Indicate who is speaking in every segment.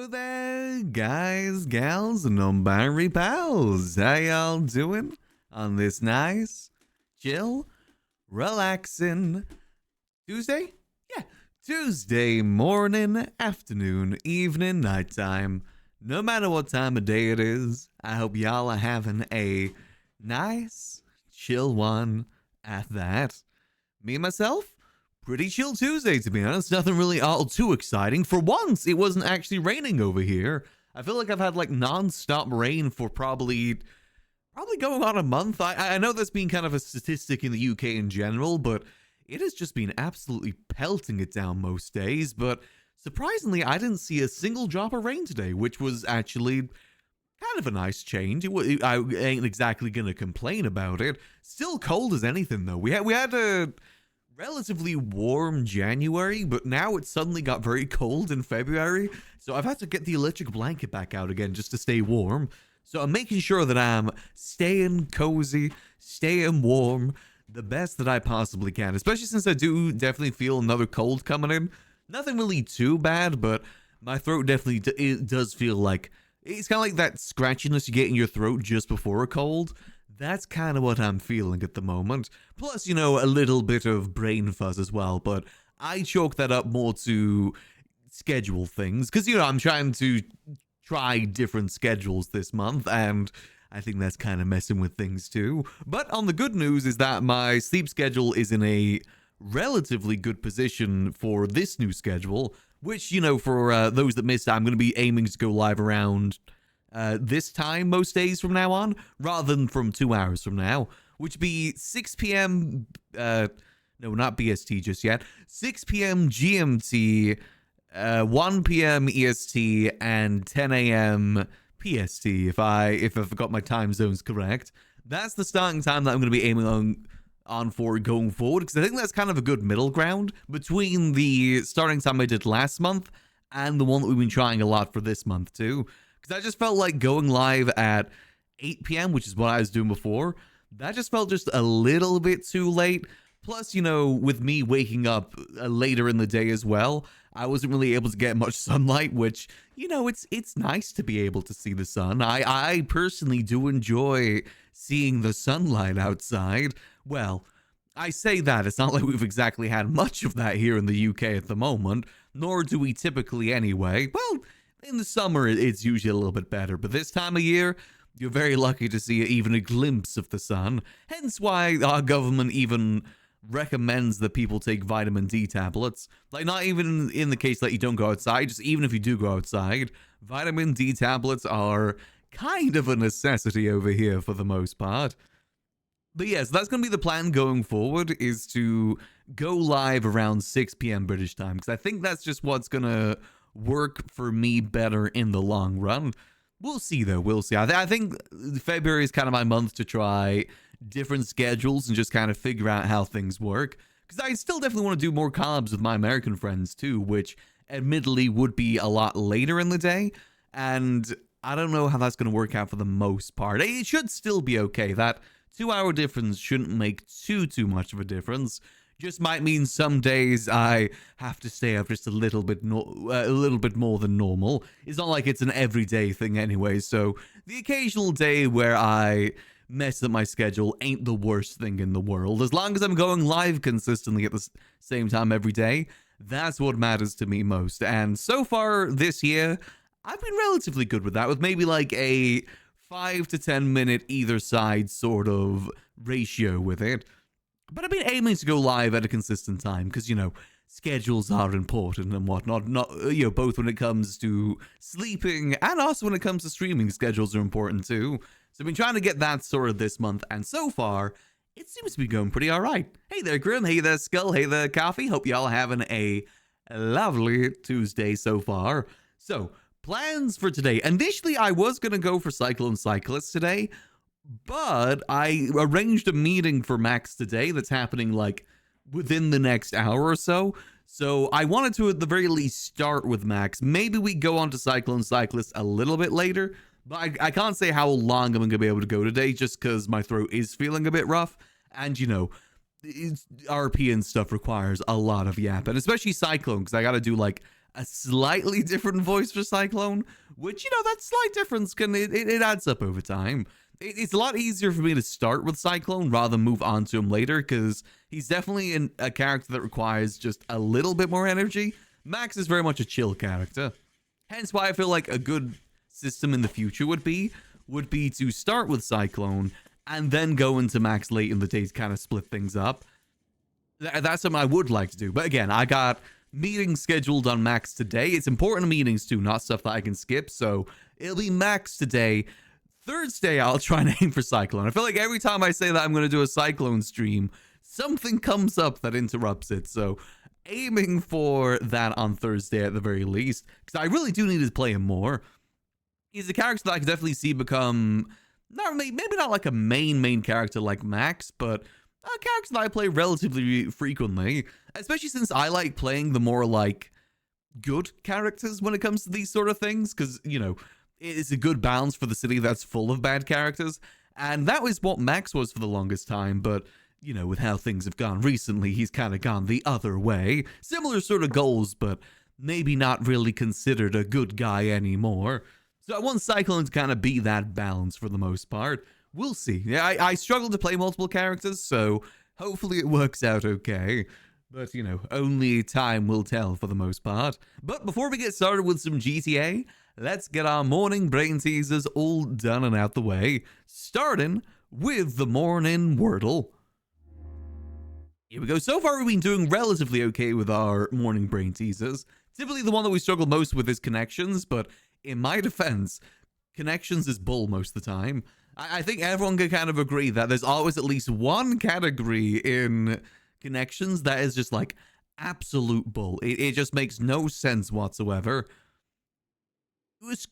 Speaker 1: Hello there, guys, gals, and non-binary pals. How y'all doing on this nice, chill, relaxing Tuesday? Yeah, Tuesday morning, afternoon, evening, nighttime. No matter what time of day it is, I hope y'all are having a nice, chill one at that. Me and myself? Pretty chill Tuesday, to be honest. Nothing really all too exciting. For once, it wasn't actually raining over here. I feel like I've had like non-stop rain for probably going on a month. I know that's been kind of a statistic in the UK in general, but it has just been absolutely pelting it down most days. But surprisingly, I didn't see a single drop of rain today, which was actually kind of a nice change. I ain't exactly gonna complain about it. Still cold as anything, though. We had a relatively warm January, but now it suddenly got very cold in February, so I've had to get the electric blanket back out again just to stay warm. So I'm making sure that I'm staying cozy, staying warm, the best that I possibly can, especially since I do definitely feel another cold coming in. Nothing really too bad, but my throat definitely it does feel like it's kind of like that scratchiness you get in your throat just before a cold. That's kind of what I'm feeling at the moment. Plus, you know, a little bit of brain fuzz as well, but I chalk that up more to schedule things, because, you know, I'm trying to try different schedules this month, and I think that's kind of messing with things too. But on the good news is that my sleep schedule is in a relatively good position for this new schedule, which, you know, for those that missed, I'm going to be aiming to go live around this time most days from now on, rather than from 2 hours from now, which would be 6 p.m. No, not BST just yet. 6 p.m. GMT, 1 p.m. EST, and 10 a.m. PST. If I've got my time zones correct, that's the starting time that I'm going to be aiming on for going forward, because I think that's kind of a good middle ground between the starting time I did last month and the one that we've been trying a lot for this month too. Because I just felt like going live at 8 p.m., which is what I was doing before, that just felt just a little bit too late. Plus, you know, with me waking up later in the day as well, I wasn't really able to get much sunlight, which, you know, it's nice to be able to see the sun. I personally do enjoy seeing the sunlight outside. Well, I say that, it's not like we've exactly had much of that here in the UK at the moment, nor do we typically anyway. Well, in the summer, it's usually a little bit better, but this time of year, you're very lucky to see even a glimpse of the sun. Hence why our government even recommends that people take vitamin D tablets. Like, not even in the case that you don't go outside, just even if you do go outside, vitamin D tablets are kind of a necessity over here for the most part. But yes, that's going to be the plan going forward, is to go live around 6 p.m. British time, because I think that's just what's going to work for me better in the long run. We'll see, though. We'll see. I think February is kind of my month to try different schedules and just kind of figure out how things work, because I still definitely want to do more collabs with my American friends too, which admittedly would be a lot later in the day, and I don't know how that's going to work out for the most part. It should still be okay. That 2-hour difference shouldn't make too much of a difference. Just might mean some days I have to stay up just a little bit more than normal. It's not like it's an everyday thing anyway, so the occasional day where I mess up my schedule ain't the worst thing in the world. As long as I'm going live consistently at the same time every day, that's what matters to me most. And so far this year, I've been relatively good with that, with maybe like a 5 to 10 minute either side sort of ratio with it. But I've been aiming to go live at a consistent time, because, you know, schedules are important and whatnot. Not, you know, both when it comes to sleeping and also when it comes to streaming, schedules are important too. So I've been trying to get that sorted this month, and so far, it seems to be going pretty alright. Hey there, Grim. Hey there, Skull. Hey there, Coffee. Hope y'all having a lovely Tuesday so far. So, plans for today. Initially, I was going to go for Cyclone Cyclist today, but I arranged a meeting for Max today that's happening like within the next hour or so. So I wanted to at the very least start with Max. Maybe we go on to Cyclone Cyclist a little bit later, but I can't say how long I'm going to be able to go today, just because my throat is feeling a bit rough. And, you know, RP and stuff requires a lot of yapping, especially Cyclone, because I got to do like a slightly different voice for Cyclone, which, you know, that slight difference it adds up over time. It's a lot easier for me to start with Cyclone rather than move on to him later, because he's definitely a character that requires just a little bit more energy. Max is very much a chill character. Hence why I feel like a good system in the future would be to start with Cyclone and then go into Max late in the day to kind of split things up. That's something I would like to do. But again, I got meetings scheduled on Max today. It's important meetings too, not stuff that I can skip. So it'll be Max today. Thursday, I'll try and aim for Cyclone. I feel like every time I say that I'm going to do a Cyclone stream, something comes up that interrupts it. So aiming for that on Thursday at the very least, because I really do need to play him more. He's a character that I can definitely see become, maybe not like a main character like Max, but a character that I play relatively frequently, especially since I like playing the more like good characters when it comes to these sort of things, because, you know, it's a good balance for the city that's full of bad characters, and that was what Max was for the longest time. But, you know, with how things have gone recently, he's kind of gone the other way. Similar sort of goals, but maybe not really considered a good guy anymore. So I want Cyclone to kind of be that balance for the most part. We'll see. Yeah, I struggle to play multiple characters, so hopefully it works out okay. But, you know, only time will tell for the most part. But before we get started with some GTA, let's get our morning brain teasers all done and out the way, starting with the morning Wordle. Here we go. So far, we've been doing relatively okay with our morning brain teasers. Typically, the one that we struggle most with is connections, but in my defense, connections is bull most of the time. I think everyone can kind of agree that there's always at least one category in connections that is just like absolute bull. It just makes no sense whatsoever.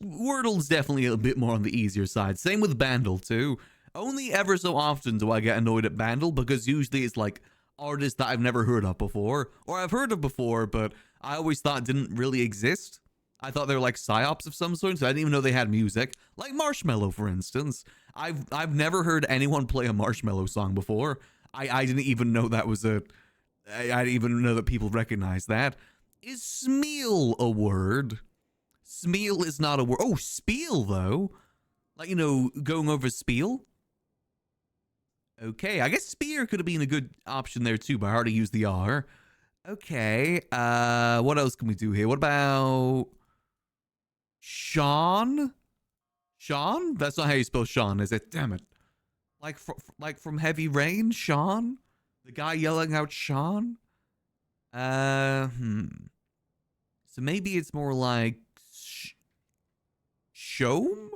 Speaker 1: Wordle's definitely a bit more on the easier side. Same with Bandle too. Only ever so often do I get annoyed at Bandle, because usually it's like artists that I've never heard of before, or I've heard of before, but I always thought didn't really exist. I thought they were like psyops of some sort, so I didn't even know they had music. Like Marshmello, for instance. I've never heard anyone play a Marshmello song before. I didn't even know that was a... I didn't even know that people recognize that. Is Smeal a word? Smeal is not a word. Oh, Spiel, though. Like, you know, going over Spiel. Okay, I guess Spear could have been a good option there, too, but I already used the R. Okay, what else can we do here? What about... Sean? Sean? That's not how you spell Sean, is it? Damn it. Like from Heavy Rain? Sean? The guy yelling out Sean? So maybe it's more like... Shome?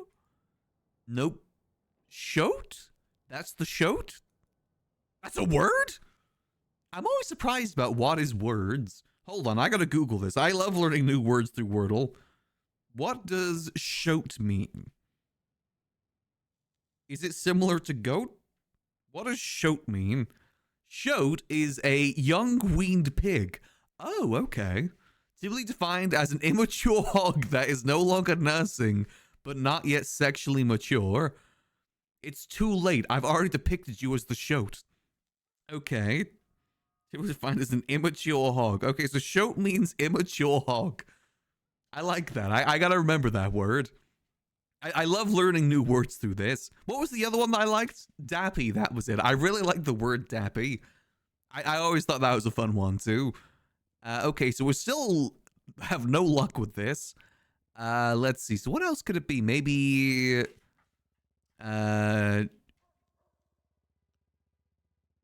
Speaker 1: Nope. Shote? That's the shote? That's a word? I'm always surprised about what is words. Hold on, I gotta Google this. I love learning new words through Wordle. What does shote mean? Is it similar to goat? What does shote mean? Shote is a young weaned pig. Oh, okay. Typically defined as an immature hog that is no longer nursing, but not yet sexually mature. It's too late. I've already depicted you as the shote. Okay. Typically defined as an immature hog. Okay, so shote means immature hog. I like that. I gotta remember that word. I love learning new words through this. What was the other one that I liked? Dappy, that was it. I really like the word dappy. I always thought that was a fun one too. Okay, so we still have no luck with this. Let's see. So what else could it be? Maybe...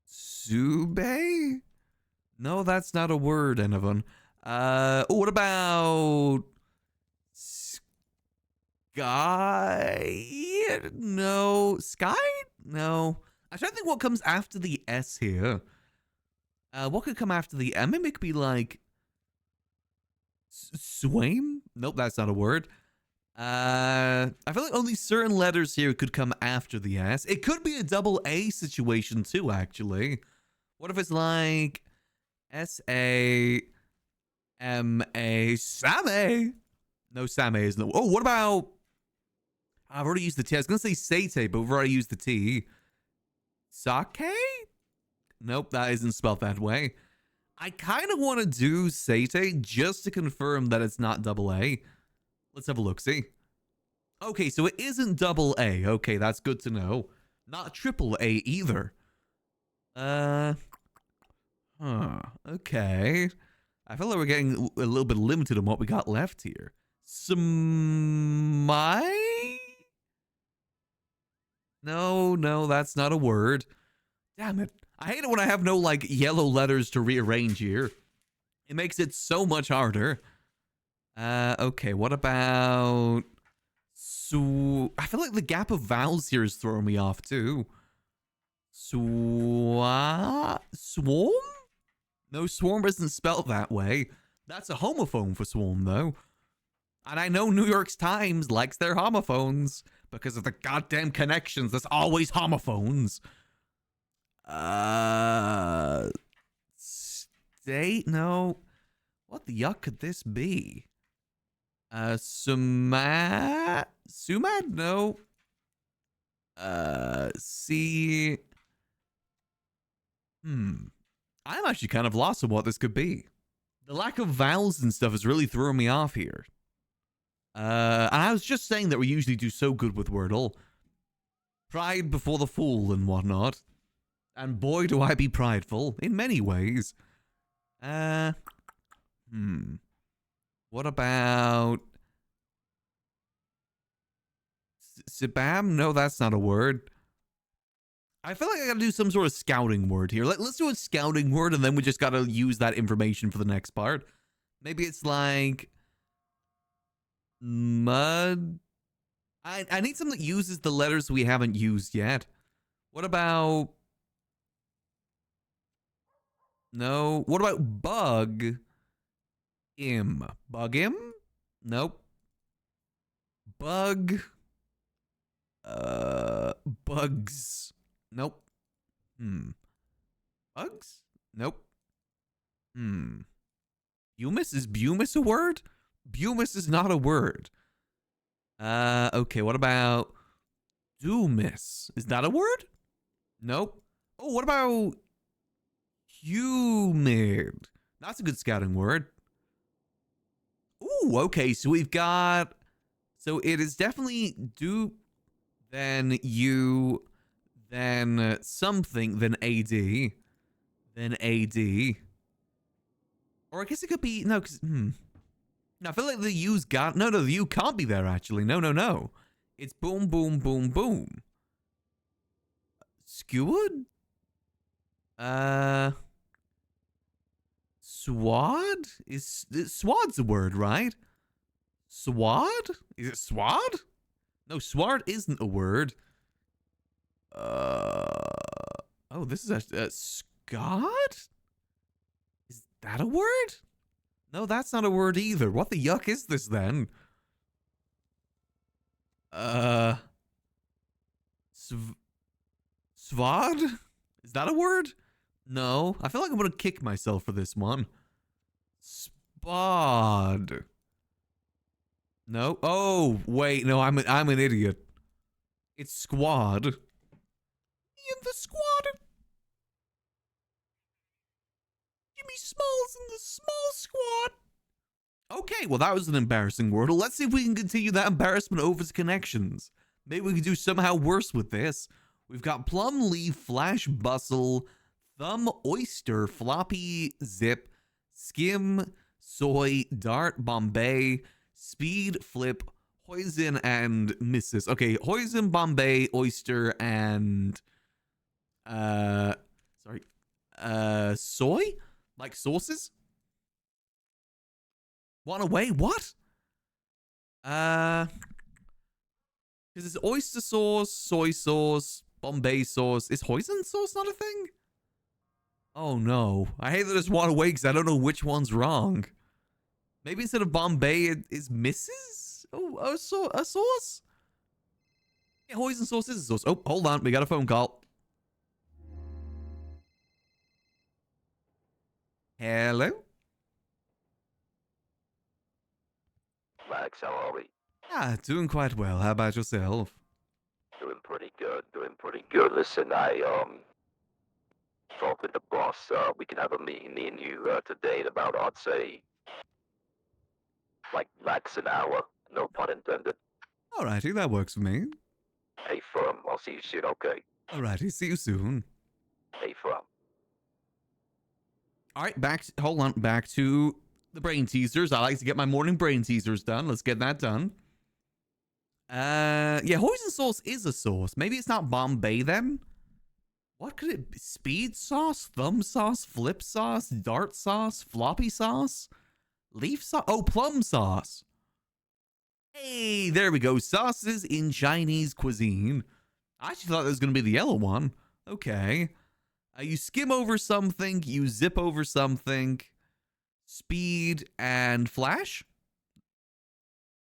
Speaker 1: Sube? No, that's not a word, Enovan. What about... Sky? No. Sky? No. I'm trying to think what comes after the S here. What could come after the M? Maybe it could be like... Swaim? Nope, that's not a word. I feel like only certain letters here could come after the S. It could be a double A situation too, actually. What if it's like... S-A-M-A... Same? No, Same is no... Oh, what about... I've already used the T. I was going to say Sate, but we've already used the T. Sake? Nope, that isn't spelled that way. I kind of want to do Sate just to confirm that it's not double A. Let's have a look, see. Okay, so it isn't double A. Okay, that's good to know. Not triple A either. Okay. I feel like we're getting a little bit limited on what we got left here. Smai? No, that's not a word. Damn it. I hate it when I have no, like, yellow letters to rearrange here. It makes it so much harder. Okay, what about... I feel like the gap of vowels here is throwing me off, too. Swarm? No, swarm isn't spelled that way. That's a homophone for swarm, though. And I know New York Times likes their homophones because of the goddamn connections. There's always homophones. State? No. What the yuck could this be? Sumad? No. See. I'm actually kind of lost on what this could be. The lack of vowels and stuff is really throwing me off here. And I was just saying that we usually do so good with Wordle. Pride before the fall and whatnot. And boy, do I be prideful in many ways. What about... Sibam? No, that's not a word. I feel like I gotta do some sort of scouting word here. Let's do a scouting word, and then we just gotta use that information for the next part. Maybe it's like... Mud... I need something that uses the letters we haven't used yet. What about... No. What about bug? Bug him? Nope. Bug. Bugs. Nope. Bugs? Nope. Bumus? Is Bumus a word? Bumus is not a word. Okay, what about Doomis? Is that a word? Nope. Oh, what about humid? That's a good scouting word. Ooh, okay, so we've got... So it is definitely do, then you, then something, then AD, then AD. Or I guess it could be... No, because... No, I feel like the U's got... No, the U can't be there, actually. No. It's boom, boom, boom, boom. Skewered? Swad? Swad's a word, right? Swad? Is it swad? No, swad isn't a word. Oh, this is a scod? Is that a word? No, that's not a word either. What the yuck is this then? Svad? Is that a word? No. I feel like I'm gonna kick myself for this one. Spod. No. Oh, wait. No, I'm an idiot. It's squad. In the squad. Jimmy Smalls in the small squad. Okay, well, that was an embarrassing word. Let's see if we can continue that embarrassment over to connections. Maybe we can do somehow worse with this. We've got plum, leaf, flash, bustle, thumb, oyster, floppy, zip, skim, soy, dart, Bombay, speed, flip, hoisin, and misses. Okay, hoisin, Bombay, oyster, and... soy? Like sauces? One away? What? Because it's oyster sauce, soy sauce, Bombay sauce. Is hoisin sauce not a thing? Oh no. I hate that there's one away because I don't know which one's wrong. Maybe instead of Bombay, it is Mrs.? Oh, a sauce? Yeah, hoisin sauce is a sauce. Oh, hold on. We got a phone call. Hello?
Speaker 2: Max, how are we?
Speaker 1: Doing quite well. How about yourself?
Speaker 2: Doing pretty good. Listen, fault with the boss. We can have a meeting, me and you, today at about, I'd say, like max an hour. No pun intended.
Speaker 1: Alrighty, that works for me.
Speaker 2: Hey, firm. I'll see you soon, okay?
Speaker 1: Alrighty, see you soon.
Speaker 2: Hey, firm.
Speaker 1: All right, hold on, back to the brain teasers. I like to get my morning brain teasers done. Let's get that done. Yeah, hoisin sauce is a sauce. Maybe it's not Bombay then. What could it be? Speed sauce, thumb sauce, flip sauce, dart sauce, floppy sauce, leaf sauce. Oh, plum sauce. Hey, there we go. Sauces in Chinese cuisine. I actually thought that was going to be the yellow one. Okay. You skim over something, you zip over something. Speed and flash.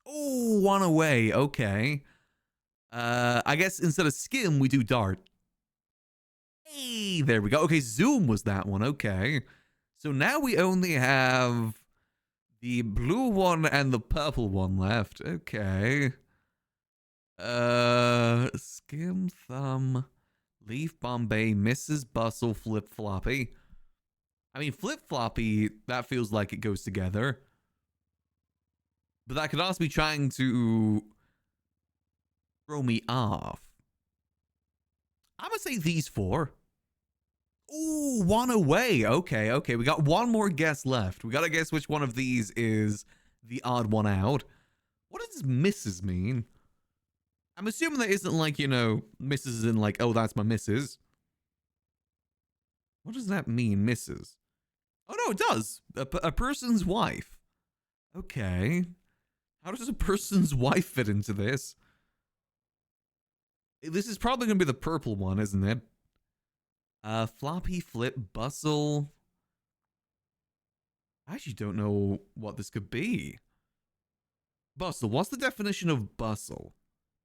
Speaker 1: Oh, one away. Okay. I guess instead of skim, we do dart. Hey, there we go. Okay, zoom was that one. Okay. So now we only have the blue one and the purple one left. Okay. Skim, thumb, leaf, Bombay, Mrs. Bustle, flip floppy. I mean, flip floppy, that feels like it goes together. But that could also be trying to throw me off. I'm going to say these four. Ooh, one away. Okay, okay. We got one more guess left. We got to guess which one of these is the odd one out. What does Mrs. mean? I'm assuming that isn't like, you know, Mrs. in like, oh, that's my missus. What does that mean, Mrs.? Oh, no, it does. A person's wife. Okay. How does a person's wife fit into this? This is probably going to be the purple one, isn't it? Floppy, flip, bustle. I actually don't know what this could be. Bustle. What's the definition of bustle?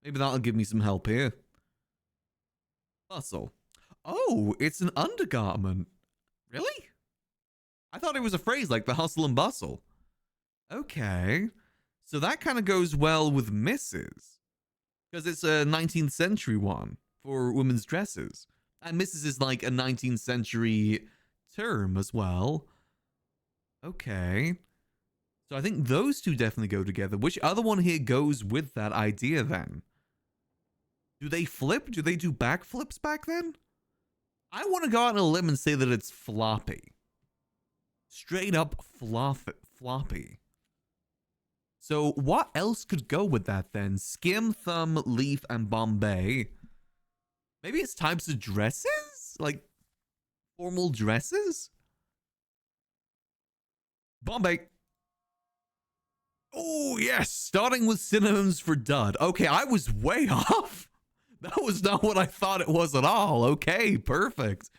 Speaker 1: Maybe that'll give me some help here. Bustle. Oh, it's an undergarment. Really? I thought it was a phrase like the hustle and bustle. Okay. So that kind of goes well with Mrs. Because it's a 19th century one for women's dresses. And Mrs. is like a 19th century term as well. Okay. So I think those two definitely go together. Which other one here goes with that idea then? Do they flip? Do they do backflips back then? I want to go out on a limb and say that it's floppy. Straight up floppy. So what else could go with that then? Skim, thumb, leaf, and Bombay. Maybe it's types of dresses? Like formal dresses? Bombay. Oh, yes. Starting with synonyms for dud. Okay, I was way off. That was not what I thought it was at all. Okay, perfect.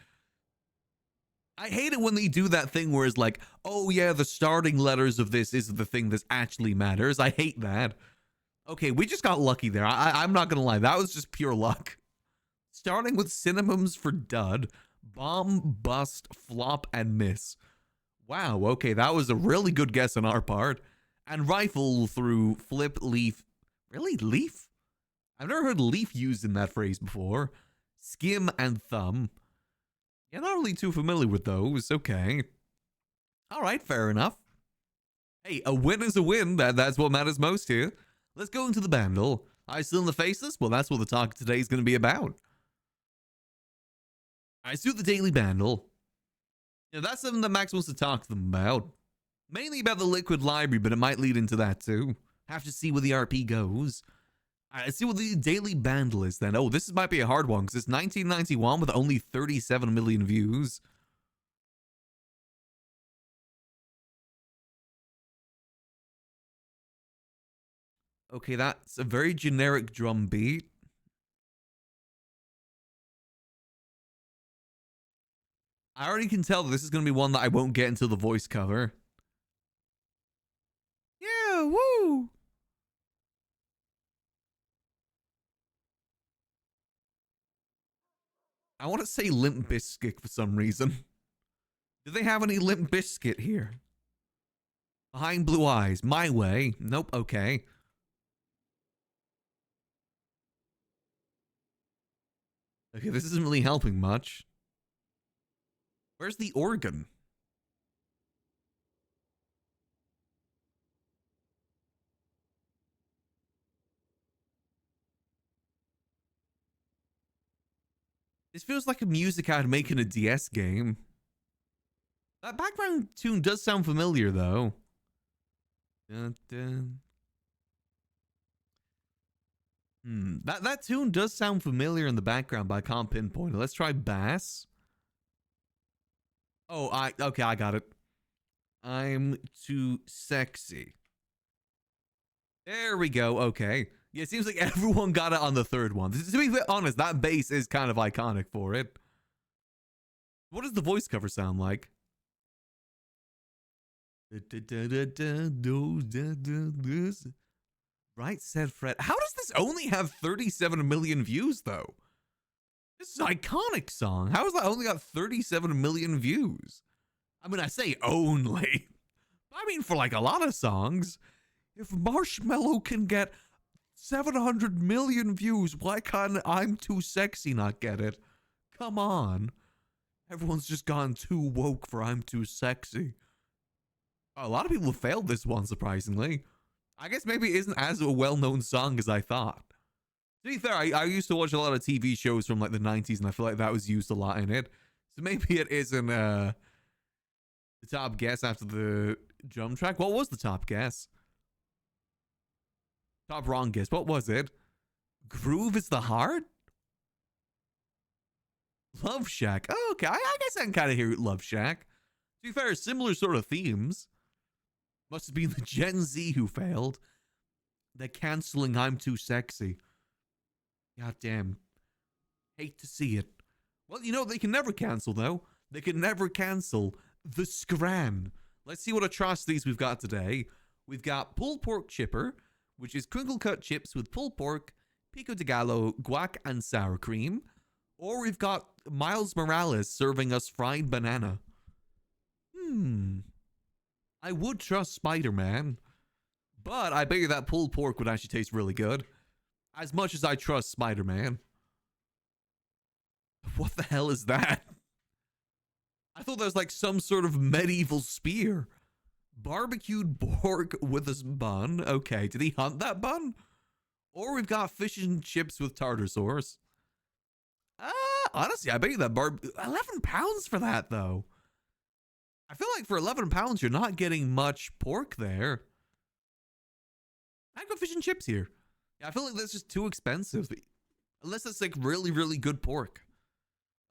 Speaker 1: I hate it when they do that thing where it's like, oh yeah, the starting letters of this is the thing that actually matters. I hate that. Okay, we just got lucky there. I'm not going to lie. That was just pure luck. Starting with synonyms for dud, bomb, bust, flop, and miss. Wow, okay, that was a really good guess on our part. And rifle through flip, leaf. Really? Leaf? I've never heard leaf used in that phrase before. Skim and thumb. Yeah, not really too familiar with those. Okay. All right, fair enough. Hey, a win is a win. That's what matters most here. Let's go into the bundle. I still in the faceless? Well, that's what the talk today is going to be about. I do the daily bundle. Now, that's something that Max wants to talk to them about. Mainly about the liquid library, but it might lead into that too. Have to see where the RP goes. Let's see what the daily bundle is then. Oh, this might be a hard one because it's 1991 with only 37 million views. Okay, that's a very generic drum beat. I already can tell that this is going to be one that I won't get until the voice cover. Yeah, woo! I want to say Limp Bizkit for some reason. Do they have any Limp Bizkit here? Behind Blue Eyes, My Way. Nope, okay. Okay, this isn't really helping much. Where's the organ? This feels like a music I'd make in a DS game. That background tune does sound familiar, though. Dun, dun. That tune does sound familiar in the background, but I can't pinpoint it. Let's try bass. Oh, okay, I got it. I'm too sexy. There we go. Okay. Yeah, it seems like everyone got it on the third one. To be honest, that bass is kind of iconic for it. What does the voice cover sound like? Right, said Fred. How does this only have 37 million views, though? This is an iconic song. How has that only got 37 million views? I mean, I say only. I mean, for like a lot of songs, if Marshmello can get 700 million views, why can't I'm Too Sexy not get it? Come on. Everyone's just gone too woke for I'm Too Sexy. A lot of people have failed this one, surprisingly. I guess maybe it isn't as a well-known song as I thought. To be fair, I used to watch a lot of TV shows from like the 90s, and I feel like that was used a lot in it. So maybe it isn't the top guess after the drum track. What was the top guess? Top wrong guess. What was it? Groove is the heart? Love Shack. Oh, okay, I guess I can kind of hear Love Shack. To be fair, similar sort of themes. Must have been the Gen Z who failed. They're canceling I'm Too Sexy. God damn. Hate to see it. Well, you know, they can never cancel, though. They can never cancel the Scran. Let's see what atrocities we've got today. We've got pulled pork chipper, which is crinkle cut chips with pulled pork, pico de gallo, guac, and sour cream. Or we've got Miles Morales serving us fried banana. I would trust Spider-Man, but I bet you that pulled pork would actually taste really good. As much as I trust Spider-Man. What the hell is that? I thought that was like some sort of medieval spear. Barbecued pork with a bun. Okay, did he hunt that bun? Or we've got fish and chips with tartar sauce. Honestly, I bet you that 11 pounds for that, though. I feel like for 11 pounds, you're not getting much pork there. I'd go fish and chips here. Yeah, I feel like that's just too expensive. Unless it's like really, really good pork.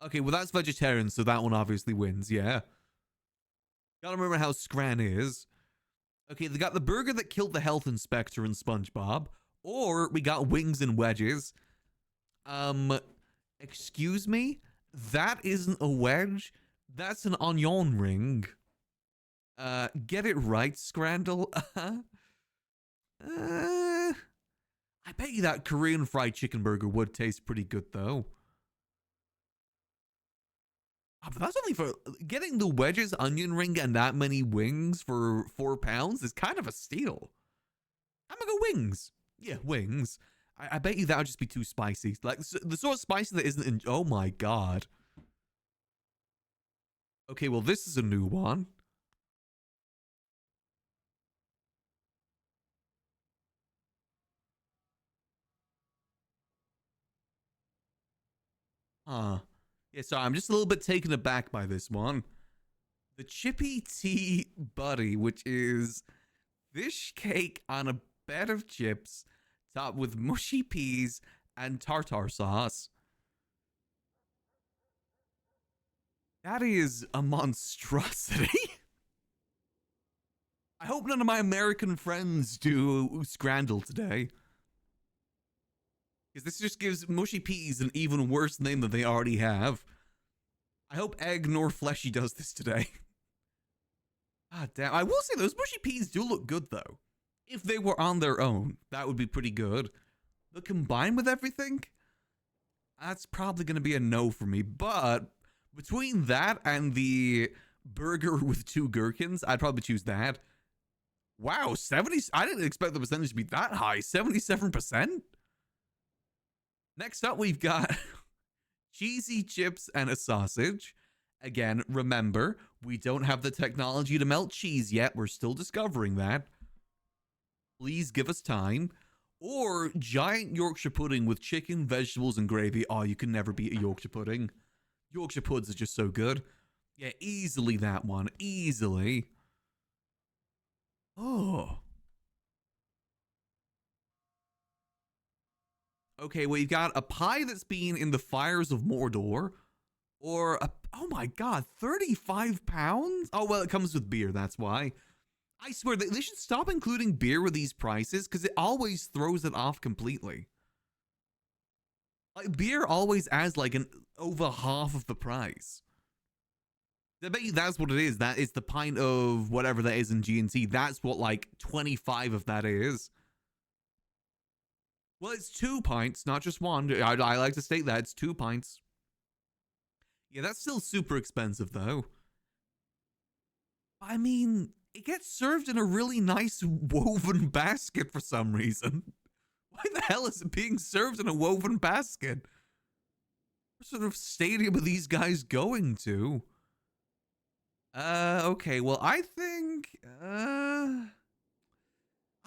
Speaker 1: Okay, well, that's vegetarian, so that one obviously wins, yeah. Gotta remember how Scran is. Okay, they got the burger that killed the health inspector in SpongeBob. Or we got wings and wedges. Excuse me? That isn't a wedge. That's an onion ring. Get it right, Scrandle. I bet you that Korean fried chicken burger would taste pretty good, though. Oh, but that's only for getting the wedges, onion ring, and that many wings for 4 pounds is kind of a steal. I'm gonna go wings. Yeah, wings. I bet you that would just be too spicy. Like the sort of spicy that isn't in. Oh my god. Okay, well, this is a new one. Huh. Yeah, sorry, I'm just a little bit taken aback by this one. The Chippy Tea Buddy, which is fish cake on a bed of chips topped with mushy peas and tartar sauce. That is a monstrosity. I hope none of my American friends do Scrandle today. Because this just gives mushy peas an even worse name than they already have. I hope Egg nor Fleshy does this today. God damn. I will say those mushy peas do look good, though. If they were on their own, that would be pretty good. But combined with everything, that's probably going to be a no for me. But between that and the burger with 2 gherkins, I'd probably choose that. Wow, 70. I didn't expect the percentage to be that high. 77%? Next up, we've got cheesy chips and a sausage. Again, remember, we don't have the technology to melt cheese yet. We're still discovering that. Please give us time. Or giant Yorkshire pudding with chicken, vegetables, and gravy. Oh, you can never beat a Yorkshire pudding. Yorkshire puds is just so good. Yeah, easily that one. Easily. Oh. Okay, well, you've got a pie that's been in the fires of Mordor. Or, oh my god, 35 pounds? Oh, well, it comes with beer, that's why. I swear, they should stop including beer with these prices, because it always throws it off completely. Like, beer always adds, like, over half of the price. I bet you that's what it is. That is the pint of whatever that is in G&T. That's what, like, 25 of that is. Well, it's 2 pints, not just one. I like to state that. It's 2 pints. Yeah, that's still super expensive, though. I mean, it gets served in a really nice woven basket for some reason. Why the hell is it being served in a woven basket? What sort of stadium are these guys going to? Okay, well, I think, I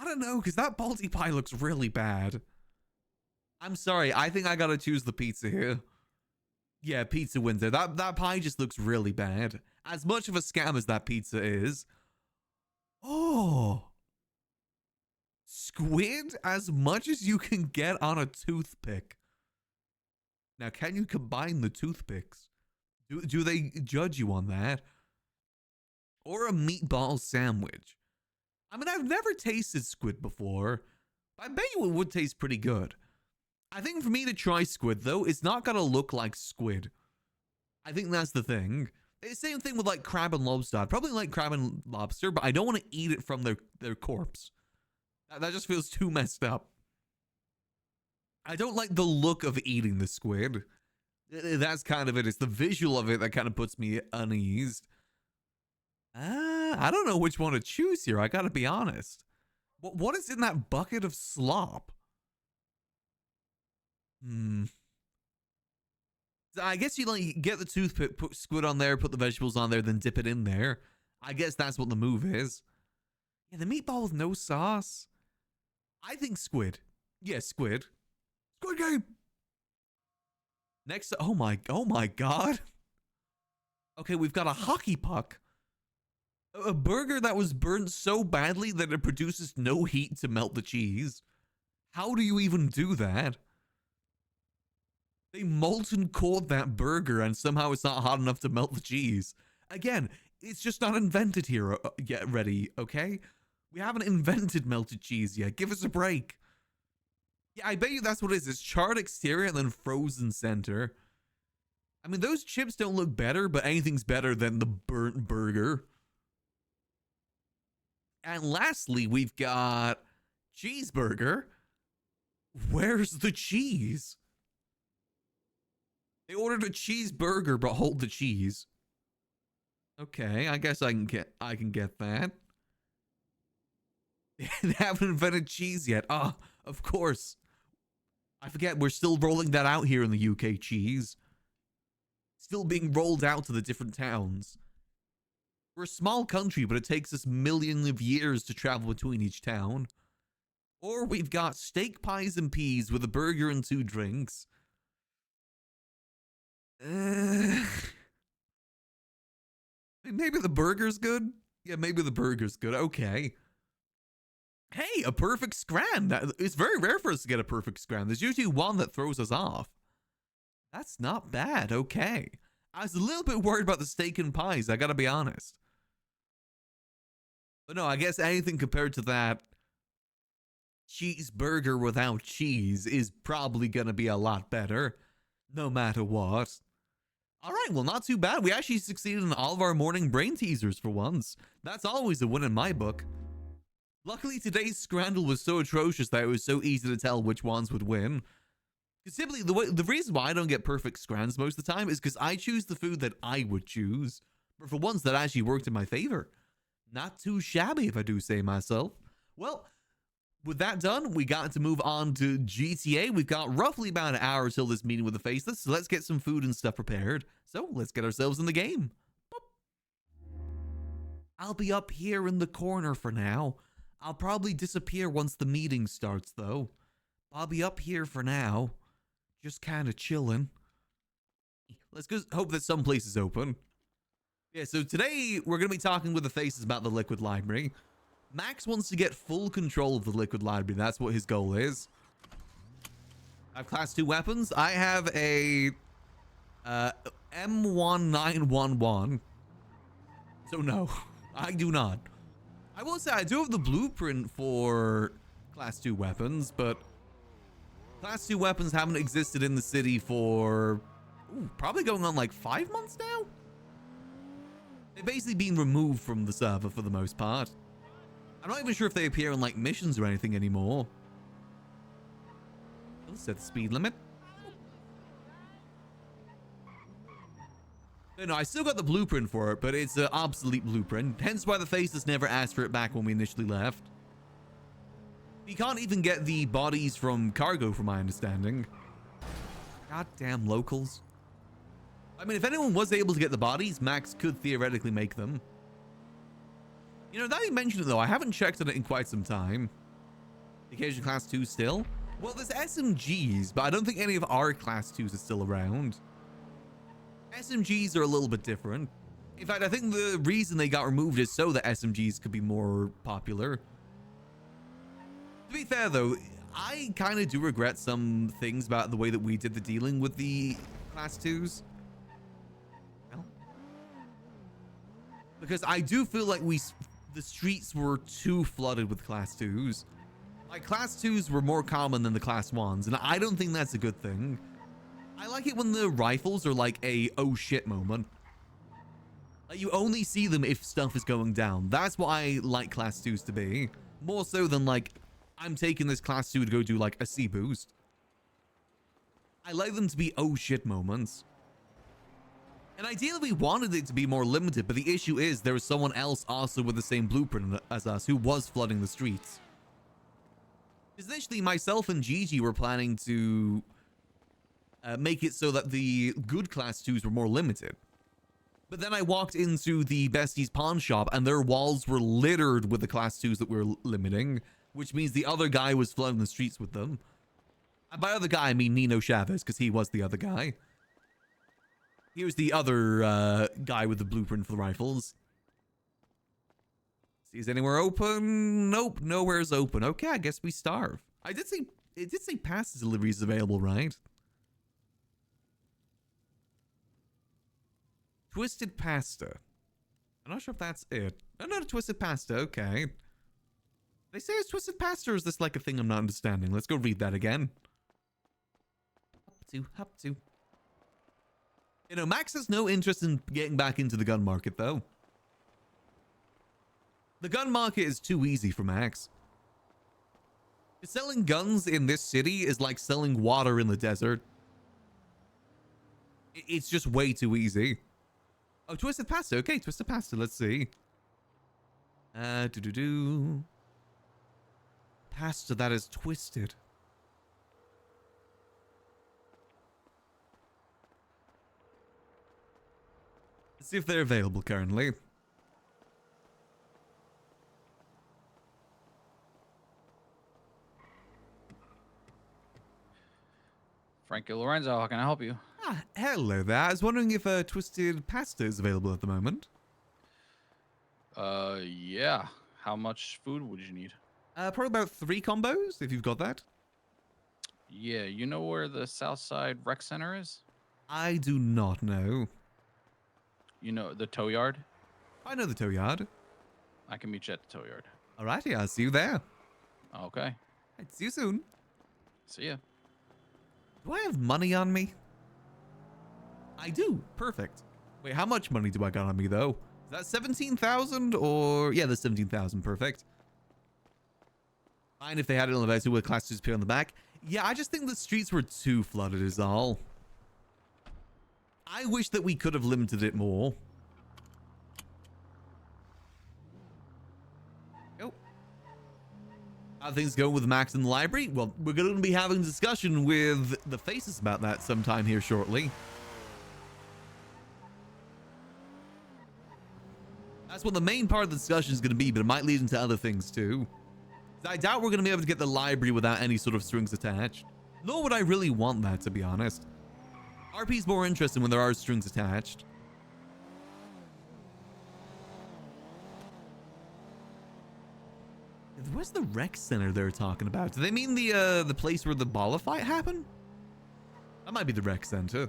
Speaker 1: don't know, because that Balti pie looks really bad. I'm sorry, I think I gotta choose the pizza here. Yeah, pizza wins there. That pie just looks really bad. As much of a scam as that pizza is. Oh. Squid as much as you can get on a toothpick. Now, can you combine the toothpicks? Do they judge you on that? Or a meatball sandwich? I mean, I've never tasted squid before. I bet you it would taste pretty good. I think for me to try squid, though, it's not going to look like squid. I think that's the thing. Same thing with, like, crab and lobster. I'd probably like crab and lobster, but I don't want to eat it from their corpse. That just feels too messed up. I don't like the look of eating the squid. That's kind of it. It's the visual of it that kind of puts me uneased. I don't know which one to choose here. I gotta be honest. What is in that bucket of slop? I guess you like get the toothpick, put squid on there, put the vegetables on there, then dip it in there. I guess that's what the move is. Yeah, the meatball with no sauce. I think squid. Yeah, squid. Squid game. Next, oh my god. Okay, we've got a hockey puck. A burger that was burned so badly that it produces no heat to melt the cheese. How do you even do that? They molten cored that burger and somehow it's not hot enough to melt the cheese. Again, it's just not invented here yet ready, okay? We haven't invented melted cheese yet. Give us a break. Yeah, I bet you that's what it is. It's charred exterior and then frozen center. I mean, those chips don't look better, but anything's better than the burnt burger. And lastly, we've got cheeseburger. Where's the cheese? They ordered a cheeseburger, but hold the cheese. Okay, I guess I can get that. They haven't invented cheese yet. Ah, of course. I forget, we're still rolling that out here in the UK, cheese. Still being rolled out to the different towns. We're a small country, but it takes us millions of years to travel between each town. Or we've got steak, pies, and peas with a burger and 2 drinks. Maybe the burger's good? Yeah, maybe the burger's good. Okay. Hey, a perfect scran. It's very rare for us to get a perfect scran. There's usually one that throws us off. That's not bad. Okay. I was a little bit worried about the steak and pies, I gotta be honest. But no, I guess anything compared to that cheeseburger without cheese is probably gonna be a lot better, no matter what. All right, well, not too bad. We actually succeeded in all of our morning brain teasers for once. That's always a win in my book. Luckily, today's scramble was so atrocious that it was so easy to tell which ones would win. Simply, the reason why I don't get perfect scrans most of the time is because I choose the food that I would choose, but for once that actually worked in my favor. Not too shabby, if I do say myself. Well, with that done, we got to move on to GTA. We've got roughly about an hour till this meeting with the Faceless, so let's get some food and stuff prepared. So let's get ourselves in the game. Boop. I'll be up here in the corner for now. I'll probably disappear once the meeting starts, though. I'll be up here for now. Just kind of chilling. Let's go hope that some place is open. Yeah, so today we're going to be talking with the Faces about the Liquid Library. Max wants to get full control of the Liquid Library. That's what his goal is. I have class 2 weapons. I have a M1911. So no, I do not. I will say I do have the blueprint for class 2 weapons, but class 2 weapons haven't existed in the city for probably going on like 5 months now. They've basically been removed from the server for the most part. I'm not even sure if they appear in like missions or anything anymore. Let's set the speed limit. No, I still got the blueprint for it, but it's an obsolete blueprint. Hence why the Faceless never asked for it back when we initially left. You can't even get the bodies from cargo, from my understanding. Goddamn locals. I mean, if anyone was able to get the bodies, Max could theoretically make them. You know, now you mentioned it though, I haven't checked on it in quite some time. Occasion class 2 still? Well, there's SMGs, but I don't think any of our class 2s are still around. SMGs are a little bit different. In fact, I think the reason they got removed is so that SMGs could be more popular. To be fair though, I kind of do regret some things about the way that we did the dealing with the class 2s. Well, because I do feel like the streets were too flooded with class 2s. Like, class 2s were more common than the class 1s, and I don't think that's a good thing. I like it when the rifles are like a oh shit moment. Like, you only see them if stuff is going down. That's what I like class 2s to be. More so than like, I'm taking this class 2 to go do like a C boost. I like them to be oh shit moments. And ideally we wanted it to be more limited, but the issue is there was someone else also with the same blueprint as us who was flooding the streets. Initially, myself and Gigi were planning to make it so that the good class 2s were more limited. But then I walked into the Besties pawn shop and their walls were littered with the class 2s that we were limiting, which means the other guy was flooding the streets with them. And by other guy, I mean Nino Chavez, because he was the other guy. Here's the other guy with the blueprint for the rifles. See, is anywhere open? Nope, nowhere's open. Okay, I guess we starve. It did say pasta deliveries available, right? Twisted pasta. I'm not sure if that's it. Oh, no, twisted pasta. Okay. They say it's twisted pasta, or is this like a thing I'm not understanding? Let's go read that again. Up to. You know, Max has no interest in getting back into the gun market, though. The gun market is too easy for Max. Selling guns in this city is like selling water in the desert. It's just way too easy. Oh, twisted pasta. Okay, twisted pasta. Let's see. Pasta that is twisted. Let's see if they're available currently.
Speaker 3: Frankie Lorenzo, how can I help you?
Speaker 1: Ah, hello there. I was wondering if twisted pasta is available at the moment.
Speaker 3: Yeah. How much food would you need?
Speaker 1: Probably about 3 combos, if you've got that.
Speaker 3: Yeah, you know where the Southside Rec Center is?
Speaker 1: I do not know.
Speaker 3: You know, the tow yard?
Speaker 1: I know the tow yard.
Speaker 3: I can meet you at the tow yard.
Speaker 1: Alrighty, I'll see you there.
Speaker 3: Okay.
Speaker 1: I'd see you soon.
Speaker 3: See ya.
Speaker 1: Do I have money on me? I do. Perfect. Wait, how much money do I got on me, though? Is that 17,000 or... Yeah, that's 17,000. Perfect. Fine if they had it on the back with class 2s appear on the back. Yeah, I just think the streets were too flooded is all. I wish that we could have limited it more. Oh. How things going with Max in the library? Well, we're going to be having a discussion with the faces about that sometime here shortly. That's what the main part of the discussion is going to be, but it might lead into other things too. I doubt we're going to be able to get the library without any sort of strings attached. Nor would I really want that, to be honest. RP's more interesting when there are strings attached. Where's the rec center they're talking about? Do they mean the place where the balla fight happened? That might be the rec center.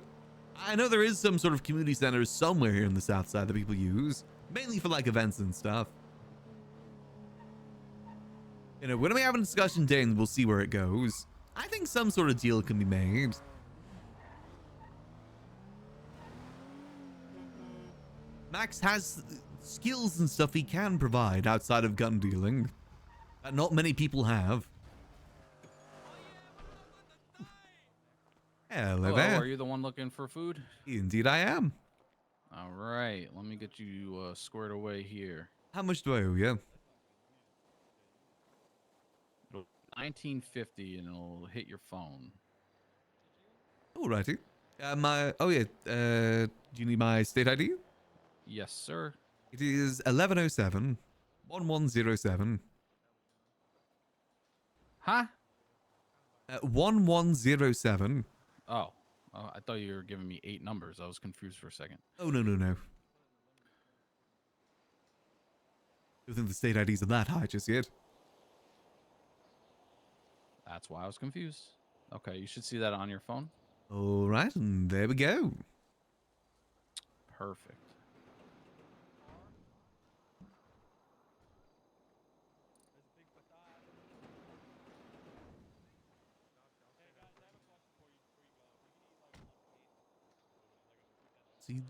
Speaker 1: I know there is some sort of community center somewhere here in the south side that people use, mainly for like events and stuff. You know, when we have a discussion day and we'll see where it goes. I think some sort of deal can be made. Max has skills and stuff he can provide outside of gun dealing that not many people have. Hello there.
Speaker 3: Are you the one looking for food?
Speaker 1: Indeed I am.
Speaker 3: All right, let me get you squared away here.
Speaker 1: How much do I owe you?
Speaker 3: 1950, and it'll hit your phone.
Speaker 1: Alrighty. Oh yeah, do you need my state ID?
Speaker 3: Yes, sir.
Speaker 1: It is 1107 1107.
Speaker 3: Huh?
Speaker 1: 1107.
Speaker 3: Oh, I thought you were giving me 8 numbers. I was confused for a second.
Speaker 1: Oh, no. Don't think the state IDs are that high just yet.
Speaker 3: That's why I was confused. Okay, you should see that on your phone.
Speaker 1: Alright, and there we go.
Speaker 3: Perfect.
Speaker 1: See?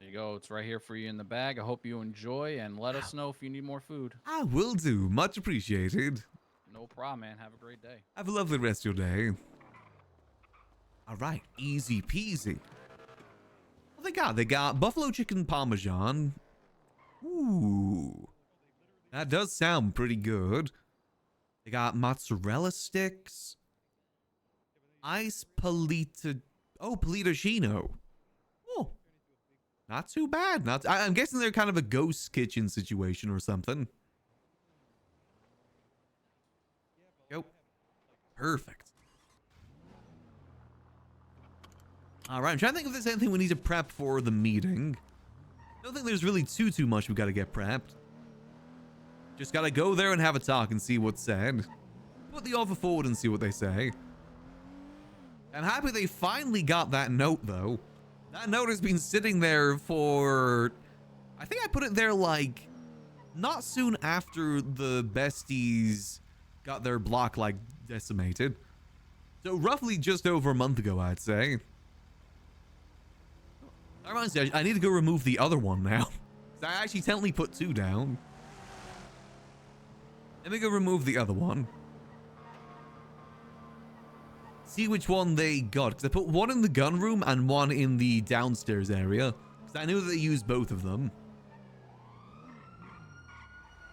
Speaker 3: There you go. It's right here for you in the bag. I hope you enjoy, and let us know if you need more food.
Speaker 1: I will do. Much appreciated.
Speaker 3: No problem, man. Have a great day.
Speaker 1: Have a lovely rest of your day. Alright, easy peasy. What they got buffalo chicken parmesan. Ooh. That does sound pretty good. They got mozzarella sticks. Ice palita. Oh, palitoncino. Oh. Not too bad. I'm guessing they're kind of a ghost kitchen situation or something. Yep. Perfect. Alright, I'm trying to think if there's anything we need to prep for the meeting. I don't think there's really too much we gotta get prepped. Just gotta go there and have a talk and see what's said. Put the offer forward and see what they say. I'm happy they finally got that note, though. That note has been sitting there for... I think I put it there, like, not soon after the besties got their block, like, decimated. So roughly just over a month ago, I'd say. That reminds me, I need to go remove the other one now. I actually technically put 2 down. Let me go remove the other one. See which one they got. Because I put 1 in the gun room and 1 in the downstairs area. Because I knew that they used both of them.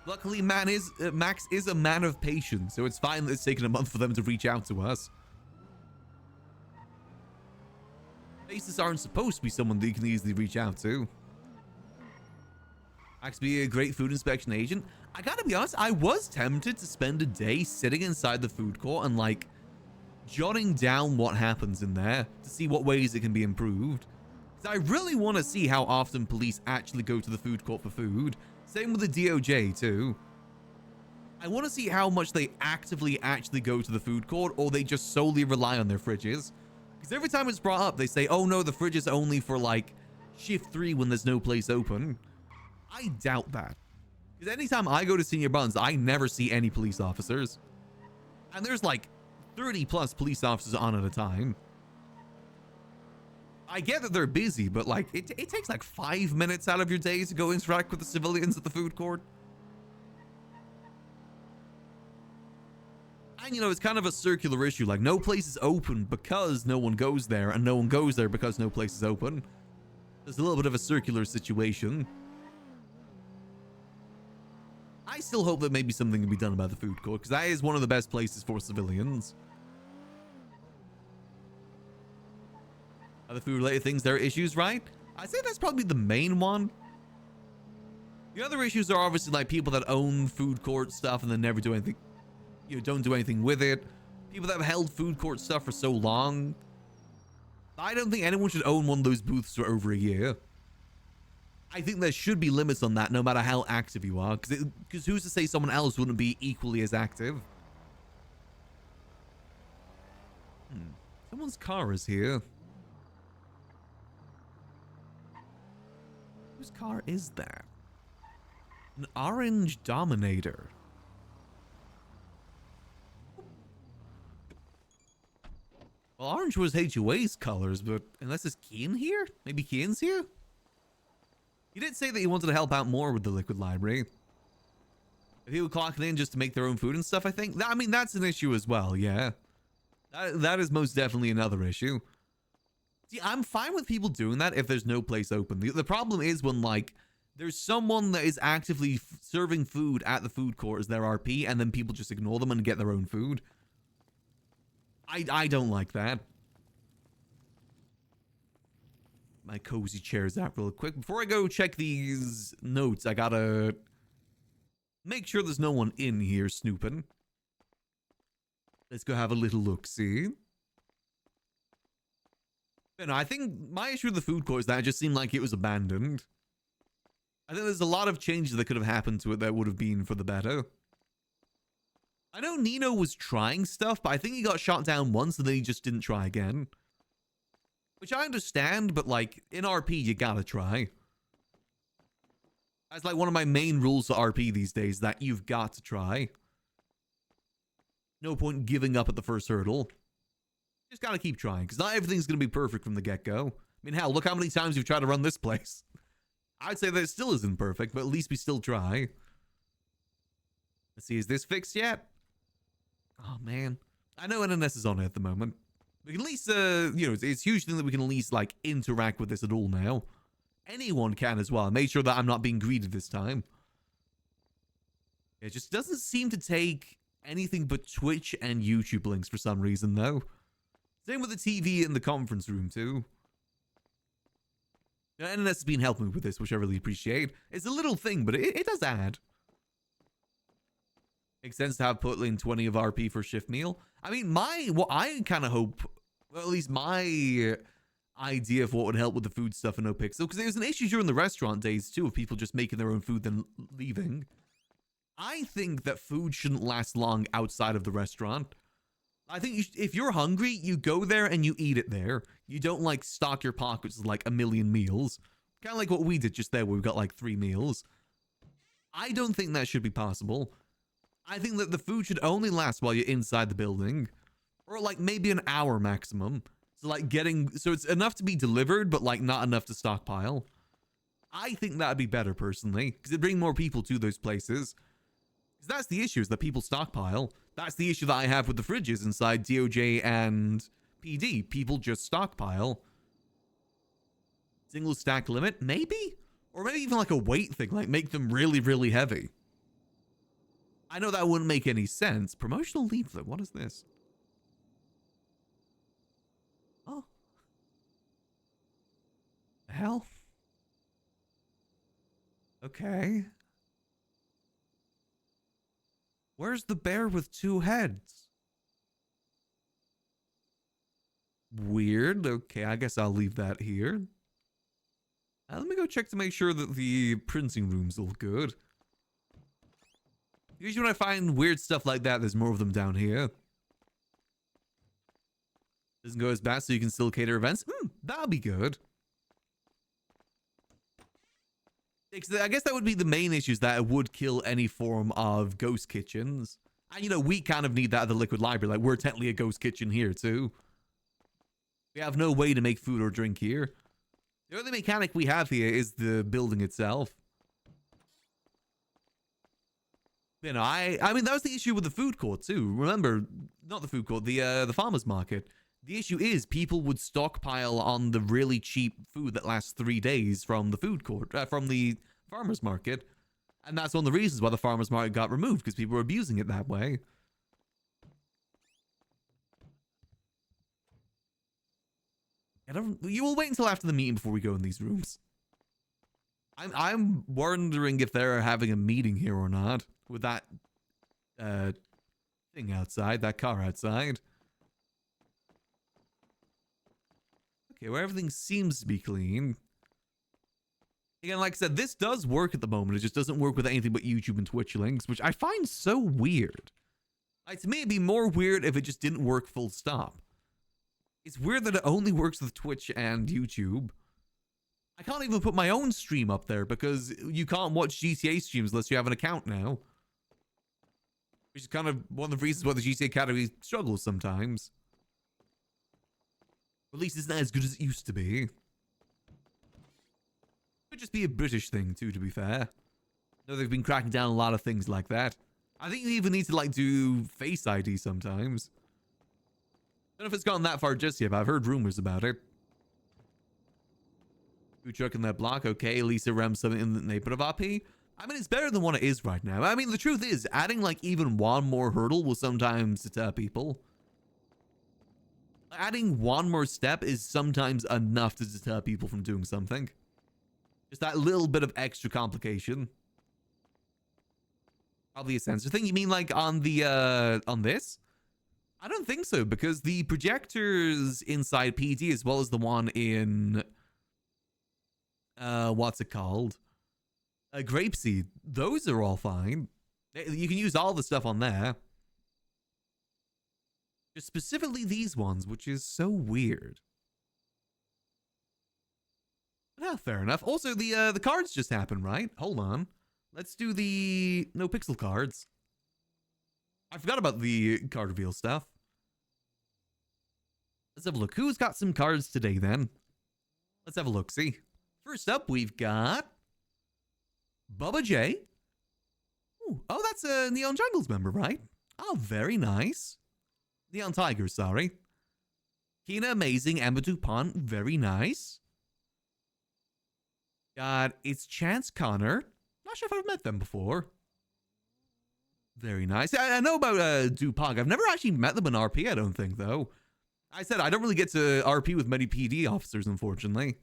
Speaker 1: Luckily, Max is a man of patience. So it's fine that it's taken a month for them to reach out to us. Faces aren't supposed to be someone that you can easily reach out to. Max be a great food inspection agent. I gotta be honest, I was tempted to spend a day sitting inside the food court and like jotting down what happens in there to see what ways it can be improved. Because I really want to see how often police actually go to the food court for food. Same with the DOJ too. I want to see how much they actively actually go to the food court or they just solely rely on their fridges. Because every time it's brought up, they say, oh no, the fridge is only for like shift 3 when there's no place open. I doubt that. Because anytime I go to Senior Buns, I never see any police officers. And there's like 30 plus police officers on at a time. I get that they're busy, but like it takes like 5 minutes out of your day to go interact with the civilians at the food court. And you know, it's kind of a circular issue. Like no place is open because no one goes there, and no one goes there because no place is open. There's a little bit of a circular situation. I still hope that maybe something can be done about the food court, because that is one of the best places for civilians. Other food-related things, there are issues, right? I'd say that's probably the main one. The other issues are obviously like people that own food court stuff and then never do anything, don't do anything with it. People that have held food court stuff for so long. I don't think anyone should own one of those booths for over a year. I think there should be limits on that no matter how active you are, because who's to say someone else wouldn't be equally as active? Someone's car is here. Whose car is that? An orange Dominator. Well, orange was HOA's colors, but unless it's Keen here? Maybe Keen's here? He did say that he wanted to help out more with the liquid library. If he would clock it in just to make their own food and stuff, I think. I mean, that's an issue as well, yeah. That is most definitely another issue. See, I'm fine with people doing that if there's no place open. The problem is when, like, there's someone that is actively serving food at the food court as their RP, and then people just ignore them and get their own food. I don't like that. My cozy chair's out real quick. Before I go check these notes, I gotta make sure there's no one in here snooping. Let's go have a little look-see. But no, I think my issue with the food court is that it just seemed like it was abandoned. I think there's a lot of changes that could have happened to it that would have been for the better. I know Nino was trying stuff, but I think he got shot down once and then he just didn't try again. Which I understand, but like, in RP, you gotta try. That's like one of my main rules for RP these days, that you've got to try. No point giving up at the first hurdle. Just gotta keep trying, because not everything's gonna be perfect from the get-go. I mean, hell, look how many times we've tried to run this place. I'd say that it still isn't perfect, but at least we still try. Let's see, is this fixed yet? Oh, man. I know NNS is on it at the moment. We can at least, it's a huge thing that we can at least, like, interact with this at all now. Anyone can as well. Make sure that I'm not being greeted this time. It just doesn't seem to take anything but Twitch and YouTube links for some reason, though. Same with the TV in the conference room, too. NNS has been helping me with this, which I really appreciate. It's a little thing, but it does add. Makes sense to have put in 20 of RP for shift meal. I mean, what I kind of hope, well, at least my idea of what would help with the food stuff in NoPixel, because there was an issue during the restaurant days, too, of people just making their own food then leaving. I think that food shouldn't last long outside of the restaurant. I think if you're hungry, you go there and you eat it there. You don't, like, stock your pockets with, like, 1,000,000 meals. Kind of like what we did just there, where we got, like, 3 meals. I don't think that should be possible. I think that the food should only last while you're inside the building. Or, like, maybe an hour maximum. So, like, so it's enough to be delivered, but, like, not enough to stockpile. I think that'd be better, personally. Because it'd bring more people to those places. Because that's the issue, is that people stockpile. That's the issue that I have with the fridges inside DOJ and PD. People just stockpile. Single stack limit? Maybe? Or maybe even like a weight thing. Like, make them really, really heavy. I know that wouldn't make any sense. Promotional leaflet. What is this? Oh. The hell? Okay. Where's the bear with 2 heads? Weird. Okay, I guess I'll leave that here. Let me go check to make sure that the printing room's all good. Usually when I find weird stuff like that, there's more of them down here. Doesn't go as bad, so you can still cater events. That'll be good. I guess that would be the main issues, that it would kill any form of ghost kitchens. And, you know, we kind of need that at the Liquid Library. Like, we're technically a ghost kitchen here, too. We have no way to make food or drink here. The only mechanic we have here is the building itself. You know, I mean, that was the issue with the food court, too. Remember, not the food court, the farmer's market. The issue is people would stockpile on the really cheap food that lasts 3 days from the food court, from the farmer's market. And that's one of the reasons why the farmer's market got removed, because people were abusing it that way. You will wait until after the meeting before we go in these rooms. I'm wondering if they're having a meeting here or not with that thing outside, that car outside. Okay, where everything seems to be clean. Again, like I said, this does work at the moment. It just doesn't work with anything but YouTube and Twitch links, which I find so weird. Like, to me, it'd be more weird if it just didn't work full stop. It's weird that it only works with Twitch and YouTube. I can't even put my own stream up there because you can't watch GTA streams unless you have an account now. Which is kind of one of the reasons why the GTA category struggles sometimes. At least it's not as good as it used to be. Could just be a British thing too, to be fair. No, they've been cracking down on a lot of things like that. I think you even need to like do Face ID sometimes. Don't know if it's gone that far just yet, but I've heard rumors about it. Food truck in that block, okay. Lisa Rem something in the neighborhood of RP. I mean, it's better than what it is right now. I mean, the truth is, adding like even one more hurdle will sometimes deter people. Adding one more step is sometimes enough to deter people from doing something. Just that little bit of extra complication. Probably a sensor thing. You mean like on the on this? I don't think so, because the projectors inside PD as well as the one in what's it called? Grapeseed. Those are all fine. You can use all the stuff on there. Just specifically these ones, which is so weird. Well, fair enough. Also, the cards just happened, right? Hold on. Let's do the NoPixel cards. I forgot about the card reveal stuff. Let's have a look. Who's got some cards today, then? Let's have a look. See. First up, we've got Bubba J. Ooh, oh, that's a Neon Jungles member, right? Oh, very nice. Neon Tiger, sorry. Kina Amazing, Emma DuPont, very nice. Got It's Chance Connor. Not sure if I've met them before. Very nice. I know about DuPont. I've never actually met them in RP, I don't think, though. I said I don't really get to RP with many PD officers, unfortunately.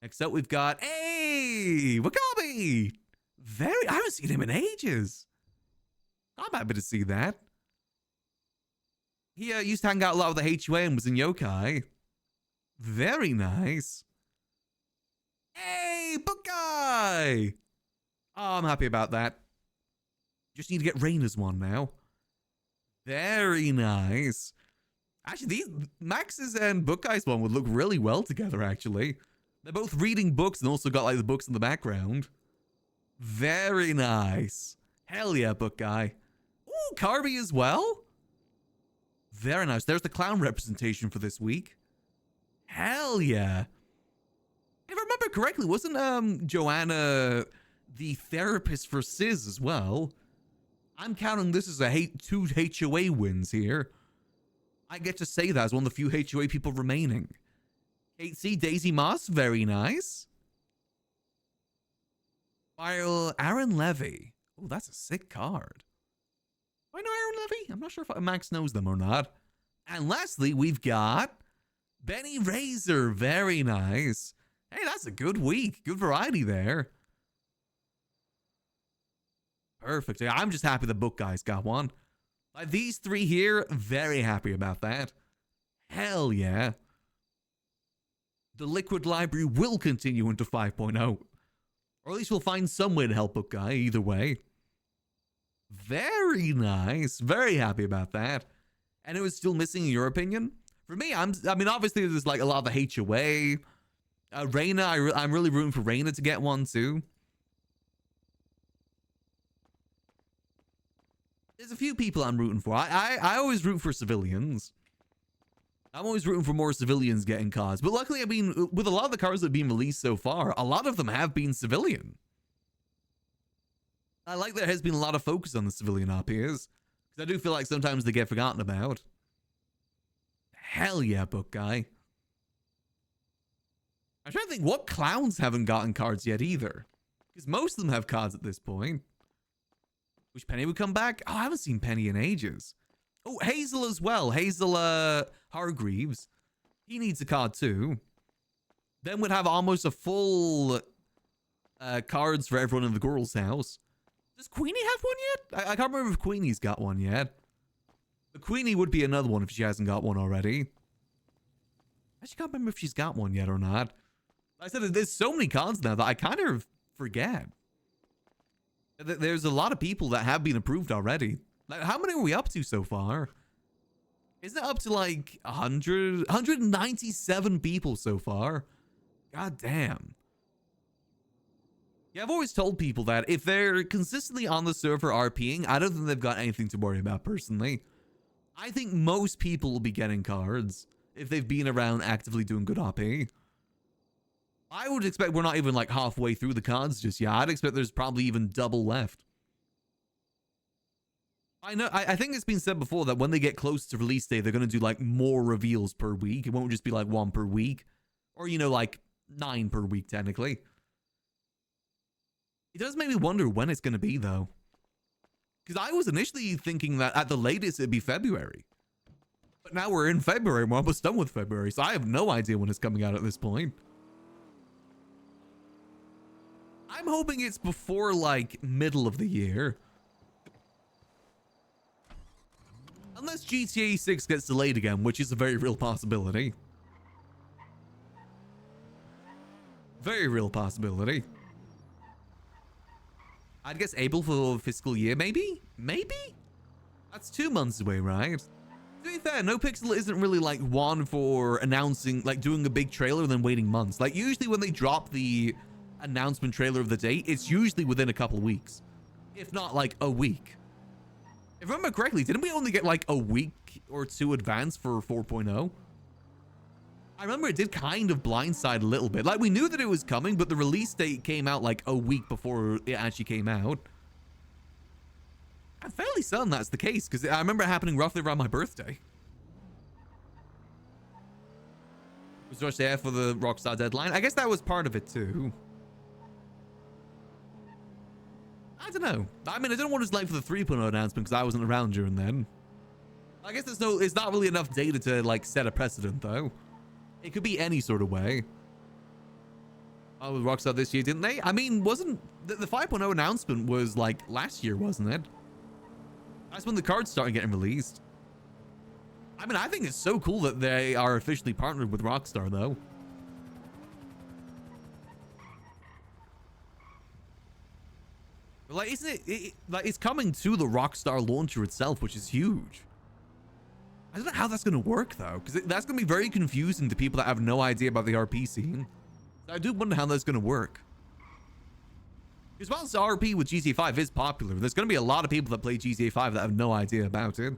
Speaker 1: Next up, we've got, hey, Wakabi. I haven't seen him in ages. I'm happy to see that. He used to hang out a lot with the HUA and was in Yokai. Very nice. Hey, book guy. Oh, I'm happy about that. Just need to get Raina's one now. Very nice. Actually, these Max's and Book Guy's one would look really well together, actually. They're both reading books and also got like the books in the background. Very nice. Hell yeah, Book Guy. Ooh, Carby as well. Very nice. There's the clown representation for this week. Hell yeah. If I remember correctly, wasn't Joanna the therapist for Sis as well? I'm counting this as a 2 HOA wins here. I get to say that as one of the few HOA people remaining. Kate C. Daisy Moss, very nice. While Aaron Levy. Oh, that's a sick card. Do I know Aaron Levy? I'm not sure if Max knows them or not. And lastly, we've got Benny Razor, very nice. Hey, that's a good week. Good variety there. Perfect. Yeah, I'm just happy the book guys got one. Like these three here, very happy about that. Hell yeah. The Liquid Library will continue into 5.0. Or at least we'll find some way to help book guy, either way. Very nice. Very happy about that. And it was still missing in your opinion? For me, I mean, obviously there's like a lot of the HOA. Reina, I'm really rooting for Reina to get one too. There's a few people I'm rooting for. I always root for civilians. I'm always rooting for more civilians getting cards. But luckily, I mean, with a lot of the cards that have been released so far, a lot of them have been civilian. I like there has been a lot of focus on the civilian RPs. Because I do feel like sometimes they get forgotten about. Hell yeah, book guy. I'm trying to think what clowns haven't gotten cards yet either. Because most of them have cards at this point. Wish Penny would come back. Oh, I haven't seen Penny in ages. Oh, Hazel as well. Hazel Hargreaves. He needs a card too. Then we'd have almost a full cards for everyone in the girl's house. Does Queenie have one yet? I can't remember if Queenie's got one yet. The Queenie would be another one if she hasn't got one already. I actually can't remember if she's got one yet or not. Like I said, there's so many cards now that I kind of forget. There's a lot of people that have been approved already. Like, how many are we up to so far? Isn't it up to like 197 people so far? God damn. Yeah, I've always told people that if they're consistently on the server RPing, I don't think they've got anything to worry about personally. I think most people will be getting cards if they've been around actively doing good RP. I would expect we're not even like halfway through the cards just yet. I'd expect there's probably even double left. I think it's been said before that when they get close to release day, they're going to do like more reveals per week. It won't just be like 1 per week. Or, you know, like 9 per week technically. It does make me wonder when it's going to be though. Because I was initially thinking that at the latest it'd be February. But now we're in February. We're almost done with February. So I have no idea when it's coming out at this point. I'm hoping it's before like middle of the year. Unless GTA 6 gets delayed again, which is a very real possibility. Very real possibility. I'd guess April for fiscal year, maybe? Maybe? That's 2 months away, right? To be fair, NoPixel isn't really like one for announcing, like doing a big trailer and then waiting months. Like usually when they drop the announcement trailer of the date, it's usually within a couple of weeks. If not like a week. If I remember correctly, didn't we only get like a week or two advance for 4.0? I remember it did kind of blindside a little bit. Like we knew that it was coming, but the release date came out like a week before it actually came out. I'm fairly certain that's the case because I remember it happening roughly around my birthday. Was Rush there for the Rockstar deadline? I guess that was part of it too. I don't know. I mean, I don't know what it's like for the 3.0 announcement because I wasn't around during then. I guess it's not really enough data to like set a precedent though. It could be any sort of way. Oh, with Rockstar this year, didn't they? I mean, wasn't the 5.0 announcement was like last year, wasn't it? That's when the cards started getting released. I mean, I think it's so cool that they are officially partnered with Rockstar though. Like, isn't it like it's coming to the Rockstar launcher itself, which is huge. I don't know how that's going to work though, because that's going to be very confusing to people that have no idea about the RP scene. So I do wonder how that's going to work. Because whilst RP with GTA 5 is popular, there's going to be a lot of people that play GTA 5 that have no idea about it.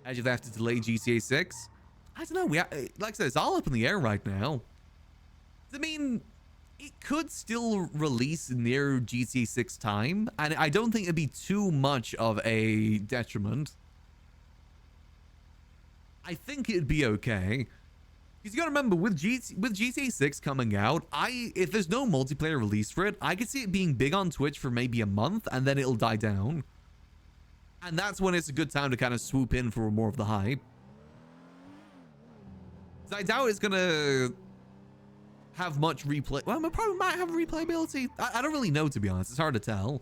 Speaker 1: As you have to delay GTA 6? I don't know. Like I said, it's all up in the air right now. I mean, it could still release near GTA 6 time, and I don't think it'd be too much of a detriment. I think it'd be okay. Because you gotta remember, with GTA 6 coming out, if there's no multiplayer release for it, I could see it being big on Twitch for maybe a month, and then it'll die down. And that's when it's a good time to kind of swoop in for more of the hype. So I doubt it's gonna have much replay. Well, it probably might have replayability. I don't really know, to be honest. It's hard to tell.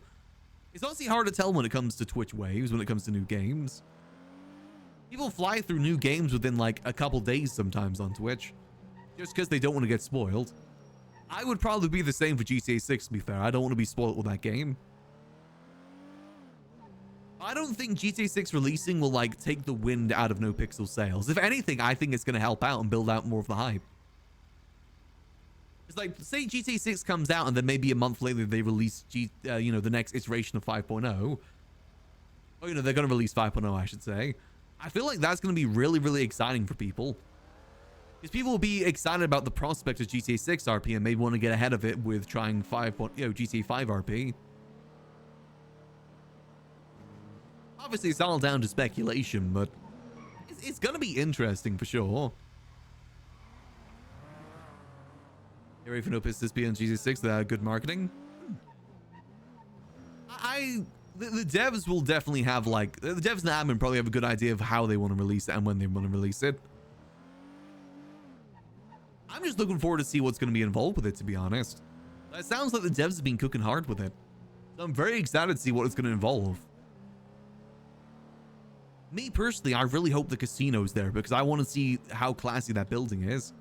Speaker 1: It's honestly hard to tell when it comes to Twitch waves, when it comes to new games. People fly through new games within like a couple days sometimes on Twitch, just because they don't want to get spoiled. I would probably be the same for GTA 6, to be fair. I don't want to be spoiled with that game. I don't think GTA 6 releasing will like take the wind out of NoPixel sales. If anything, I think it's going to help out and build out more of the hype. It's like, say GTA 6 comes out and then maybe a month later they release you know, the next iteration of 5.0. Or, you know, they're going to release 5.0, I should say. I feel like that's going to be really, really exciting for people. Because people will be excited about the prospect of GTA 6 RP and maybe want to get ahead of it with trying GTA 5 RP. Obviously, it's all down to speculation, but it's going to be interesting for sure. You're even up this be on GC6, good marketing. The devs will definitely have like, the devs and admin probably have a good idea of how they want to release it and when they want to release it. I'm just looking forward to see what's going to be involved with it, to be honest. It sounds like the devs have been cooking hard with it. So I'm very excited to see what it's going to involve. Me personally, I really hope the casino's there because I want to see how classy that building is.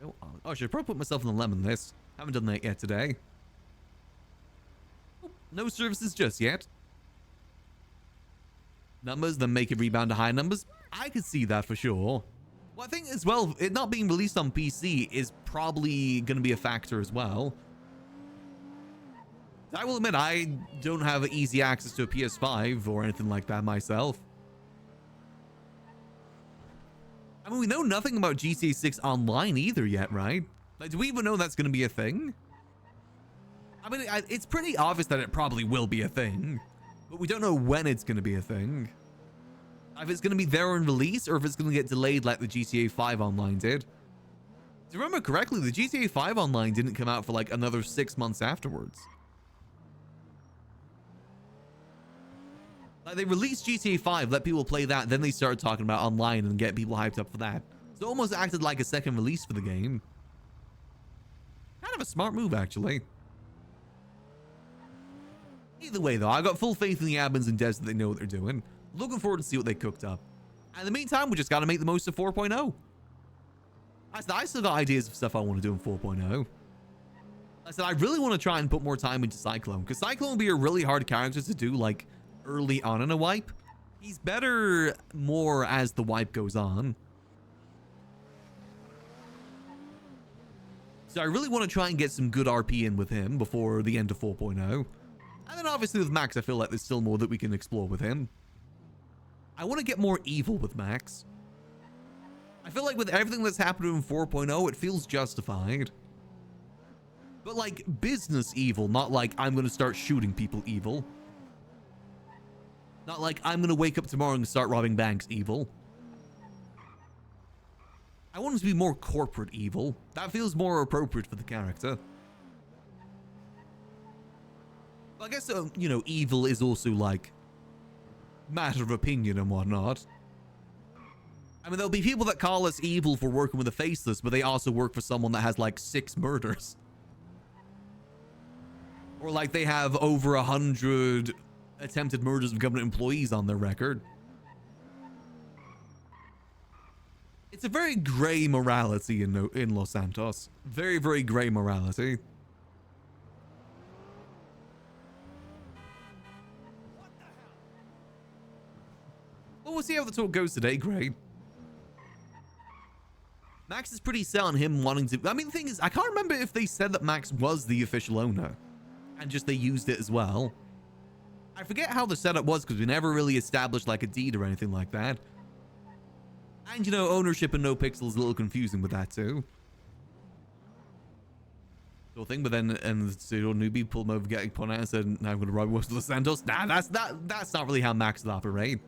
Speaker 1: Oh, I should probably put myself in the lemon list. Haven't done that yet today. Oh, no services just yet. Numbers, then make it rebound to high numbers. I could see that for sure. Well, I think as well, it not being released on PC is probably going to be a factor as well. I will admit, I don't have easy access to a PS5 or anything like that myself. I mean, we know nothing about GTA 6 Online either yet, right? Like, do we even know that's going to be a thing? I mean, it's pretty obvious that it probably will be a thing, but we don't know when it's going to be a thing. If it's going to be there on release or if it's going to get delayed like the GTA 5 Online did. To remember correctly, the GTA 5 Online didn't come out for like another 6 months afterwards. Like, they released GTA 5, let people play that, then they started talking about online and get people hyped up for that. So it almost acted like a second release for the game. Kind of a smart move, actually. Either way, though, I got full faith in the admins and devs that they know what they're doing. Looking forward to see what they cooked up. And in the meantime, we just got to make the most of 4.0. I still got ideas of stuff I want to do in 4.0. I said I really want to try and put more time into Cyclone, because Cyclone will be a really hard character to do, like, early on in a wipe. He's better more as the wipe goes on. So I really want to try and get some good RP in with him before the end of 4.0. And then obviously with Max, I feel like there's still more that we can explore with him. I want to get more evil with Max. I feel like with everything that's happened in 4.0, it feels justified. But like business evil, not like I'm going to start shooting people evil. Not like I'm going to wake up tomorrow and start robbing banks evil. I want him to be more corporate evil. That feels more appropriate for the character. I guess, you know, evil is also like matter of opinion and whatnot. I mean, there'll be people that call us evil for working with the faceless, but they also work for someone that has like 6 murders. Or like they have over 100 attempted murders of government employees on their record. It's a very gray morality in Los Santos. Very, very gray morality. Well, we'll see how the talk goes today, Gray. Max is pretty set on him wanting to... I mean, the thing is, I can't remember if they said that Max was the official owner. And just they used it as well. I forget how the setup was because we never really established like a deed or anything like that. And, you know, ownership in NoPixel is a little confusing with that too. Sort of thing, but then and the pseudo newbie pulled him over getting put out and said, "Now I'm going to rob most of Los Santos." Nah, that's not really how Max would operate.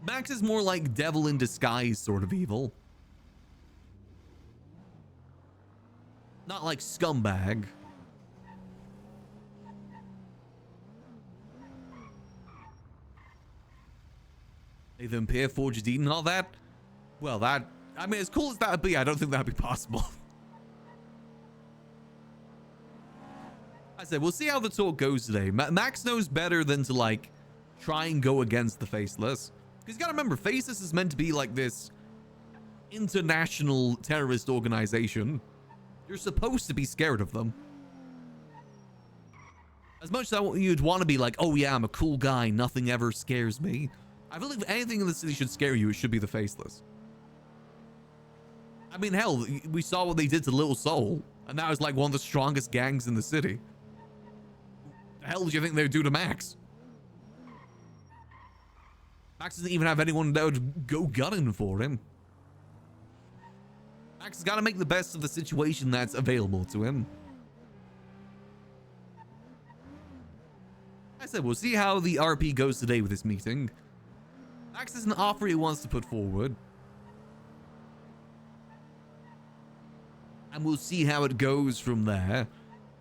Speaker 1: Max is more like devil in disguise sort of evil. Not like scumbag. Nathan Pierre, Forge Deed and all that. Well, that... I mean, as cool as that would be, I don't think that would be possible. I said, we'll see how the talk goes today. Max knows better than to, like, try and go against the Faceless. Because you gotta remember, Faceless is meant to be, like, this international terrorist organization. You're supposed to be scared of them. As much as you'd want to be like, oh yeah, I'm a cool guy, nothing ever scares me. I feel like if anything in the city should scare you, it should be the Faceless. I mean, hell, we saw what they did to Little Soul, and that was like one of the strongest gangs in the city. The hell do you think they would do to Max? Max doesn't even have anyone that would go gunning for him. Max has got to make the best of the situation that's available to him. I said, we'll see how the RP goes today with this meeting. Max has an offer he wants to put forward. and we'll see how it goes from there.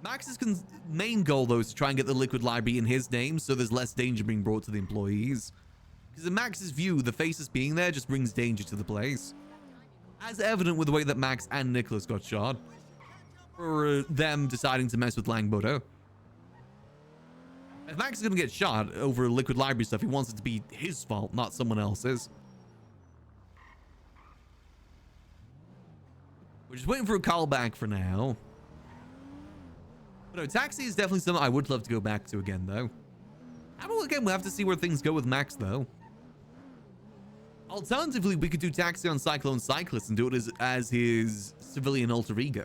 Speaker 1: Max's main goal, though, is to try and get the liquid library in his name so there's less danger being brought to the employees. Because in Max's view, the faces being there just brings danger to the place. As evident with the way that Max and Nicholas got shot. For them deciding to mess with Langbodo. If Max is going to get shot over liquid library stuff, he wants it to be his fault, not someone else's. We're just waiting for a call back for now. But no, Taxi is definitely something I would love to go back to again, though. How about again, we'll have to see where things go with Max, though. Alternatively, we could do Taxi on Cyclone Cyclist and do it as his civilian alter ego.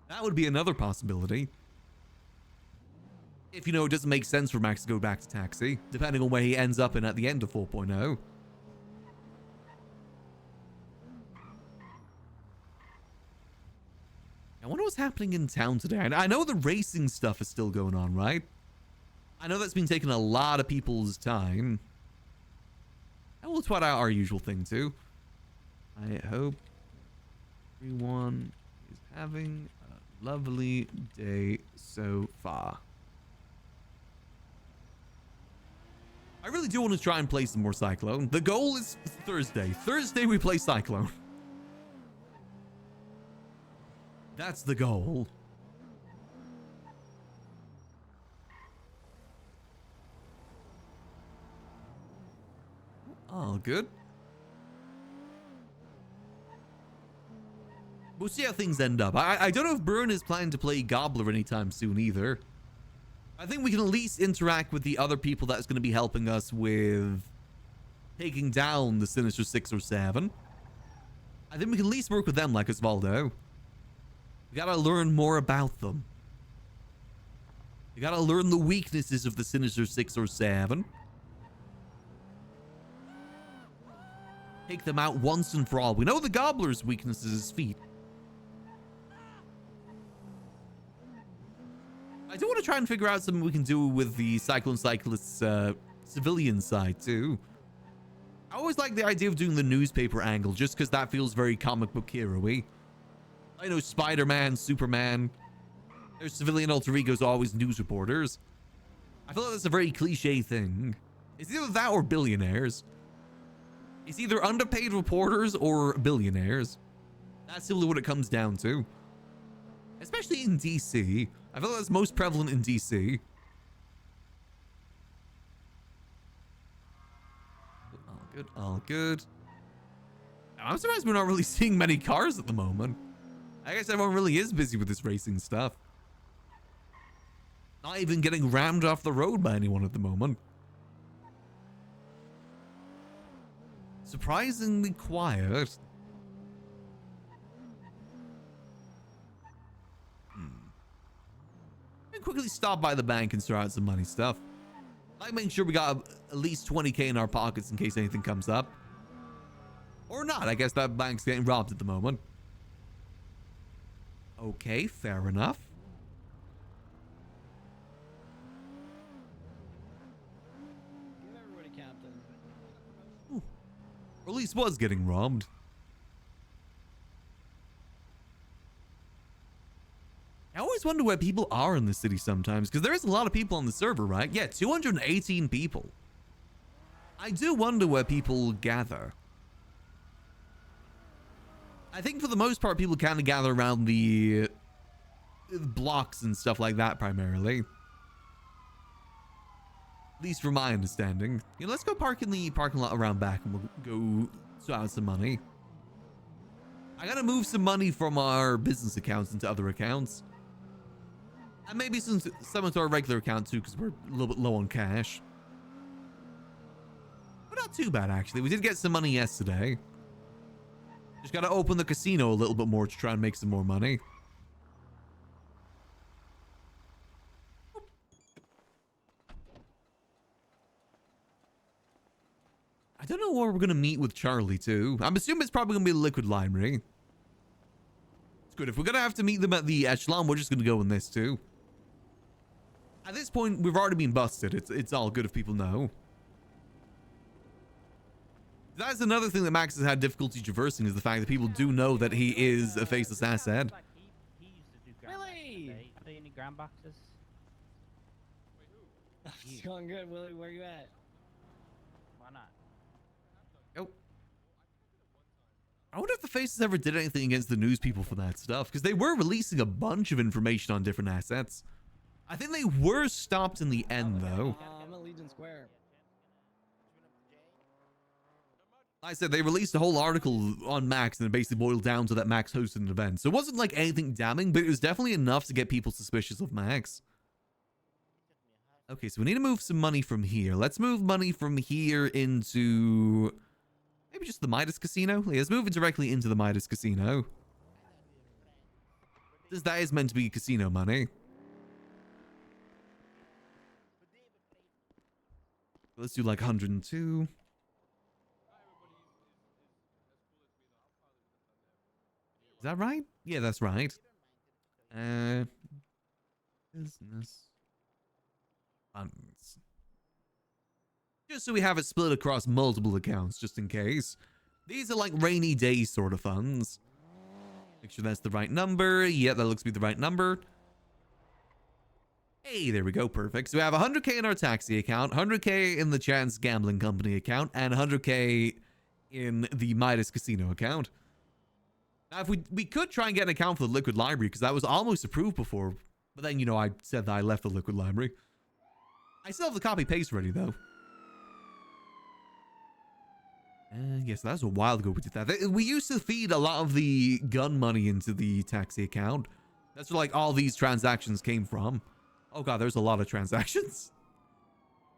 Speaker 1: That would be another possibility. If, you know, it doesn't make sense for Max to go back to Taxi, depending on where he ends up in at the end of 4.0. I wonder what's happening in town today. I know the racing stuff is still going on, right? I know that's been taking a lot of people's time. And we'll twat out our usual thing, too. I hope everyone is having a lovely day so far. I really do want to try and play some more Cyclone. The goal is Thursday. Thursday we play Cyclone. That's the goal. All good. We'll see how things end up. I don't know if Byrne is planning to play Gobbler anytime soon either. I think we can at least interact with the other people that's going to be helping us with taking down the Sinister 6 or 7. I think we can at least work with them like Osvaldo. We gotta learn more about them. We gotta learn the weaknesses of the Sinister 6 or 7. Take them out once and for all. We know the Gobbler's weakness is his feet. I do want to try and figure out something we can do with the Cyclone Cyclist's civilian side too. I always like the idea of doing the newspaper angle just because that feels very comic book hero-y. I know Spider-Man, Superman, their civilian alter egos are always news reporters. I feel like that's a very cliche thing. It's either that or billionaires. It's either underpaid reporters or billionaires. That's simply what it comes down to. Especially in DC. I feel like that's most prevalent in DC. All good, all good. I'm surprised we're not really seeing many cars at the moment. I guess everyone really is busy with this racing stuff. Not even getting rammed off the road by anyone at the moment. Surprisingly quiet. Let me quickly stop by the bank and sort out some money stuff. Like making sure we got at least 20k in our pockets in case anything comes up. Or not. I guess that bank's getting robbed at the moment. Okay, fair enough.
Speaker 3: Give everybody, Captain.
Speaker 1: Ooh. Or at least was getting robbed. I always wonder where people are in the city sometimes, because there is a lot of people on the server, right? Yeah, 218 people. I do wonder where people gather. I think for the most part, people kind of gather around the blocks and stuff like that primarily. At least from my understanding. You know, let's go park in the parking lot around back and we'll go sort out some money. I gotta move some money from our business accounts into other accounts. And maybe some into our regular account too, because we're a little bit low on cash. But not too bad, actually. We did get some money yesterday. Just gotta open the casino a little bit more to try and make some more money. I don't know where we're gonna meet with Charlie too. I'm assuming it's probably gonna be the Liquid Library. It's good. If we're gonna have to meet them at the Echelon, we're just gonna go in this too. At this point, we've already been busted. It's all good if people know. That's another thing that Max has had difficulty traversing, is the fact that people do know that he is a faceless asset.
Speaker 4: ground boxes?
Speaker 5: It's going good, Willie. Where you at?
Speaker 4: Why not?
Speaker 1: Oh. I wonder if the Faces ever did anything against the news people for that stuff, because they were releasing a bunch of information on different assets. I think they were stopped in the end, though.
Speaker 5: I'm at Legion Square.
Speaker 1: Like I said, they released a whole article on Max, and it basically boiled down to that Max hosted an event. So it wasn't like anything damning, but it was definitely enough to get people suspicious of Max. Okay, so we need to move some money from here. Let's move money from here into maybe just the Midas Casino. Yeah, let's move it directly into the Midas Casino. This that is meant to be casino money. Let's do like 102. Is that right? Yeah, that's right. Business funds. Just so we have it split across multiple accounts, just in case. These are like rainy day sort of funds. Make sure that's the right number. Yeah, that looks to be the right number. Hey, there we go. Perfect. So we have 100K in our taxi account, 100K in the Chance Gambling Company account, and 100K in the Midas Casino account. Now, if we could try and get an account for the Liquid Library, because that was almost approved before. But then, you know, I said that I left the Liquid Library. I still have the copy-paste ready, though. Yes, that was a while ago we did that. We used to feed a lot of the gun money into the taxi account. That's where, like, all these transactions came from. Oh, God, there's a lot of transactions.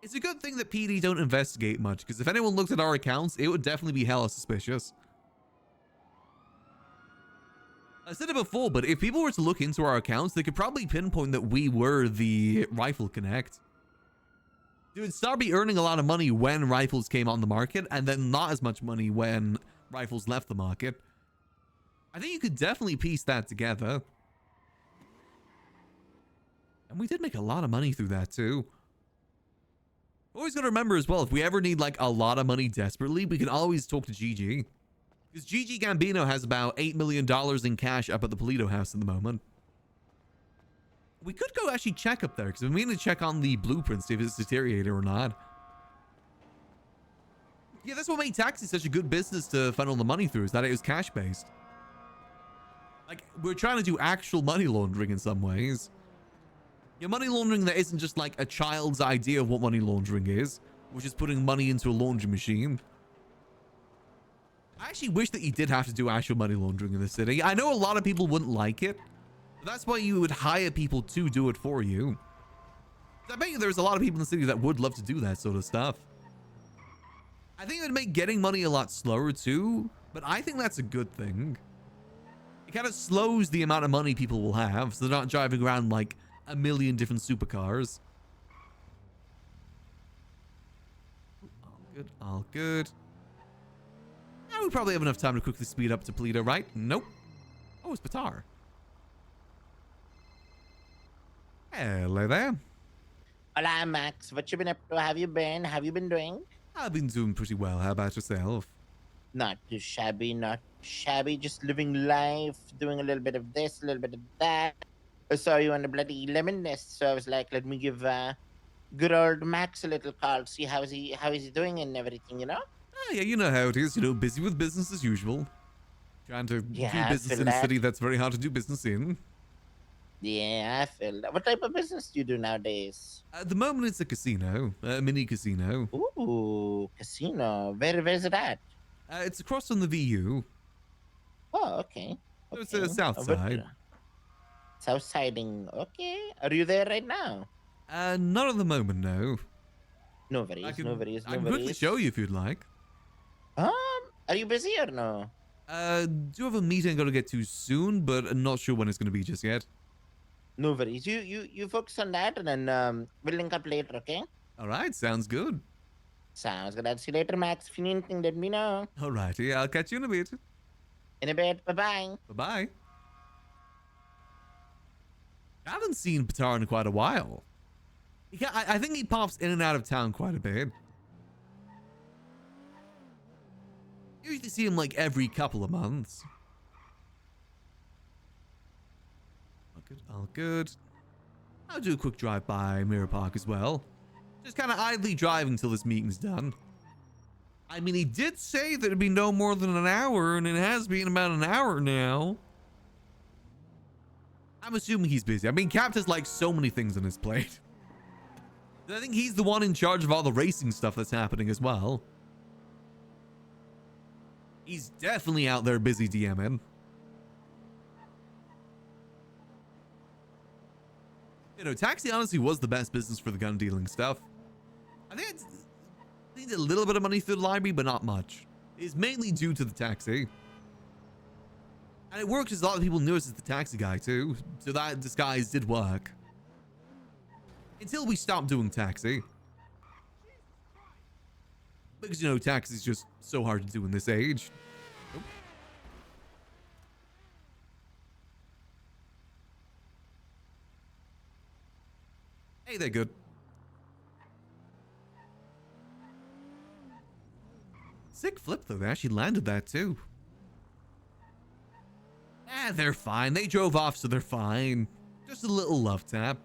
Speaker 1: It's a good thing that PD don't investigate much, because if anyone looked at our accounts, it would definitely be hella suspicious. I said it before, but if people were to look into our accounts, they could probably pinpoint that we were the Rifle Connect. Dude, start be earning a lot of money when rifles came on the market, and then not as much money when rifles left the market. I think you could definitely piece that together. And we did make a lot of money through that, too. Always gotta remember as well, if we ever need, like, a lot of money desperately, we can always talk to GG. Because GG Gambino has about $8 million in cash up at the Polito house at the moment. We could go actually check up there, because we mean to check on the blueprints, see if it's deteriorated or not. Yeah, that's what made taxi such a good business to funnel the money through, is that it was cash-based. Like, we're trying to do actual money laundering in some ways. Yeah, money laundering that isn't just like a child's idea of what money laundering is, which is putting money into a laundry machine. I actually wish that you did have to do actual money laundering in the city. I know a lot of people wouldn't like it, but that's why you would hire people to do it for you. I bet you there's a lot of people in the city that would love to do that sort of stuff. I think it would make getting money a lot slower too, but I think that's a good thing. It kind of slows the amount of money people will have, so they're not driving around like a million different supercars. All good, all good. Now we probably have enough time to quickly speed up to Polito, right? Nope. Oh, it's Batar. Hello there.
Speaker 6: Hola, Max. What you been up to? Have you been? Have you been doing?
Speaker 1: I've been doing pretty well. How about yourself?
Speaker 6: Not too shabby, not shabby. Just living life, doing a little bit of this, a little bit of that. I saw you on the bloody lemon nest, so I was like, let me give good old Max a little call, see how is he doing and everything, you know?
Speaker 1: Ah, yeah, you know how it is. You know, busy with business as usual. Trying to do
Speaker 6: I
Speaker 1: business
Speaker 6: feel
Speaker 1: in a
Speaker 6: that.
Speaker 1: city that's very hard to do business in.
Speaker 6: Yeah, I feel that. What type of business do you do nowadays?
Speaker 1: At the moment, it's a casino, a mini casino.
Speaker 6: Ooh, casino. Where's it at?
Speaker 1: It's across from the VU.
Speaker 6: Oh, okay.
Speaker 1: So it's the south side.
Speaker 6: South siding. Okay. Are you there right now?
Speaker 1: Not at the moment, no.
Speaker 6: No worries, no worries,
Speaker 1: I
Speaker 6: no
Speaker 1: can quickly
Speaker 6: worries.
Speaker 1: show you if you'd like.
Speaker 6: Are you busy or no?
Speaker 1: Do have a meeting I'm gonna get to soon, but I'm not sure when it's gonna be just yet.
Speaker 6: No worries. You focus on that and then we'll link up later, okay?
Speaker 1: All right, sounds good.
Speaker 6: Sounds good. I'll see you later, Max. If you need anything, let me know.
Speaker 1: All righty, I'll catch you in a bit.
Speaker 6: In a bit. Bye-bye.
Speaker 1: Bye-bye. I haven't seen Patar in quite a while. I think he pops in and out of town quite a bit. You usually see him like every couple of months. All good, all good. I'll do a quick drive by Mirror Park as well. Just kind of idly driving till this meeting's done. I mean, he did say that it'd be no more than an hour, and it has been about an hour now. I'm assuming he's busy. I mean, Capt has like so many things on his plate. I think he's the one in charge of all the racing stuff that's happening as well. He's definitely out there busy DMing. You know, taxi honestly was the best business for the gun dealing stuff. I think it's a little bit of money through the library, but not much. It's mainly due to the taxi. And it works because a lot of people knew us as the taxi guy too. So that disguise did work. Until we stopped doing taxi. Because, you know, taxi's just so hard to do in this age. Oh. Hey, they're good. Sick flip, though. They actually landed that, too. Ah, they're fine. They drove off, so they're fine. Just a little love tap.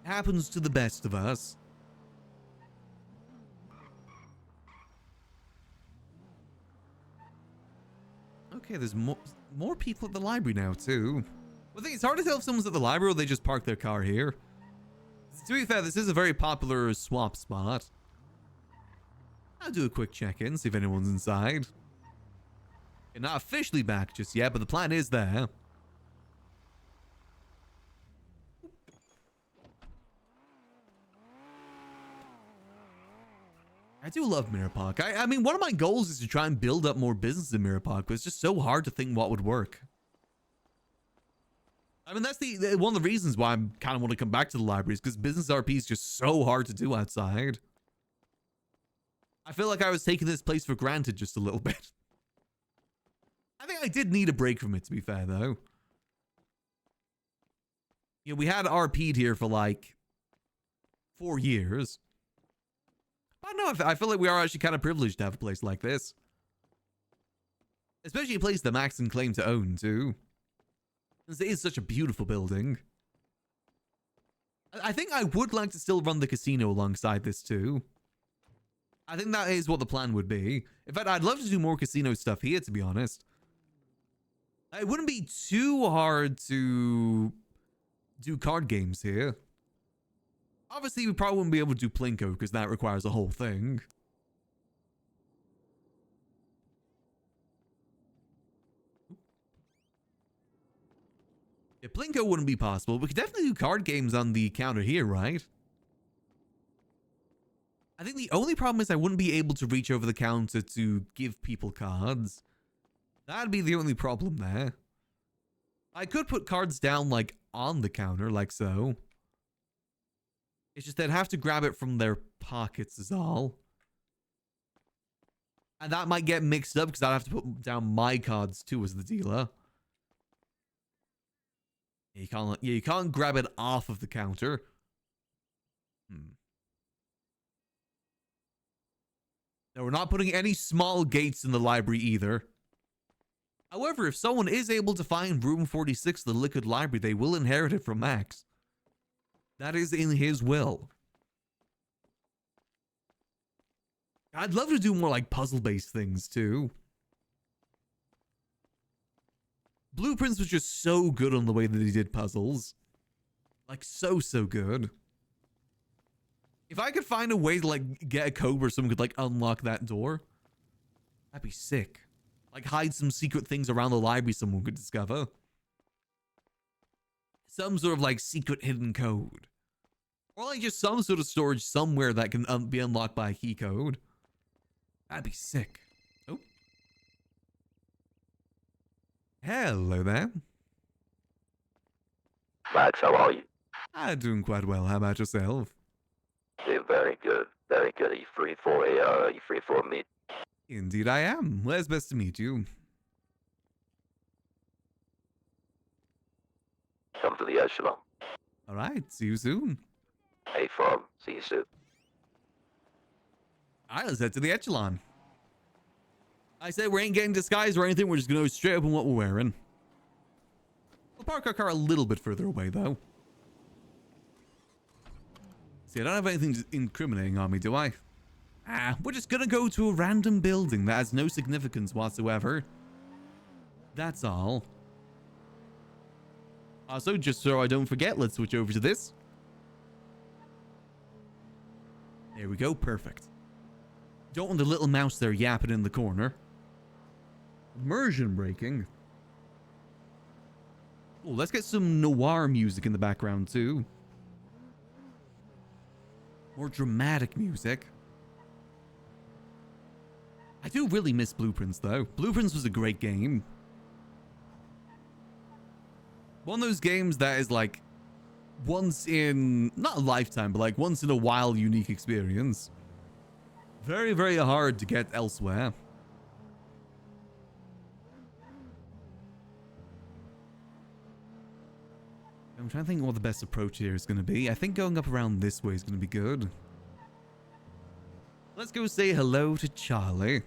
Speaker 1: Happens to the best of us. Okay, there's more people at the library now, too. Well, I think it's hard to tell if someone's at the library or they just parked their car here. To be fair, this is a very popular swap spot. I'll do a quick check-in, see if anyone's inside. You're not officially back just yet, but the plan is there. I do love Mirror Park. I mean, one of my goals is to try and build up more business in Mirror Park, but it's just so hard to think what would work. I mean, that's one of the reasons why I kind of want to come back to the libraries, because business RP is just so hard to do outside. I feel like I was taking this place for granted just a little bit. I think I did need a break from it, to be fair, though. You know, we had RP'd here for like 4 years. I don't know, I feel like we are actually kind of privileged to have a place like this. Especially a place that Max can claim to own, too. It is such a beautiful building. I think I would like to still run the casino alongside this, too. I think that is what the plan would be. In fact, I'd love to do more casino stuff here, to be honest. It wouldn't be too hard to do card games here. Obviously, we probably wouldn't be able to do Plinko because that requires a whole thing. Yeah, Plinko wouldn't be possible. We could definitely do card games on the counter here, right? I think the only problem is I wouldn't be able to reach over the counter to give people cards. That'd be the only problem there. I could put cards down, like, on the counter, like so. It's just they'd have to grab it from their pockets is all. And that might get mixed up because I'd have to put down my cards too as the dealer. You can't grab it off of the counter. No, we're not putting any small gates in the library either. However, if someone is able to find room 46 of the Liquid Library, they will inherit it from Max. That is in his will. I'd love to do more like puzzle-based things too. Blueprints was just so good on the way that he did puzzles. Like so good. If I could find a way to like get a code where someone could like unlock that door, that'd be sick. Like hide some secret things around the library someone could discover. Some sort of like secret hidden code. Or like just some sort of storage somewhere that can be unlocked by a key code. That'd be sick. Oh. Hello there.
Speaker 2: Max, how are you?
Speaker 1: I'm doing quite well. How about yourself?
Speaker 2: Doing very good. Very good. Are you free for a meet?
Speaker 1: Indeed I am. Well, it's best to meet you.
Speaker 2: Come to the echelon.
Speaker 1: Alright, see you soon.
Speaker 2: Hey, Farm. See you soon.
Speaker 1: Alright, let's head to the echelon. I said we ain't getting disguised or anything, we're just gonna go straight up in what we're wearing. park our car a little bit further away, though. See, I don't have anything incriminating on me, do I? We're just gonna go to a random building that has no significance whatsoever. That's all. Also, just so I don't forget, let's switch over to this. There we go, perfect. Don't want the little mouse there yapping in the corner. Immersion breaking. Oh, let's get some noir music in the background too. More dramatic music. I do really miss Blueprints though. Blueprints was a great game. One of those games that is like once in, not a lifetime, but like once in a while unique experience. Very, very hard to get elsewhere. I'm trying to think what the best approach here is going to be. I think going up around this way is going to be good. Let's go say hello to Charlie.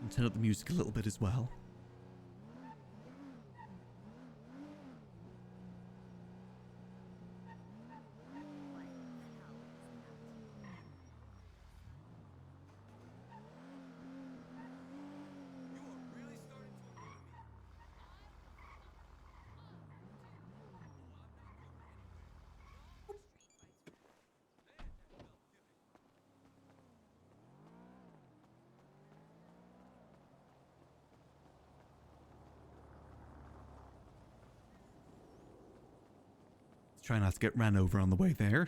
Speaker 1: And turn up the music a little bit as well. Try not to get ran over on the way there.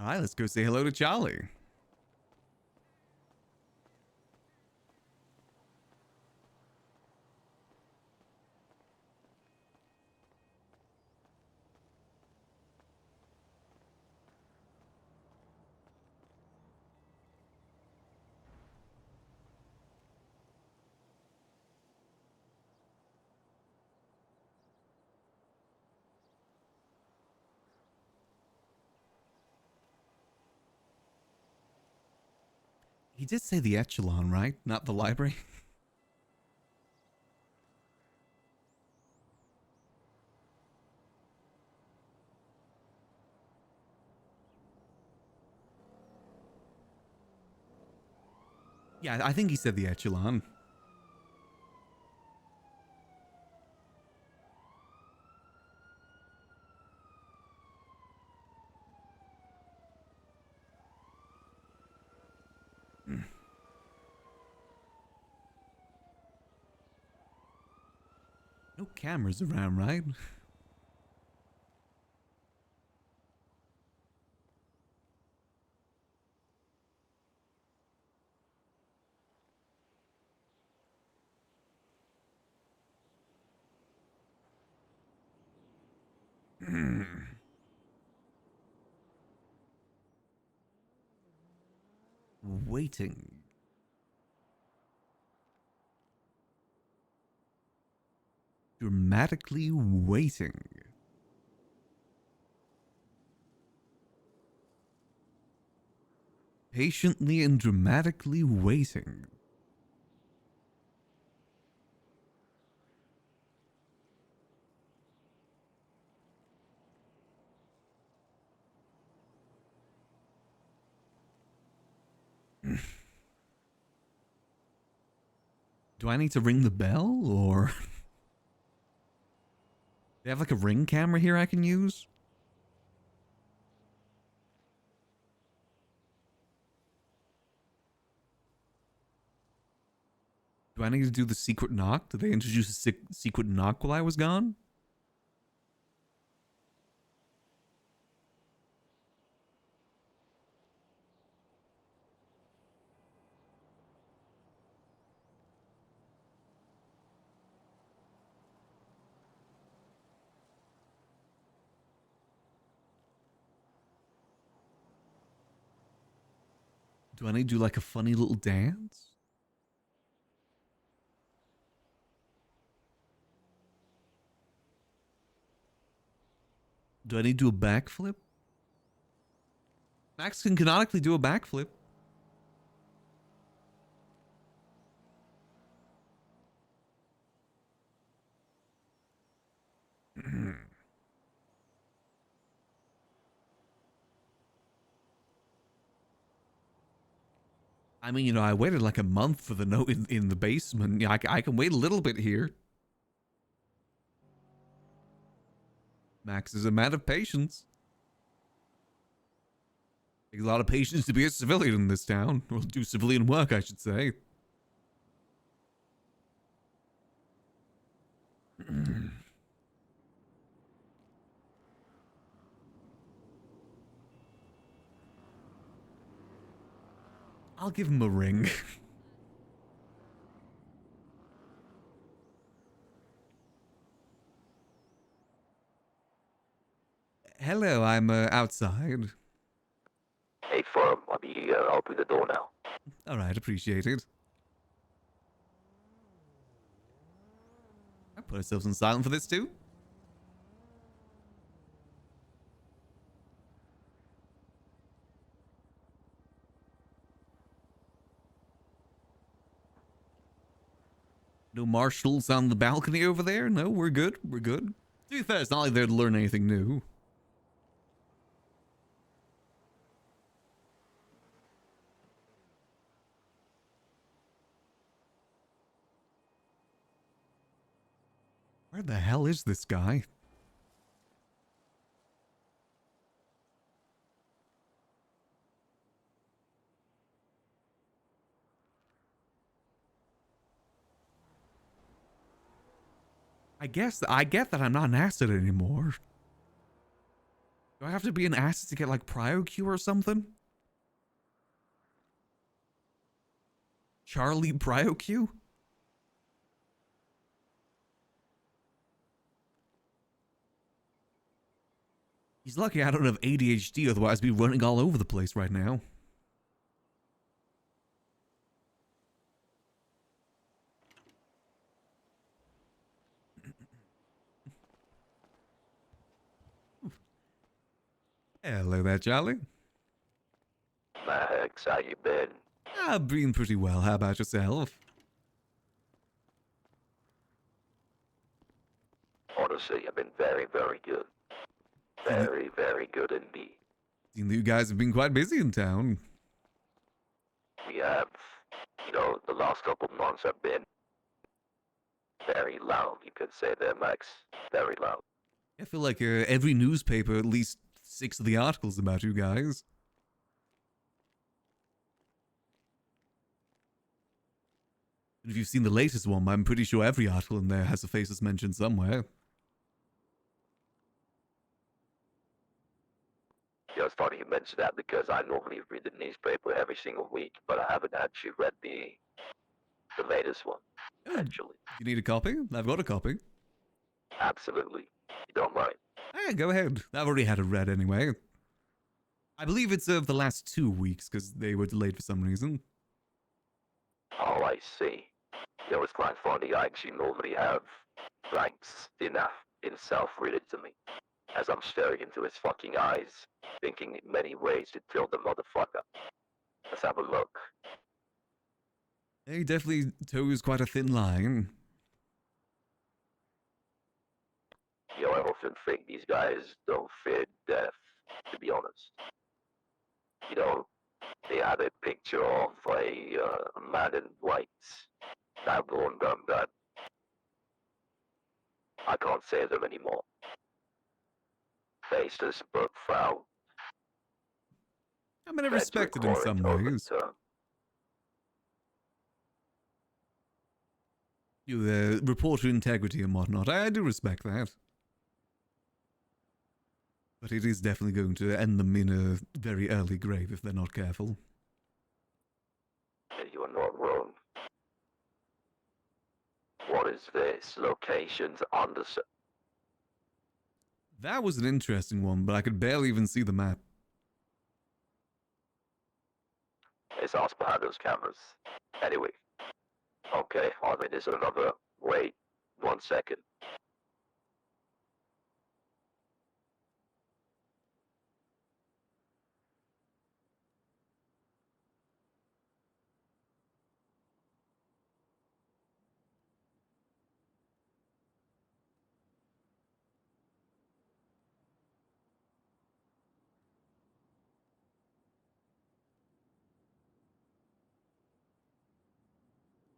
Speaker 1: All right, let's go say hello to Charlie. He did say the echelon, right? Not the library. Yeah, I think he said the echelon. No cameras around, right? Waiting. Dramatically waiting. Patiently and dramatically waiting. Do I need to ring the bell or they have like a ring camera here I can use? Do I need to do the secret knock? Did they introduce a secret knock while I was gone? Do I need to do like a funny little dance? Do I need to do a backflip? Max can canonically do a backflip. I mean, you know, I waited like a month for the note in the basement. Yeah, I can wait a little bit here. Max is a man of patience. Takes a lot of patience to be a civilian in this town. Or do civilian work, I should say. I'll give him a ring. Hello, I'm outside.
Speaker 2: Hey, firm, I'll be opening the door now.
Speaker 1: Alright, appreciate it. I put ourselves in silent for this too. No marshals on the balcony over there? No, we're good. We're good. To be fair, it's not like they're to learn anything new. Where the hell is this guy? I get that I'm not an acid anymore. Do I have to be an acid to get like PrioQ or something? Charlie PrioQ? He's lucky I don't have ADHD, otherwise I'd be running all over the place right now. Hello there, Charlie.
Speaker 2: Max, how you been?
Speaker 1: I've been pretty well. How about yourself?
Speaker 2: Honestly, I've been very, very good. Very, very good indeed.
Speaker 1: Seeing that you guys have been quite busy in town.
Speaker 2: We have, you know, the last couple months have been very loud, you could say there, Max. Very loud.
Speaker 1: I feel like every newspaper, at least 6 of the articles about you guys. And if you've seen the latest one, I'm pretty sure every article in there has a faceless mention somewhere.
Speaker 2: Yeah, it's funny you mentioned that because I normally read the newspaper every single week, but I haven't actually read the latest one, actually.
Speaker 1: You need a copy? I've got a copy.
Speaker 2: Absolutely. You don't mind.
Speaker 1: Hey, go ahead. I've already had it read anyway. I believe it's of the last 2 weeks because they were delayed for some reason.
Speaker 2: Oh, I see. You know, it's quite funny. I actually normally have blanks enough himself read it to me as I'm staring into his fucking eyes, thinking in many ways to kill the motherfucker. Let's have a look.
Speaker 1: He definitely toes quite a thin line.
Speaker 2: You know, I often think these guys don't fear death, to be honest. You know, they had a picture of a man in white. Now go and done that. I can't say them anymore. Faceless but foul.
Speaker 1: I mean, I respect it in some ways. You, reporter integrity and whatnot. I do respect that. But it is definitely going to end them in a very early grave if they're not careful.
Speaker 2: You are not wrong. What is this? Locations under...
Speaker 1: That was an interesting one, but I could barely even see the map.
Speaker 2: It's us behind those cameras. Anyway. Okay, I mean, there's another. Wait, 1 second.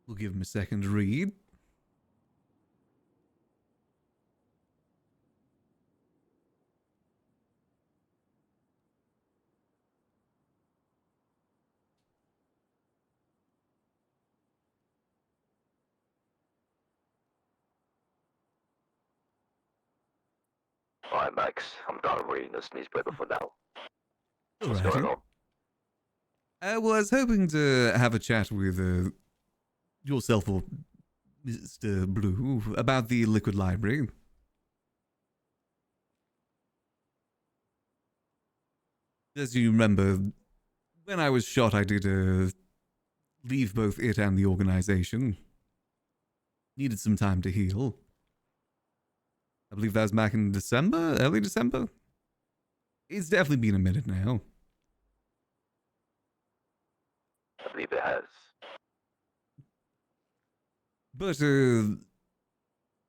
Speaker 1: We'll give him a second to read.
Speaker 2: Alright, Max, I'm done reading this newspaper for now. What's
Speaker 1: Alrighty.
Speaker 2: going on?
Speaker 1: Well, I was hoping to have a chat with yourself or Mr. Blue about the Liquid Library. As you remember, when I was shot, I did leave both it and the organization. Needed some time to heal. I believe that was back in December, early December. It's definitely been a minute now.
Speaker 2: I believe it has.
Speaker 1: But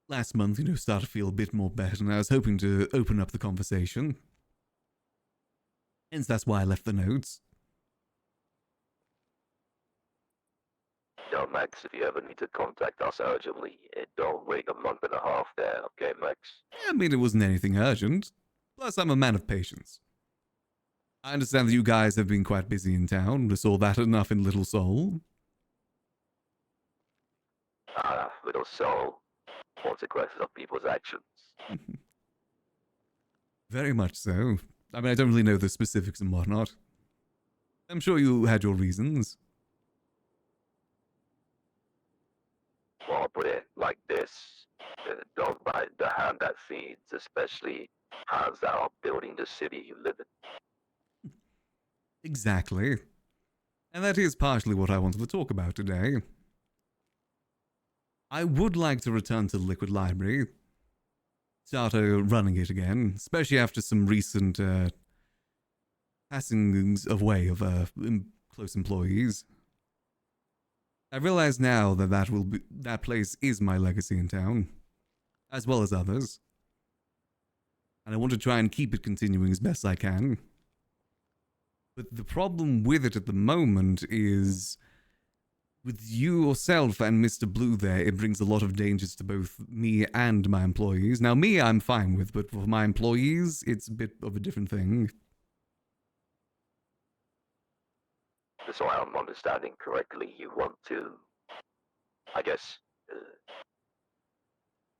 Speaker 1: last month, started to feel a bit more better, and I was hoping to open up the conversation. Hence, that's why I left the notes.
Speaker 2: Yo, Max, if you ever need to contact us urgently, don't wait a month and a half there, okay, Max?
Speaker 1: I mean, it wasn't anything urgent. Plus, I'm a man of patience. I understand that you guys have been quite busy in town. We saw that enough in Little Seoul.
Speaker 2: Little soul, consequences of people's actions.
Speaker 1: Very much so. I mean, I don't really know the specifics and whatnot. I'm sure you had your reasons.
Speaker 2: Well, I'll put it like this. Don't bite the hand that feeds, especially hands that are building the city you live in.
Speaker 1: Exactly. And that is partially what I wanted to talk about today. I would like to return to the Liquid Library. Start running it again, especially after some recent passings away of close employees. I realize now that that place is my legacy in town, as well as others. And I want to try and keep it continuing as best I can. But the problem with it at the moment is, with you yourself and Mr. Blue there, it brings a lot of dangers to both me and my employees. Now, me, I'm fine with, but for my employees, it's a bit of a different thing.
Speaker 2: So I'm understanding correctly, you want to, I guess,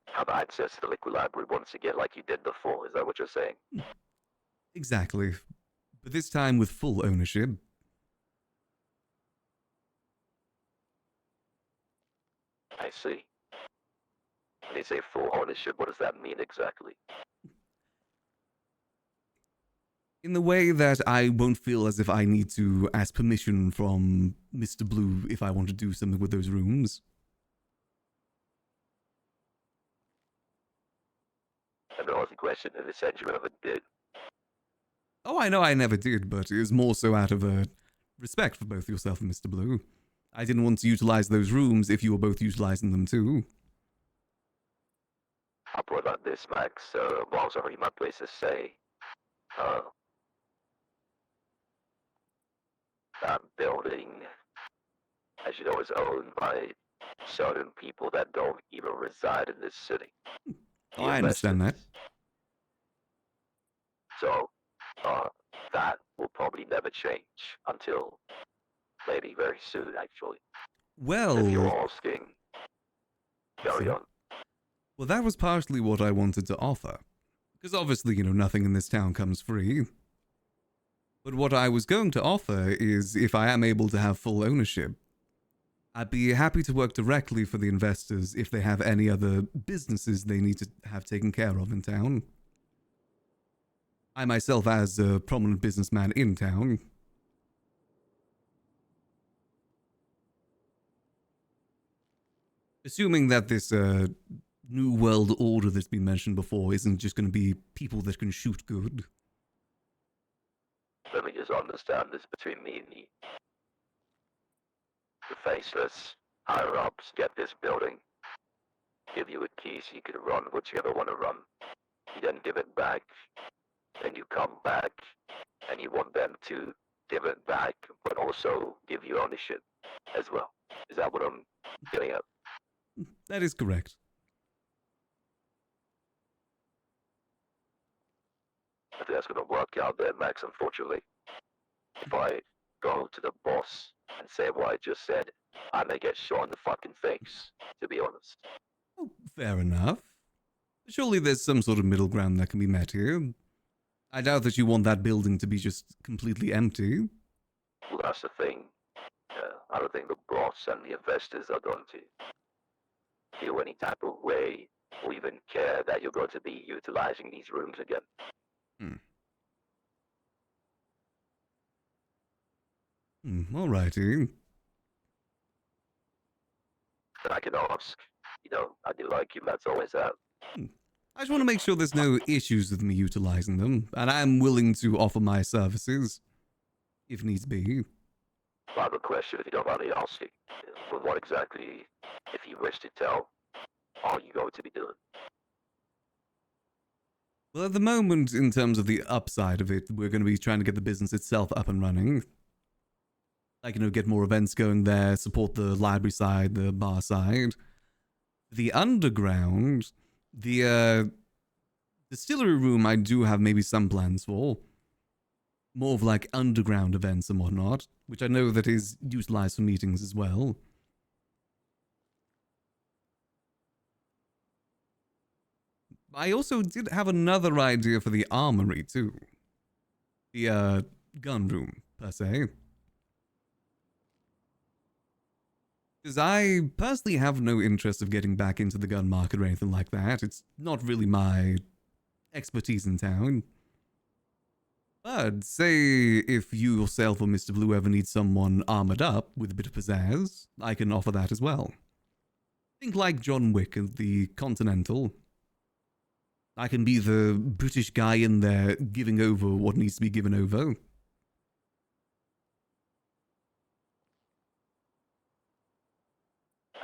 Speaker 2: have access to the Liquid Library once again like you did before, is that what you're saying?
Speaker 1: Exactly. But this time with full ownership.
Speaker 2: I see. When you say full ownership, what does that mean exactly?
Speaker 1: In the way that I won't feel as if I need to ask permission from Mr. Blue if I want to do something with those rooms.
Speaker 2: And the only question if it said you ever did.
Speaker 1: Oh, I know I never did, but it was more so out of respect for both yourself and Mr. Blue. I didn't want to utilize those rooms if you were both utilizing them too.
Speaker 2: I'll put it like this, Max. Walls already my place to say. That building, as you know, is owned by certain people that don't even reside in this city.
Speaker 1: Oh, I understand that.
Speaker 2: So, that will probably never change until maybe very soon, actually.
Speaker 1: Well,
Speaker 2: if you're asking, carry on.
Speaker 1: Well, that was partially what I wanted to offer. Because obviously, nothing in this town comes free. But what I was going to offer is, if I am able to have full ownership, I'd be happy to work directly for the investors if they have any other businesses they need to have taken care of in town. I myself, as a prominent businessman in town, Assuming that this new world order that's been mentioned before isn't just going to be people that can shoot good.
Speaker 2: Let me just understand this between me and you. The faceless higher ups get this building, give you a key so you can run what you ever want to run. You then give it back, then you come back, and you want them to give it back, but also give you ownership as well. Is that what I'm getting at?
Speaker 1: That is correct.
Speaker 2: I think that's going to work out there, Max, unfortunately. If I go to the boss and say what I just said, I may get shot in the fucking face, to be honest.
Speaker 1: Oh, fair enough. Surely there's some sort of middle ground that can be met here. I doubt that you want that building to be just completely empty.
Speaker 2: Well, that's the thing. I don't think the boss and the investors are going to feel any type of way or even care that you're going to be utilizing these rooms again.
Speaker 1: Alrighty.
Speaker 2: And I can ask, I do like you, that's always that.
Speaker 1: I just want to make sure there's no issues with me utilizing them, and I'm willing to offer my services, if needs be.
Speaker 2: I have a question, if you don't mind me asking. But what exactly, if you wish to tell, are you going to be doing?
Speaker 1: Well, at the moment, in terms of the upside of it, we're going to be trying to get the business itself up and running. Like, get more events going there, support the library side, the bar side. The underground, the distillery room, I do have maybe some plans for. More of like underground events and whatnot, which I know that is utilized for meetings as well. I also did have another idea for the armory too. The gun room, per se. Because I personally have no interest of getting back into the gun market or anything like that. It's not really my expertise in town. But say if you yourself or Mr. Blue ever need someone armored up with a bit of pizzazz, I can offer that as well. Think like John Wick of the Continental. I can be the British guy in there giving over what needs to be given over.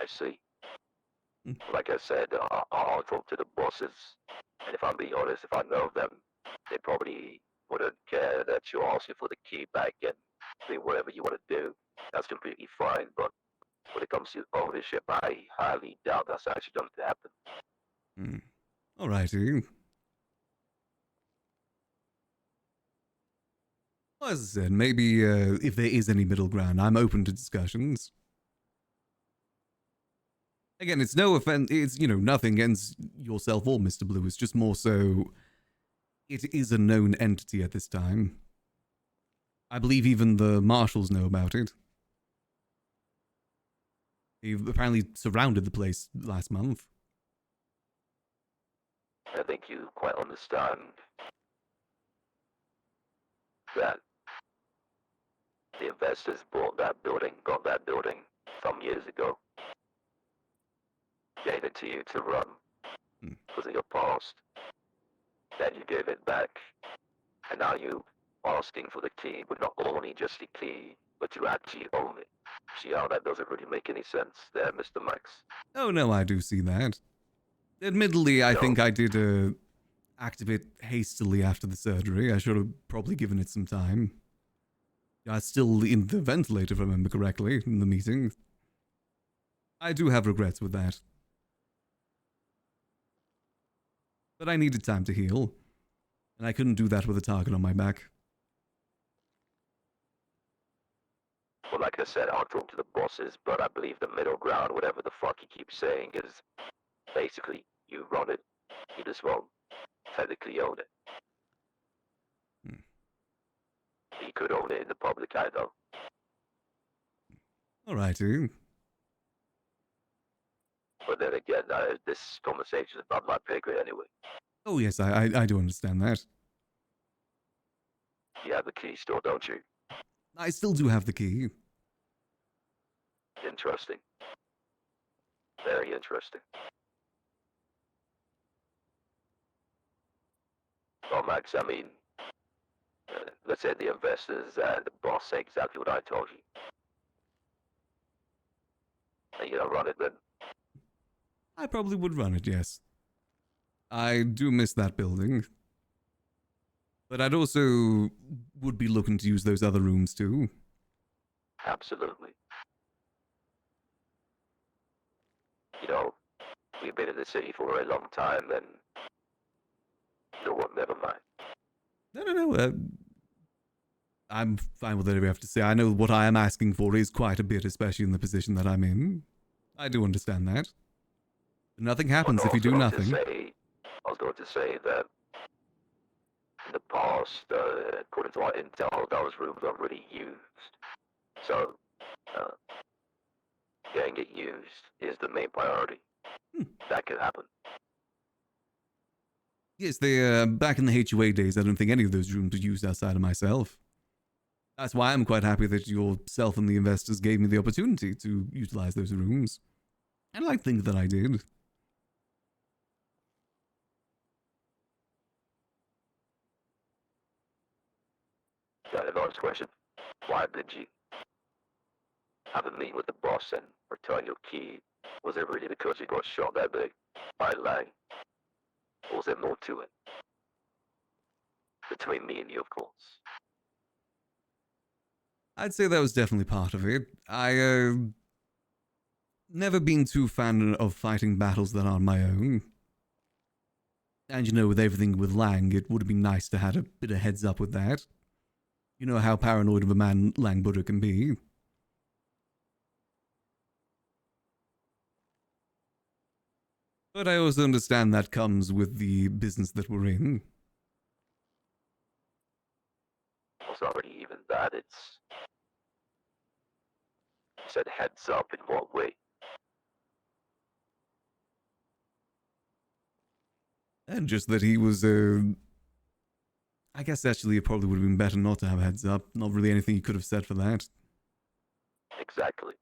Speaker 2: I see. Like I said, I'll talk to the bosses, and if I'm being honest, if I know them, they probably wouldn't care that you're asking for the key back and do whatever you want to do. That's completely fine, but when it comes to ownership, I highly doubt that's actually going to happen.
Speaker 1: Alrighty. Well, as I said, maybe if there is any middle ground, I'm open to discussions. Again, it's no offense, it's, nothing against yourself or Mr. Blue, it's just more so, it is a known entity at this time. I believe even the marshals know about it. They've apparently surrounded the place last month.
Speaker 2: I think you quite understand that the investors got that building some years ago. Gave it to you to run because of your past. Then you gave it back, and now you asking for the key, but not only just the key, but you actually own it. See how that doesn't really make any sense there, Mr. Max?
Speaker 1: Oh no, I do see that. Admittedly, I think I did act a bit hastily after the surgery. I should have probably given it some time. I was still in the ventilator, if I remember correctly, in the meeting. I do have regrets with that. But I needed time to heal, and I couldn't do that with a target on my back.
Speaker 2: Well, like I said, I'll talk to the bosses, but I believe the middle ground, whatever the fuck you keep saying, is basically you run it. You just won't technically own it. You could own it in the public eye, though.
Speaker 1: Alrighty.
Speaker 2: But then again, this conversation is about my pay grade anyway.
Speaker 1: Oh yes, I do understand that.
Speaker 2: You have the key still, don't you?
Speaker 1: I still do have the key.
Speaker 2: Interesting. Very interesting. Well, Max, I mean, let's say the investors and the boss say exactly what I told you. And you don't run it then.
Speaker 1: I probably would run it, yes. I do miss that building. But I'd also would be looking to use those other rooms too.
Speaker 2: Absolutely. You know, we've been in the city for a long time, and you know what? Never mind.
Speaker 1: No. I'm fine with whatever you have to say. I know what I am asking for is quite a bit, especially in the position that I'm in. I do understand that. But nothing happens if you do nothing.
Speaker 2: I was going to say that in the past, according to our intel, those rooms are really used. So, uh, getting it used is the main priority. That could happen.
Speaker 1: Yes, back in the HUA days, I don't think any of those rooms were used outside of myself. That's why I'm quite happy that yourself and the investors gave me the opportunity to utilize those rooms. And I like to think that I did.
Speaker 2: Got another question. Why did you have a meeting with the boss and return your key? Was it really because you got shot that big by Lang? Or was there more to it? Between me and you, of course.
Speaker 1: I'd say that was definitely part of it. Never been too fan of fighting battles that aren't my own. And you know, with everything with Lang, it would have been nice to have a bit of heads up with that. You know how paranoid of a man Lang Buddha can be. But I also understand that comes with the business that we're in.
Speaker 2: It's already even that, it's... You said heads up in what way?
Speaker 1: And just that he was, I guess actually it probably would have been better not to have a heads up. Not really anything you could have said for that.
Speaker 2: Exactly.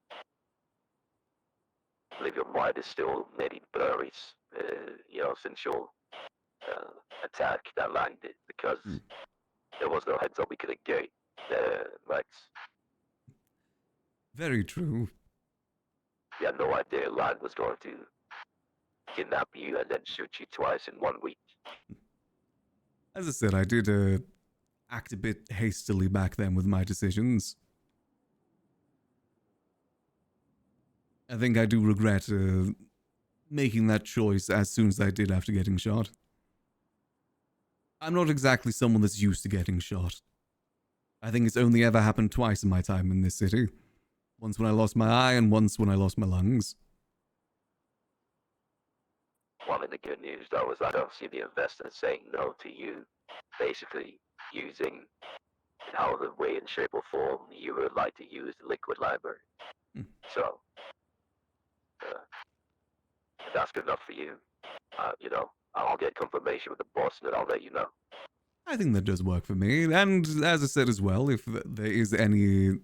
Speaker 2: I believe your mind is still maybe blurry, you know, since your attack that Lang did, because there was no heads up we could have gave, Max.
Speaker 1: Very true.
Speaker 2: You had no idea Lang was going to kidnap you and then shoot you twice in 1 week.
Speaker 1: As I said, I did act a bit hastily back then with my decisions. I think I do regret making that choice as soon as I did after getting shot. I'm not exactly someone that's used to getting shot. I think it's only ever happened twice in my time in this city. Once when I lost my eye and once when I lost my lungs.
Speaker 2: One of the good news though is I don't see the investors saying no to you, basically using in however way and shape or form you would like to use the liquid library. So, if that's good enough for you, you know, I'll get confirmation with the boss and then I'll let you know.
Speaker 1: I think that does work for me. And as I said as well, if there is any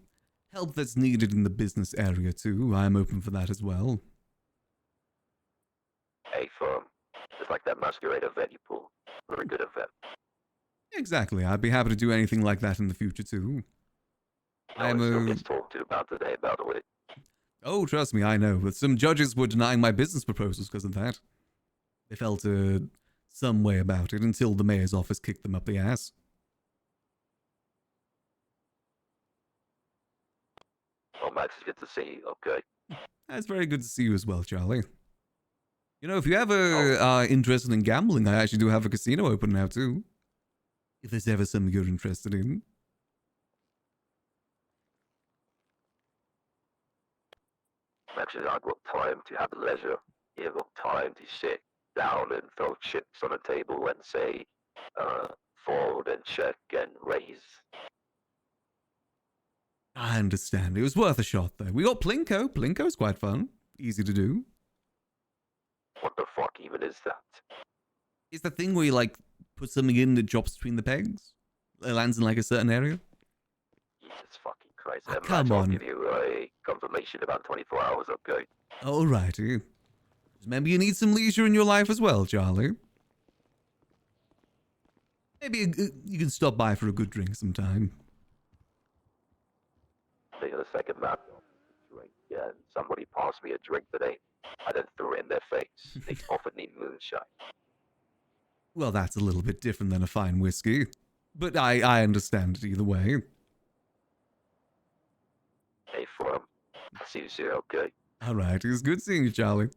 Speaker 1: help that's needed in the business area too, I'm open for that as well.
Speaker 2: A firm, just like that masquerade event you pulled. Very good event.
Speaker 1: Exactly. I'd be happy to do anything like that in the future too.
Speaker 2: No one still gets talked to about today, by the way.
Speaker 1: Oh, trust me, I know. But some judges were denying my business proposals because of that. They felt some way about it until the mayor's office kicked them up the ass.
Speaker 2: Oh, Max, it's good to see you. Okay.
Speaker 1: It's very good to see you as well, Charlie. You know, if you ever are interested in gambling, I actually do have a casino open now too. If there's ever something you're interested in.
Speaker 2: Actually, I've got time to have leisure. You've got time to sit down and throw chips on a table and say, fold and check and raise.
Speaker 1: I understand. It was worth a shot, though. We got Plinko. Plinko's quite fun. Easy to do.
Speaker 2: What the fuck even is that?
Speaker 1: It's the thing where you, like, put something in that drops between the pegs. It lands in, like, a certain area.
Speaker 2: Jesus fucking Christ.
Speaker 1: Come
Speaker 2: I'll
Speaker 1: on.
Speaker 2: give you a confirmation about 24 hours, okay?
Speaker 1: Alrighty. Maybe you need some leisure in your life as well, Charlie. Maybe you can stop by for a good drink sometime.
Speaker 2: Take a second, man. Drink. Yeah, somebody passed me a drink today. I then threw it in their face. They offered me moonshine.
Speaker 1: Well, that's a little bit different than a fine whiskey. But I understand it either way.
Speaker 2: Hey, for him. Seems you're okay.
Speaker 1: Alright, it's good seeing you, Charlie.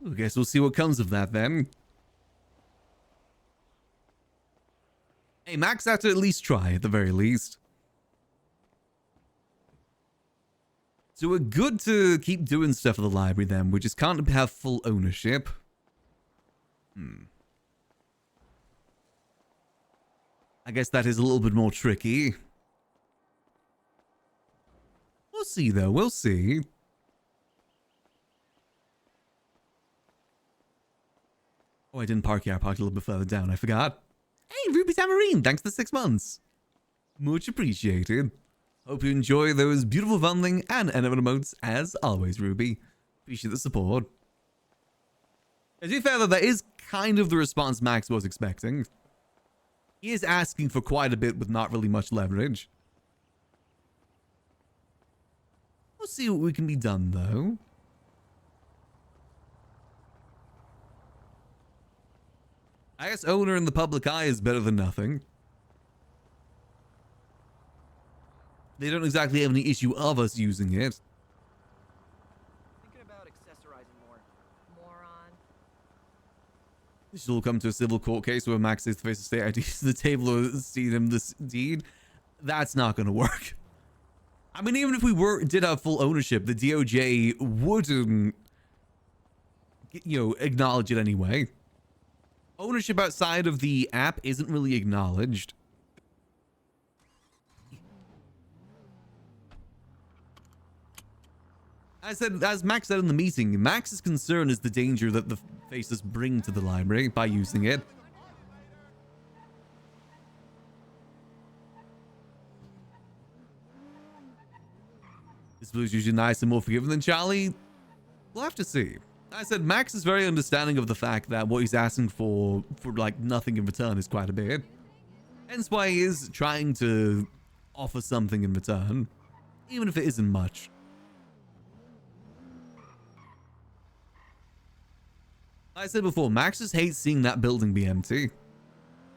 Speaker 1: I guess we'll see what comes of that then. Hey, Max had to at least try, at the very least. So we're good to keep doing stuff at the library then. We just can't have full ownership. I guess that is a little bit more tricky. We'll see though, we'll see. Oh, I didn't park here. I parked a little bit further down. I forgot. Hey, Ruby Tamarine, thanks for the 6 months. Much appreciated. Hope you enjoy those beautiful bundling and animate emotes as always, Ruby. Appreciate the support. To be fair though, that is kind of the response Max was expecting. He is asking for quite a bit with not really much leverage. We'll see what we can be done though. I guess owner in the public eye is better than nothing. They don't exactly have any issue of us using it.
Speaker 7: Thinking about accessorizing more. Moron.
Speaker 1: This will come to a civil court case where Max says to face the state ID to the table or see them this deed. That's not going to work. I mean, even if we did have full ownership, the DOJ wouldn't, acknowledge it anyway. Ownership outside of the app isn't really acknowledged. As Max said in the meeting, Max's concern is the danger that the faces bring to the library by using it. This blue's usually nice and more forgiving than Charlie. We'll have to see. I said Max is very understanding of the fact that what he's asking for like nothing in return is quite a bit. Hence why he is trying to offer something in return, even if it isn't much. Like I said before, Max just hates seeing that building be empty.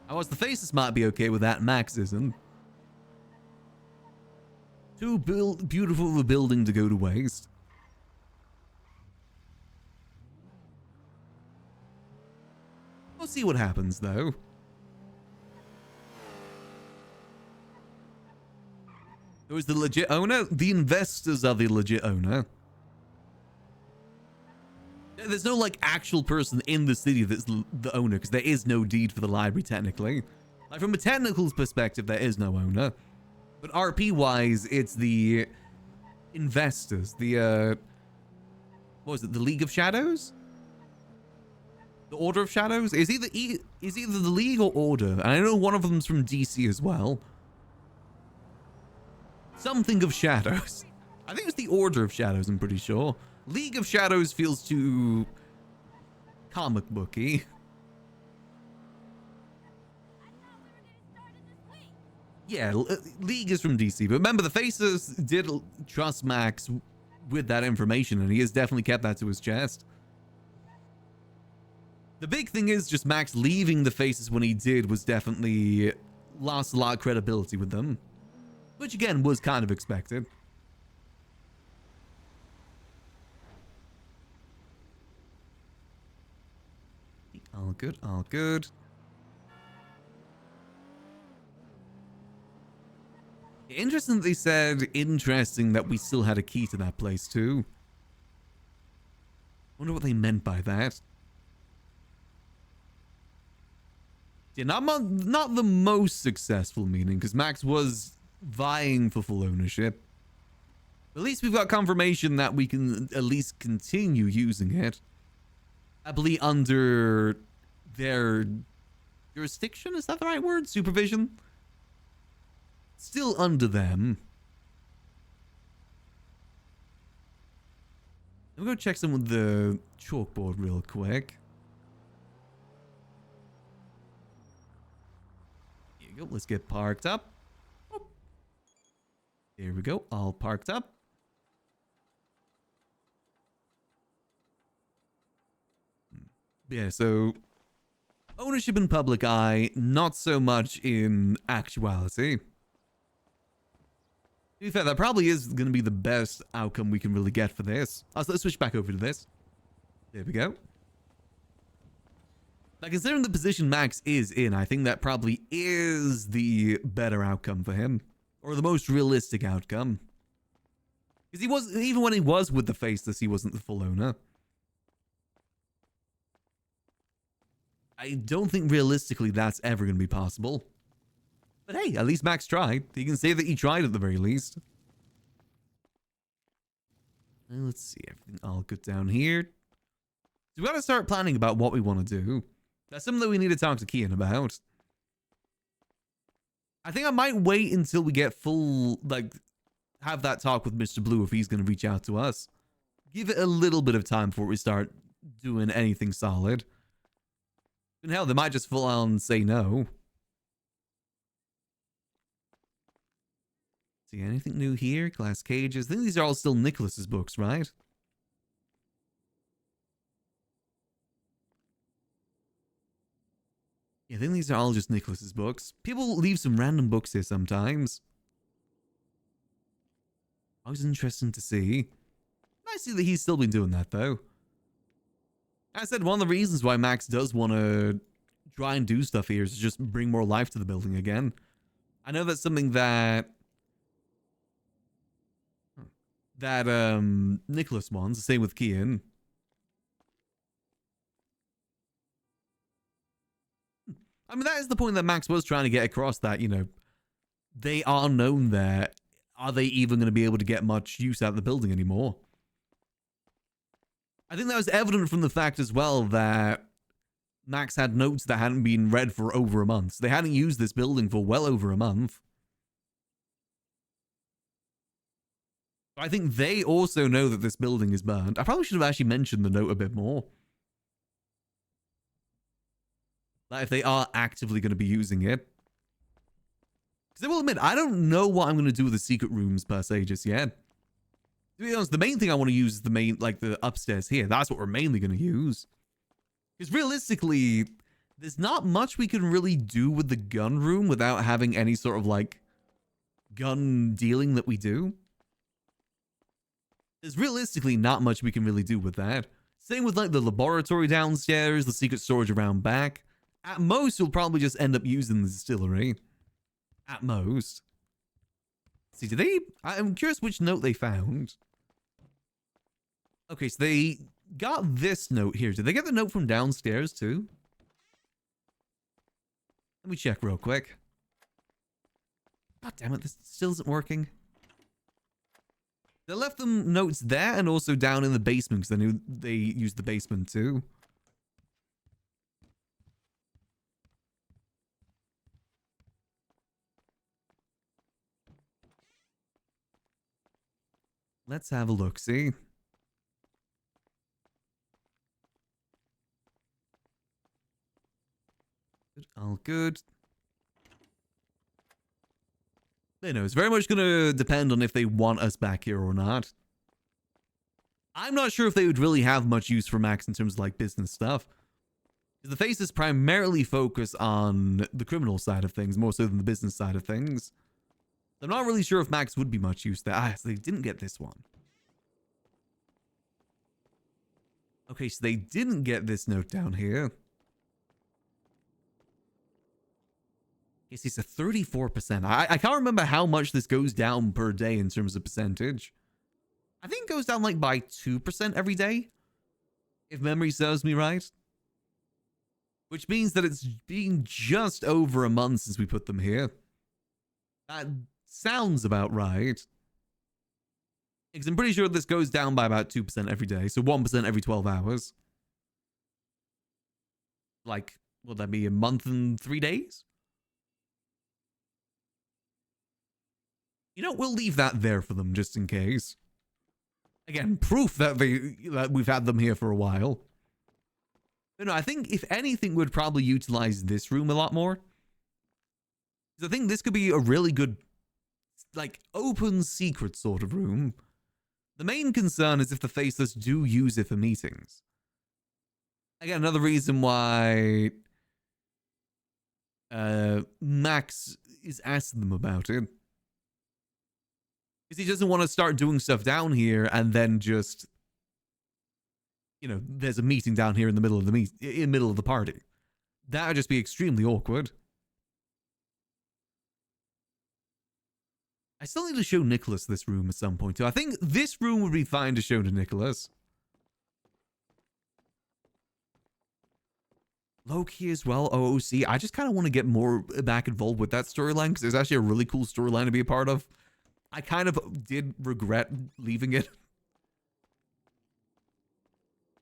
Speaker 1: I was the faces might be okay with that, Max isn't. Too beautiful of a building to go to waste. We'll see what happens though. Who is the legit owner? The investors are the legit owner. There's no like actual person in the city that's the owner, because there is no deed for the library technically. Like from a technical perspective, there is no owner. But RP wise, it's the investors. The what was it? The League of Shadows? The Order of Shadows? Is either the League or Order. And I know one of them's from DC as well. Something of Shadows. I think it's the Order of Shadows, I'm pretty sure. League of Shadows feels too comic booky. Yeah, League is from DC, but remember the Faces did trust Max with that information, and he has definitely kept that to his chest. The big thing is just Max leaving the Faces when he did was definitely lost a lot of credibility with them, which again was kind of expected. All good, all good. Interesting that they said interesting that we still had a key to that place too. Wonder what they meant by that. Yeah, not the most successful meeting, because Max was vying for full ownership. At least we've got confirmation that we can at least continue using it. I believe under their jurisdiction, is that the right word? Supervision? Still under them. Let me go check some with the chalkboard real quick. Here you go. Let's get parked up. Oh. There we go. All parked up. Yeah, so ownership in public eye, not so much in actuality. To be fair, that probably is going to be the best outcome we can really get for this. So let's switch back over to this. There we go. Now, considering the position Max is in, I think that probably is the better outcome for him. Or the most realistic outcome. Because he was, even when he was with the Faceless, he wasn't the full owner. I don't think realistically that's ever going to be possible. But hey, at least Max tried. He can say that he tried at the very least. Well, let's see, everything all good down here. So we got to start planning about what we want to do. That's something that we need to talk to Kian about. I think I might wait until we get full, like, have that talk with Mr. Blue if he's going to reach out to us. Give it a little bit of time before we start doing anything solid. And hell, they might just full on say no. See anything new here? Glass cages. I think these are all still Nicholas's books, right? Yeah, I think these are all just Nicholas's books. People leave some random books here sometimes. Always interesting to see. Nice to see that he's still been doing that, though. As I said, one of the reasons why Max does want to try and do stuff here is to just bring more life to the building again. I know that's something that Nicholas wants. The same with Kian. I mean, that is the point that Max was trying to get across, that, you know, they are known there. Are they even going to be able to get much use out of the building anymore? I think that was evident from the fact as well that Max had notes that hadn't been read for over a month. So they hadn't used this building for well over a month. I think they also know that this building is burned. I probably should have actually mentioned the note a bit more. Like if they are actively going to be using it. Because I will admit, I don't know what I'm going to do with the secret rooms per se just yet. To be honest, the main thing I want to use is the main, like the upstairs here. That's what we're mainly going to use. Because realistically, there's not much we can really do with the gun room without having any sort of like gun dealing that we do. There's realistically not much we can really do with that. Same with like the laboratory downstairs, the secret storage around back. At most, you'll probably just end up using the distillery. At most. See, did they... I'm curious which note they found. Okay, so they got this note here. Did they get the note from downstairs too? Let me check real quick. God damn it, this still isn't working. They left them notes there and also down in the basement because they knew they used the basement too. Let's have a look, see? All good. You know, it's very much going to depend on if they want us back here or not. I'm not sure if they would really have much use for Max in terms of like business stuff. The Faces primarily focus on the criminal side of things more so than the business side of things. I'm not really sure if Max would be much use there. Ah, so they didn't get this one. Okay, so they didn't get this note down here. Yes, it's a 34%. I can't remember how much this goes down per day in terms of percentage. I think it goes down like by 2% every day, if memory serves me right. Which means that it's been just over a month since we put them here. That sounds about right. Because I'm pretty sure this goes down by about 2% every day, so 1% every 12 hours. Like, will that be a month and 3 days? You know, we'll leave that there for them just in case. Again, proof that we've had them here for a while. But no, I think if anything, we'd probably utilize this room a lot more. Because I think this could be a really good, like, open secret sort of room. The main concern is if the Faceless do use it for meetings. Again, another reason why Max is asking them about it. Because he doesn't want to start doing stuff down here and then just, you know, there's a meeting down here in the middle of the party. That would just be extremely awkward. I still need to show Nicholas this room at some point too. I think this room would be fine to show to Nicholas. Loki as well, OOC. I just kind of want to get more back involved with that storyline because there's actually a really cool storyline to be a part of. I kind of did regret leaving it.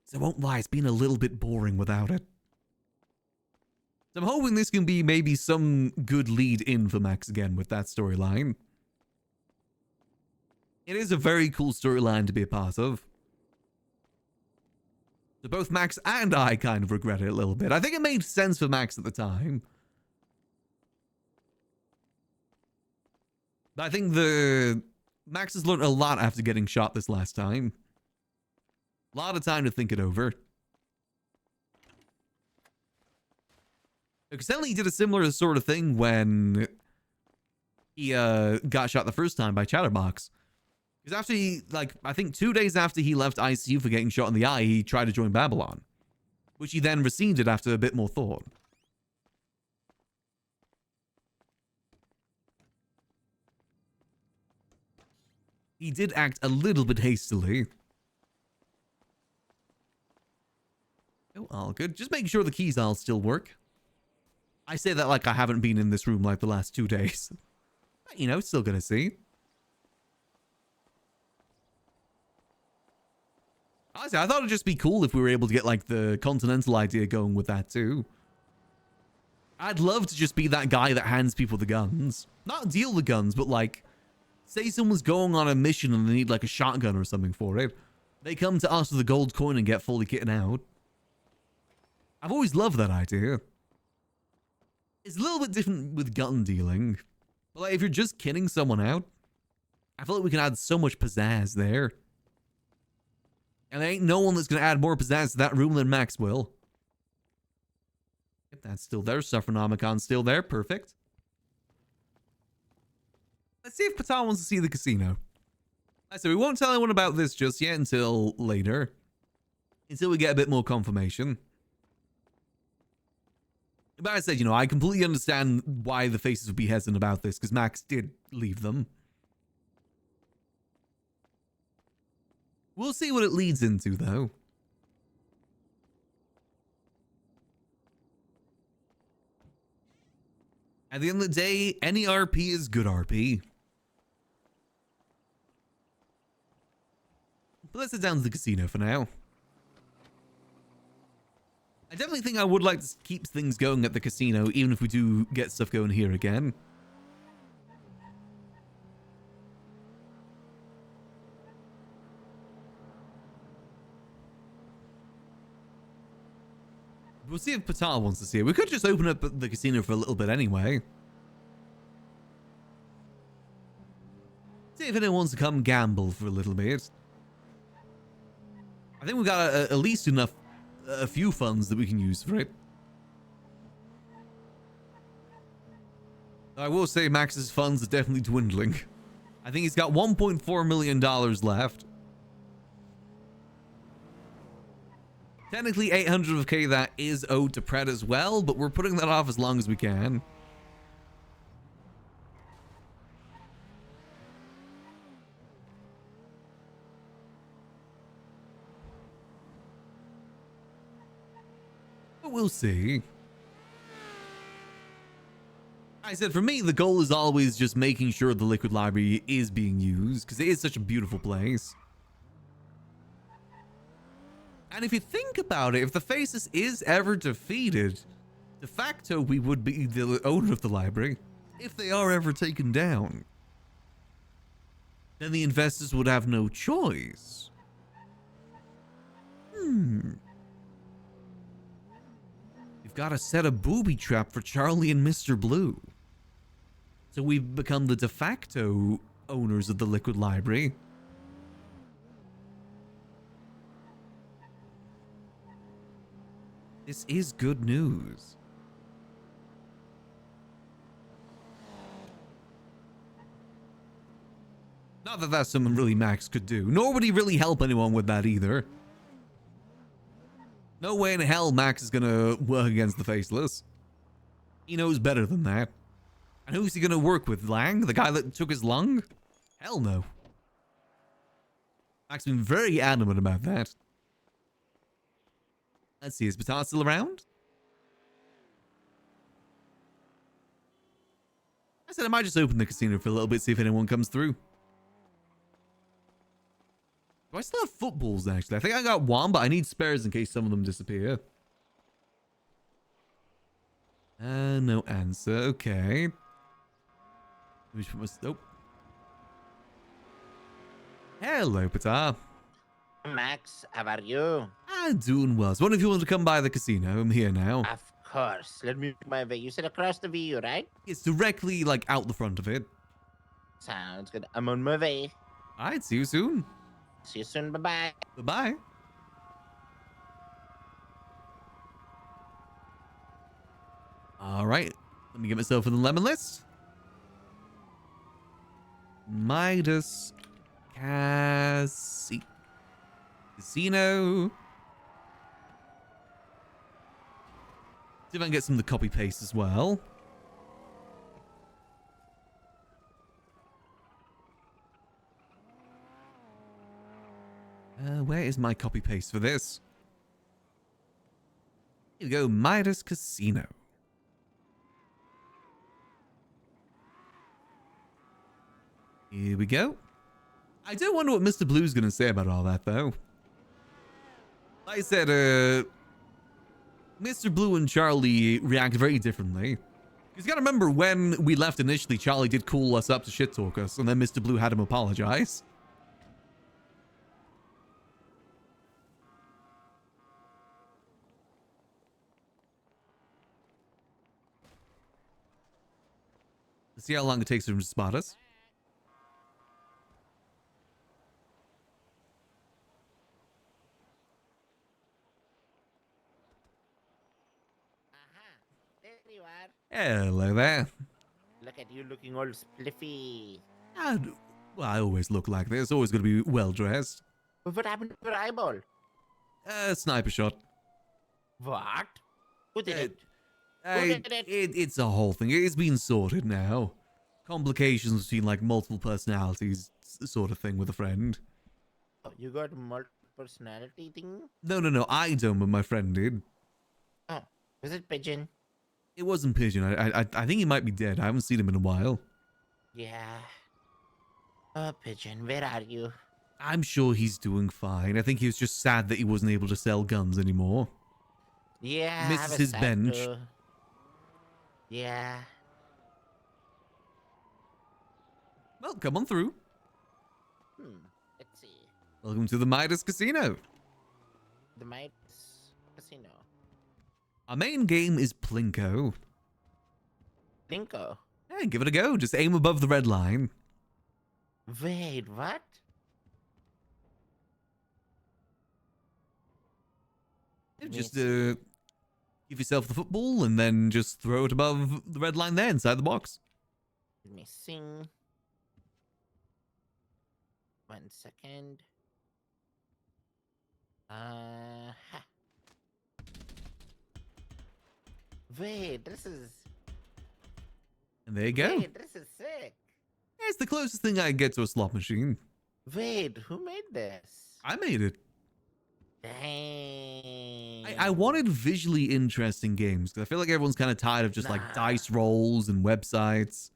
Speaker 1: So I won't lie, it's been a little bit boring without it. So I'm hoping this can be maybe some good lead in for Max again with that storyline. It is a very cool storyline to be a part of. So both Max and I kind of regret it a little bit. I think it made sense for Max at the time. But I think Max has learned a lot after getting shot this last time. A lot of time to think it over. Because he did a similar sort of thing when he got shot the first time by Chatterbox. Because after he, like, I think 2 days after he left ICU for getting shot in the eye, he tried to join Babylon. Which he then rescinded after a bit more thought. He did act a little bit hastily. Oh, all good. Just making sure the keys all still work. I say that like I haven't been in this room like the last 2 days. But, you know, still gonna see. Honestly, I thought it'd just be cool if we were able to get like the Continental idea going with that too. I'd love to just be that guy that hands people the guns. Not deal the guns, but like, say someone's going on a mission and they need like a shotgun or something for it. They come to us with a gold coin and get fully kitted out. I've always loved that idea. It's a little bit different with gun dealing. But like, if you're just kidding someone out, I feel like we can add so much pizzazz there. And there ain't no one that's going to add more pizzazz to that room than Max will. If that's still there, Suffernomicon's still there. Perfect. Let's see if Patal wants to see the casino. I said we won't tell anyone about this just yet until later. Until we get a bit more confirmation. But I said, you know, I completely understand why the Faces would be hesitant about this, because Max did leave them. We'll see what it leads into, though. At the end of the day, any RP is good RP. But let's head down to the casino for now. I definitely think I would like to keep things going at the casino, even if we do get stuff going here again. We'll see if Patal wants to see it. We could just open up the casino for a little bit anyway. See if anyone wants to come gamble for a little bit. I think we've got at least enough, a few funds that we can use for it. I will say Max's funds are definitely dwindling. I think he's got $1.4 million left. Technically 800 of K that is owed to Pred as well, but we're putting that off as long as we can. But we'll see. I said for me, the goal is always just making sure the Liquid Library is being used, because it is such a beautiful place. And if you think about it, if the Faceless is ever defeated, De facto, we would be the owner of the library if they are ever taken down. Then the investors would have no choice. We've got to set a booby trap for Charlie and Mr. Blue. So we've become the de facto owners of the Liquid Library. This is good news. Not that that's something really Max could do. Nor would he really help anyone with that either. No way in hell Max is gonna work against the Faceless. He knows better than that. And who's he gonna work with? Lang? The guy that took his lung? Hell no. Max has been very adamant about that. Let's see, is Batar still around? I said I might just open the casino for a little bit, see if anyone comes through. Do I still have footballs, actually? I think I got one, but I need spares in case some of them disappear. No answer. Okay. Let me just put my... Nope. Hello, Patar.
Speaker 6: Max, how are you?
Speaker 1: I'm doing well. So what if you want to come by the casino? I'm here now.
Speaker 6: Of course. Let me make my way. You said across the view, right?
Speaker 1: It's directly, like, out the front of it.
Speaker 6: Sounds good. I'm on my way.
Speaker 1: Alright, see you soon.
Speaker 6: See you soon. Bye-bye.
Speaker 1: Bye-bye. Alright. Let me get myself in the lemon list. Midas Casino. See if I can get some of the copy paste as well. Where is my copy paste for this? Here we go, Midas Casino. Here we go. I do wonder what Mr. Blue's gonna say about all that, though. Like I said, Mr. Blue and Charlie react very differently. You gotta remember when we left initially, Charlie did call us up to shit talk us, and then Mr. Blue had him apologize. Let's see how long it takes for him to spot us.
Speaker 6: There you are.
Speaker 1: Hello there.
Speaker 6: Look at you looking all spliffy.
Speaker 1: Well, I always look like this. Always gonna be well dressed.
Speaker 6: But what happened to your eyeball?
Speaker 1: Sniper shot.
Speaker 6: What? Who did it?
Speaker 1: It's a whole thing. It's been sorted now. Complications between like multiple personalities, sort of thing with a friend.
Speaker 6: Oh, you got multiple personality thing?
Speaker 1: No. I don't, but my friend did.
Speaker 6: Oh, was it Pigeon?
Speaker 1: It wasn't Pigeon. I think he might be dead. I haven't seen him in a while.
Speaker 6: Yeah. Oh, Pigeon, where are you?
Speaker 1: I'm sure he's doing fine. I think he was just sad that he wasn't able to sell guns anymore.
Speaker 6: Yeah, I
Speaker 1: Misses
Speaker 6: was
Speaker 1: his
Speaker 6: sad
Speaker 1: bench.
Speaker 6: too. Yeah.
Speaker 1: Well, come on through.
Speaker 6: Let's see.
Speaker 1: Welcome to the Midas Casino.
Speaker 6: The Midas Casino.
Speaker 1: Our main game is Plinko.
Speaker 6: Linko.
Speaker 1: Yeah, give it a go. Just aim above the red line.
Speaker 6: Wait, what?
Speaker 1: Just give yourself the football and then just throw it above the red line there inside the box.
Speaker 6: Let me sing. 1 second. Ha. Wait, this is...
Speaker 1: And there you go.
Speaker 6: Wait, this is sick.
Speaker 1: Yeah, it's the closest thing I can get to a slot machine.
Speaker 6: Wait, who made this?
Speaker 1: I made it.
Speaker 6: Dang.
Speaker 1: I wanted visually interesting games because I feel like everyone's kind of tired of just like dice rolls and websites.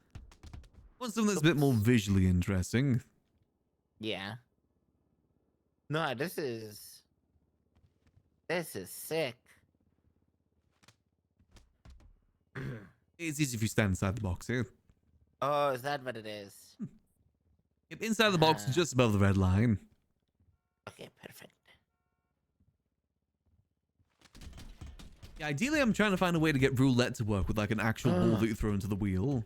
Speaker 1: I want something that's a bit more visually interesting.
Speaker 6: Yeah. No, this is sick.
Speaker 1: It's easy if you stand inside the box here.
Speaker 6: Oh, is that what it is?
Speaker 1: Yep, inside the box,
Speaker 6: Ah.
Speaker 1: just above the red line.
Speaker 6: Okay, perfect.
Speaker 1: Yeah, ideally, I'm trying to find a way to get roulette to work with like an actual ball
Speaker 6: Ah.
Speaker 1: that you throw into the wheel.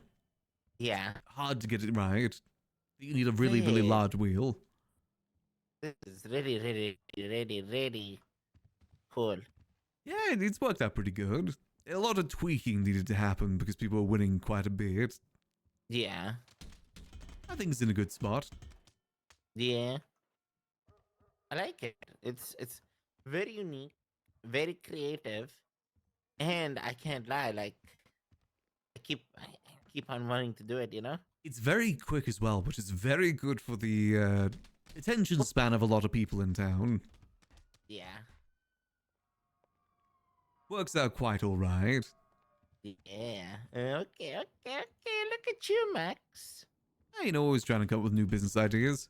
Speaker 6: Yeah,
Speaker 1: Hard to get it right. You need a really, really
Speaker 6: Wait.
Speaker 1: large wheel.
Speaker 6: this is really cool.
Speaker 1: Yeah, it's worked out pretty good. A lot of tweaking needed to happen because people were winning quite a bit.
Speaker 6: Yeah,
Speaker 1: I think it's in a good spot.
Speaker 6: yeah. I like it. It's very unique, very creative, and I can't lie. Like I keep on wanting to do it. You know?
Speaker 1: It's very quick as well, which is very good for the attention span of a lot of people in town.
Speaker 6: Yeah,
Speaker 1: Works out quite all right.
Speaker 6: yeah. Okay. Look at you, Max.
Speaker 1: You know, always trying to come up with new business ideas.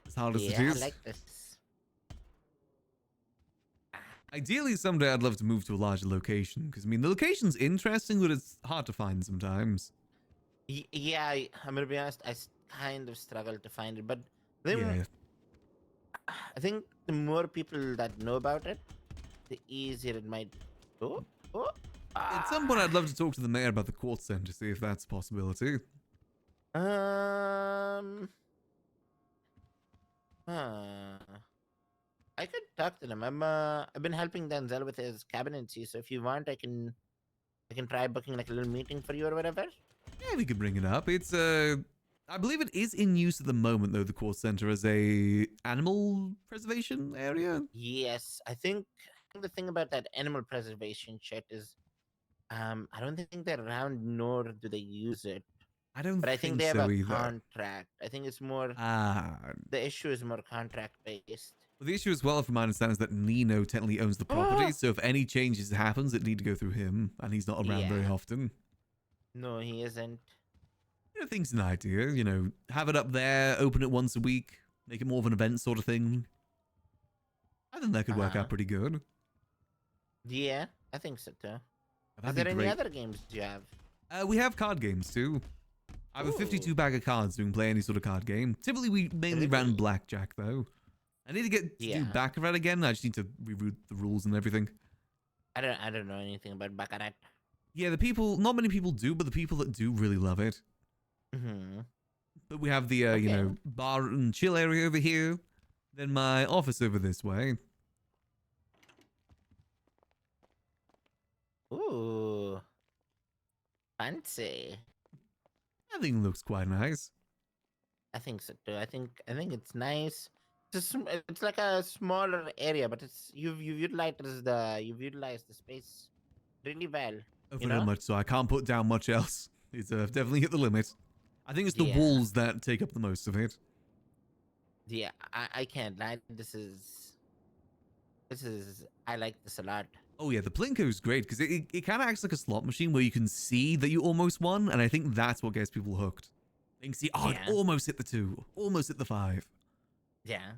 Speaker 1: As hard as it
Speaker 6: Yeah, I
Speaker 1: is.
Speaker 6: like this.
Speaker 1: Ideally, someday I'd love to move to a larger location, because, I mean, the location's interesting, but it's hard to find sometimes.
Speaker 6: Yeah, I'm gonna be honest. Kind of struggle to find it, but then
Speaker 1: Yeah.
Speaker 6: I think the more people that know about it, the easier it might. Oh, oh.
Speaker 1: At some point, I'd love to talk to the mayor about the court center, see if that's a possibility.
Speaker 6: Huh. I could talk to them. I've been helping Denzel with his cabinetry, so if you want, I can try booking like a little meeting for you or whatever.
Speaker 1: Yeah, we could bring it up. It's, I believe it is in use at the moment, though, the court center as a animal preservation area.
Speaker 6: Yes, I think the thing about that animal preservation shit is, I don't think they're around, nor do they use it.
Speaker 1: I don't
Speaker 6: But I think they have
Speaker 1: so
Speaker 6: a
Speaker 1: either.
Speaker 6: contract. I think it's more
Speaker 1: Ah.
Speaker 6: the issue is more contract based.
Speaker 1: Well, the issue as well, from my understanding, is that Nino technically owns the property, so if any changes happens, it need to go through him, and he's not around very
Speaker 6: Yeah.
Speaker 1: often.
Speaker 6: No, he isn't.
Speaker 1: I think it's an idea, you know, have it up there, open it once a week, make it more of an event sort of thing. I think that could work
Speaker 6: Uh-huh.
Speaker 1: out pretty good.
Speaker 6: Yeah, I think so too.
Speaker 1: That'd
Speaker 6: Is
Speaker 1: be
Speaker 6: there any
Speaker 1: great.
Speaker 6: other games you have?
Speaker 1: We have card games too. I have a 52
Speaker 6: Ooh.
Speaker 1: bag of cards, so we can play any sort of card game. Typically, we mainly ran
Speaker 6: Really?
Speaker 1: blackjack though. I need to get to do
Speaker 6: Yeah.
Speaker 1: Baccarat again. I just need to reroute the rules and everything.
Speaker 6: I don't know anything about Baccarat.
Speaker 1: Yeah, not many people do, but the people that do really love it.
Speaker 6: Mm-hmm.
Speaker 1: But we have the, you
Speaker 6: Okay.
Speaker 1: know, bar and chill area over here. Then my office over this way.
Speaker 6: Ooh. Fancy.
Speaker 1: I think it looks quite nice.
Speaker 6: I think so too. I think it's nice. It's like a smaller area, but you've utilized the space really well.
Speaker 1: Very much so. I can't put down much else. It's definitely hit the limit. I think it's the
Speaker 6: Yeah.
Speaker 1: walls that take up the most of it.
Speaker 6: Yeah, I can't lie. This is I like this a lot.
Speaker 1: Oh yeah, the Plinko's great because it kind of acts like a slot machine where you can see that you almost won, and I think that's what gets people hooked. They can see, oh,
Speaker 6: Yeah.
Speaker 1: it almost hit the 2, almost hit the 5.
Speaker 6: Yeah,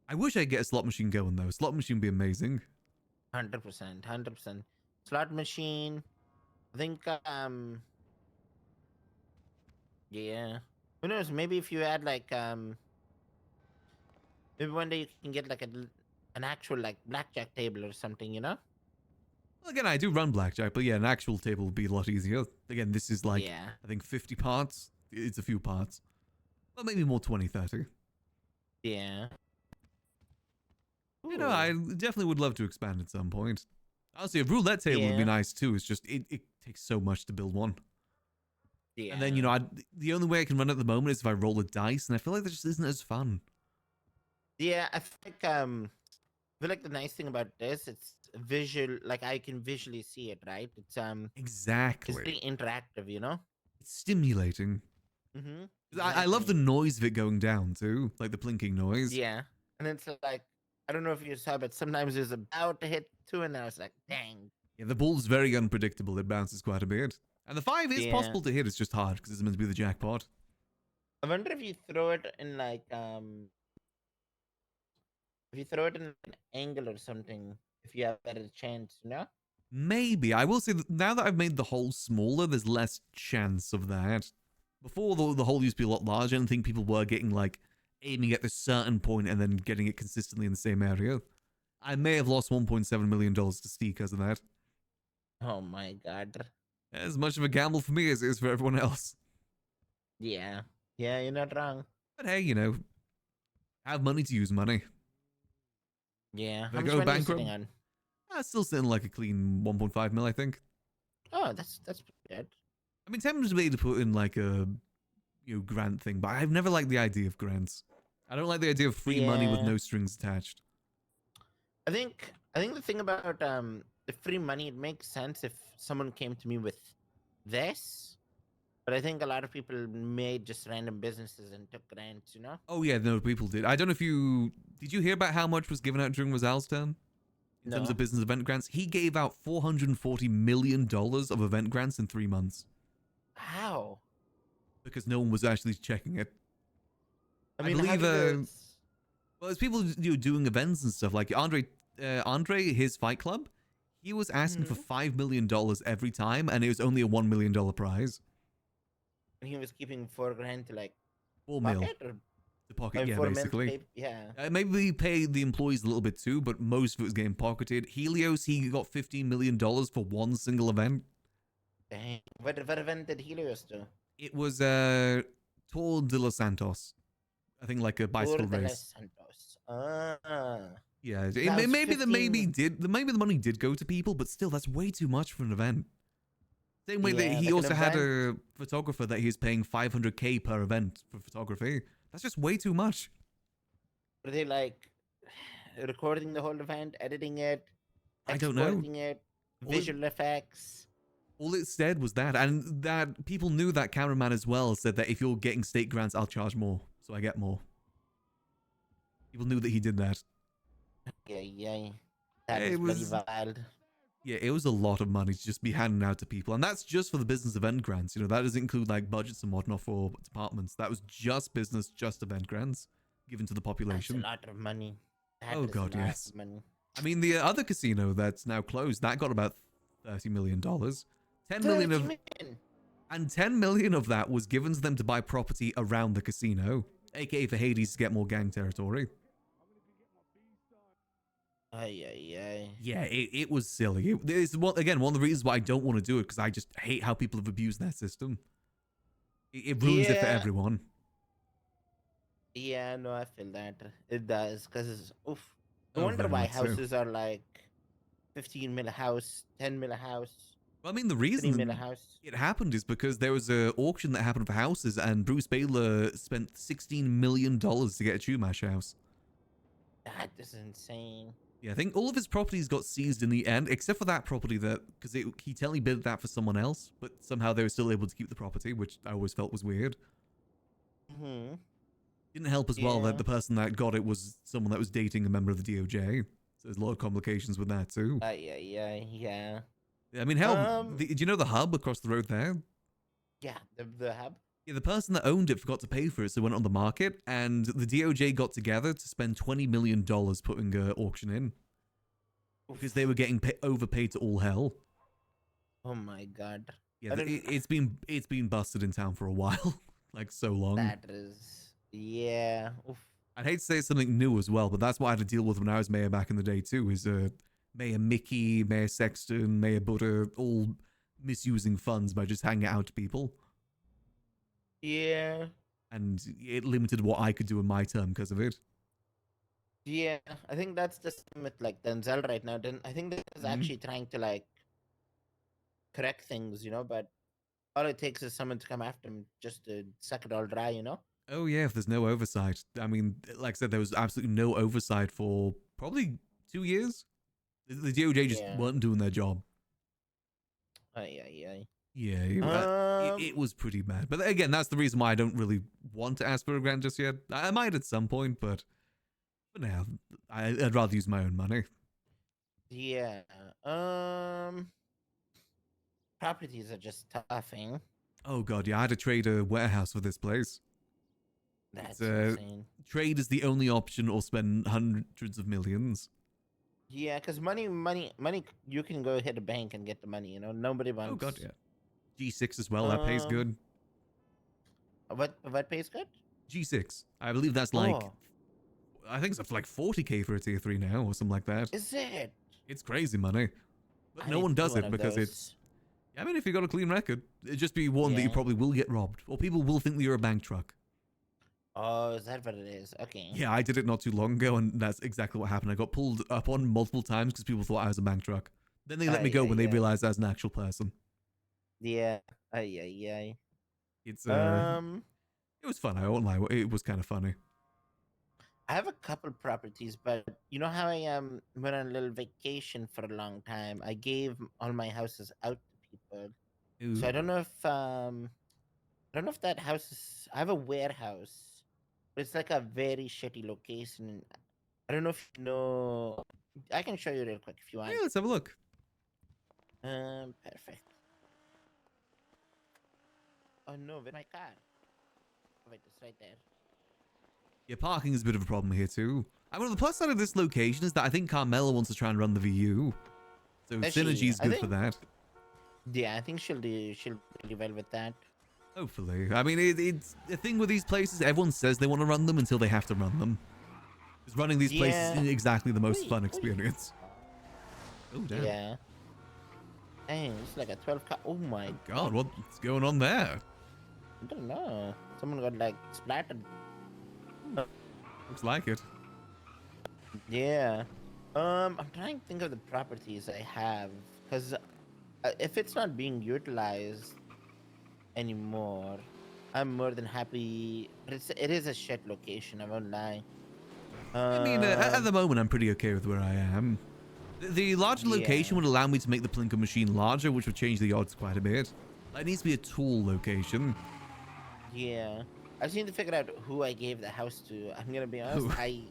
Speaker 1: I wish I'd get a slot machine going though. Slot machine would be amazing.
Speaker 6: 100%. Slot machine. I think yeah. Who knows? Maybe if you add like maybe one day you can get like an actual like blackjack table or something. You know?
Speaker 1: Well, again, I do run blackjack, but yeah, an actual table would be a lot easier. Again, this is like,
Speaker 6: Yeah.
Speaker 1: I think 50 parts. It's a few parts. Well, maybe more 20, 30.
Speaker 6: Yeah.
Speaker 1: You know, I
Speaker 6: Ooh.
Speaker 1: definitely would love to expand at some point. Honestly, a roulette table would be
Speaker 6: Yeah.
Speaker 1: nice too. It's just, it takes so much to build one.
Speaker 6: Yeah.
Speaker 1: And then, you know, the only way I can run at the moment is if I roll a dice, and I feel like that just isn't as fun.
Speaker 6: Yeah, I feel like the nice thing about this, it's visual. Like I can visually see it, right? It's
Speaker 1: Exactly.
Speaker 6: really interactive, you know.
Speaker 1: It's stimulating.
Speaker 6: Mm-hmm.
Speaker 1: 'Cause I love the noise of it going down too, like the plinking noise.
Speaker 6: Yeah, and it's like I don't know if you saw, but sometimes it's about to hit 2, and I was like, dang.
Speaker 1: Yeah, the ball's very unpredictable. It bounces quite a bit. And the 5 is
Speaker 6: Yeah.
Speaker 1: possible to hit. It's just hard because it's meant to be the jackpot.
Speaker 6: I wonder if you throw it in like if you throw it in an angle or something, if you have better chance, you know?
Speaker 1: Maybe. I will say that now that I've made the hole smaller, there's less chance of that. Before, the hole used to be a lot larger, and I think people were getting, like, aiming at this certain point and then getting it consistently in the same area. I may have lost $1.7 million to Steam because of that.
Speaker 6: Oh my god.
Speaker 1: As much of a gamble for me as it is for everyone else.
Speaker 6: Yeah. Yeah, you're not wrong.
Speaker 1: But hey, you know, have money to use money.
Speaker 6: Yeah.
Speaker 1: If
Speaker 6: How
Speaker 1: I
Speaker 6: much
Speaker 1: go
Speaker 6: money are you
Speaker 1: bankrupt,
Speaker 6: sitting on?
Speaker 1: still sitting like a clean 1.5 mil, I think.
Speaker 6: Oh, that's pretty good.
Speaker 1: I mean, tempted me to put in like a grant thing, but I've never liked the idea of grants. I don't like the idea of free money with
Speaker 6: Yeah.
Speaker 1: no strings attached.
Speaker 6: I think the thing about the free money, it makes sense if someone came to me with this. But I think a lot of people made just random businesses and took grants, you know?
Speaker 1: Oh yeah, no, people did. I don't know if did you hear about how much was given out during Rizal's term? In terms
Speaker 6: No.
Speaker 1: of business event grants? He gave out $440 million of event grants in 3 months.
Speaker 6: How?
Speaker 1: Because no one was actually checking it.
Speaker 6: I mean,
Speaker 1: believe,
Speaker 6: how did this...
Speaker 1: well, there's people doing events and stuff. Like Andre, his fight club, he was asking for $5 million every time, and it was only a $1 million prize.
Speaker 6: And he was keeping $4 to like
Speaker 1: 4 mil.
Speaker 6: pocket or
Speaker 1: The pocket, yeah,
Speaker 6: 4 mil to
Speaker 1: basically.
Speaker 6: pay? Yeah.
Speaker 1: Maybe he paid the employees a little bit too, but most of it was getting pocketed. Helios, he got $15 million for one single event.
Speaker 6: Dang. What event did Helios do?
Speaker 1: It was Tour de los Santos. I think like a bicycle
Speaker 6: Tour de
Speaker 1: race.
Speaker 6: los Santos. Ah.
Speaker 1: Yeah,
Speaker 6: That was
Speaker 1: maybe the
Speaker 6: 15
Speaker 1: maybe the money did go to people, but still, that's way too much for an event. Same way that
Speaker 6: Yeah,
Speaker 1: he
Speaker 6: like an
Speaker 1: also had a
Speaker 6: event.
Speaker 1: photographer that he was paying $500K per event for photography. That's just way too much.
Speaker 6: Were they like recording the whole event, editing it,
Speaker 1: I don't know.
Speaker 6: exporting it,
Speaker 1: All it-
Speaker 6: visual effects?
Speaker 1: All it said was that, and that people knew that cameraman as well said that if you're getting state grants, I'll charge more, so I get more. People knew that he did that.
Speaker 6: Yeah. That
Speaker 1: It
Speaker 6: is
Speaker 1: was-
Speaker 6: bloody wild.
Speaker 1: Yeah, it was a lot of money to just be handing out to people, and that's just for the business event grants. You know, that doesn't include like budgets and whatnot for departments. That was just business, just event grants given to the
Speaker 6: That's a
Speaker 1: population.
Speaker 6: lot of money. That
Speaker 1: Oh,
Speaker 6: is a
Speaker 1: God,
Speaker 6: lot
Speaker 1: yes.
Speaker 6: of money.
Speaker 1: I mean, the other casino that's now closed, that got about $30 million. 10 million
Speaker 6: 30
Speaker 1: of
Speaker 6: million.
Speaker 1: and 10 million of that was given to them to buy property around the casino, aka for Hades to get more gang territory.
Speaker 6: Ay.
Speaker 1: Yeah, it was silly. It's one of the reasons why I don't want to do it, because I just hate how people have abused that system. It ruins it for
Speaker 6: Yeah.
Speaker 1: everyone.
Speaker 6: Yeah, no, I feel that. It does, because, oof. No
Speaker 1: Oh,
Speaker 6: wonder
Speaker 1: very
Speaker 6: why
Speaker 1: much so.
Speaker 6: houses are like 15 mil a house, 10 mil a house,
Speaker 1: Well, I mean, the
Speaker 6: 3
Speaker 1: reason
Speaker 6: mil a house.
Speaker 1: it happened is because there was an auction that happened for houses, and Bruce Baylor spent $16 million to get a Chumash house.
Speaker 6: That is insane.
Speaker 1: Yeah, I think all of his properties got seized in the end, except for that property because he totally bid that for someone else, but somehow they were still able to keep the property, which I always felt was weird.
Speaker 6: Hmm.
Speaker 1: Didn't help as well
Speaker 6: Yeah.
Speaker 1: that the person that got it was someone that was dating a member of the DOJ. So there's a lot of complications with that too.
Speaker 6: Yeah.
Speaker 1: I mean, hell,
Speaker 6: Um,
Speaker 1: do you know the hub across the road there?
Speaker 6: Yeah, the hub.
Speaker 1: Yeah, the person that owned it forgot to pay for it, so it went on the market, and the DOJ got together to spend $20 million putting an auction in. Because they were getting overpaid to all hell.
Speaker 6: Oh my god.
Speaker 1: Yeah,
Speaker 6: I don't-
Speaker 1: it's been busted in town for a while. Like, so long.
Speaker 6: That is. Yeah. Oof.
Speaker 1: I'd hate to say it's something new as well, but that's what I had to deal with when I was mayor back in the day too, is Mayor Mickey, Mayor Sexton, Mayor Butter, all misusing funds by just hanging out to people.
Speaker 6: Yeah.
Speaker 1: And it limited what I could do in my term because of it.
Speaker 6: Yeah. I think that's the same with like Denzel right now. I think this is
Speaker 1: Mhm.
Speaker 6: actually trying to like correct things, but all it takes is someone to come after him just to suck it all dry.
Speaker 1: Oh yeah, if there's no oversight. I mean, like I said, there was absolutely no oversight for probably 2 years. The DOJ just
Speaker 6: Yeah.
Speaker 1: weren't doing their job.
Speaker 6: Ay.
Speaker 1: Yeah, it
Speaker 6: Um,
Speaker 1: was pretty bad. But again, that's the reason why I don't really want to ask for a grant just yet. I might at some point, but for now, I'd rather use my own money.
Speaker 6: Yeah. Properties are just tough, eh?
Speaker 1: Oh god, yeah, I had to trade a warehouse for this place.
Speaker 6: That's
Speaker 1: uh,
Speaker 6: insane.
Speaker 1: Trade is the only option or spend hundreds of millions.
Speaker 6: Yeah, because money. You can go hit a bank and get the money. You know, nobody
Speaker 1: Oh god,
Speaker 6: wants.
Speaker 1: yeah. G6 as well. That pays
Speaker 6: Um,
Speaker 1: good.
Speaker 6: what pays good?
Speaker 1: G6. I believe that's like,
Speaker 6: Oh,
Speaker 1: I think it's up to like 40k for a tier 3 now or something like that.
Speaker 6: is it?
Speaker 1: It's crazy money. But
Speaker 6: I
Speaker 1: no
Speaker 6: need
Speaker 1: one
Speaker 6: to do
Speaker 1: does
Speaker 6: one
Speaker 1: it
Speaker 6: of
Speaker 1: because
Speaker 6: those.
Speaker 1: it's, I mean, if you got a clean record, it'd just be one that you
Speaker 6: Yeah.
Speaker 1: probably will get robbed. Or people will think that you're a bank truck.
Speaker 6: Oh, is that what it is? Okay.
Speaker 1: Yeah, I did it not too long ago, and that's exactly what happened. I got pulled up on multiple times because people thought I was a bank truck. Then they let me go when they
Speaker 6: Ay.
Speaker 1: realized I was an actual person.
Speaker 6: Yeah. Ay.
Speaker 1: It's,
Speaker 6: Um,
Speaker 1: it was fun. I won't lie. It was kind of funny.
Speaker 6: I have a couple properties, but you know how I went on a little vacation for a long time. I gave all my houses out to people. So
Speaker 1: Ooh.
Speaker 6: I don't know if that house is. I have a warehouse, but it's like a very shitty location. I don't know if you know. I can show you real quick if you
Speaker 1: Yeah,
Speaker 6: want.
Speaker 1: let's have a look.
Speaker 6: Perfect. Oh no, with my car. Wait, it's right there.
Speaker 1: Yeah, parking is a bit of a problem here too. I mean, the plus side of this location is that I think Carmela wants to try and run the VU. So
Speaker 6: Does she?
Speaker 1: synergy is
Speaker 6: I
Speaker 1: good for
Speaker 6: think-
Speaker 1: that.
Speaker 6: Yeah, I think she'll do really well with that.
Speaker 1: Hopefully. I mean, it's the thing with these places, everyone says they want to run them until they have to run them. Because running these places
Speaker 6: Yeah.
Speaker 1: isn't exactly the most
Speaker 6: Oi,
Speaker 1: fun
Speaker 6: oi.
Speaker 1: experience. Oh, damn.
Speaker 6: Yeah. Dang, it's like a 12 car. Oh my
Speaker 1: God, what's going on there?
Speaker 6: I don't know. Someone got like splattered.
Speaker 1: Looks like it.
Speaker 6: Yeah. I'm trying to think of the properties I have, because if it's not being utilized anymore, I'm more than happy. But it is a shit location. I won't lie.
Speaker 1: I mean, at the moment, I'm pretty okay with where I am. The larger location
Speaker 6: Yeah.
Speaker 1: would allow me to make the Plinker machine larger, which would change the odds quite a bit. It needs to be a tool location.
Speaker 6: Yeah. I just need to figure out who I gave the house to. I'm gonna be honest.
Speaker 1: Who?
Speaker 6: I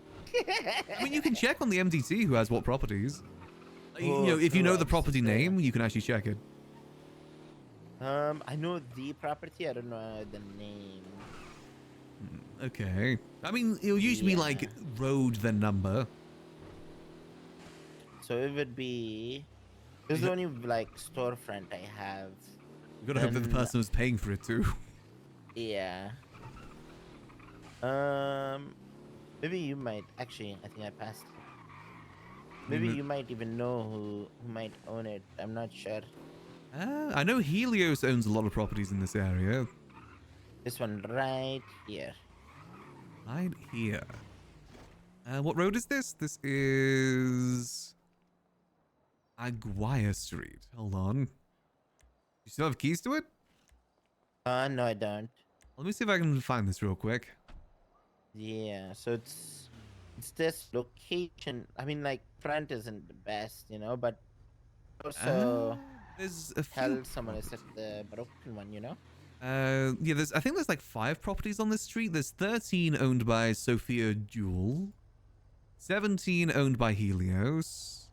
Speaker 1: mean, you can check on the MDT who has what properties. Like, you
Speaker 6: Oh,
Speaker 1: know, if you
Speaker 6: true,
Speaker 1: know
Speaker 6: I
Speaker 1: the
Speaker 6: was
Speaker 1: property
Speaker 6: just there.
Speaker 1: name, you can actually check it.
Speaker 6: I know the property. I don't know the name.
Speaker 1: Okay. I mean, it'll usually be like
Speaker 6: Yeah.
Speaker 1: road then number.
Speaker 6: So it would be. This is the only like storefront I have.
Speaker 1: You gotta hope that the
Speaker 6: Then-
Speaker 1: person who's paying for it too.
Speaker 6: Yeah. Maybe you might actually. I think I passed. Maybe
Speaker 1: Mhm.
Speaker 6: you might even know who might own it. I'm not sure.
Speaker 1: I know Helios owns a lot of properties in this area.
Speaker 6: This one right here.
Speaker 1: Right here. What road is this? This is Aguirre Street. Hold on. You still have keys to it?
Speaker 6: No, I don't.
Speaker 1: Let me see if I can find this real quick.
Speaker 6: Yeah. So it's this location. I mean, like front isn't the best, you know, but also
Speaker 1: There's a few.
Speaker 6: tell someone is at the broken one, you know.
Speaker 1: Yeah, I think there's like 5 properties on this street. There's 13 owned by Sophia Jewel, 17 owned by Helios,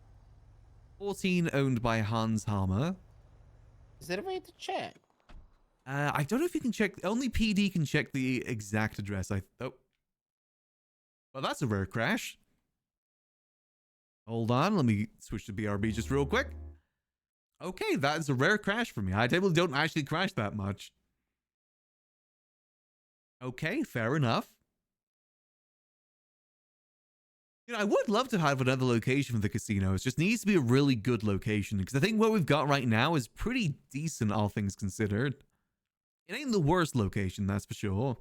Speaker 1: 14 owned by Hans Hammer.
Speaker 6: Is there a way to check?
Speaker 1: I don't know if you can check. Only PD can check the exact address. Oh, well, that's a rare crash. Hold on, let me switch to BRB just real quick. Okay, that is a rare crash for me. I typically don't actually crash that much. Okay, fair enough. You know, I would love to have another location for the casino. It just needs to be a really good location, because I think what we've got right now is pretty decent, all things considered. It ain't the worst location, that's for sure.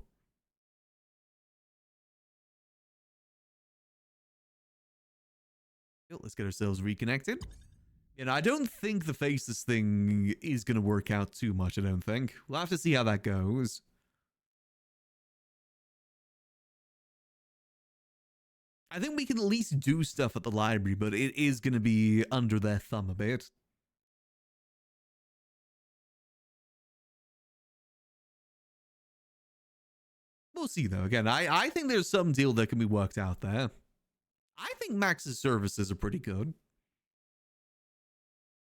Speaker 1: Let's get ourselves reconnected. You know, I don't think the faces thing is going to work out too much, I don't think. We'll have to see how that goes. I think we can at least do stuff at the library, but it is going to be under their thumb a bit. We'll see, though. Again, I think there's some deal that can be worked out there. I think Max's services are pretty good.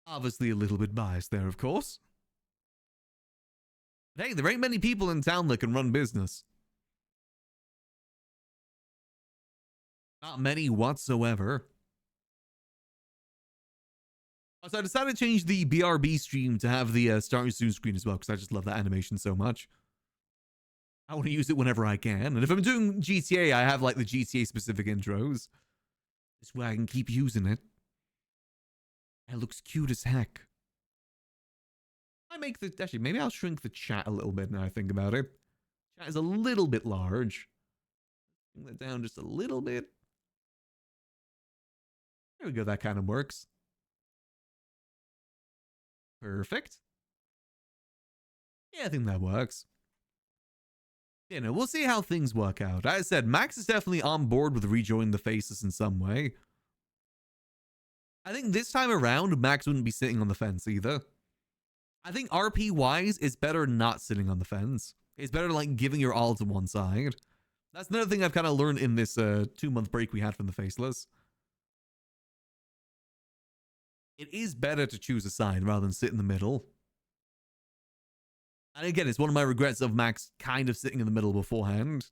Speaker 1: Obviously a little bit biased there, of course. But hey, there ain't many people in town that can run business. Not many whatsoever. So I decided to change the BRB stream to have the starting soon screen as well, because I just love that animation so much. I want to use it whenever I can. And if I'm doing GTA, I have like the GTA specific intros. This way I can keep using it. It looks cute as heck. I make the... Actually, maybe I'll shrink the chat a little bit now I think about it. Chat is a little bit large. Bring that down just a little bit. There we go. That kind of works. Perfect. Yeah, I think that works. You know, we'll see how things work out. As I said, Max is definitely on board with rejoining the faces in some way. I think this time around, Max wouldn't be sitting on the fence either. I think RP-wise, it's better not sitting on the fence. It's better like giving your all to one side. That's another thing I've kind of learned in this 2-month break we had from the Faceless. It is better to choose a side rather than sit in the middle. And again, it's one of my regrets of Max kind of sitting in the middle beforehand.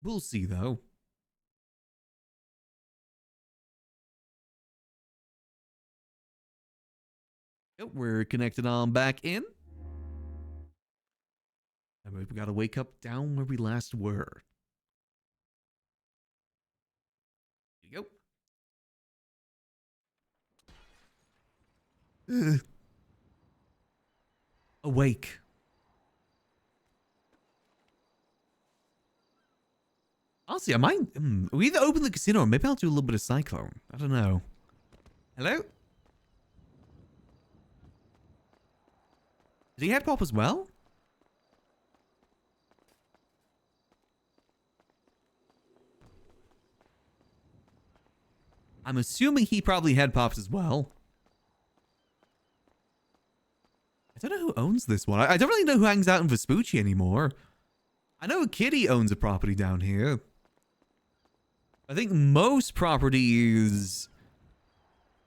Speaker 1: We'll see, though. Yep, we're connected on back in. And we gotta wake up down where we last were. Here you go. Awake. Honestly, I might... we either open the casino or maybe I'll do a little bit of Cyclone. I don't know. Hello? Did he head pop as well? I'm assuming he probably head pops as well. I don't know who owns this one. I don't really know who hangs out in Vespucci anymore. I know Kitty owns a property down here. I think most properties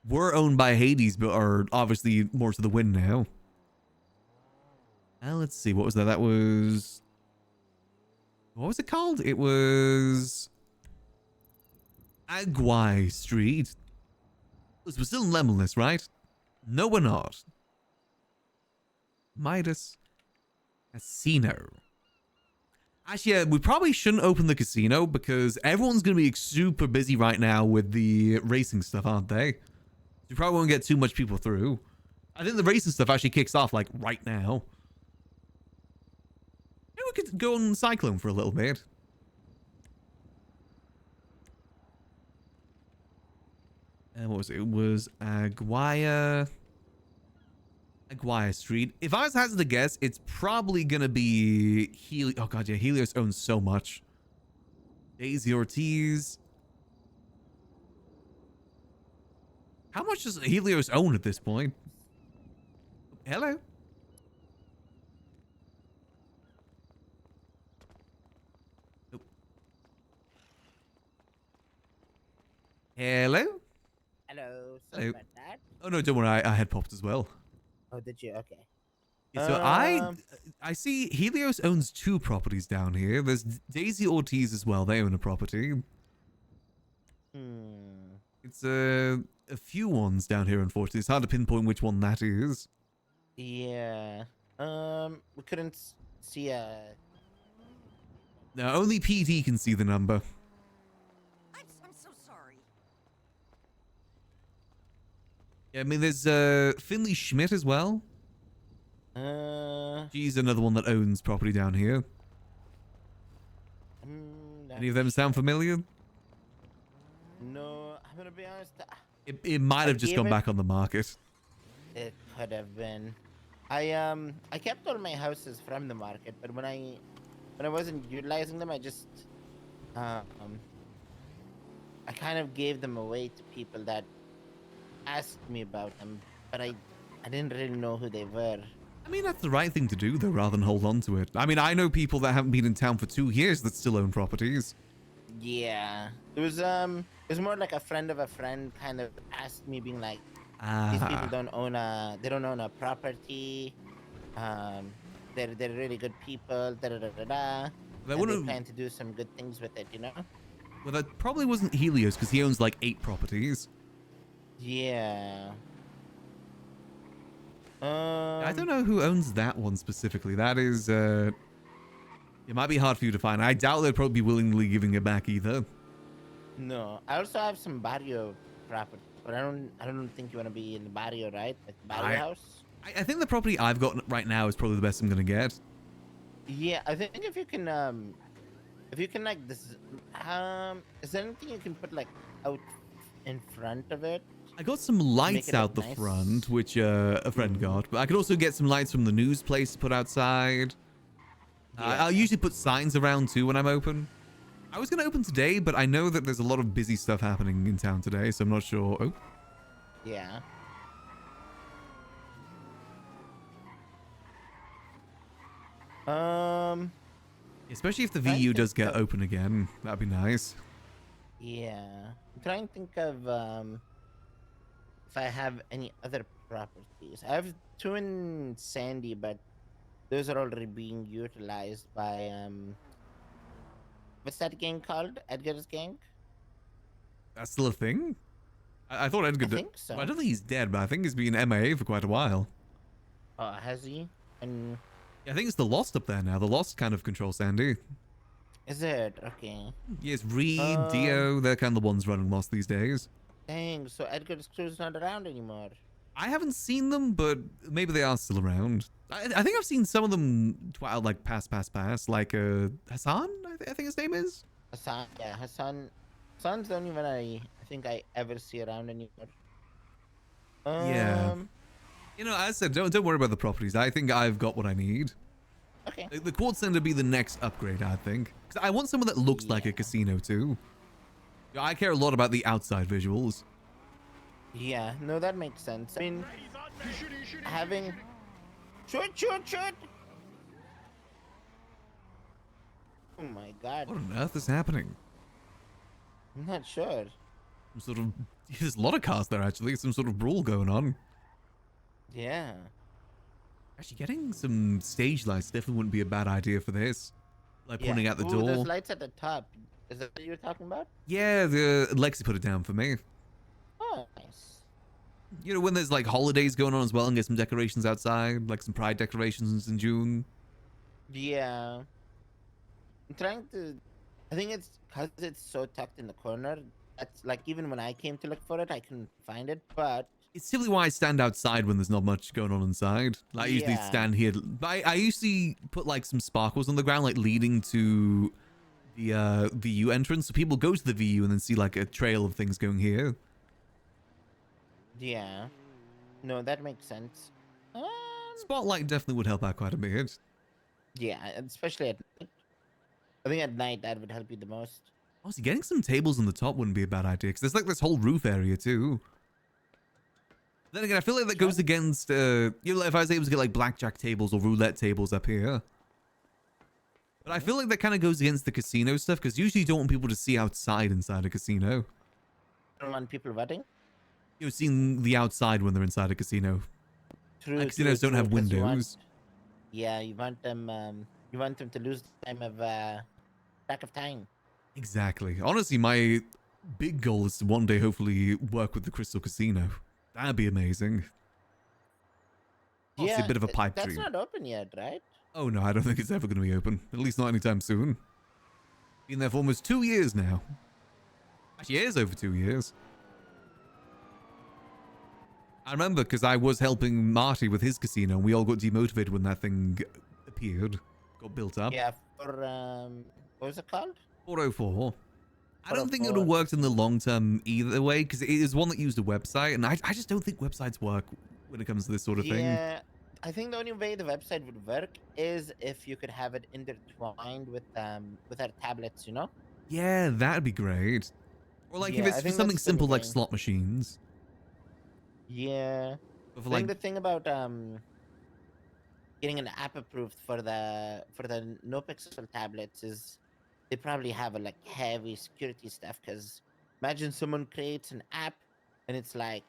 Speaker 1: were owned by Hades, but are obviously more to the wind now. Let's see. What was that? That was... What was it called? It was... Aguay Street. We're still in Lemonless, right? No, we're not. Midas Casino. Actually, yeah, we probably shouldn't open the casino because everyone's going to be super busy right now with the racing stuff, aren't they? We probably won't get too much people through. I think the racing stuff actually kicks off like right now. Maybe we could go on Cyclone for a little bit. And what was it? It was Aguaya Street. If I was hazard to guess, it's probably gonna be Helios. Oh god, yeah, Helios owns so much. Daisy Ortiz. How much does Helios own at this point? Hello. Oh. Hello.
Speaker 6: Hello. Sorry
Speaker 1: Hello.
Speaker 6: about that.
Speaker 1: Oh no, don't worry. I had popped as well.
Speaker 6: Oh, did you? Okay.
Speaker 1: So I see Helios owns 2 properties down here. There's Daisy Ortiz as well. They own a property. It's a few ones down here, unfortunately. It's hard to pinpoint which one that is.
Speaker 6: Yeah. We couldn't see a...
Speaker 1: No, only PD can see the number.
Speaker 7: I'm so sorry.
Speaker 1: Yeah, I mean, there's Finley Schmidt as well. She's another one that owns property down here. Any of them sound familiar?
Speaker 6: No, I'm gonna be honest.
Speaker 1: It might have just gone back on the market.
Speaker 6: It could have been. I kept all my houses from the market, but when I wasn't utilizing them, I just I kind of gave them away to people that asked me about them, but I didn't really know who they were.
Speaker 1: I mean, that's the right thing to do, though, rather than hold on to it. I mean, I know people that haven't been in town for 2 years that still own properties.
Speaker 6: Yeah, it was more like a friend of a friend kind of asked me, being like, these people don't own a property. They're really good people. Da da da da da.
Speaker 1: That
Speaker 6: and they
Speaker 1: wouldn't.
Speaker 6: plan to do some good things with it, you know?
Speaker 1: Well, that probably wasn't Helios because he owns like 8 properties.
Speaker 6: Yeah.
Speaker 1: I don't know who owns that one specifically. That is, it might be hard for you to find. I doubt they'd probably be willingly giving it back either.
Speaker 6: No, I also have some barrio property, but I don't think you want to be in the barrio, right? Like the barrio house.
Speaker 1: I think the property I've got right now is probably the best I'm gonna get.
Speaker 6: Yeah, I think if you can like this, is there anything you can put like out in front of it?
Speaker 1: I got some lights
Speaker 6: it
Speaker 1: out
Speaker 6: look
Speaker 1: the
Speaker 6: nice.
Speaker 1: front, which a friend got, but I could also get some lights from the news place to put outside.
Speaker 6: Yeah.
Speaker 1: I'll usually put signs around too when I'm open. I was gonna open today, but I know that there's a lot of busy stuff happening in town today, so I'm not sure. Oh.
Speaker 6: Yeah.
Speaker 1: Especially if the
Speaker 6: I
Speaker 1: VU
Speaker 6: think
Speaker 1: does get
Speaker 6: so.
Speaker 1: open again. That'd be nice.
Speaker 6: Yeah. I'm trying to think of if I have any other properties. I have 2 in Sandy, but those are already being utilized by what's that gang called? Edgar's gang?
Speaker 1: That's still a thing? I thought Edgar
Speaker 6: I
Speaker 1: did.
Speaker 6: think so.
Speaker 1: I don't think he's dead, but I think he's been MIA for quite a while.
Speaker 6: Has he? And
Speaker 1: Yeah, I think it's the Lost up there now. The Lost kind of control Sandy.
Speaker 6: is it? Okay.
Speaker 1: Yes, Reed, Dio, they're kind of the ones running Lost these days.
Speaker 6: Dang, so Edgar's crew's not around anymore.
Speaker 1: I haven't seen them, but maybe they are still around. I think I've seen some of them like pass, like Hassan, I think his name is.
Speaker 6: Hassan, yeah, Hassan's the only one I think I ever see around anymore.
Speaker 1: Yeah. You know, as I said, don't worry about the properties. I think I've got what I need.
Speaker 6: Okay.
Speaker 1: The Quartz Center be the next upgrade, I think. 'Cause I want someone that looks like a
Speaker 6: Yeah.
Speaker 1: casino too. I care a lot about the outside visuals.
Speaker 6: Yeah, no, that makes sense. I mean, having shoot. Oh my god,
Speaker 1: What on earth is happening?
Speaker 6: I'm not sure.
Speaker 1: Some sort of there's a lot of cars there actually. Some sort of brawl going on.
Speaker 6: Yeah.
Speaker 1: Actually, getting some stage lights definitely wouldn't be a bad idea for this. Like
Speaker 6: Yeah.
Speaker 1: pointing out the
Speaker 6: Ooh,
Speaker 1: door.
Speaker 6: those lights at the top. Is that what you were talking about?
Speaker 1: Yeah, the Lexi put it down for me.
Speaker 6: Oh, nice.
Speaker 1: You know, when there's like holidays going on as well, and get some decorations outside, like some pride decorations in June.
Speaker 6: Yeah. I'm trying to. I think it's because it's so tucked in the corner. That's like even when I came to look for it, I couldn't find it. But
Speaker 1: It's simply why I stand outside when there's not much going on inside. Like, I usually
Speaker 6: Yeah.
Speaker 1: stand here. I usually put like some sparkles on the ground, like leading to the VU entrance, so people go to the VU and then see like a trail of things going here.
Speaker 6: yeah, no, that makes sense.
Speaker 1: Spotlight definitely would help out quite a bit.
Speaker 6: Yeah, especially at night. I think at night that would help you the most.
Speaker 1: Honestly, getting some tables on the top wouldn't be a bad idea, because there's like this whole roof area too. Then again, I feel like that goes against, you know, if I was able to get like blackjack tables or roulette tables up here. But I feel like that kind of goes against the casino stuff, because usually you don't want people to see outside inside a casino.
Speaker 6: I don't want people wedding.
Speaker 1: You know, seeing the outside when they're inside a casino.
Speaker 6: True.
Speaker 1: Casinos don't have
Speaker 6: 'cause you want-
Speaker 1: windows.
Speaker 6: yeah, you want them. You want them to lose time of track of time.
Speaker 1: Exactly. Honestly, my big goal is to one day hopefully work with the Crystal Casino. That'd be amazing. Obviously, a bit of a pipe
Speaker 6: That's
Speaker 1: dream.
Speaker 6: not open yet, right?
Speaker 1: Oh no, I don't think it's ever going to be open. At least not anytime soon. Been there for almost 2 years now. Actually, it is over 2 years. I remember because I was helping Marty with his casino, and we all got demotivated when that thing appeared, got built up.
Speaker 6: Yeah. For what was it called?
Speaker 1: 404. I don't think it would
Speaker 6: 404.
Speaker 1: have worked in the long term either way, because it is one that used a website, and I just don't think websites work when it comes to this sort of thing.
Speaker 6: Yeah, I think the only way the website would work is if you could have it intertwined with our tablets, you know?
Speaker 1: Yeah, that'd be great. Or like if
Speaker 6: Yeah, I
Speaker 1: it's for
Speaker 6: think
Speaker 1: something
Speaker 6: that's the
Speaker 1: simple like
Speaker 6: thing.
Speaker 1: slot machines.
Speaker 6: Yeah.
Speaker 1: But for
Speaker 6: I think
Speaker 1: like,
Speaker 6: the thing about getting an app approved for the NoPixel tablets is they probably have a like heavy security stuff, because imagine someone creates an app and it's like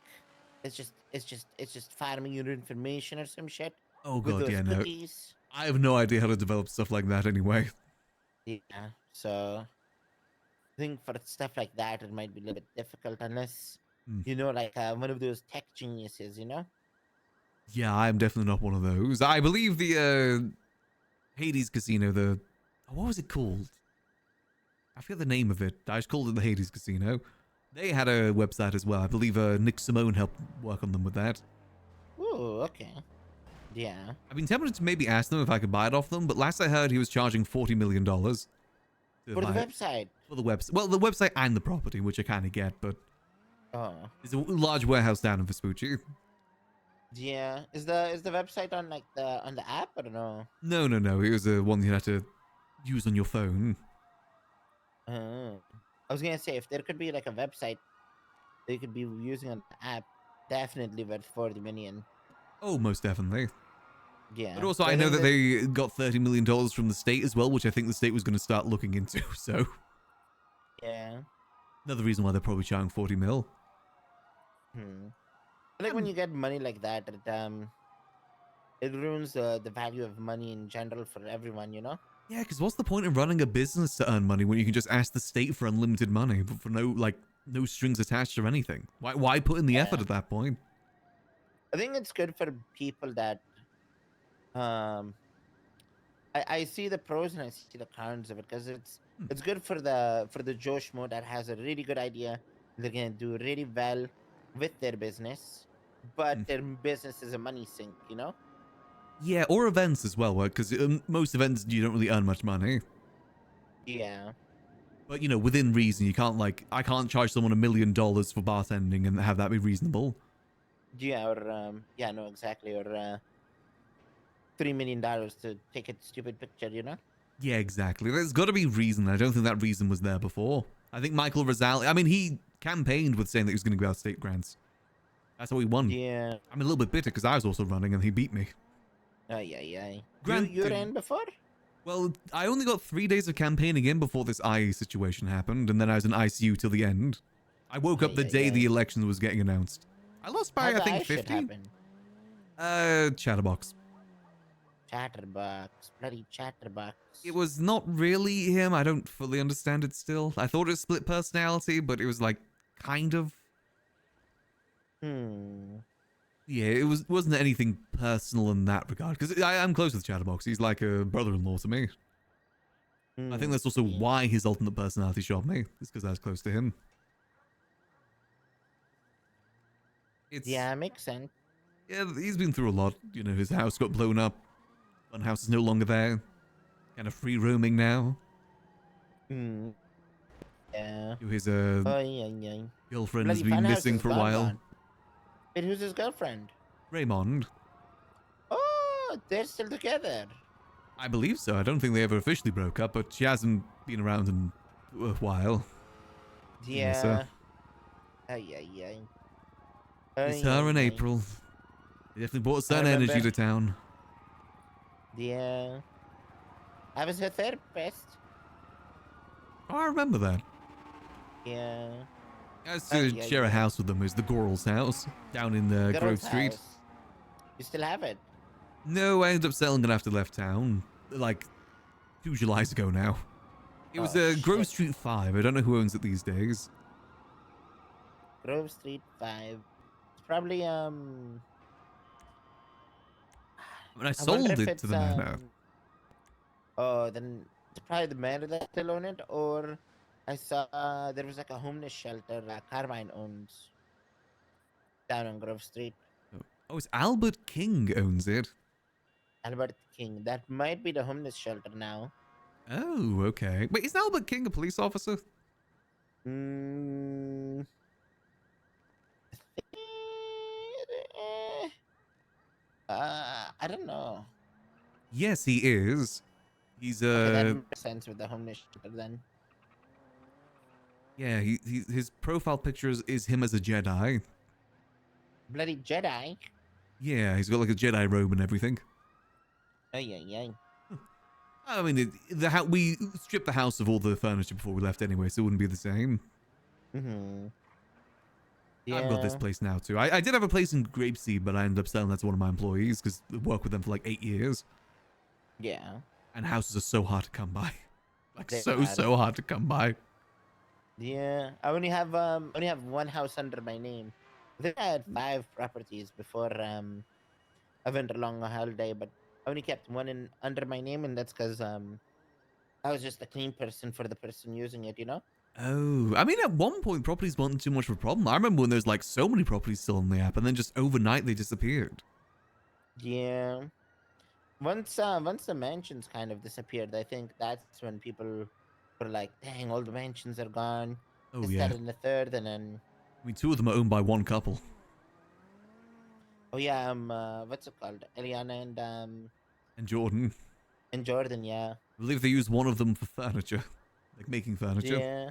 Speaker 6: it's just farming your information or some shit
Speaker 1: oh
Speaker 6: with
Speaker 1: god,
Speaker 6: those
Speaker 1: yeah, no.
Speaker 6: cookies.
Speaker 1: I have no idea how to develop stuff like that anyway.
Speaker 6: Yeah. So I think for stuff like that, it might be a little bit difficult unless
Speaker 1: Hmm.
Speaker 6: like one of those tech geniuses.
Speaker 1: Yeah, I'm definitely not one of those. I believe the Hades Casino, what was it called? I forget the name of it. I just called it the Hades Casino. They had a website as well. I believe Nick Simone helped work on them with that.
Speaker 6: Ooh, okay. Yeah.
Speaker 1: I've been tempted to maybe ask them if I could buy it off them, but last I heard he was charging $40 million to
Speaker 6: For the
Speaker 1: buy it.
Speaker 6: website.
Speaker 1: For the website. Well, the website and the property, which I kind of get, but
Speaker 6: Oh.
Speaker 1: it's a large warehouse down in Vespucci.
Speaker 6: Yeah. Is the website on on the app or no?
Speaker 1: No. It was one you had to use on your phone.
Speaker 6: Oh. I was gonna say if there could be like a website they could be using on the app, definitely worth 40 million.
Speaker 1: Oh, most definitely.
Speaker 6: Yeah.
Speaker 1: But also,
Speaker 6: So
Speaker 1: I know
Speaker 6: think
Speaker 1: that they got $30 million from the state as well, which I think the state was going to start looking into. So,
Speaker 6: Yeah.
Speaker 1: another reason why they're probably charging 40 mil.
Speaker 6: I think when you get money like that, it ruins the value of money in general for everyone.
Speaker 1: Yeah, because what's the point of running a business to earn money when you can just ask the state for unlimited money, but for no strings attached or anything? Why put in the effort at that point?
Speaker 6: I think it's good for people that um I see the pros and I see the cons of it because it's good for the Joe Schmo that has a really good idea. They're gonna do really well with their business, but their business is a money sink.
Speaker 1: Yeah, or events as well, because most events you don't really earn much money.
Speaker 6: Yeah.
Speaker 1: But within reason, you can't I can't charge someone $1 million for bartending and have that be reasonable.
Speaker 6: Yeah, or yeah, no, exactly, or $3 million to take a stupid picture.
Speaker 1: Yeah, exactly. There's got to be reason. I don't think that reason was there before. I think Michael Rosali, I mean, he campaigned with saying that he was going to give out state grants. That's how he won.
Speaker 6: Yeah.
Speaker 1: I'm a little bit bitter because I was also running and he beat me.
Speaker 6: Yeah.
Speaker 1: Granted,
Speaker 6: You ran before?
Speaker 1: Well, I only got 3 days of campaigning in before this eye situation happened, and then I was in ICU till the end. I woke up the day the election was getting announced. I lost by, I think, 50. Chatterbox.
Speaker 6: Bloody Chatterbox.
Speaker 1: It was not really him. I don't fully understand it still. I thought it was split personality, but it was kind of. Yeah, wasn't anything personal in that regard. Because I'm close with Chatterbox. He's like a brother-in-law to me. I think that's also why his alternate personality shot me. It's because I was close to him.
Speaker 6: Yeah, makes sense.
Speaker 1: Yeah, he's been through a lot. His house got blown up. Fun house is no longer there. Kind of free roaming now.
Speaker 6: Yeah.
Speaker 1: His
Speaker 6: yeah.
Speaker 1: girlfriend has been missing for a while.
Speaker 6: Wait, who's his girlfriend?
Speaker 1: Raymond.
Speaker 6: Oh, they're still together.
Speaker 1: I believe so. I don't think they ever officially broke up, but she hasn't been around in a while.
Speaker 6: Yeah.
Speaker 1: It's her in April. They definitely brought certain energy to town.
Speaker 6: Yeah. I was her therapist.
Speaker 1: Oh, I remember that.
Speaker 6: Yeah.
Speaker 1: I used to share a house with them. It was the Gorals house down in Grove Street.
Speaker 6: House. You still have it?
Speaker 1: No, I ended up selling it after left town. 2 Julys ago now. It was Grove Street 5. I don't know who owns it these days.
Speaker 6: Grove Street 5. It's probably
Speaker 1: I mean, I sold it to the manor.
Speaker 6: Oh, then it's probably the manor that still own it, or I saw there was a homeless shelter Carmine owns down on Grove Street.
Speaker 1: Oh, it's Albert King owns it.
Speaker 6: Albert King. That might be the homeless shelter now.
Speaker 1: Oh, okay. Wait, isn't Albert King a police officer?
Speaker 6: I don't know.
Speaker 1: Yes, he is. He's
Speaker 6: Okay, that makes sense with the homeless shelter then.
Speaker 1: Yeah, his profile picture is him as a Jedi.
Speaker 6: Bloody Jedi.
Speaker 1: Yeah, he's got a Jedi robe and everything.
Speaker 6: Yeah.
Speaker 1: I mean, we stripped the house of all the furniture before we left anyway, so it wouldn't be the same.
Speaker 6: Yeah.
Speaker 1: I've got this place now too. I did have a place in Grapeseed, but I ended up selling that to one of my employees because I worked with them for 8 years.
Speaker 6: Yeah.
Speaker 1: And houses are so hard to come by. Like
Speaker 6: They
Speaker 1: so
Speaker 6: are.
Speaker 1: hard to come by.
Speaker 6: Yeah, I only have one house under my name. I think I had 5 properties before I went along a holiday, but I only kept one in under my name, and that's because I was just a clean person for the person using it, you know.
Speaker 1: Oh, I mean, at one point, properties weren't too much of a problem. I remember when there's like so many properties still on the app, and then just overnight they disappeared.
Speaker 6: Yeah. Once the mansions kind of disappeared, I think that's when people were like, "Dang, all the mansions are gone."
Speaker 1: Oh
Speaker 6: This,
Speaker 1: yeah,
Speaker 6: that, and the third, and then
Speaker 1: I mean, 2 of them are owned by one couple.
Speaker 6: oh yeah, what's it called? Eliana
Speaker 1: And Jordan,
Speaker 6: and Jordan, yeah,
Speaker 1: I believe they use one of them for furniture, like making furniture.
Speaker 6: yeah.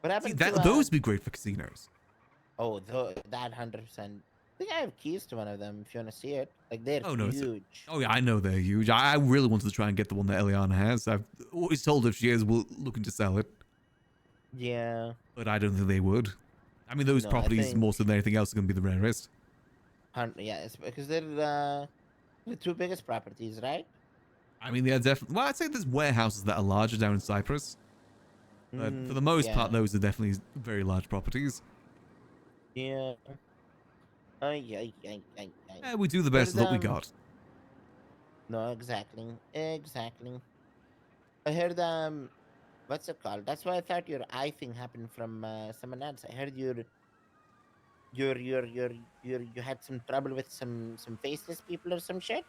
Speaker 6: What
Speaker 1: See,
Speaker 6: happened to
Speaker 1: that those would be great for casinos.
Speaker 6: Oh, that 100%. I think I have keys to one of them. If you want to see it, like they're
Speaker 1: Oh no, it's
Speaker 6: huge.
Speaker 1: oh yeah, I know they're huge. I really wanted to try and get the one that Eliana has. I've always told her if she is looking to sell it,
Speaker 6: Yeah.
Speaker 1: but I don't think they would. I mean, those
Speaker 6: No, I
Speaker 1: properties
Speaker 6: think
Speaker 1: more so than anything else are going to be the rarest.
Speaker 6: yeah, it's because they're the 2 biggest properties, right?
Speaker 1: I mean, they're definitely. Well, I'd say there's warehouses that are larger down in Cyprus, but for the most
Speaker 6: Yeah.
Speaker 1: part, those are definitely very large properties.
Speaker 6: Yeah. Yeah.
Speaker 1: Yeah, we do the best
Speaker 6: There's
Speaker 1: with what we got.
Speaker 6: No, exactly. I heard what's it called? That's why I thought your eye thing happened from someone else. I heard you had some trouble with some faceless people or some shit.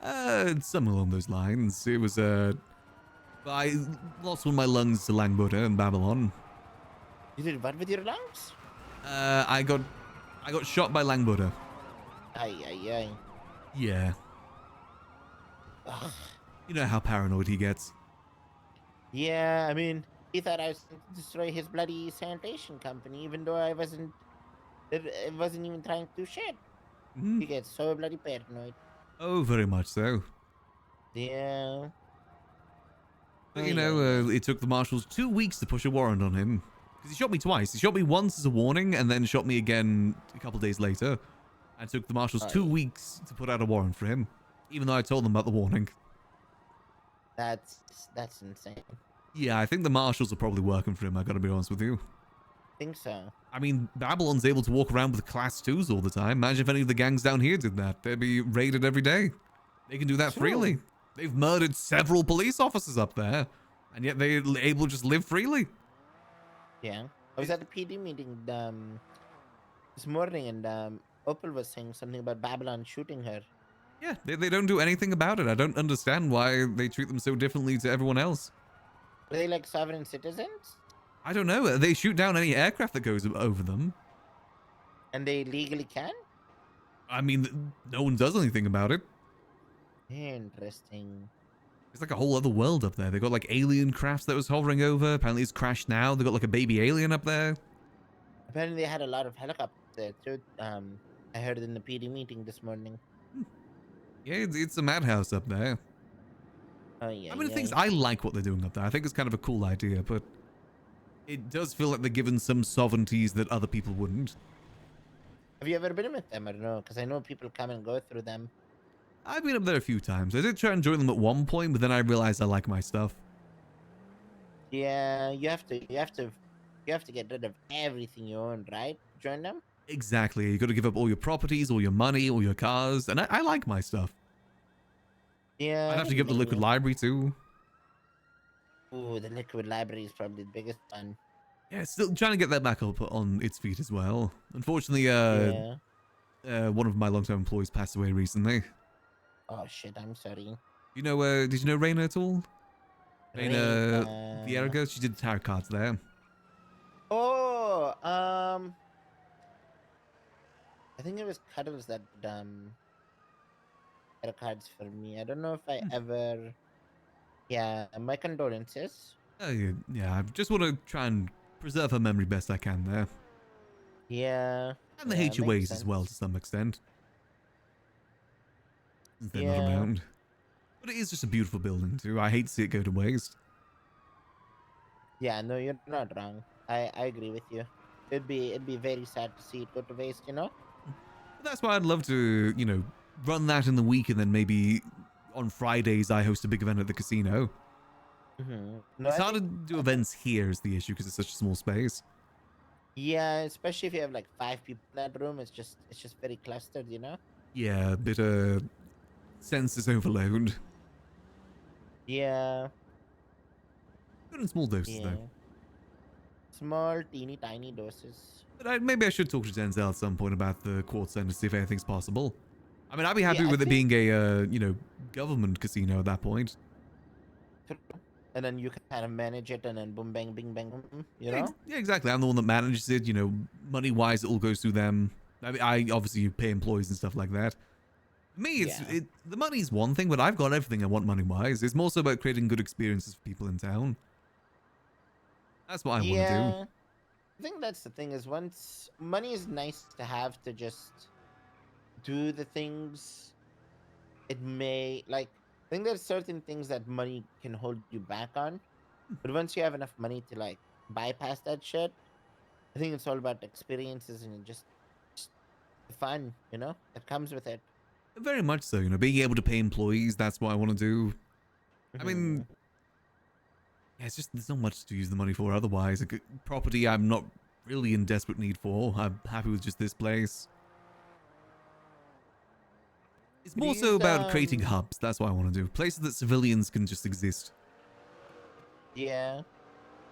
Speaker 1: Something along those lines. It was I lost one of my lungs to Langbuddha in Babylon.
Speaker 6: You did what with your lungs?
Speaker 1: I got shot by Langbuddha.
Speaker 6: Ay.
Speaker 1: Yeah,
Speaker 6: Ugh.
Speaker 1: you know how paranoid he gets.
Speaker 6: Yeah, I mean, he thought I was going to destroy his bloody sanitation company, even though I wasn't. It wasn't even trying to do shit.
Speaker 1: Mhm.
Speaker 6: He gets so bloody paranoid.
Speaker 1: Oh, very much so.
Speaker 6: Yeah.
Speaker 1: But
Speaker 6: Ay,
Speaker 1: you know,
Speaker 6: ay, ay.
Speaker 1: it took the marshals 2 weeks to push a warrant on him. Because he shot me twice. He shot me once as a warning, and then shot me again a couple days later. And it took the marshals 2
Speaker 6: Aye.
Speaker 1: weeks to put out a warrant for him, even though I told them about the warning.
Speaker 6: That's insane.
Speaker 1: Yeah, I think the marshals are probably working for him, I gotta be honest with you.
Speaker 6: Think so.
Speaker 1: I mean, Babylon's able to walk around with class 2s all the time. Imagine if any of the gangs down here did that. They'd be raided every day. They can do that
Speaker 6: True.
Speaker 1: freely. They've murdered several police officers up there, and yet they're able to just live freely.
Speaker 6: Yeah. I was at the PD meeting this morning, and Opal was saying something about Babylon shooting her.
Speaker 1: Yeah, they don't do anything about it. I don't understand why they treat them so differently to everyone else.
Speaker 6: Are they like sovereign citizens?
Speaker 1: I don't know. They shoot down any aircraft that goes over them.
Speaker 6: And they legally can?
Speaker 1: I mean, no one does anything about it.
Speaker 6: Interesting.
Speaker 1: It's like a whole other world up there. They got like alien crafts that was hovering over. Apparently it's crashed now. They got like a baby alien up there.
Speaker 6: Apparently they had a lot of helicopters there too. I heard it in the PD meeting this morning.
Speaker 1: Yeah, it's a madhouse up there.
Speaker 6: Oh yeah.
Speaker 1: I mean, the things
Speaker 6: yeah.
Speaker 1: I like what they're doing up there. I think it's kind of a cool idea, but it does feel like they're given some sovereignties that other people wouldn't.
Speaker 6: Have you ever been with them? I don't know, because I know people come and go through them.
Speaker 1: I've been up there a few times. I did try and join them at one point, but then I realized I like my stuff.
Speaker 6: Yeah, you have to get rid of everything you own, right? Join them.
Speaker 1: Exactly. You got to give up all your properties, all your money, all your cars, and I like my stuff.
Speaker 6: Yeah.
Speaker 1: I'd have to give up the liquid library too.
Speaker 6: Ooh, the liquid library is probably the biggest one.
Speaker 1: Yeah, still trying to get that back up on its feet as well. Unfortunately,
Speaker 6: Yeah.
Speaker 1: one of my long-term employees passed away recently.
Speaker 6: Oh shit, I'm sorry.
Speaker 1: You know, did you know Raina at all? Raina
Speaker 6: Raina.
Speaker 1: Vierga? She did tarot cards there.
Speaker 6: Oh, I think it was Cuddles that had cards for me. I don't know if I ever. Yeah, my condolences.
Speaker 1: Yeah, I just want to try and preserve her memory best I can there.
Speaker 6: Yeah.
Speaker 1: And the
Speaker 6: yeah,
Speaker 1: HOAs
Speaker 6: makes
Speaker 1: as well to
Speaker 6: sense.
Speaker 1: some extent. Since they're
Speaker 6: Yeah.
Speaker 1: not around. But it is just a beautiful building too. I hate to see it go to waste.
Speaker 6: Yeah, no, you're not wrong. I agree with you. It'd be very sad to see it go to waste, you know?
Speaker 1: But that's why I'd love to, you know, run that in the week and then maybe on Fridays I host a big event at the casino.
Speaker 6: No,
Speaker 1: It's
Speaker 6: I
Speaker 1: hard to
Speaker 6: think
Speaker 1: do events here is the issue because it's such a small space.
Speaker 6: yeah, especially if you have like 5 people in that room, it's just very clustered, you know.
Speaker 1: Yeah, a bit senses overload.
Speaker 6: Yeah,
Speaker 1: Good in small doses though.
Speaker 6: yeah. Small, teeny, tiny doses.
Speaker 1: But maybe I should talk to Denzel at some point about the Quartz Center to see if anything's possible. I mean, I'd be happy
Speaker 6: Yeah, I
Speaker 1: with it
Speaker 6: think.
Speaker 1: being a government casino at that point.
Speaker 6: And then you can kind of manage it, and then boom, bang, bing, bang, boom, you
Speaker 1: Yeah,
Speaker 6: know.
Speaker 1: yeah, exactly. I'm the one that manages it. Money wise, it all goes through them. I mean, I obviously pay employees and stuff like that. For me,
Speaker 6: Yeah.
Speaker 1: the money's one thing, but I've got everything I want money wise. It's more so about creating good experiences for people in town. That's what I want to do.
Speaker 6: Yeah, I think that's the thing is once money is nice to have to just do the things it may like. I think there's certain things that money can hold you back on, but once you have enough money to like bypass that shit, I think it's all about experiences and just the fun, that comes with it.
Speaker 1: Very much so. Being able to pay employees, that's what I want to do. I mean,
Speaker 6: Mhm.
Speaker 1: yeah, it's just there's not much to use the money for otherwise. A good property I'm not really in desperate need for. I'm happy with just this place. It's more so
Speaker 6: These
Speaker 1: about creating hubs. That's what I want to do. Places that civilians can just exist.
Speaker 6: Yeah.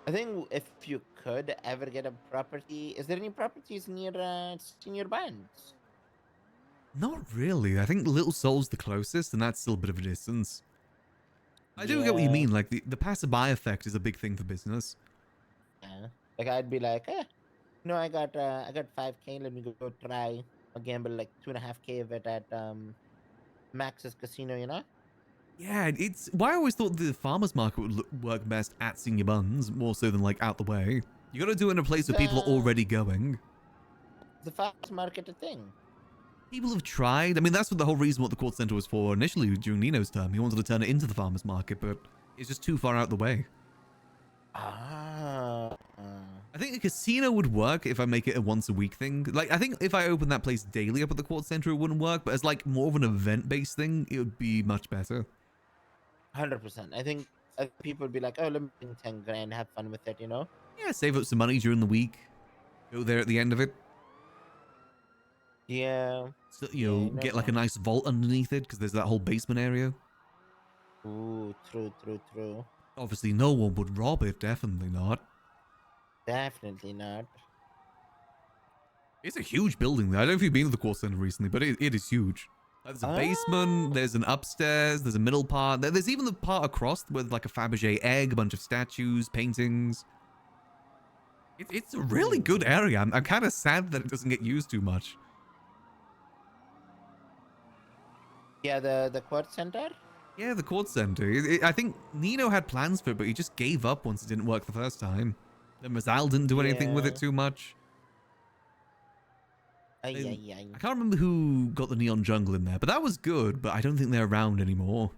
Speaker 6: I think if you could ever get a property, is there any properties near senior bands?
Speaker 1: Not really. I think Little Seoul's the closest, and that's still a bit of a distance. I do get what you
Speaker 6: Yeah,
Speaker 1: mean. Like the passerby effect is a big thing for business.
Speaker 6: yeah. Like I'd be like, I got 5K. Let me go try a gamble like 2.5K of it at Max's casino.
Speaker 1: Yeah, it's why I always thought the farmers market would work best at senior buns more so than like out the way. You got to do it in a place
Speaker 6: Is
Speaker 1: where people are already going.
Speaker 6: the fast market a thing?
Speaker 1: People have tried. I mean, that's what the whole reason what the Quartz Center was for initially during Nino's term. He wanted to turn it into the farmers market, but it's just too far out the way.
Speaker 6: Ah,
Speaker 1: I think a casino would work if I make it a once a week thing. Like, I think if I open that place daily up at the Quartz Center, it wouldn't work. But as like more of an event-based thing, it would be much better.
Speaker 6: 100%. I think people would be like, oh, let me bring 10 grand, have fun with it.
Speaker 1: Yeah, save up some money during the week. Go there at the end of it.
Speaker 6: Yeah,
Speaker 1: So,
Speaker 6: yeah, you know
Speaker 1: get like a
Speaker 6: that.
Speaker 1: nice vault underneath it because there's that whole basement area.
Speaker 6: Ooh, true, true, true.
Speaker 1: Obviously, no one would rob it. Definitely not.
Speaker 6: Definitely not.
Speaker 1: It's a huge building there. I don't know if you've been to the Quartz Center recently, but it is huge. There's a
Speaker 6: Ah,
Speaker 1: basement, there's an upstairs, there's a middle part. There's even the part across with like a Fabergé egg, a bunch of statues, paintings. It's a really good
Speaker 6: hmm.
Speaker 1: area. I'm kind of sad that it doesn't get used too much.
Speaker 6: Yeah, the Quartz Center?
Speaker 1: Yeah, the Quartz Center. I think Nino had plans for it, but he just gave up once it didn't work the first time. Then Mazal didn't do anything with it
Speaker 6: Yeah.
Speaker 1: too much.
Speaker 6: Ay,
Speaker 1: And
Speaker 6: ay, ay.
Speaker 1: I can't remember who got the Neon Jungle in there, but that was good, but I don't think they're around anymore.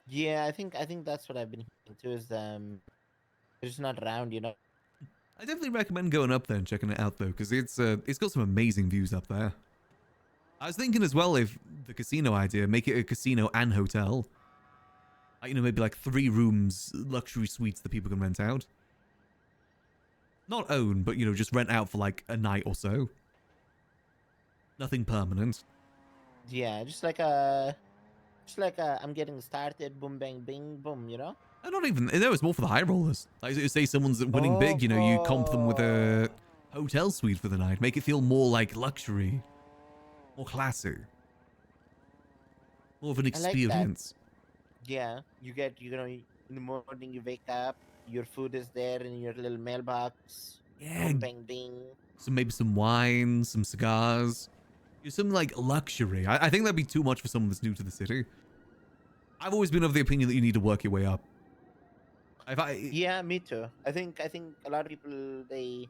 Speaker 6: Yeah, I think that's what I've been hearing too, is they're just not around.
Speaker 1: I definitely recommend going up there and checking it out though, because it's got some amazing views up there. I was thinking as well if the casino idea, make it a casino and hotel. Maybe like 3 rooms, luxury suites that people can rent out. Not own, but just rent out for like a night or so. Nothing permanent.
Speaker 6: Yeah, just like I'm getting started, boom, bang, bing, boom.
Speaker 1: And not even, no, it's more for the high rollers. Like say someone's winning big, you comp them with
Speaker 6: Oh,
Speaker 1: a hotel suite for the night. Make it feel more like luxury, more classy, more of an
Speaker 6: I like that.
Speaker 1: experience.
Speaker 6: Yeah, in the morning you wake up, your food is there in your little mailbox.
Speaker 1: Yeah,
Speaker 6: Boom, bang, bing.
Speaker 1: maybe some wine, some cigars. Some like luxury. I think that'd be too much for someone that's new to the city. I've always been of the opinion that you need to work your way up. If I
Speaker 6: Yeah, me too. I think a lot of people they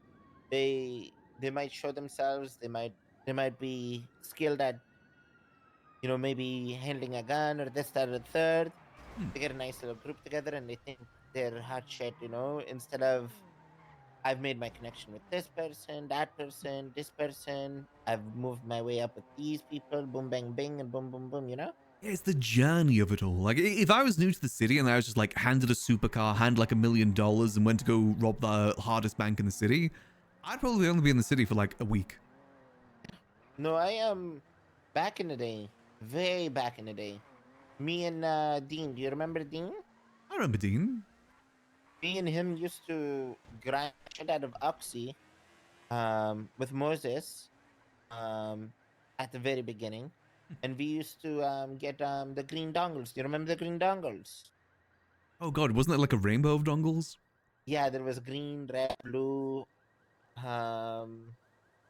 Speaker 6: might show themselves. They might be skilled at maybe handling a gun or this, that, or the third.
Speaker 1: hmm,
Speaker 6: They get a nice little group together and they think they're hot shit. Instead of I've made my connection with this person, that person, this person. I've moved my way up with these people. Boom, bang, bing, and boom, boom, boom.
Speaker 1: Yeah, it's the journey of it all. Like, if I was new to the city and I was just like handed a supercar, handed like $1 million and went to go rob the hardest bank in the city, I'd probably only be in the city for like a week.
Speaker 6: No, I am back in the day, way back in the day. Me and Dean, do you remember Dean?
Speaker 1: I remember Dean.
Speaker 6: Me and him used to grind shit out of Oxy with Moses at the very beginning. And we used to get the green dongles. Do you remember the green dongles?
Speaker 1: Oh god, wasn't it like a rainbow of dongles?
Speaker 6: Yeah, there was green, red, blue. I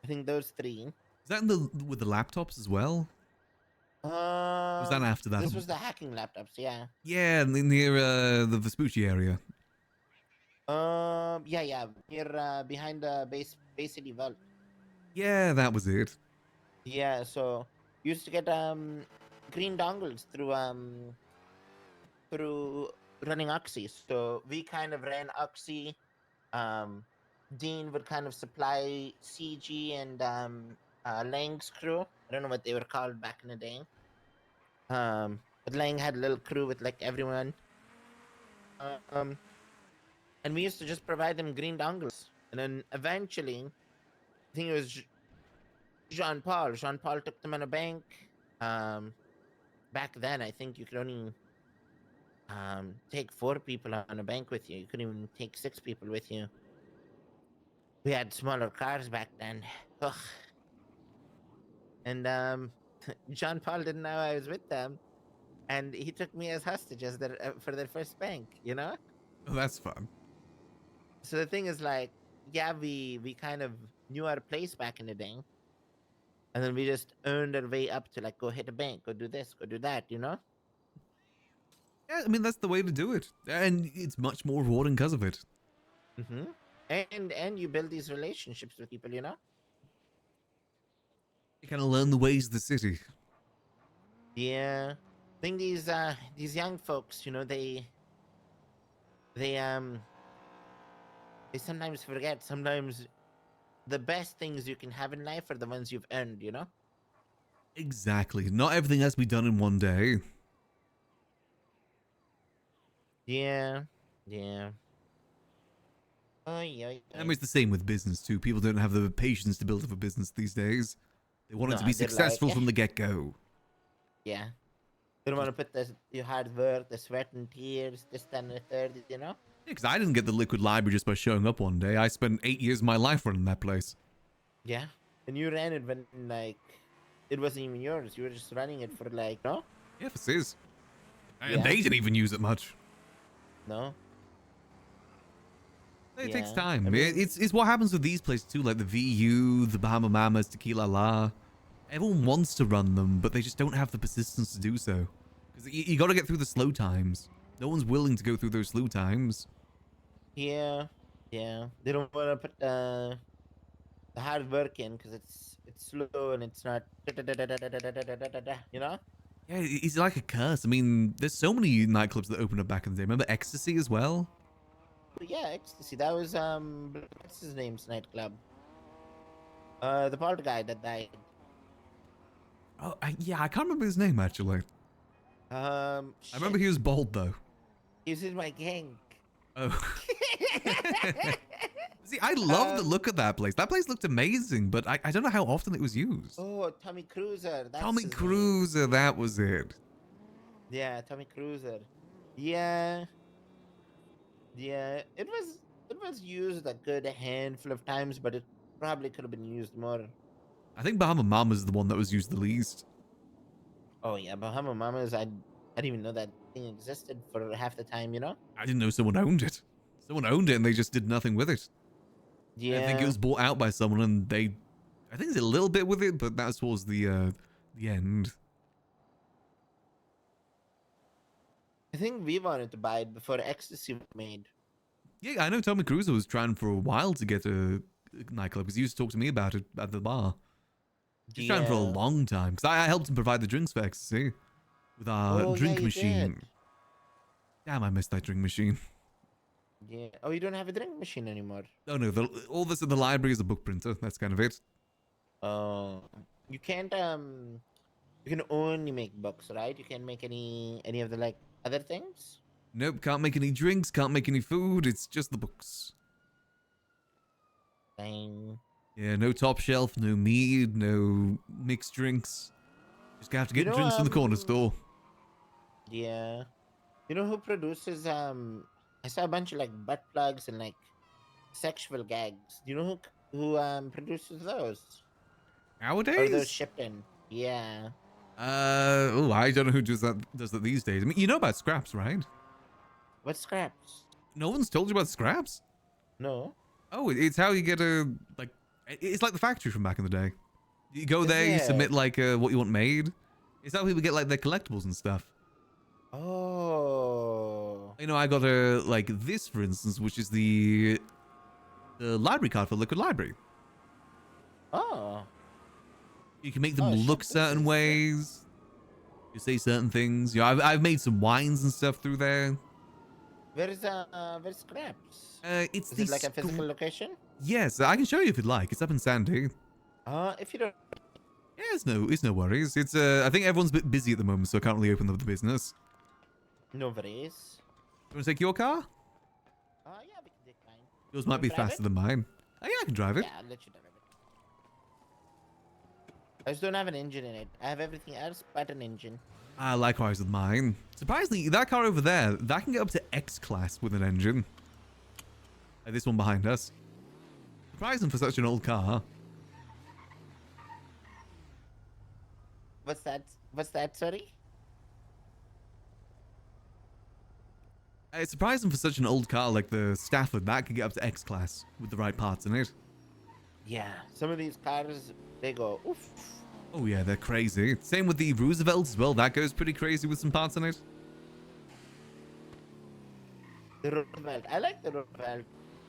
Speaker 6: think those three.
Speaker 1: Is that in the with the laptops as well? Or was that after that?
Speaker 6: This was the hacking laptops, yeah.
Speaker 1: Yeah, near the Vespucci area.
Speaker 6: Yeah, near behind the base city vault.
Speaker 1: Yeah, that was it.
Speaker 6: Yeah, so used to get green dongles through running Oxy. So we kind of ran Oxy. Dean would kind of supply CG and Lang's crew. I don't know what they were called back in the day. But Lang had a little crew with like everyone. And we used to just provide them green dongles. And then eventually, I think it was Jean Paul. Jean Paul took them on a bank. Back then, I think you could only take 4 people on a bank with you. You couldn't even take 6 people with you. We had smaller cars back then. Ugh. And John Paul didn't know I was with them, and he took me as hostage as for their first bank. You know.
Speaker 1: Oh, that's fun.
Speaker 6: So the thing is, like, yeah, we kind of knew our place back in the day, and then we just earned our way up to like go hit a bank, go do this, go do that. You know.
Speaker 1: Yeah, I mean that's the way to do it, and it's much more rewarding because of it.
Speaker 6: Mm-hmm. And you build these relationships with people. You know.
Speaker 1: You kind of learn the ways of the city.
Speaker 6: Yeah, I think these young folks, you know, they sometimes forget. Sometimes the best things you can have in life are the ones you've earned. You know.
Speaker 1: Exactly. Not everything has to be done in one day.
Speaker 6: Yeah. Yeah. Oh yeah.
Speaker 1: I mean, it's the same with business too. People don't have the patience to build up a business these days. They want it to be
Speaker 6: they're like,
Speaker 1: successful
Speaker 6: "Yeah."
Speaker 1: from the get-go.
Speaker 6: Yeah. They don't want to put your hard work, the sweat and tears, this, that, and the third. You know.
Speaker 1: Yeah, because I didn't get the liquid library just by showing up one day. I spent 8 years of my life running that place.
Speaker 6: Yeah. And you ran it when like it wasn't even yours. You were just running it for like no.
Speaker 1: Yeah, for Sis. And
Speaker 6: Yeah.
Speaker 1: they didn't even use it much.
Speaker 6: No.
Speaker 1: It takes
Speaker 6: Yeah,
Speaker 1: time.
Speaker 6: I mean-
Speaker 1: It's what happens with these places too, like the VU, the Bahama Mamas, Tequila La. Everyone wants to run them, but they just don't have the persistence to do so. Because you got to get through the slow times. No one's willing to go through those slow times.
Speaker 6: Yeah. Yeah. They don't want to put the hard work in because it's slow and it's not you know.
Speaker 1: Yeah, it's like a curse. I mean, there's so many nightclubs that opened up back in the day. Remember Ecstasy as well?
Speaker 6: But yeah, Ecstasy. That was what's his name's nightclub? The bald guy that died.
Speaker 1: Oh, yeah, I can't remember his name actually. I remember he was bald though.
Speaker 6: he was in my gang.
Speaker 1: Oh. See, I love the look of that place. That place looked amazing, but I don't know how often it was used.
Speaker 6: Oh, Tommy Cruiser. That's
Speaker 1: Tommy
Speaker 6: his name.
Speaker 1: Cruiser, that was it.
Speaker 6: Yeah, Tommy Cruiser. Yeah. Yeah, it was used a good handful of times, but it probably could have been used more.
Speaker 1: I think Bahama Mama is the one that was used the least.
Speaker 6: Oh yeah, Bahama Mamas, I didn't even know that thing existed for half the time, you know?
Speaker 1: I didn't know someone owned it. Someone owned it and they just did nothing with it.
Speaker 6: Yeah.
Speaker 1: I think it was bought out by someone and they, I think there's a little bit with it, but that was the end.
Speaker 6: I think we wanted to buy it before Ecstasy was made.
Speaker 1: Yeah, I know Tommy Cruiser was trying for a while to get a nightclub because he used to talk to me about it at the bar. He's trying for a
Speaker 6: Yeah.
Speaker 1: long time because I helped him provide the drinks for Ecstasy with our
Speaker 6: Oh, yeah,
Speaker 1: drink
Speaker 6: you
Speaker 1: machine.
Speaker 6: did.
Speaker 1: Damn, I missed that drink machine.
Speaker 6: Yeah. Oh, you don't have a drink machine anymore.
Speaker 1: Oh no, all this at the library is a book printer. That's kind of it.
Speaker 6: Oh. You can't You can only make books, right? You can't make any of the like other things.
Speaker 1: Nope, can't make any drinks, can't make any food. It's just the books.
Speaker 6: Dang.
Speaker 1: Yeah, no top shelf, no mead, no mixed drinks. Just gonna have to
Speaker 6: You
Speaker 1: get
Speaker 6: know,
Speaker 1: drinks from the corner store.
Speaker 6: Yeah. You know who produces I saw a bunch of like butt plugs and like sexual gags. Do you know who produces those? Or are those
Speaker 1: Nowadays?
Speaker 6: shipped in? Yeah.
Speaker 1: Oh, I don't know who does that these days. I mean, you know about scraps, right?
Speaker 6: What scraps?
Speaker 1: No one's told you about scraps?
Speaker 6: No.
Speaker 1: Oh, it's how you get a, like, it's like the factory from back in the day. You go
Speaker 6: Is
Speaker 1: there, you submit
Speaker 6: it?
Speaker 1: like what you want made. It's how people get like their collectibles and stuff.
Speaker 6: Oh.
Speaker 1: You know, I got like this, for instance, which is the library card for Liquid Library.
Speaker 6: Oh.
Speaker 1: You can make them
Speaker 6: Oh, shit,
Speaker 1: look
Speaker 6: this
Speaker 1: certain
Speaker 6: is-
Speaker 1: ways. You say certain things. You know, I've made some wines and stuff through there.
Speaker 6: Where's scraps?
Speaker 1: It's
Speaker 6: Is
Speaker 1: the
Speaker 6: it like a physical location?
Speaker 1: Yes, I can show you if you'd like. It's up in Sandy.
Speaker 6: If you don't.
Speaker 1: Yeah, it's no worries. It's I think everyone's a bit busy at the moment, so I can't really open up the business.
Speaker 6: No worries.
Speaker 1: You want to take your car?
Speaker 6: Yeah, we can take mine.
Speaker 1: Yours
Speaker 6: You
Speaker 1: might
Speaker 6: wanna
Speaker 1: be
Speaker 6: drive
Speaker 1: faster
Speaker 6: it?
Speaker 1: than mine. Oh yeah, I can drive it.
Speaker 6: Yeah, I'll let you drive it. I just don't have an engine in it. I have everything else but an engine.
Speaker 1: Likewise with mine. Surprisingly, that car over there, that can get up to X class with an engine. Like this one behind us. Surprising for such an old car.
Speaker 6: What's that? What's that, sorry?
Speaker 1: It's surprising for such an old car like the Stafford, that can get up to X class with the right parts in it.
Speaker 6: Yeah. Some of these cars, they go, oof.
Speaker 1: Oh yeah, they're crazy. Same with the Roosevelt as well. That goes pretty crazy with some parts in it.
Speaker 6: The Roosevelt. I like the Roosevelt.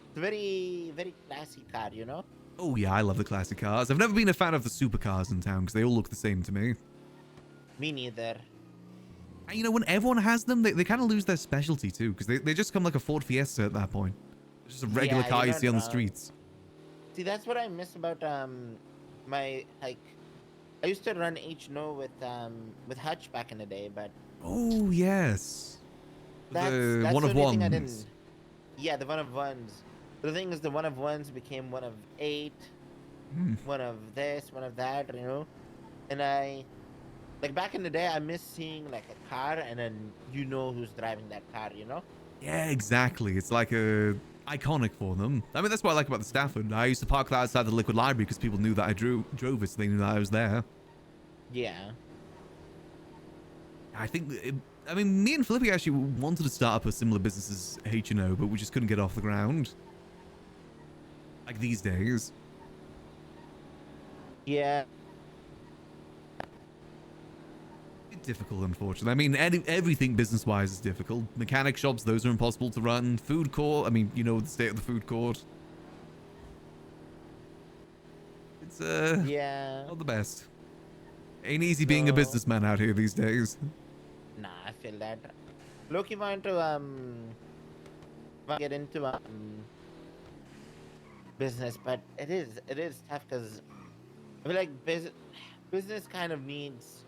Speaker 6: It's a very, very classy car, you know?
Speaker 1: Oh yeah, I love the classic cars. I've never been a fan of the supercars in town because they all look the same to me.
Speaker 6: Me neither.
Speaker 1: And you know, when everyone has them, they kind of lose their specialty too because they just come like a Ford Fiesta at that point. It's just a regular
Speaker 6: Yeah,
Speaker 1: car you
Speaker 6: you're
Speaker 1: see on the
Speaker 6: not wrong.
Speaker 1: streets.
Speaker 6: See, that's what I miss about my like. I used to run H&O with Hutch back in the day, but
Speaker 1: Oh yes.
Speaker 6: that's
Speaker 1: The
Speaker 6: that's
Speaker 1: one
Speaker 6: the
Speaker 1: of
Speaker 6: only thing I
Speaker 1: ones.
Speaker 6: didn't. Yeah, the one of ones. The thing is, the one of ones became one of 8,
Speaker 1: Hmm.
Speaker 6: one of this, one of that, you know. And I, like back in the day, I miss seeing like a car and then you know who's driving that car, you know.
Speaker 1: Yeah, exactly. It's like a iconic for them. I mean, that's what I like about the Stafford. I used to park that outside the Liquid Library because people knew that I drove it, so they knew that I was there.
Speaker 6: Yeah.
Speaker 1: I think, I mean, me and Flippy actually wanted to start up a similar business as H&O, but we just couldn't get off the ground. Like these days.
Speaker 6: Yeah.
Speaker 1: It's difficult, unfortunately. I mean, everything business-wise is difficult. Mechanic shops, those are impossible to run. Food court, I mean, you know the state of the food court. It's,
Speaker 6: Yeah.
Speaker 1: not the best. Ain't easy being a
Speaker 6: No.
Speaker 1: businessman out here these days.
Speaker 6: Nah, I feel that. Loki want to get into business, but it is tough because I feel like business kind of needs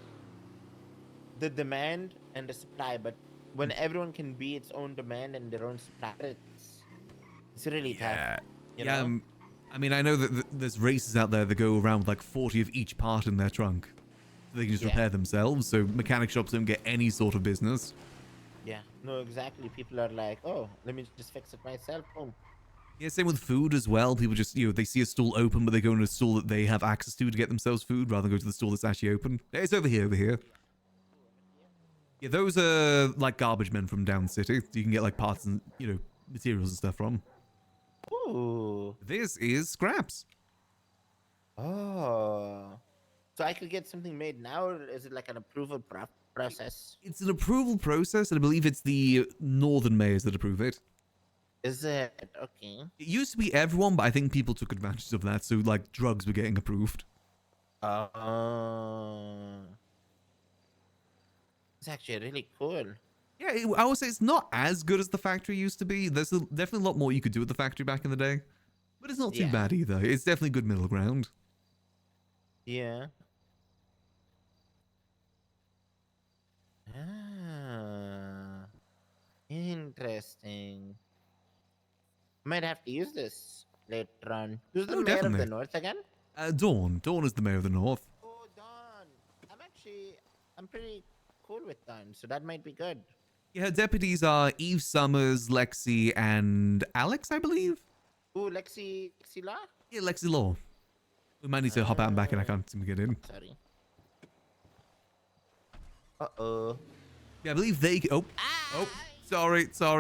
Speaker 6: the demand and the supply, but when everyone can be its own demand and their own supply, it's really tough. You
Speaker 1: Yeah,
Speaker 6: know?
Speaker 1: I mean, I know that there's races out there that go around with like 40 of each part in their trunk. So they can just
Speaker 6: Yeah.
Speaker 1: repair themselves, so mechanic shops don't get any sort of business.
Speaker 6: Yeah, no, exactly. People are like, oh, let me just fix it myself. Boom.
Speaker 1: Yeah, same with food as well. People just, you know, they see a stall open, but they go into a stall that they have access to get themselves food rather than go to the stall that's actually open. It's over here, over here. Yeah, those are like garbage men from down city. You can get like parts and, you know, materials and stuff from.
Speaker 6: Ooh.
Speaker 1: This is scraps.
Speaker 6: Oh. So I could get something made now, or is it like an approval process?
Speaker 1: It's an approval process, and I believe it's the northern mayors that approve it.
Speaker 6: Is it? Okay.
Speaker 1: It used to be everyone, but I think people took advantage of that, so like drugs were getting approved.
Speaker 6: It's actually really cool.
Speaker 1: Yeah, I would say it's not as good as the factory used to be. There's definitely a lot more you could do with the factory back in the day. But it's not too
Speaker 6: Yeah.
Speaker 1: bad either. It's definitely good middle ground.
Speaker 6: Yeah. Ah, interesting. Might have to use this later on. Who's the
Speaker 1: Oh,
Speaker 6: mayor of the
Speaker 1: definitely.
Speaker 6: north again?
Speaker 1: Dawn. Dawn is the mayor of the north.
Speaker 6: Oh, Don. I'm pretty cool with Don, so that might be good.
Speaker 1: Yeah, her deputies are Eve Summers, Lexi, and Alex, I believe.
Speaker 6: Ooh, Lexi Law?
Speaker 1: Yeah, Lexi Law. We might need to hop out and back in. I can't seem to get in.
Speaker 6: Sorry. Uh-oh.
Speaker 1: Yeah, I believe they. Oh, sorry.
Speaker 6: No,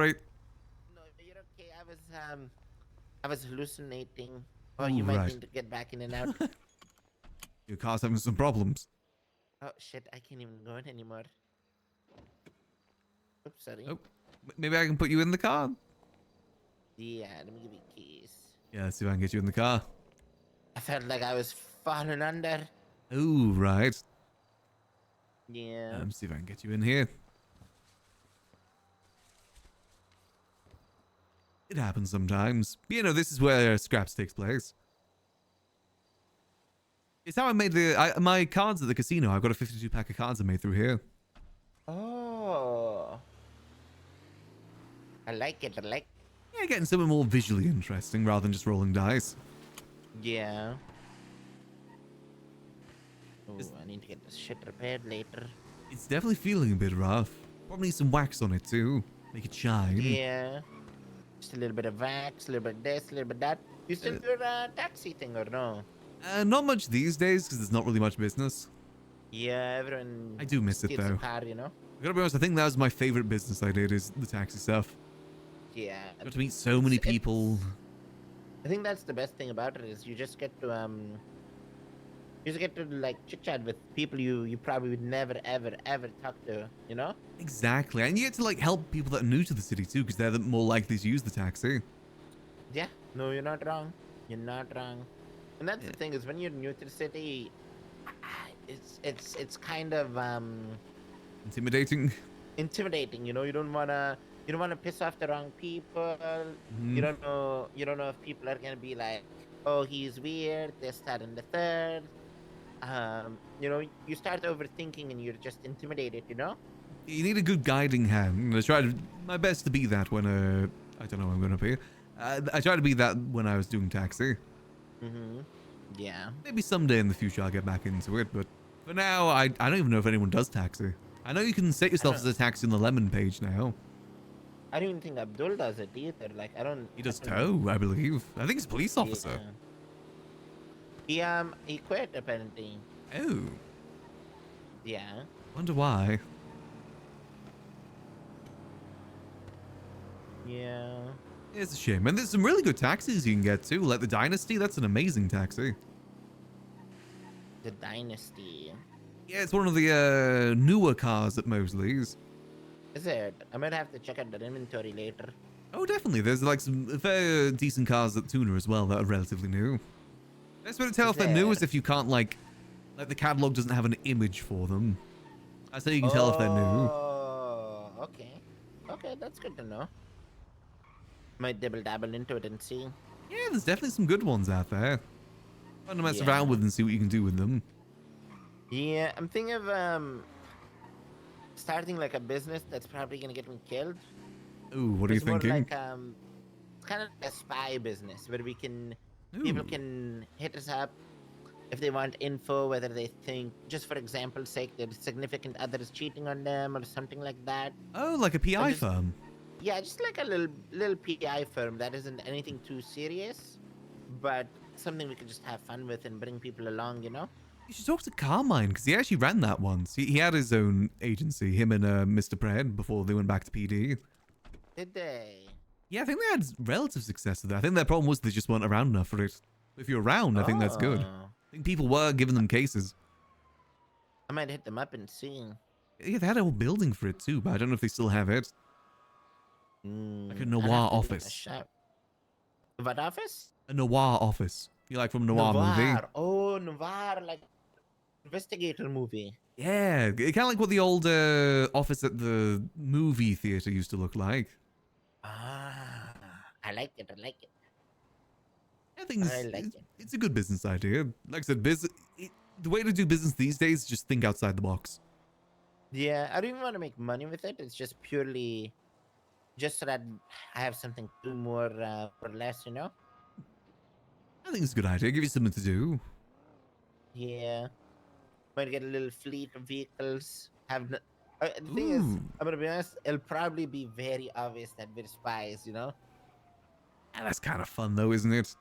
Speaker 6: you're okay. I was hallucinating. Oh, you might
Speaker 1: Right.
Speaker 6: need to get back in and out.
Speaker 1: Your car's having some problems.
Speaker 6: Oh, shit. I can't even go in anymore. Oops, sorry.
Speaker 1: Oh, maybe I can put you in the car.
Speaker 6: Yeah, let me give you keys.
Speaker 1: Yeah, let's see if I can get you in the car.
Speaker 6: I felt like I was falling under.
Speaker 1: Oh, right.
Speaker 6: Yeah.
Speaker 1: See if I can get you in here. It happens sometimes. You know, this is where Scraps takes place. It's how I made my cards at the casino. I've got a 52 pack of cards I made through here.
Speaker 6: Oh. I like it.
Speaker 1: Yeah, getting something more visually interesting rather than just rolling dice.
Speaker 6: Yeah. Oh, I need to get this shit repaired later.
Speaker 1: It's definitely feeling a bit rough. Probably need some wax on it too. Make it shine.
Speaker 6: Yeah. Just a little bit of wax, a little bit of this, a little bit of that. You still do a taxi thing or no?
Speaker 1: Not much these days because there's not really much business.
Speaker 6: Yeah, everyone.
Speaker 1: I do miss it
Speaker 6: steals
Speaker 1: though.
Speaker 6: a car, you know?
Speaker 1: I gotta be honest, I think that was my favorite business I did is the taxi stuff.
Speaker 6: Yeah.
Speaker 1: Got to meet so many people.
Speaker 6: I think that's the best thing about it is you just get to like chit chat with people you probably would never ever talk to, you know?
Speaker 1: Exactly, and you get to like help people that are new to the city too because they're more likely to use the taxi.
Speaker 6: Yeah. No, you're not wrong. You're not wrong. And that's the thing is when you're new to the city, it's kind of
Speaker 1: Intimidating.
Speaker 6: intimidating, you know. You don't wanna piss off the wrong people.
Speaker 1: Mhm.
Speaker 6: You don't know if people are gonna be like, oh, he's weird, this, that, and the third. You know, you start overthinking and you're just intimidated, you know?
Speaker 1: You need a good guiding hand. And I tried my best to be that when I don't know what I'm gonna be. I tried to be that when I was doing taxi.
Speaker 6: Mm-hmm. Yeah.
Speaker 1: Maybe someday in the future I'll get back into it, but for now I don't even know if anyone does taxi. I know you can set yourself as a taxi on the Lemon page now.
Speaker 6: I don't even think Abdul does it either. Like I don't.
Speaker 1: He does
Speaker 6: I don't-
Speaker 1: tow, I believe. I think he's a police officer.
Speaker 6: Yeah. He quit apparently.
Speaker 1: Oh,
Speaker 6: Yeah.
Speaker 1: wonder why.
Speaker 6: Yeah.
Speaker 1: It's a shame. And there's some really good taxis you can get too, like the Dynasty. That's an amazing taxi.
Speaker 6: The Dynasty.
Speaker 1: Yeah, it's one of the newer cars at Mosley's.
Speaker 6: Is it? I might have to check out the inventory later.
Speaker 1: Oh, definitely. There's like some fair decent cars at Tuner as well that are relatively new. Best way to tell if they're new is if you can't like the catalog doesn't have an image for them. That's how you can tell if they're new.
Speaker 6: Oh, okay. Okay, that's good to know. Might dibble dabble into it and see.
Speaker 1: Yeah, there's definitely some good ones out there. Fun to mess
Speaker 6: Yeah.
Speaker 1: around with and see what you can do with them.
Speaker 6: Yeah, I'm thinking of starting like a business that's probably gonna get me killed.
Speaker 1: Ooh, what are you
Speaker 6: It's more
Speaker 1: thinking?
Speaker 6: like it's kind of like a spy business where we can people
Speaker 1: Ooh.
Speaker 6: can hit us up if they want info, whether they think, just for example's sake, their significant other is cheating on them or something like that.
Speaker 1: Oh, like a PI
Speaker 6: just-
Speaker 1: firm.
Speaker 6: Yeah, just like a little PI firm that isn't anything too serious, but something we can just have fun with and bring people along, you know?
Speaker 1: You should talk to Carmine because he actually ran that once. He had his own agency, him and Mr. Pred, before they went back to PD.
Speaker 6: Did they?
Speaker 1: Yeah, I think they had relative success with that. I think their problem was they just weren't around enough for it. If you're around, I think that's good.
Speaker 6: Oh.
Speaker 1: I think people were giving them cases.
Speaker 6: I might hit them up and see.
Speaker 1: Yeah, they had a whole building for it too, but I don't know if they still have it. Like a noir office.
Speaker 6: What office?
Speaker 1: A noir office. You like from a noir movie?
Speaker 6: Oh, noir, like investigator movie.
Speaker 1: Yeah, kind of like what the old office at the movie theater used to look like.
Speaker 6: Ah, I like it. I like it.
Speaker 1: I think
Speaker 6: I like it.
Speaker 1: it's a good business idea. Like I said, the way to do business these days is just think outside the box.
Speaker 6: Yeah, I don't even want to make money with it. It's just purely just so that I have something to do more or less, you know?
Speaker 1: I think it's a good idea. Give you something to do.
Speaker 6: Yeah. Might get a little fleet of vehicles. The thing is,
Speaker 1: Ooh.
Speaker 6: I'm gonna be honest, it'll probably be very obvious that we're spies, you know?
Speaker 1: Ah, that's kind of fun though, isn't it?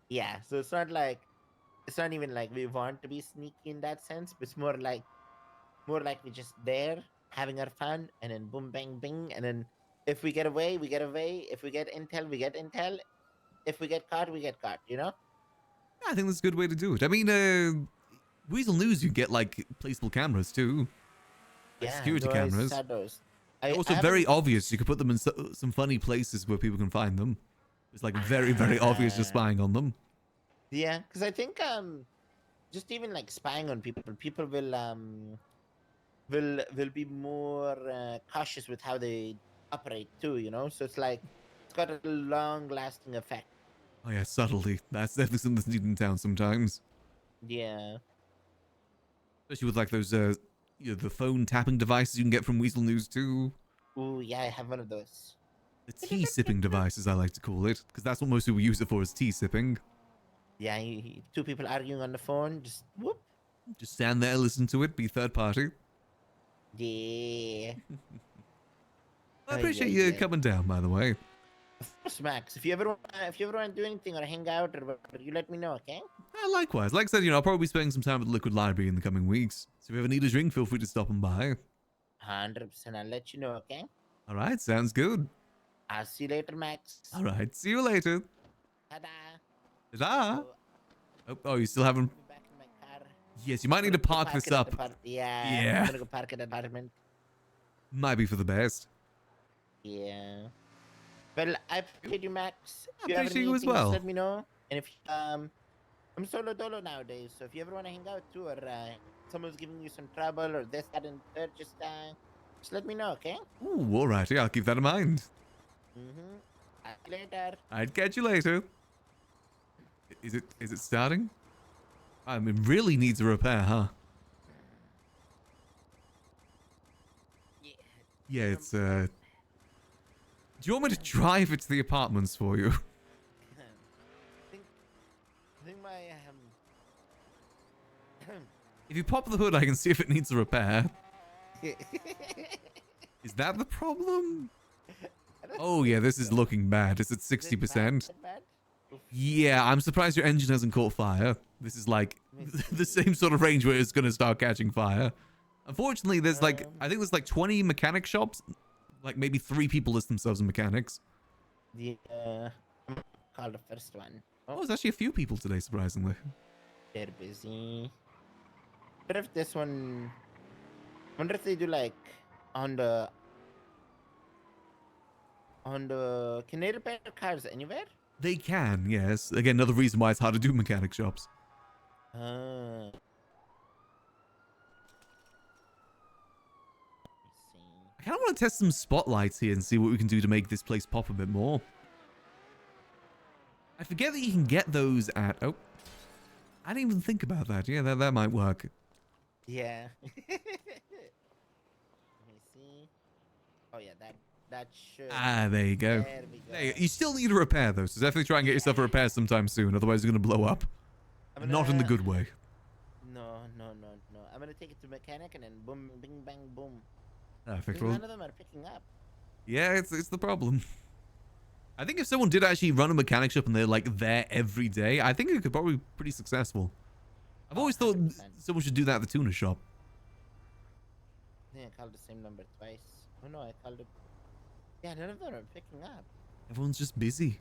Speaker 6: Yeah, so it's not even like we want to be sneaky in that sense, but it's more like we're just there having our fun and then boom bang bing and then if we get away, we get away. If we get intel, we get intel. If we get caught, we get caught, you know?
Speaker 1: I think that's a good way to do it. I mean, Weasel News, you get like placeable cameras too, like
Speaker 6: Yeah,
Speaker 1: security
Speaker 6: no, I
Speaker 1: cameras.
Speaker 6: saw those.
Speaker 1: They're
Speaker 6: I
Speaker 1: also
Speaker 6: haven't
Speaker 1: very obvious. You could put them in some funny places where people can find them. It's like very, very obvious you're spying on them.
Speaker 6: Yeah, because I think just even like spying on people, people will be more cautious with how they operate too, you know. So it's got a long lasting effect.
Speaker 1: Oh yeah, subtlety. That's definitely something that's needed in town sometimes.
Speaker 6: Yeah.
Speaker 1: Especially with like those, the phone tapping devices you can get from Weasel News too.
Speaker 6: Ooh, yeah, I have one of those.
Speaker 1: The tea sipping devices, I like to call it, because that's what most people use it for, is tea sipping.
Speaker 6: Yeah, two people arguing on the phone, just whoop.
Speaker 1: Just stand there, listen to it, be third party.
Speaker 6: Yeah.
Speaker 1: I
Speaker 6: Ay,
Speaker 1: appreciate
Speaker 6: ay,
Speaker 1: you
Speaker 6: ay.
Speaker 1: coming down, by the way.
Speaker 6: Of course, Max. If you ever want to do anything or hang out or whatever, you let me know, okay?
Speaker 1: Likewise. Like I said, I'll probably be spending some time at the Liquid Library in the coming weeks. So if you ever need a drink, feel free to stop and by.
Speaker 6: 100%. I'll let you know, okay?
Speaker 1: All right, sounds good.
Speaker 6: I'll see you later, Max.
Speaker 1: All right, see you later.
Speaker 6: Ta-da.
Speaker 1: Ta-da.
Speaker 6: So,
Speaker 1: Oh, you still haven't...
Speaker 6: I'll be back in my car.
Speaker 1: Yes, you might need to
Speaker 6: Go
Speaker 1: park this
Speaker 6: it at
Speaker 1: up.
Speaker 6: the yeah.
Speaker 1: Yeah.
Speaker 6: I'm gonna go park at the apartment.
Speaker 1: Might be for the best.
Speaker 6: Yeah. Well, I appreciate you, Max.
Speaker 1: I
Speaker 6: If you have
Speaker 1: appreciate you as
Speaker 6: anything, just
Speaker 1: well.
Speaker 6: let me know. And if I'm solo dolo nowadays, so if you ever want to hang out too, or someone's giving you some trouble, or this, that, and third, just let me know, okay?
Speaker 1: Ooh, alrighty, I'll keep that in mind.
Speaker 6: Mm-hmm. Later.
Speaker 1: I'd catch you later. Is it starting? I mean, it really needs a repair, huh?
Speaker 6: Yeah.
Speaker 1: Yeah, it's Do you want me to drive it to the apartments for you?
Speaker 6: I think my
Speaker 1: If you pop the hood, I can see if it needs a repair. Is that the problem? Oh yeah, this is looking bad. It's at 60%. Yeah, I'm surprised your engine hasn't caught fire. This is like the same sort of range where it's gonna start catching fire. Unfortunately, there's like, I think there's like 20 mechanic shops. Like maybe 3 people list themselves as mechanics.
Speaker 6: Yeah. Call the first one.
Speaker 1: Oh, there's actually a few people today, surprisingly.
Speaker 6: They're busy. But if this one, wonder if they do like on the can they repair cars anywhere?
Speaker 1: They can, yes. Again, another reason why it's hard to do mechanic shops.
Speaker 6: Let me see.
Speaker 1: I kind of want to test some spotlights here and see what we can do to make this place pop a bit more. I forget that you can get those at... Oh. I didn't even think about that. Yeah, that might work.
Speaker 6: Yeah. Let me see. Oh yeah, that should.
Speaker 1: Ah, there you go.
Speaker 6: There we go.
Speaker 1: There you still need a repair, though, so definitely try and get yourself a repair sometime soon. Otherwise, you're going to blow up. Not in the good way.
Speaker 6: No. I'm gonna take it to mechanic and then boom, bing, bang, boom.
Speaker 1: Perfect.
Speaker 6: None
Speaker 1: Well,
Speaker 6: of them are picking up.
Speaker 1: yeah, it's the problem. I think if someone did actually run a mechanic shop and they're like there every day, I think it could probably be pretty successful. I've always thought
Speaker 6: 100%.
Speaker 1: someone should do that at the tuna shop.
Speaker 6: I think I called the same number twice. Oh no, I called it. Yeah, none of them are picking up.
Speaker 1: Everyone's just busy.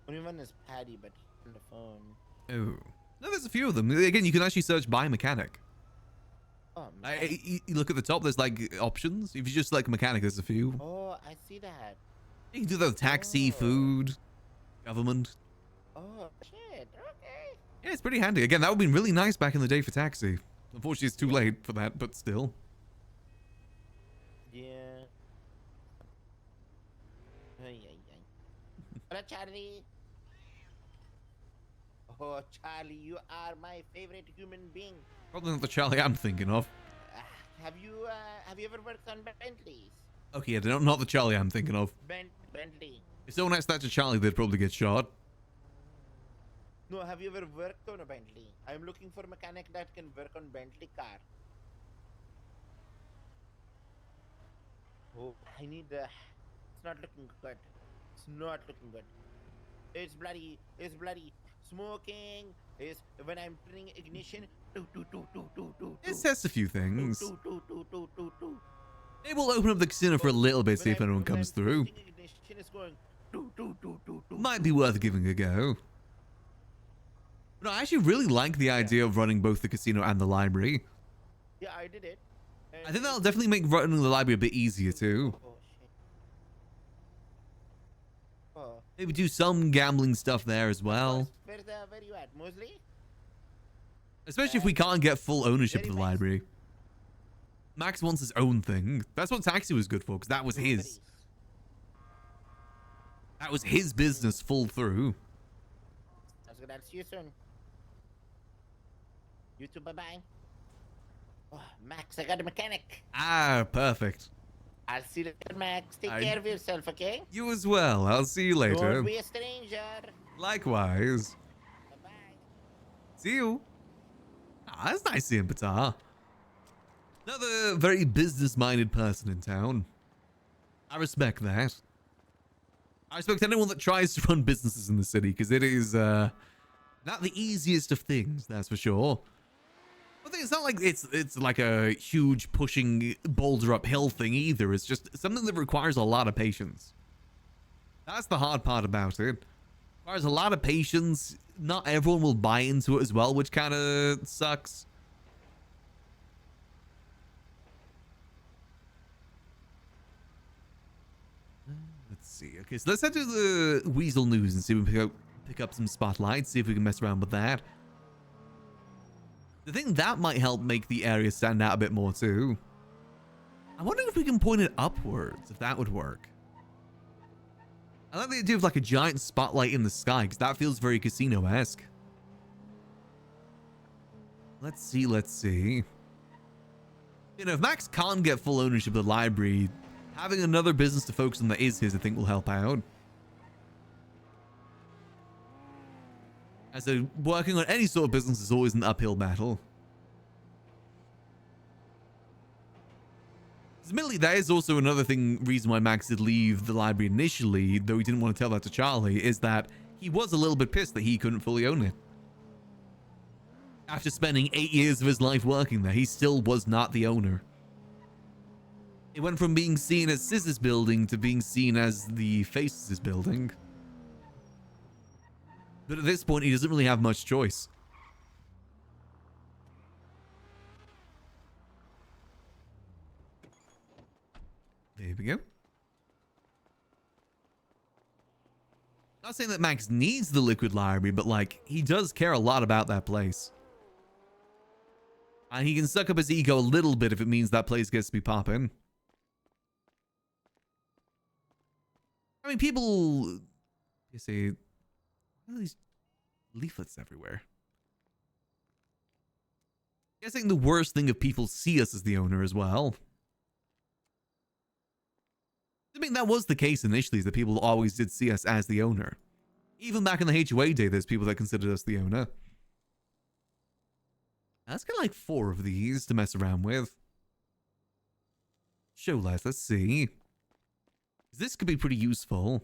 Speaker 6: Only one is Patty, but on the phone.
Speaker 1: Oh. No, there's a few of them. Again, you can actually search by mechanic.
Speaker 6: Oh, mechanic.
Speaker 1: You look at the top, there's like options. If you just like mechanic, there's a few.
Speaker 6: Oh, I see that.
Speaker 1: You can do that with taxi,
Speaker 6: Oh.
Speaker 1: food, government.
Speaker 6: Oh, shit. Okay.
Speaker 1: Yeah, it's pretty handy. Again, that would have been really nice back in the day for taxi. Unfortunately, it's too late for that, but still.
Speaker 6: Yeah. Ay. Hola, Charlie. Oh, Charlie, you are my favorite human being.
Speaker 1: Probably not the Charlie I'm thinking of.
Speaker 6: Uh, have you ever worked on Bentleys?
Speaker 1: Okay, yeah, not the Charlie I'm thinking of.
Speaker 6: Bentley.
Speaker 1: If someone asked that to Charlie, they'd probably get shot.
Speaker 6: No, have you ever worked on a Bentley? I'm looking for a mechanic that can work on Bentley car. Oh, I need it's not looking good. It's not looking good. It's bloody smoking. Is when I'm turning ignition.
Speaker 1: It says a few things.
Speaker 6: Do.
Speaker 1: Maybe we'll open up the casino for a little bit, see if anyone comes through.
Speaker 6: Ignition is going.
Speaker 1: Might be worth giving a go. No, I actually really like the idea of running both the casino and the library.
Speaker 6: Yeah, I did it.
Speaker 1: I think that'll definitely make running the library a bit easier too.
Speaker 6: Oh shit. Oh.
Speaker 1: Maybe do some gambling stuff there as well.
Speaker 6: Where you at, Mosley?
Speaker 1: Especially if we can't get full ownership of the
Speaker 6: Very nice.
Speaker 1: library. Max wants his own thing. That's what Taxi was good for, because that was his. That was his business full through.
Speaker 6: Sounds good. I'll see you soon. You too. Bye bye. Oh, Max, I got a mechanic.
Speaker 1: Ah, perfect.
Speaker 6: I'll see you later, Max. Take
Speaker 1: I-
Speaker 6: care of yourself, okay?
Speaker 1: You as well. I'll see you later.
Speaker 6: Don't be a stranger.
Speaker 1: Likewise.
Speaker 6: Bye bye.
Speaker 1: See you. Ah, that's nice seeing Batar. Another very business-minded person in town. I respect that. I respect anyone that tries to run businesses in the city, because it is not the easiest of things, that's for sure. But it's not like it's like a huge pushing boulder uphill thing either. It's just something that requires a lot of patience. That's the hard part about it. Requires a lot of patience. Not everyone will buy into it as well, which kind of sucks. Let's see. Okay, so let's head to the Weasel News and see if we can pick up some spotlights, see if we can mess around with that. The thing that might help make the area stand out a bit more too. I wonder if we can point it upwards, if that would work. I like the idea of like a giant spotlight in the sky, because that feels very casino-esque. Let's see, let's see. You know, if Max can't get full ownership of the library, having another business to focus on that is his, I think, will help out. As working on any sort of business is always an uphill battle. Admittedly, that is also another reason why Max did leave the library initially, though he didn't want to tell that to Charlie, is that he was a little bit pissed that he couldn't fully own it. After spending 8 years of his life working there, he still was not the owner. It went from being seen as Sis's building to being seen as the Faces' building. But at this point, he doesn't really have much choice. There we go. Not saying that Max needs the liquid library, but like, he does care a lot about that place. And he can suck up his ego a little bit if it means that place gets to be popping. I mean, people, you see, what are these leaflets everywhere? Guessing the worst thing if people see us as the owner as well. I mean, that was the case initially, is that people always did see us as the owner. Even back in the HOA day, there's people that considered us the owner. That's kind of like 4 of these to mess around with. Show less, let's see. This could be pretty useful.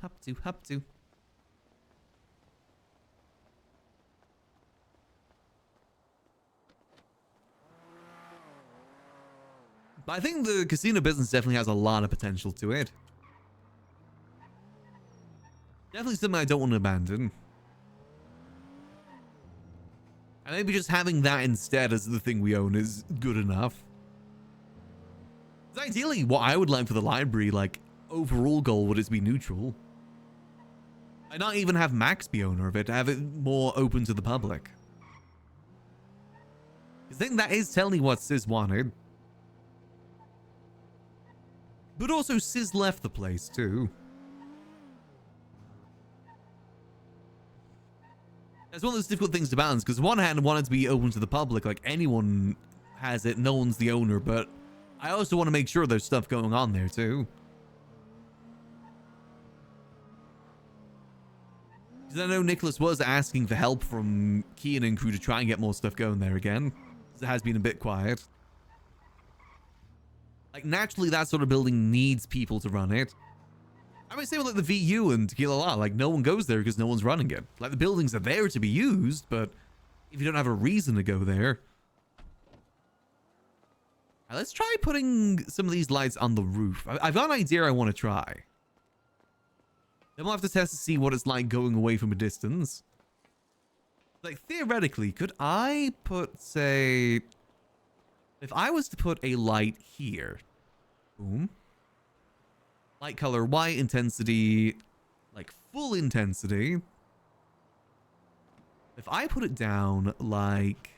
Speaker 1: Hop to. But I think the casino business definitely has a lot of potential to it. Definitely something I don't want to abandon. And maybe just having that instead as the thing we own is good enough. 'Cause ideally, what I would like for the library, like, overall goal would is be neutral. And not even have Max be owner of it, have it more open to the public. 'Cause I think that is telling what Sis wanted. But also, Sis left the place, too. It's one of those difficult things to balance, because on one hand, I want it to be open to the public, like anyone has it, no one's the owner, but I also want to make sure there's stuff going on there too. Because I know Nicholas was asking for help from Kian and crew to try and get more stuff going there again, because it has been a bit quiet. Like, naturally, that sort of building needs people to run it. I mean, same with like the VU and Tequila La. Like, no one goes there because no one's running it. Like, the buildings are there to be used, but if you don't have a reason to go there. Now, let's try putting some of these lights on the roof. I've got an idea I want to try. Then we'll have to test to see what it's like going away from a distance. Like, theoretically, could I put, say... If I was to put a light here... Boom. Light color, white intensity, like full intensity. If I put it down like...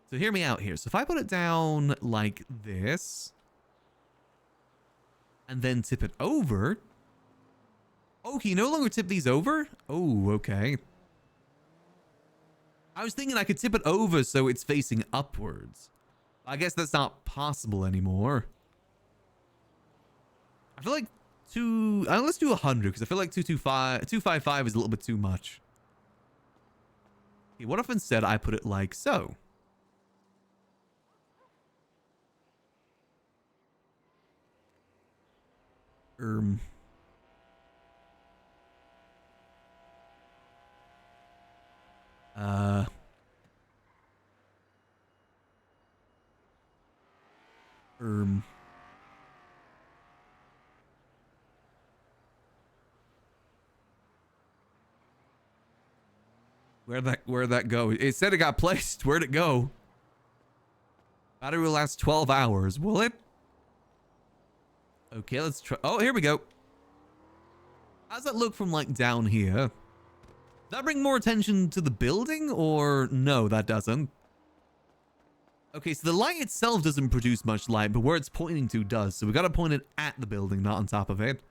Speaker 1: So hear me out here. So if I put it down like this, and then tip it over. Oh, can you no longer tip these over? Oh, okay. I was thinking I could tip it over so it's facing upwards. I guess that's not possible anymore. I feel like let's do 100 because I feel like 255 is a little bit too much. Okay, what if instead I put it like so? Where'd that go? It said it got placed. Where'd it go? Battery will last 12 hours. Will it? Okay, let's try. Oh, here we go. How's that look from like down here? Does that bring more attention to the building or no, that doesn't? Okay, so the light itself doesn't produce much light, but where it's pointing to does. So we got to point it at the building, not on top of it.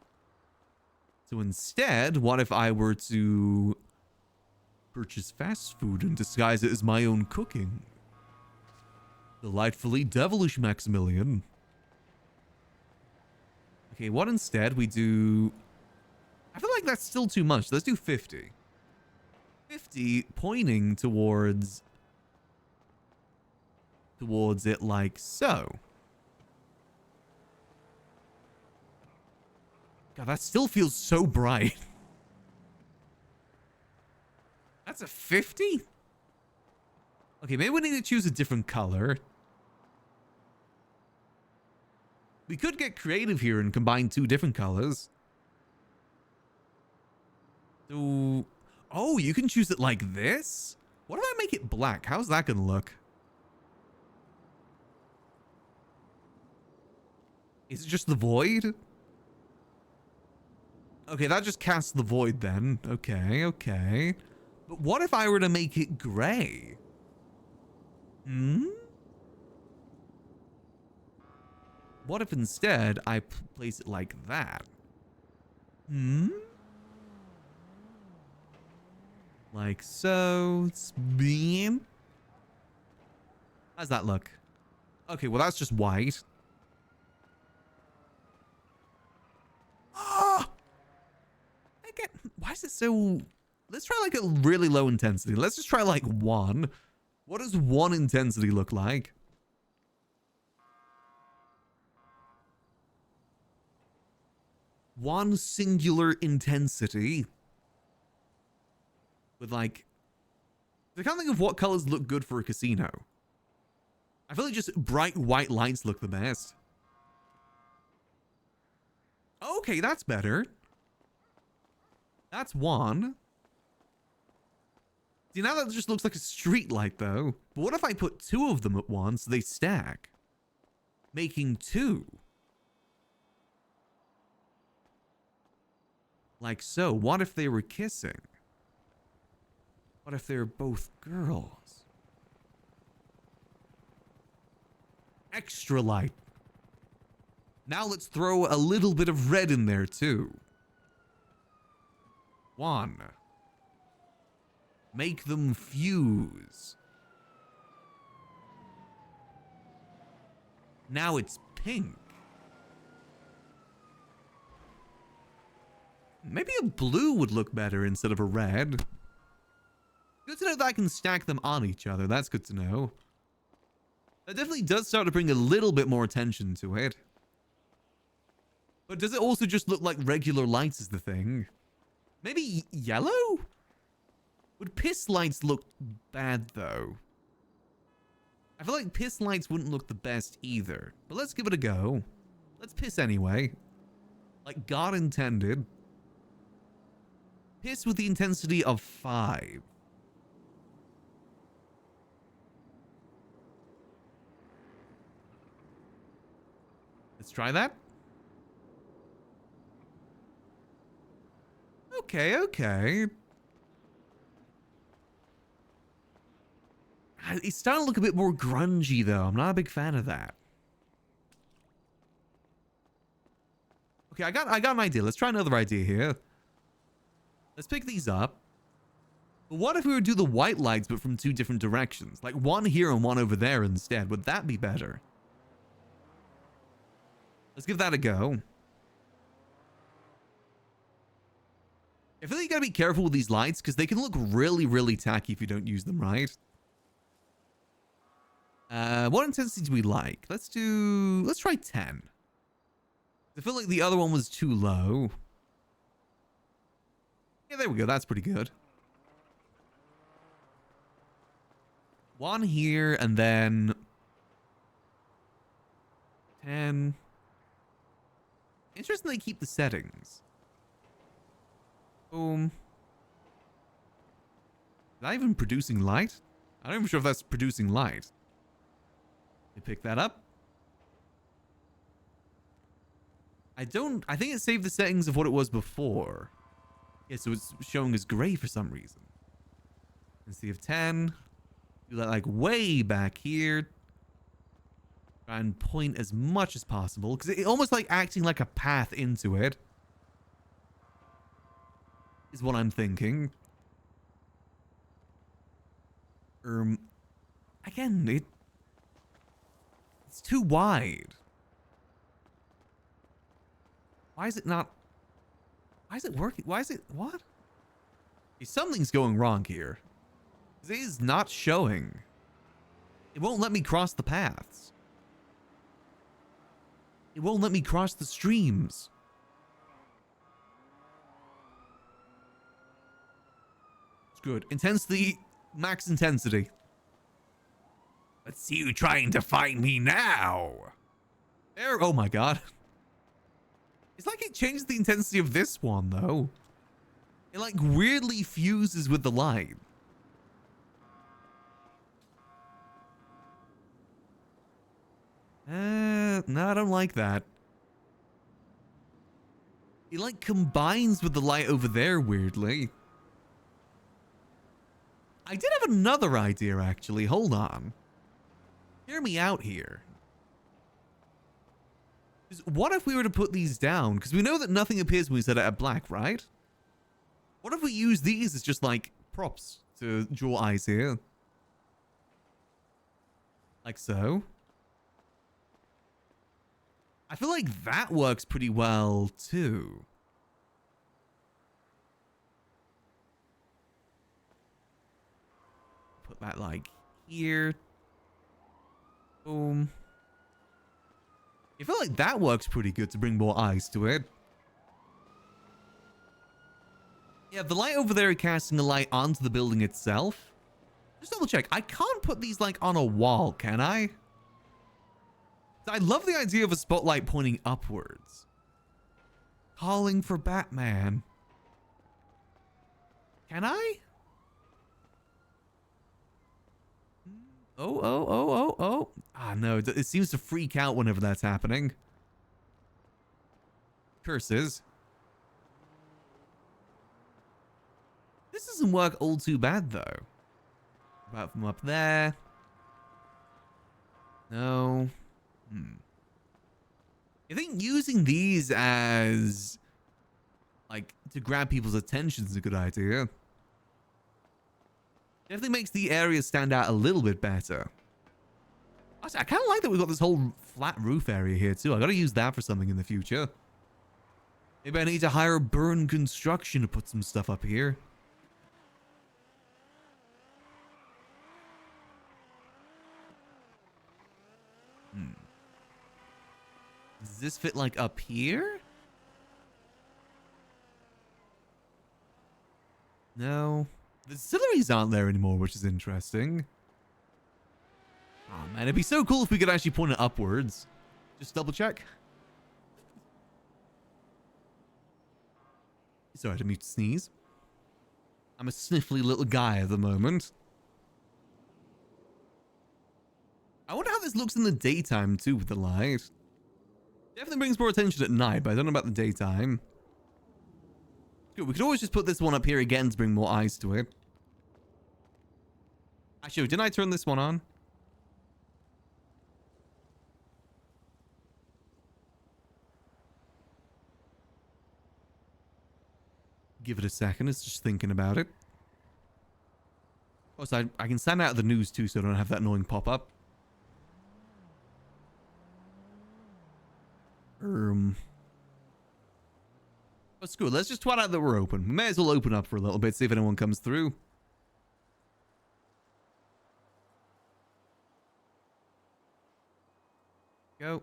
Speaker 1: So instead, what if I were to purchase fast food and disguise it as my own cooking? Delightfully devilish, Maximillian. Okay, what instead we do... I feel like that's still too much. Let's do 50. 50 pointing towards it like so. God, that still feels so bright. That's a 50? Okay, maybe we need to choose a different color. We could get creative here and combine two different colors. So, oh, you can choose it like this? What if I make it black? How's that gonna look? Is it just the void? Okay, that just casts the void then. Okay, okay. But what if I were to make it gray? What if instead I place it like that? Like so. Spin. How's that look? Okay, well that's just white. Ah! Why is it so... Let's try like a really low intensity. Let's just try like 1. What does 1 intensity look like? One singular intensity. With like... I can't think of what colors look good for a casino. I feel like just bright white lights look the best. Okay, that's better. That's 1. See, now that just looks like a street light, though. But what if I put 2 of them at once, so they stack? Making 2. Like so. What if they were kissing? What if they're both girls? Extra light. Now let's throw a little bit of red in there, too. 1. Make them fuse. Now it's pink. Maybe a blue would look better instead of a red. Good to know that I can stack them on each other. That's good to know. That definitely does start to bring a little bit more attention to it. But does it also just look like regular lights is the thing? Maybe yellow? Would piss lights look bad, though? I feel like piss lights wouldn't look the best either. But let's give it a go. Let's piss anyway. Like God intended. Piss with the intensity of 5. Let's try that. Okay. It's starting to look a bit more grungy, though. I'm not a big fan of that. Okay, I got an idea. Let's try another idea here. Let's pick these up. But what if we would do the white lights, but from 2 different directions? Like one here and one over there instead. Would that be better? Let's give that a go. I feel like you gotta be careful with these lights because they can look really, really tacky if you don't use them right. What intensity do we like? Let's try 10. I feel like the other one was too low. Yeah, there we go. That's pretty good. 1 here and then 10. Interesting they keep the settings. Boom. Is that even producing light? I'm not even sure if that's producing light. Let me pick that up. I think it saved the settings of what it was before. Yeah, so it's showing as gray for some reason. Intensity of 10. Do that like way back here. Try and point as much as possible. Because it almost like acting like a path into it. Is what I'm thinking. Again, it's too wide. Why is it not? Why is it working? Why is it? What? Something's going wrong here. It is not showing. It won't let me cross the paths. It won't let me cross the streams. It's good. Intensity, max intensity. Let's see you trying to find me now. There. Oh my god. It's like it changed the intensity of this one, though. It like weirdly fuses with the light. No, I don't like that. It like combines with the light over there weirdly. I did have another idea, actually. Hold on. Hear me out here. What if we were to put these down? Because we know that nothing appears when we set it at black, right? What if we use these as just like props to draw eyes here? Like so. I feel like that works pretty well too. Put that like here. Boom. I feel like that works pretty good to bring more eyes to it. Yeah, the light over there casting a light onto the building itself. Just double check. I can't put these like on a wall, can I? I love the idea of a spotlight pointing upwards. Calling for Batman. Can I? Oh. Ah, no. It seems to freak out whenever that's happening. Curses. This doesn't work all too bad, though. About from up there. No. I think using these as, like, to grab people's attention is a good idea. Definitely makes the area stand out a little bit better. Actually, I kind of like that we've got this whole flat roof area here too. I got to use that for something in the future. Maybe I need to hire Burn Construction to put some stuff up here. Does this fit like up here? No. The distilleries aren't there anymore, which is interesting. Oh man, it'd be so cool if we could actually point it upwards. Just double check. Sorry, I didn't mean to sneeze. I'm a sniffly little guy at the moment. I wonder how this looks in the daytime too with the light. Definitely brings more attention at night, but I don't know about the daytime. Good, we could always just put this one up here again to bring more eyes to it. Actually, didn't I turn this one on? Give it a second, it's just thinking about it. Oh, so I can stand out of the news too, so I don't have that annoying pop-up. But screw it, let's just twat out that we're open. We may as well open up for a little bit, see if anyone comes through. Go.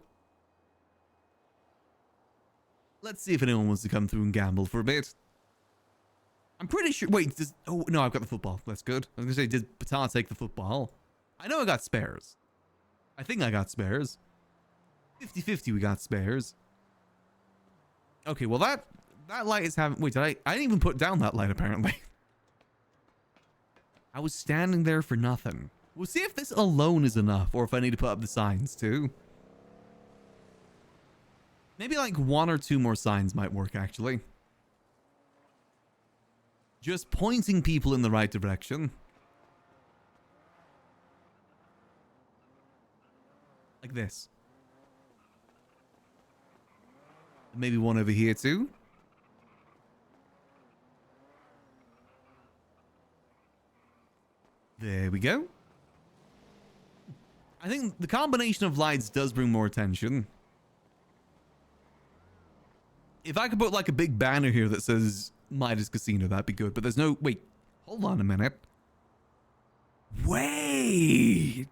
Speaker 1: Let's see if anyone wants to come through and gamble for a bit. I'm pretty sure... Wait, does... Oh, no, I've got the football. That's good. I was going to say, did Batar take the football? I know I got spares. I think I got spares. 50-50 we got spares. Okay, well that light is having... Wait, I didn't even put down that light, apparently. I was standing there for nothing. We'll see if this alone is enough, or if I need to put up the signs, too. Maybe like 1 or 2 more signs might work, actually. Just pointing people in the right direction. Like this. Maybe one over here too. There we go. I think the combination of lights does bring more attention. If I could put like a big banner here that says Midas Casino, that'd be good. But there's no... Wait, hold on a minute. Wait!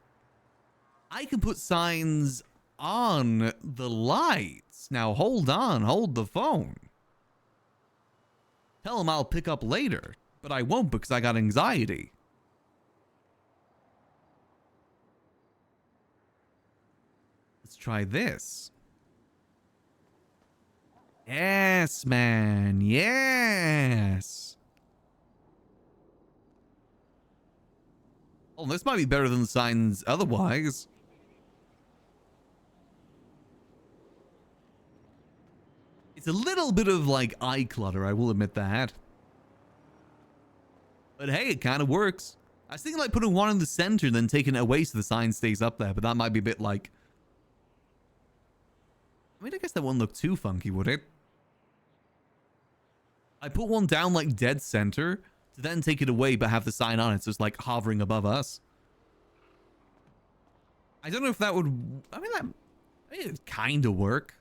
Speaker 1: I can put signs on the lights. Now hold on, hold the phone. Tell them I'll pick up later, but I won't because I got anxiety. Let's try this. Yes, man. Yes. Oh, this might be better than the signs otherwise. It's a little bit of like eye clutter, I will admit that. But hey, it kind of works. I was thinking like putting one in the center and then taking it away so the sign stays up there, but that might be a bit like... I mean, I guess that wouldn't look too funky, would it? I put one down like dead center to then take it away but have the sign on it so it's like hovering above us. I don't know if that would... I mean, it would kind of work.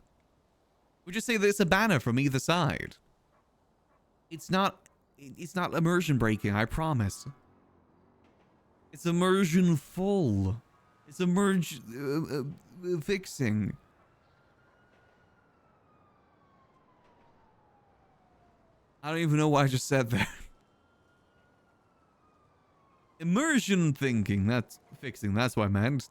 Speaker 1: We just say that it's a banner from either side. It's not immersion breaking, I promise. It's immersion full. It's immersion fixing. I don't even know what I just said there. Immersion thinking, that's fixing, that's what I meant.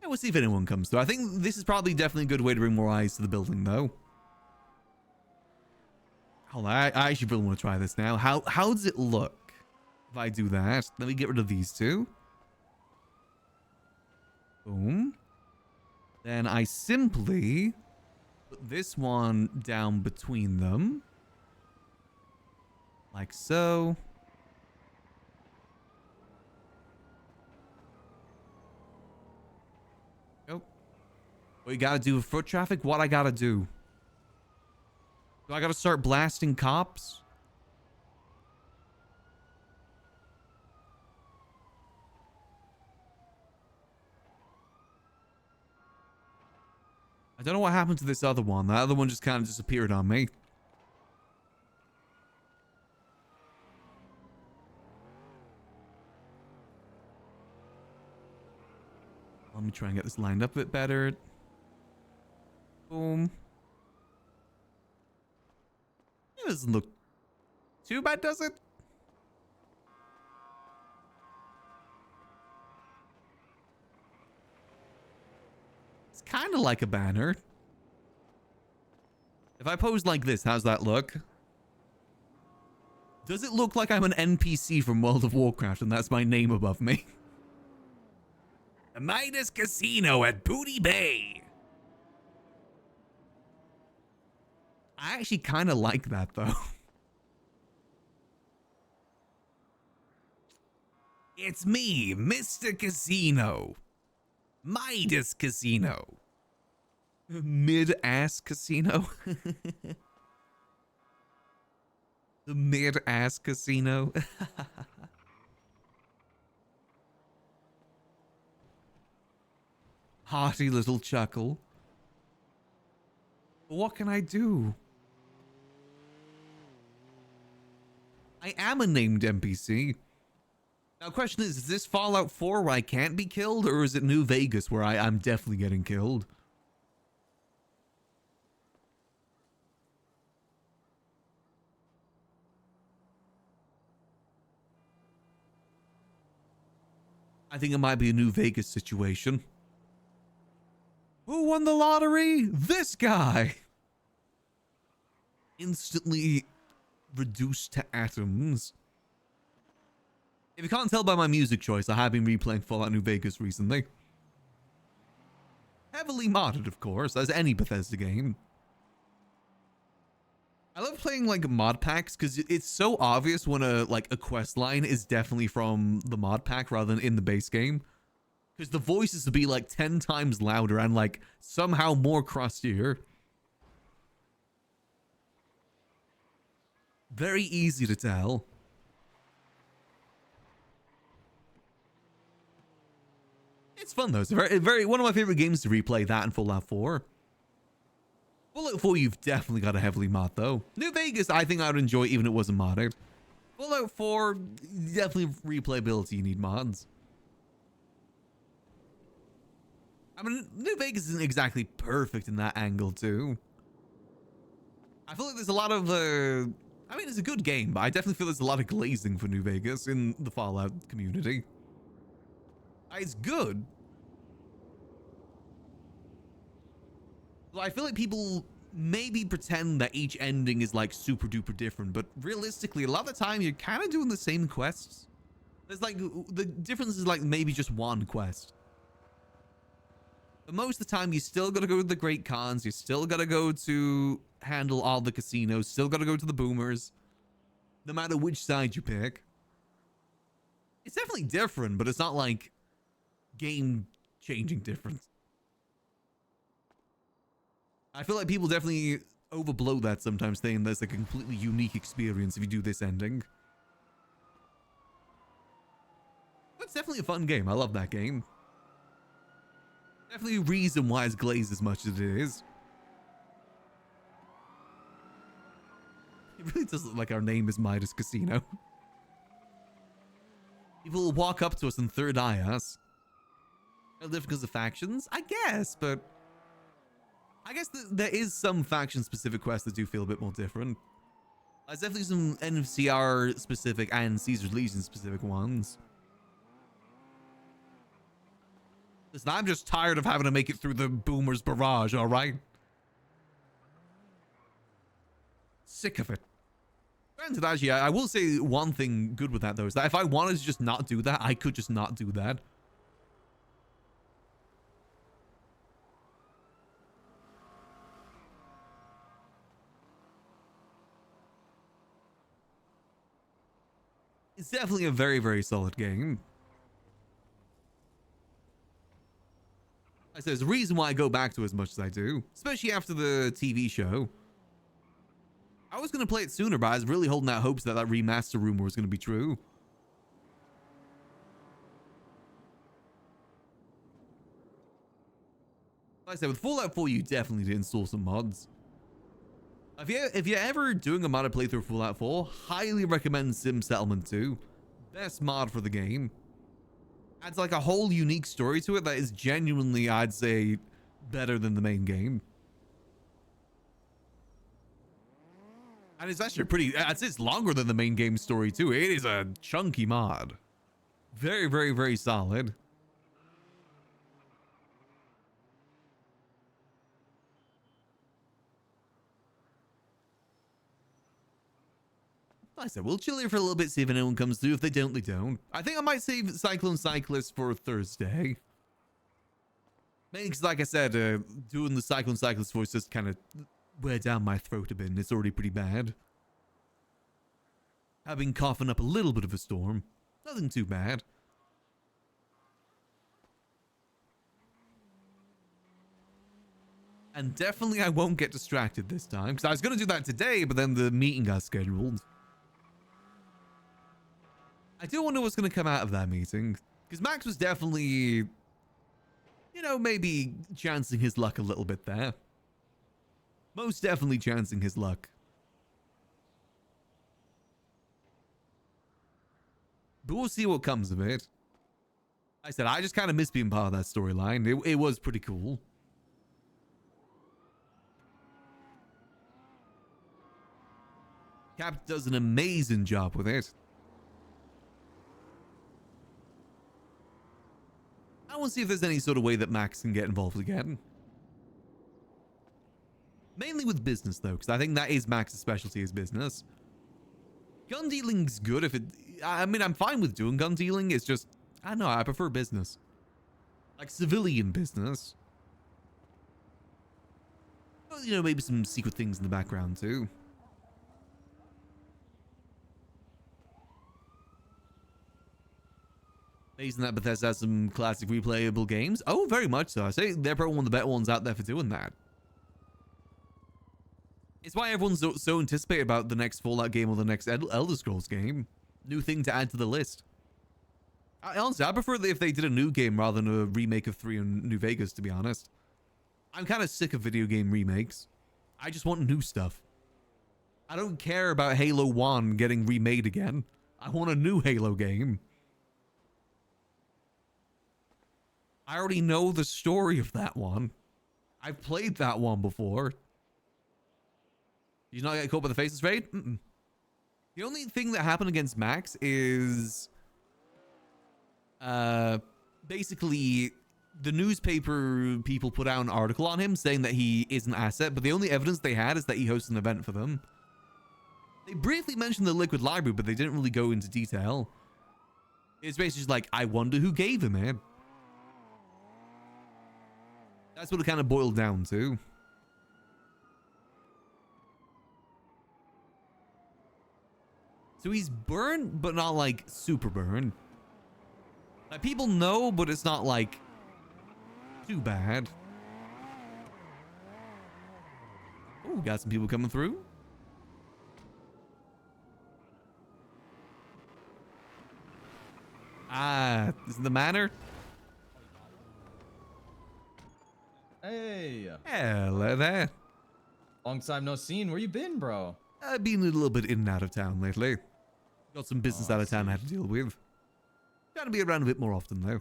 Speaker 1: Yeah, we'll see if anyone comes through. I think this is probably definitely a good way to bring more eyes to the building, though. Hold on, I actually really want to try this now. How does it look if I do that? Let me get rid of these two. Boom. Then I simply put this one down between them. Like so. Oh. What you gotta do with foot traffic? What I gotta do? Do I gotta start blasting cops? I don't know what happened to this other one. That other one just kind of disappeared on me. Let me try and get this lined up a bit better. Boom. It doesn't look too bad, does it? It's kind of like a banner. If I pose like this, how's that look? Does it look like I'm an NPC from World of Warcraft and that's my name above me? The Midas Casino at Booty Bay. I actually kind of like that, though. It's me, Mr. Casino. Midas Casino. Mid-ass Casino. The mid-ass Casino. Hearty little chuckle. But what can I do? I am a named NPC. Now, question is this Fallout 4 where I can't be killed, or is it New Vegas where I'm definitely getting killed? I think it might be a New Vegas situation. Who won the lottery? This guy! Instantly reduced to atoms. If you can't tell by my music choice, I have been replaying Fallout New Vegas recently. Heavily modded, of course, as any Bethesda game. I love playing like mod packs because it's so obvious when a quest line is definitely from the mod pack rather than in the base game. Because the voices will be like 10 times louder and like somehow more crustier. Very easy to tell. It's fun though. It's very one of my favorite games to replay, that and Fallout 4. Fallout 4 you've definitely got to heavily mod though. New Vegas I think I would enjoy even if it wasn't modded. Fallout 4 definitely replayability, you need mods. I mean, New Vegas isn't exactly perfect in that angle too. I feel like there's a lot of I mean, it's a good game, but I definitely feel there's a lot of glazing for New Vegas in the Fallout community. It's good. I feel like people maybe pretend that each ending is like super duper different, but realistically, a lot of the time you're kind of doing the same quests. There's like, the difference is like maybe just one quest. But most of the time, you still gotta go to the Great Khans, you still gotta go to handle all the casinos, still gotta go to the boomers, no matter which side you pick. It's definitely different, but it's not like game-changing difference. I feel like people definitely overblow that sometimes, saying there's a completely unique experience if you do this ending. But it's definitely a fun game. I love that game. Definitely a reason why it's glazed as much as it is. It really does look like our name is Midas Casino. People will walk up to us and third eye us. Different because of factions? I guess, but I guess there is some faction-specific quests that do feel a bit more different. There's definitely some NCR-specific and Caesar's Legion-specific ones. Listen, I'm just tired of having to make it through the Boomer's barrage, alright? Sick of it. Granted, actually, I will say one thing good with that, though, is that if I wanted to just not do that, I could just not do that. It's definitely a very, very solid game. I say there's a reason why I go back to it as much as I do, especially after the TV show. was going to play it sooner, but I was really holding out hopes that that remaster rumor was going to be true. Like I said, with Fallout 4, you definitely need to install some mods. If you're ever doing a modded playthrough of Fallout 4, highly recommend Sim Settlement 2. Best mod for the game. Adds like a whole unique story to it that is genuinely, I'd say, better than the main game. And it's actually pretty, I'd say it's longer than the main game story too. It is a chunky mod. Very, very, very solid. Like I said, we'll chill here for a little bit, see if anyone comes through. If they don't, they don't. I think I might save Cyclone Cyclist for Thursday. Mainly because, like I said, doing the Cyclone Cyclist voice just kind of wear down my throat a bit, and it's already pretty bad. I've been coughing up a little bit of a storm. Nothing too bad. And definitely I won't get distracted this time, because I was going to do that today, but then the meeting got scheduled. I do wonder what's going to come out of that meeting, because Max was definitely, you know, maybe chancing his luck a little bit there. Most definitely chancing his luck. But we'll see what comes of it. Like I said, I just kind of miss being part of that storyline. It was pretty cool. Cap does an amazing job with it. I want to see if there's any sort of way that Max can get involved again. Mainly with business, though, because I think that is Max's specialty, is business. Gun dealing's good if it... I mean, I'm fine with doing gun dealing. It's just... I don't know, I prefer business. Like civilian business. Well, you know, maybe some secret things in the background, too. Amazing that Bethesda has some classic replayable games. Oh, very much so. I say they're probably one of the better ones out there for doing that. It's why everyone's so anticipated about the next Fallout game or the next Elder Scrolls game. New thing to add to the list. Honestly, I prefer if they did a new game rather than a remake of 3 in New Vegas, to be honest. I'm kind of sick of video game remakes. I just want new stuff. I don't care about Halo 1 getting remade again. I want a new Halo game. I already know the story of that one. I've played that one before. Did you not get caught by the faces raid? Mm-mm. The only thing that happened against Max is... basically, the newspaper people put out an article on him saying that he is an asset, but the only evidence they had is that he hosted an event for them. They briefly mentioned the Liquid Library, but they didn't really go into detail. It's basically just like, I wonder who gave him it. That's what it kind of boiled down to. So he's burned, but not like super burned. Like people know, but it's not like too bad. Oh, got some people coming through. Ah, this is the manor.
Speaker 8: Hey.
Speaker 1: Hello there.
Speaker 8: Long time no seen. Where you been, bro?
Speaker 1: I've been a little bit in and out of town lately. Got some business out of town I had to deal with. Trying to be around a bit more often, though.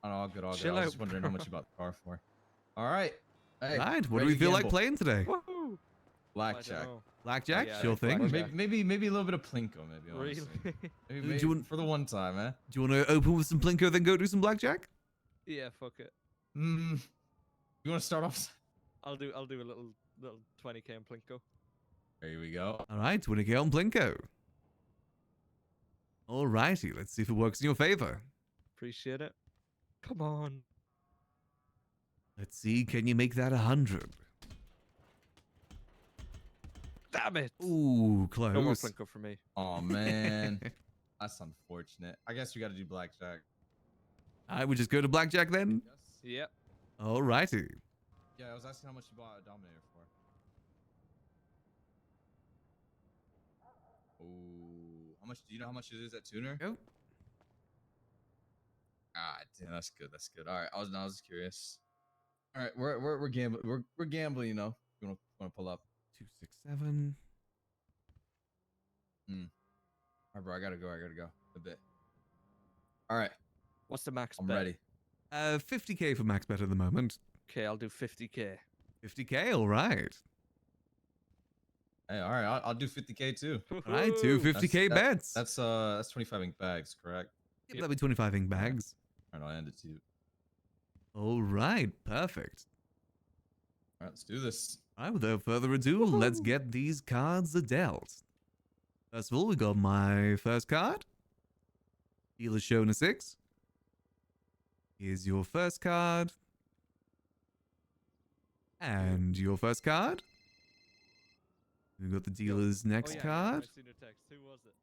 Speaker 8: Oh, all good, all good.
Speaker 4: Chill
Speaker 8: I was just
Speaker 4: out,
Speaker 8: wondering how much you bought the car for. All right. Hey,
Speaker 1: Right, what do
Speaker 8: ready
Speaker 1: we
Speaker 8: to
Speaker 1: feel like
Speaker 8: gamble.
Speaker 1: playing today?
Speaker 4: Woohoo!
Speaker 8: Blackjack.
Speaker 1: Blackjack?
Speaker 4: Yeah,
Speaker 1: Sure thing.
Speaker 8: Or
Speaker 4: blackjack.
Speaker 8: maybe a little bit of plinko, maybe.
Speaker 4: Really?
Speaker 8: Honestly. Maybe,
Speaker 1: Do you want-
Speaker 8: for the one time, eh?
Speaker 1: Do you want to open with some Plinko, then go do some blackjack?
Speaker 4: Yeah, fuck it.
Speaker 8: You want to start off?
Speaker 4: I'll do a little 20k in Plinko.
Speaker 8: There we go.
Speaker 1: All right, 20k on Plinko. All righty, let's see if it works in your favor.
Speaker 4: Appreciate it. Come on.
Speaker 1: Let's see, can you make that 100?
Speaker 4: Damn it.
Speaker 1: Ooh, close.
Speaker 4: No more Plinko for me.
Speaker 8: Oh man, that's unfortunate. I guess we got to do blackjack.
Speaker 1: I would just go to blackjack then.
Speaker 8: Yes.
Speaker 4: Yep.
Speaker 1: All righty.
Speaker 8: Yeah, I was asking how much you bought a Dominator for. Oh, how much? Do you know how much it is at tuner?
Speaker 1: Go.
Speaker 8: Ah, damn, that's good. That's good. All right, I was just curious. All right, we're gambling. We're gambling. You know, you want to pull up?
Speaker 1: 267.
Speaker 8: All right, bro. I gotta go. A bit. All right,
Speaker 4: What's the max
Speaker 8: I'm
Speaker 4: bet?
Speaker 8: ready.
Speaker 1: 50k for max bet at the moment.
Speaker 4: Okay, I'll do 50k.
Speaker 1: 50k, all right.
Speaker 8: Hey, all right, I'll do 50k too.
Speaker 1: All right, two
Speaker 4: Woohoo!
Speaker 1: 50k bets.
Speaker 8: That's 25 ink bags, correct?
Speaker 1: Yep, that'll be 25 ink bags.
Speaker 8: All right, I'll end it to you.
Speaker 1: All right, perfect.
Speaker 8: All right, let's do this.
Speaker 1: All right, without further ado, let's get these cards dealt. First of all, we got my first card. Dealer shown a 6. Here's your first card. And your first card. We've got the dealer's next card.
Speaker 4: I've seen your text. Who was it?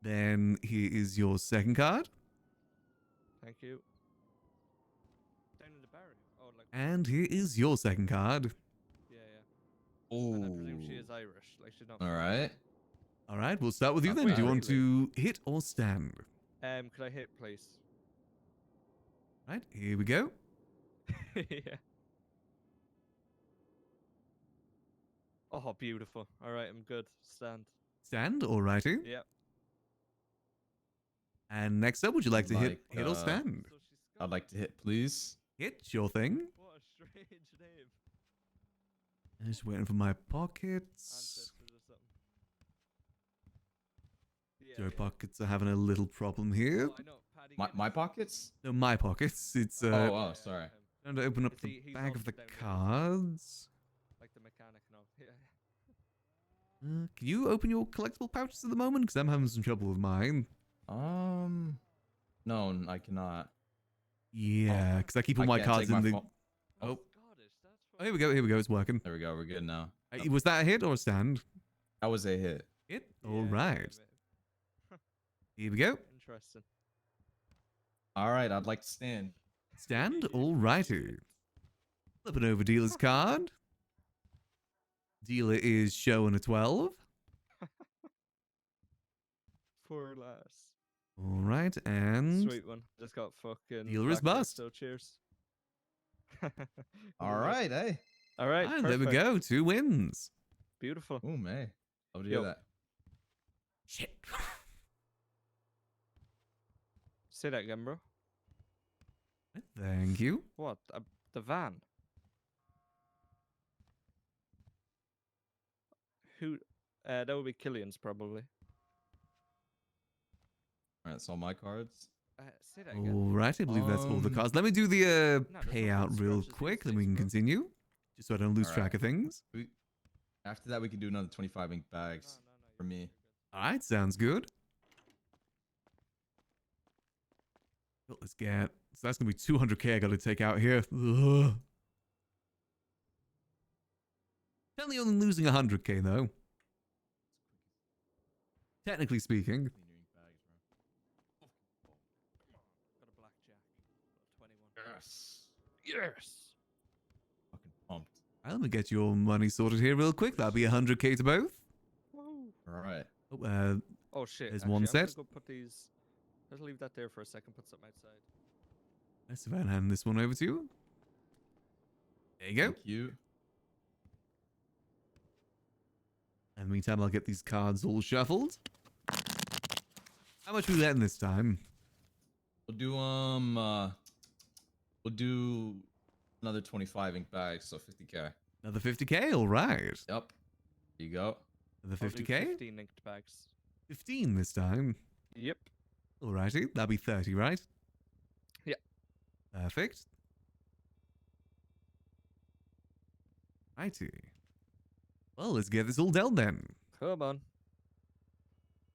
Speaker 1: Then here is your second card.
Speaker 4: Thank you. Down in the barrel. Oh, like.
Speaker 1: And here is your second card.
Speaker 4: Yeah, yeah.
Speaker 8: Oh.
Speaker 4: And I presume she is Irish. Like she's not.
Speaker 8: All right.
Speaker 1: All right, we'll start with you
Speaker 8: Not
Speaker 1: then. Do you
Speaker 8: bad.
Speaker 1: want to hit or stand?
Speaker 4: Could I hit, please?
Speaker 1: Right, here we go.
Speaker 4: Yeah. Oh, beautiful. All right, I'm good. Stand.
Speaker 1: Stand, alrighty.
Speaker 4: Yep.
Speaker 1: And next up, would you like to hit
Speaker 8: Like,
Speaker 1: or stand?
Speaker 4: So she's
Speaker 8: I'd like to hit, please.
Speaker 1: Hit, your thing.
Speaker 4: What a strange name.
Speaker 1: I'm just waiting for my pockets.
Speaker 4: Ancestors or something. Yeah,
Speaker 1: Your
Speaker 4: yeah.
Speaker 1: pockets are having a little problem here.
Speaker 4: Oh, I know. Paddy
Speaker 8: My
Speaker 4: Guinness.
Speaker 1: No,
Speaker 8: pockets?
Speaker 1: my pockets. It's
Speaker 8: Oh, sorry.
Speaker 1: trying to open up
Speaker 4: Is
Speaker 1: the
Speaker 4: he's
Speaker 1: back
Speaker 4: also
Speaker 1: of the
Speaker 4: down there.
Speaker 1: cards.
Speaker 4: Like the mechanic and all. Yeah.
Speaker 1: Can you open your collectible pouches at the moment? Because I'm having some trouble with mine.
Speaker 8: No, I cannot.
Speaker 1: Yeah, because I keep all my
Speaker 8: can't
Speaker 1: cards
Speaker 8: take
Speaker 1: in the.
Speaker 8: phone-
Speaker 1: Oh,
Speaker 4: Scottish. That's
Speaker 1: oh, here we go. Here we go. It's working.
Speaker 8: There we go. We're good now.
Speaker 1: Was that a hit or a stand?
Speaker 8: That was a hit.
Speaker 1: Hit.
Speaker 4: Yeah,
Speaker 1: All
Speaker 4: yeah,
Speaker 1: right.
Speaker 4: yeah.
Speaker 1: Here we go.
Speaker 4: Interesting.
Speaker 8: All right, I'd like to stand.
Speaker 1: Stand. All righty. Flipping over dealer's card. Dealer is showing a 12.
Speaker 4: Poor lass.
Speaker 1: All right, and
Speaker 4: Sweet one. Just got fucking.
Speaker 1: Dealer is
Speaker 4: blackjack,
Speaker 1: bust.
Speaker 4: So cheers.
Speaker 8: All right, hey.
Speaker 4: All right.
Speaker 1: ah, there we
Speaker 4: perfect.
Speaker 1: go. 2 wins.
Speaker 4: Beautiful.
Speaker 8: Oh, man. Love to
Speaker 4: Yo.
Speaker 8: hear that.
Speaker 1: Shit.
Speaker 4: Say that again, bro.
Speaker 1: Thank you.
Speaker 4: What? The van? Who? That would be Killian's probably.
Speaker 8: All right, so my cards.
Speaker 4: Say that again.
Speaker 1: All right, I believe that's all the
Speaker 8: Um,
Speaker 1: cards. Let me do the
Speaker 4: there's no
Speaker 1: payout
Speaker 4: one
Speaker 1: real
Speaker 4: scratches these
Speaker 1: quick, then we
Speaker 4: days,
Speaker 1: can
Speaker 4: bro.
Speaker 1: continue. Just so I don't lose
Speaker 8: All
Speaker 1: track
Speaker 8: right.
Speaker 1: of things.
Speaker 8: After that, we can do another 25 ink bags for me.
Speaker 1: All right, sounds good. Well, let's get. So that's gonna be 200k I got to take out here. Ugh. Currently only losing 100k though. Technically speaking.
Speaker 8: Clean your ink bags, bro.
Speaker 4: Got a blackjack. 21.
Speaker 8: Yes.
Speaker 4: Yes.
Speaker 8: Fucking pumped.
Speaker 1: Let me get your money sorted here real quick. That'll be 100k to both.
Speaker 4: Woo.
Speaker 8: All right.
Speaker 1: Oh,
Speaker 4: Oh shit.
Speaker 1: There's
Speaker 4: actually,
Speaker 1: one
Speaker 4: I'm gonna
Speaker 1: set.
Speaker 4: Go put these. Let's leave that there for a second. Put something outside.
Speaker 1: let's see if I can hand this one over to you. There you go.
Speaker 8: Thank you.
Speaker 1: In the meantime, I'll get these cards all shuffled. How much we letting this time?
Speaker 8: We'll do another 25 ink bags, so 50k.
Speaker 1: Another 50k? All right.
Speaker 8: Yep. Here you go.
Speaker 1: Another
Speaker 4: I'll do
Speaker 1: 50k?
Speaker 4: 15 inked bags.
Speaker 1: 15 this time.
Speaker 4: Yep.
Speaker 1: Alrighty. That'll be 30, right?
Speaker 4: Yeah.
Speaker 1: Perfect. Righty. Well, let's get this all dealt then.
Speaker 4: Come on.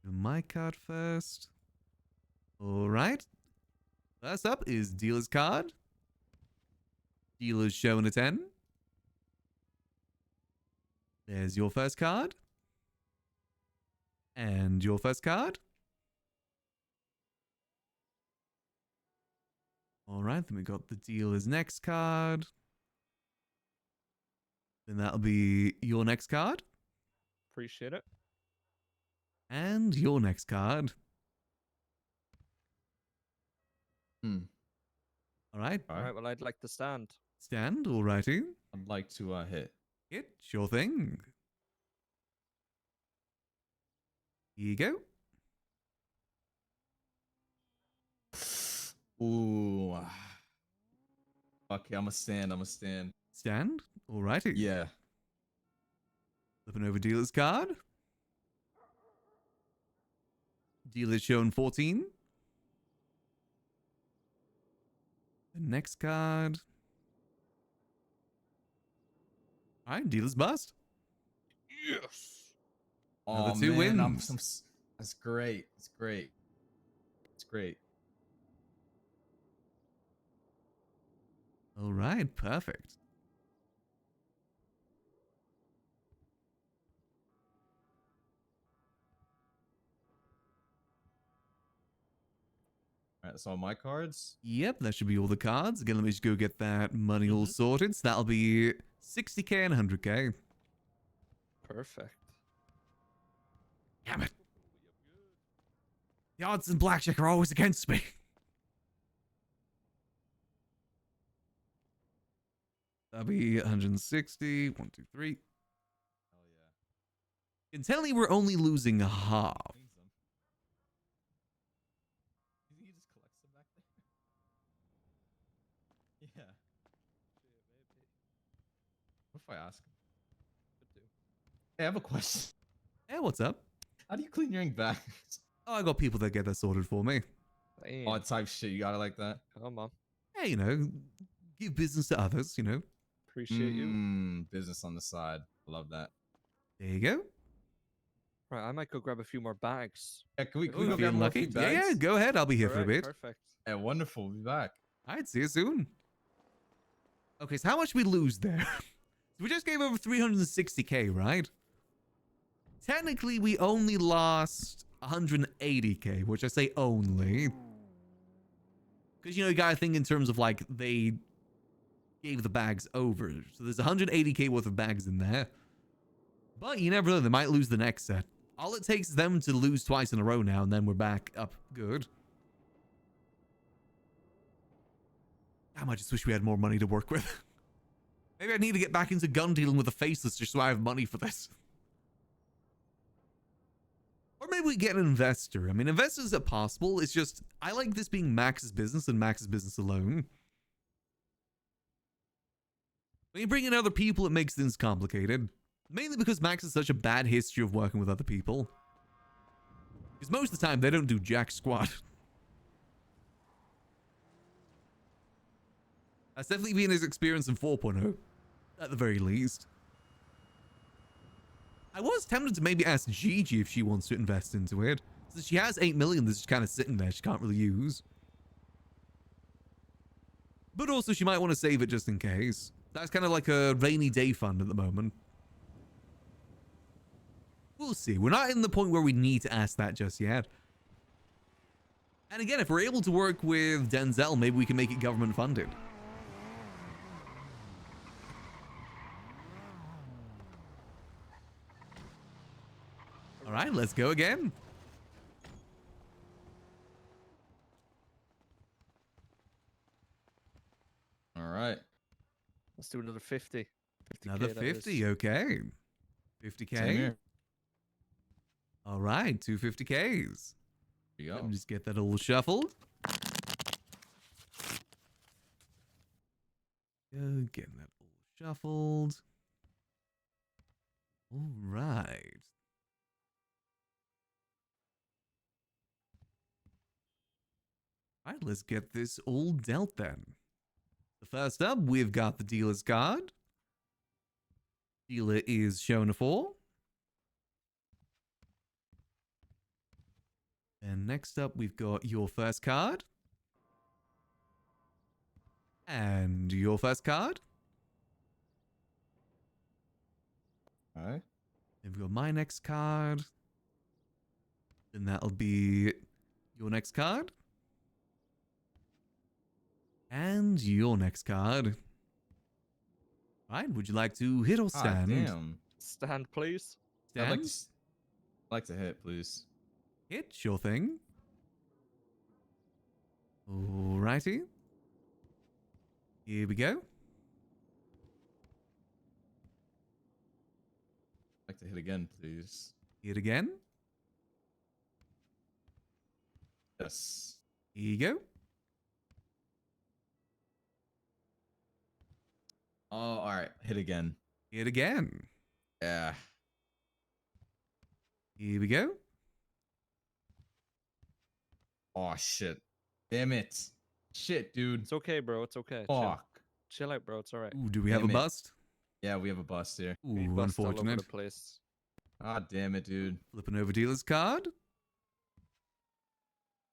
Speaker 1: Do my card first. Alright. First up is dealer's card. Dealer's showing a 10. There's your first card. And your first card. Alright, then we got the dealer's next card. Then that'll be your next card.
Speaker 4: Appreciate it.
Speaker 1: And your next card.
Speaker 8: Hmm.
Speaker 1: All right.
Speaker 8: All
Speaker 4: All
Speaker 8: right.
Speaker 4: right. Well, I'd like to stand.
Speaker 1: Stand. Alrighty.
Speaker 8: I'd like to hit.
Speaker 1: Hit. Sure thing. Here you go.
Speaker 8: Ooh. Okay, I'm a stand. I'm a stand.
Speaker 1: Stand. Alrighty.
Speaker 8: Yeah.
Speaker 1: Flipping over dealer's card. Dealer's shown 14. The next card. Alright, dealer's bust.
Speaker 8: Yes.
Speaker 1: Another
Speaker 8: Oh,
Speaker 1: two
Speaker 8: man,
Speaker 1: wins.
Speaker 8: that's great. It's great. It's great.
Speaker 1: Alright, perfect.
Speaker 8: All right, so my cards.
Speaker 1: Yep, that should be all the cards. Again, let me just go get that money all sorted. So that'll be 60k and 100k.
Speaker 4: Perfect.
Speaker 1: Damn it. The odds in blackjack are always against me. That'll be 160. 1, 2, 3.
Speaker 8: Hell yeah.
Speaker 1: Intently, we're only losing a half.
Speaker 8: Cleans them. You think he just collects them back there? Yeah. What if I ask him? Hey, I have a question.
Speaker 1: Hey, what's up?
Speaker 8: How do you clean your ink back?
Speaker 1: Oh, I got people that get that sorted for me.
Speaker 4: Damn.
Speaker 8: Oh, type shit. You got it like that?
Speaker 4: Come on.
Speaker 1: Hey, you know, give business to others, you know.
Speaker 4: Appreciate you.
Speaker 8: Business on the side. Love that.
Speaker 1: There you go.
Speaker 4: Right. I might go grab a few more bags.
Speaker 8: Yeah, can we
Speaker 1: Oh,
Speaker 8: go
Speaker 1: feeling
Speaker 8: grab more
Speaker 1: lucky?
Speaker 8: food
Speaker 1: Yeah, yeah,
Speaker 8: bags?
Speaker 1: go ahead. I'll be here for a
Speaker 4: Alright,
Speaker 1: bit.
Speaker 4: Perfect.
Speaker 8: Yeah, wonderful. We'll be back.
Speaker 1: All right, see you soon. Okay, so how much we lose there? So we just gave over 360k, right? Technically, we only lost 180k, which I say only. Because, you know, you gotta think in terms of, like, they gave the bags over. So there's 180k worth of bags in there. But you never know, they might lose the next set. All it takes is them to lose twice in a row now, and then we're back up good. Damn, I just wish we had more money to work with. Maybe I need to get back into gun dealing with the faceless just so I have money for this. Or maybe we get an investor. I mean, investors are possible. It's just, I like this being Max's business and Max's business alone. When you bring in other people, it makes things complicated. Mainly because Max has such a bad history of working with other people. Because most of the time, they don't do jack squat. That's definitely been his experience in 4.0. At the very least. I was tempted to maybe ask Gigi if she wants to invest into it. Since she has 8 million that's just kind of sitting there she can't really use. But also she might want to save it just in case. That's kind of like a rainy day fund at the moment. We'll see. We're not in the point where we need to ask that just yet. And again, if we're able to work with Denzel, maybe we can make it government funded. All right, let's go again.
Speaker 8: All right.
Speaker 4: Let's do another 50. 50K,
Speaker 1: Another
Speaker 4: that is.
Speaker 1: 50, okay.
Speaker 8: Same
Speaker 1: 50k.
Speaker 8: here.
Speaker 1: All right, 250ks.
Speaker 8: Here you
Speaker 1: Let
Speaker 8: go.
Speaker 1: me just get that all shuffled. Getting that all shuffled. All right. All right, let's get this all dealt then. The first up, we've got the dealer's card. Dealer is shown a 4. And next up, we've got your first card. And your first card.
Speaker 8: All right.
Speaker 1: Then we've got my next card. Then that'll be your next card. And your next card. All right, would you like to hit or
Speaker 8: Ah,
Speaker 1: stand?
Speaker 8: damn.
Speaker 4: Stand, please.
Speaker 8: I'd like
Speaker 1: Stand?
Speaker 8: to, I'd like to hit, please.
Speaker 1: Hit, sure thing. Alrighty. Here we go.
Speaker 8: I'd like to hit again, please.
Speaker 1: Hit again.
Speaker 8: Yes.
Speaker 1: Here you go.
Speaker 8: Oh, all right. Hit again.
Speaker 1: Hit again.
Speaker 8: Yeah.
Speaker 1: Here we go.
Speaker 8: Oh shit. Damn it. Shit, dude.
Speaker 4: It's okay, bro. It's okay. Chill.
Speaker 8: Fuck.
Speaker 4: Chill out, bro. It's all right.
Speaker 1: Ooh, do we have a
Speaker 8: Damn it.
Speaker 1: bust?
Speaker 8: Yeah, we have a bust here.
Speaker 4: We
Speaker 1: Ooh,
Speaker 4: bust all over
Speaker 1: unfortunate.
Speaker 4: the place.
Speaker 8: Ah, damn it, dude.
Speaker 1: Flipping over dealer's card.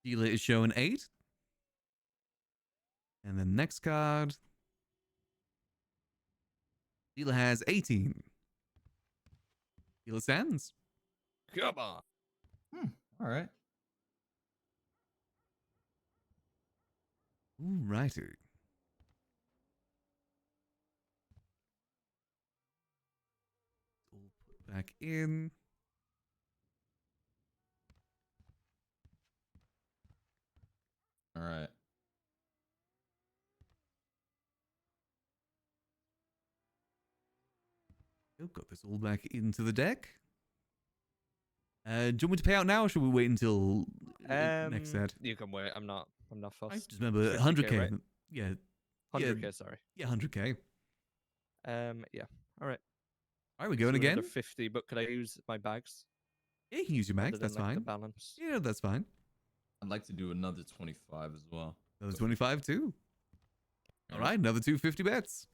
Speaker 1: Dealer is showing 8. And the next card. Dealer has 18. Dealer stands.
Speaker 4: Come on.
Speaker 8: All right.
Speaker 1: Alrighty. All put back in.
Speaker 8: All right.
Speaker 1: Got this all back into the deck. Do you want me to pay out now, or should we wait until next set?
Speaker 4: You can wait. I'm not
Speaker 1: I
Speaker 4: fussed.
Speaker 1: just remember
Speaker 4: 50K,
Speaker 1: 100k.
Speaker 4: right?
Speaker 1: Yeah,
Speaker 4: 100K, sorry.
Speaker 1: yeah, 100k.
Speaker 4: Yeah. All right.
Speaker 1: All right, we're going
Speaker 4: So
Speaker 1: again.
Speaker 4: another 50, but could I use my bags?
Speaker 1: Yeah, you can use your max.
Speaker 4: Rather than,
Speaker 1: That's
Speaker 4: like, The
Speaker 1: fine.
Speaker 4: balance.
Speaker 1: Yeah, that's fine.
Speaker 8: I'd like to do another 25 as well.
Speaker 1: Another 25 too. All
Speaker 8: Alright.
Speaker 1: right, another 250 bets.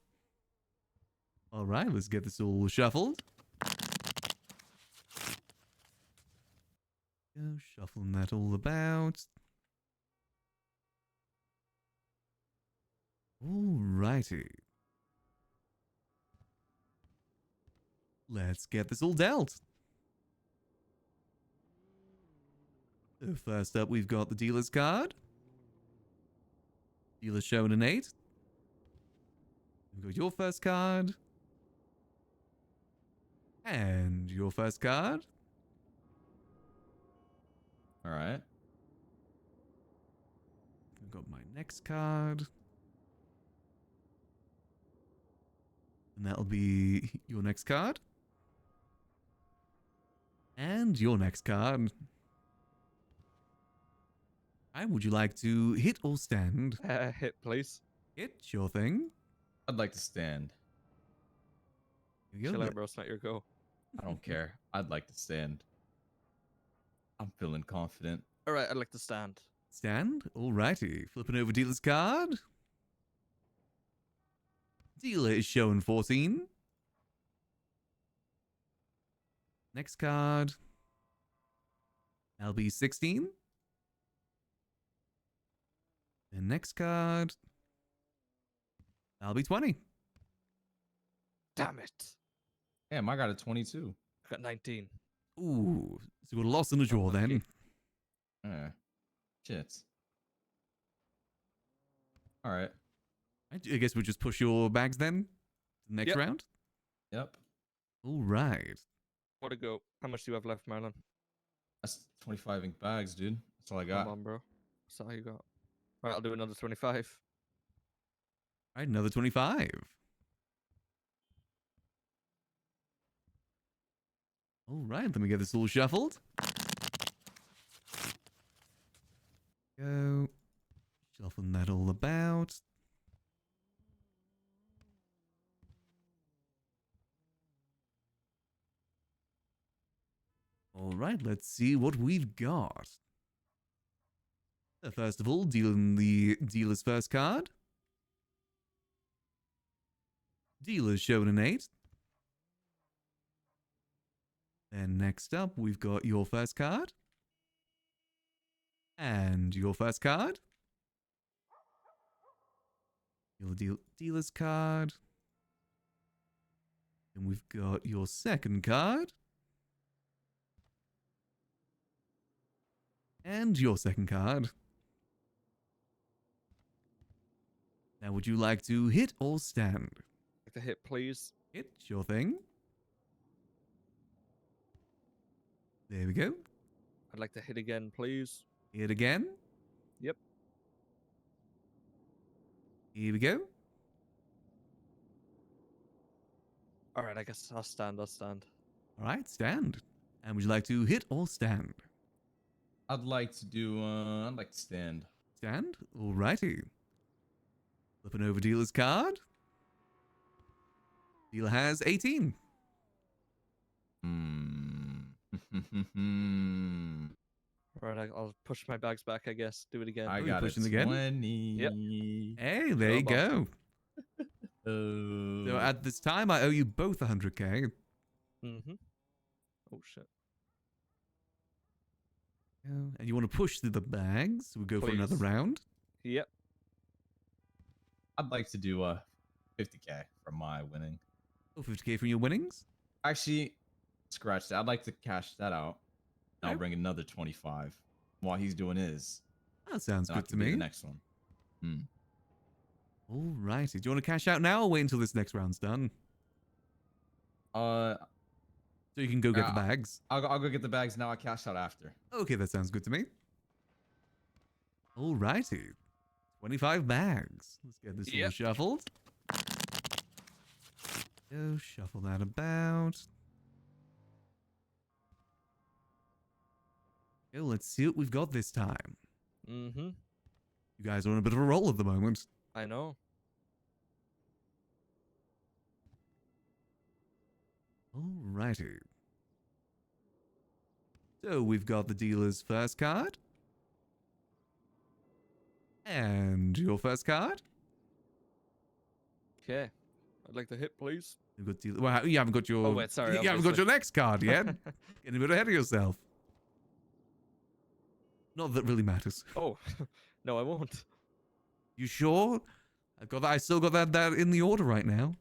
Speaker 1: All right, let's get this all shuffled. Go shuffling that all about. All righty. Let's get this all dealt. So first up, we've got the dealer's card. Dealer's showing an 8. We've got your first card. And your first card.
Speaker 8: All right.
Speaker 1: We've got my next card. And that'll be your next card. And your next card. Alright, would you like to hit or stand?
Speaker 4: Hit, please.
Speaker 1: Hit, sure thing.
Speaker 8: I'd like to stand.
Speaker 1: Here we go.
Speaker 4: Chill
Speaker 1: Let-
Speaker 4: out, bro. It's not your go.
Speaker 8: I don't care. I'd like to stand. I'm feeling confident.
Speaker 4: All right. I'd like to stand.
Speaker 1: Stand. Alrighty. Flipping over dealer's card. Dealer is showing 14. Next card. That'll be 16. The next card. That'll be 20.
Speaker 4: Damn it.
Speaker 8: Damn, I got a 22.
Speaker 4: I got 19.
Speaker 1: Ooh. So we got a loss in the draw then.
Speaker 4: Unlucky.
Speaker 8: Yeah. Shit. All right.
Speaker 1: I guess we'll just push your bags then. To the next
Speaker 4: Yep.
Speaker 1: round.
Speaker 8: Yep.
Speaker 1: All right.
Speaker 4: What a go. How much do you have left, Marlon?
Speaker 8: That's 25 ink bags, dude. That's all I
Speaker 4: Come
Speaker 8: got.
Speaker 4: on, bro. That's all you got. All right. I'll do another 25.
Speaker 1: All right, another 25. All right, let me get this all shuffled. Go. Shuffling that all about. All right, let's see what we've got. First of all, dealing the dealer's first card. Dealer's showing an 8. And next up, we've got your first card. And your first card. Your dealer's card. And we've got your second card. And your second card. Now, would you like to hit or stand?
Speaker 4: Like to hit, please.
Speaker 1: Hit, sure thing. There we go.
Speaker 4: I'd like to hit again, please.
Speaker 1: Hit again.
Speaker 4: Yep.
Speaker 1: Here we go.
Speaker 4: All right, I guess I'll stand. I'll stand.
Speaker 1: All right, stand. And would you like to hit or stand?
Speaker 8: I'd like to do. I'd like to stand.
Speaker 1: Stand. Alrighty. Flipping over dealer's card. Dealer has 18.
Speaker 4: All right, I'll push my bags back. I guess. Do it again.
Speaker 8: I
Speaker 1: you
Speaker 8: got it.
Speaker 1: pushing again?
Speaker 8: 20.
Speaker 1: Hey, there you
Speaker 4: Go,
Speaker 1: go. So
Speaker 8: Oh.
Speaker 1: at this time, I owe you both 100k.
Speaker 4: Mm-hmm. Oh shit.
Speaker 1: And you want to push through the bags? We go for another
Speaker 4: Please.
Speaker 1: round.
Speaker 4: Yep.
Speaker 8: I'd like to do 50k for my winning.
Speaker 1: Oh, 50k from your winnings.
Speaker 8: Actually, scratch that. I'd like to cash that out. And I'll
Speaker 1: Okay.
Speaker 8: bring another 25 while he's doing his.
Speaker 1: That sounds
Speaker 8: And I
Speaker 1: good to
Speaker 8: can do
Speaker 1: me.
Speaker 8: The next one.
Speaker 1: Alrighty. Do you want to cash out now or wait until this next round's done?
Speaker 8: Uh,
Speaker 1: So you can go get the
Speaker 8: Yeah.
Speaker 1: bags.
Speaker 8: I'll go get the bags now. I cash out after.
Speaker 1: Okay, that sounds good to me. Alrighty. 25 bags. Let's get this all
Speaker 4: Yep.
Speaker 1: shuffled. Go shuffle that about. Go, let's see what we've got this time.
Speaker 4: Mm-hmm.
Speaker 1: You guys are on a bit of a roll at the moment.
Speaker 4: I know.
Speaker 1: Alrighty. So we've got the dealer's first card. And your first card.
Speaker 4: Okay. I'd like to hit, please.
Speaker 1: You've got dealer. Well, you haven't got your.
Speaker 4: Oh, wait, sorry,
Speaker 1: You haven't got
Speaker 4: obviously.
Speaker 1: your next card yet. Getting a bit ahead of yourself. Not that really matters.
Speaker 4: Oh, no, I won't.
Speaker 1: You sure? I've got that. I still got that in the order right now.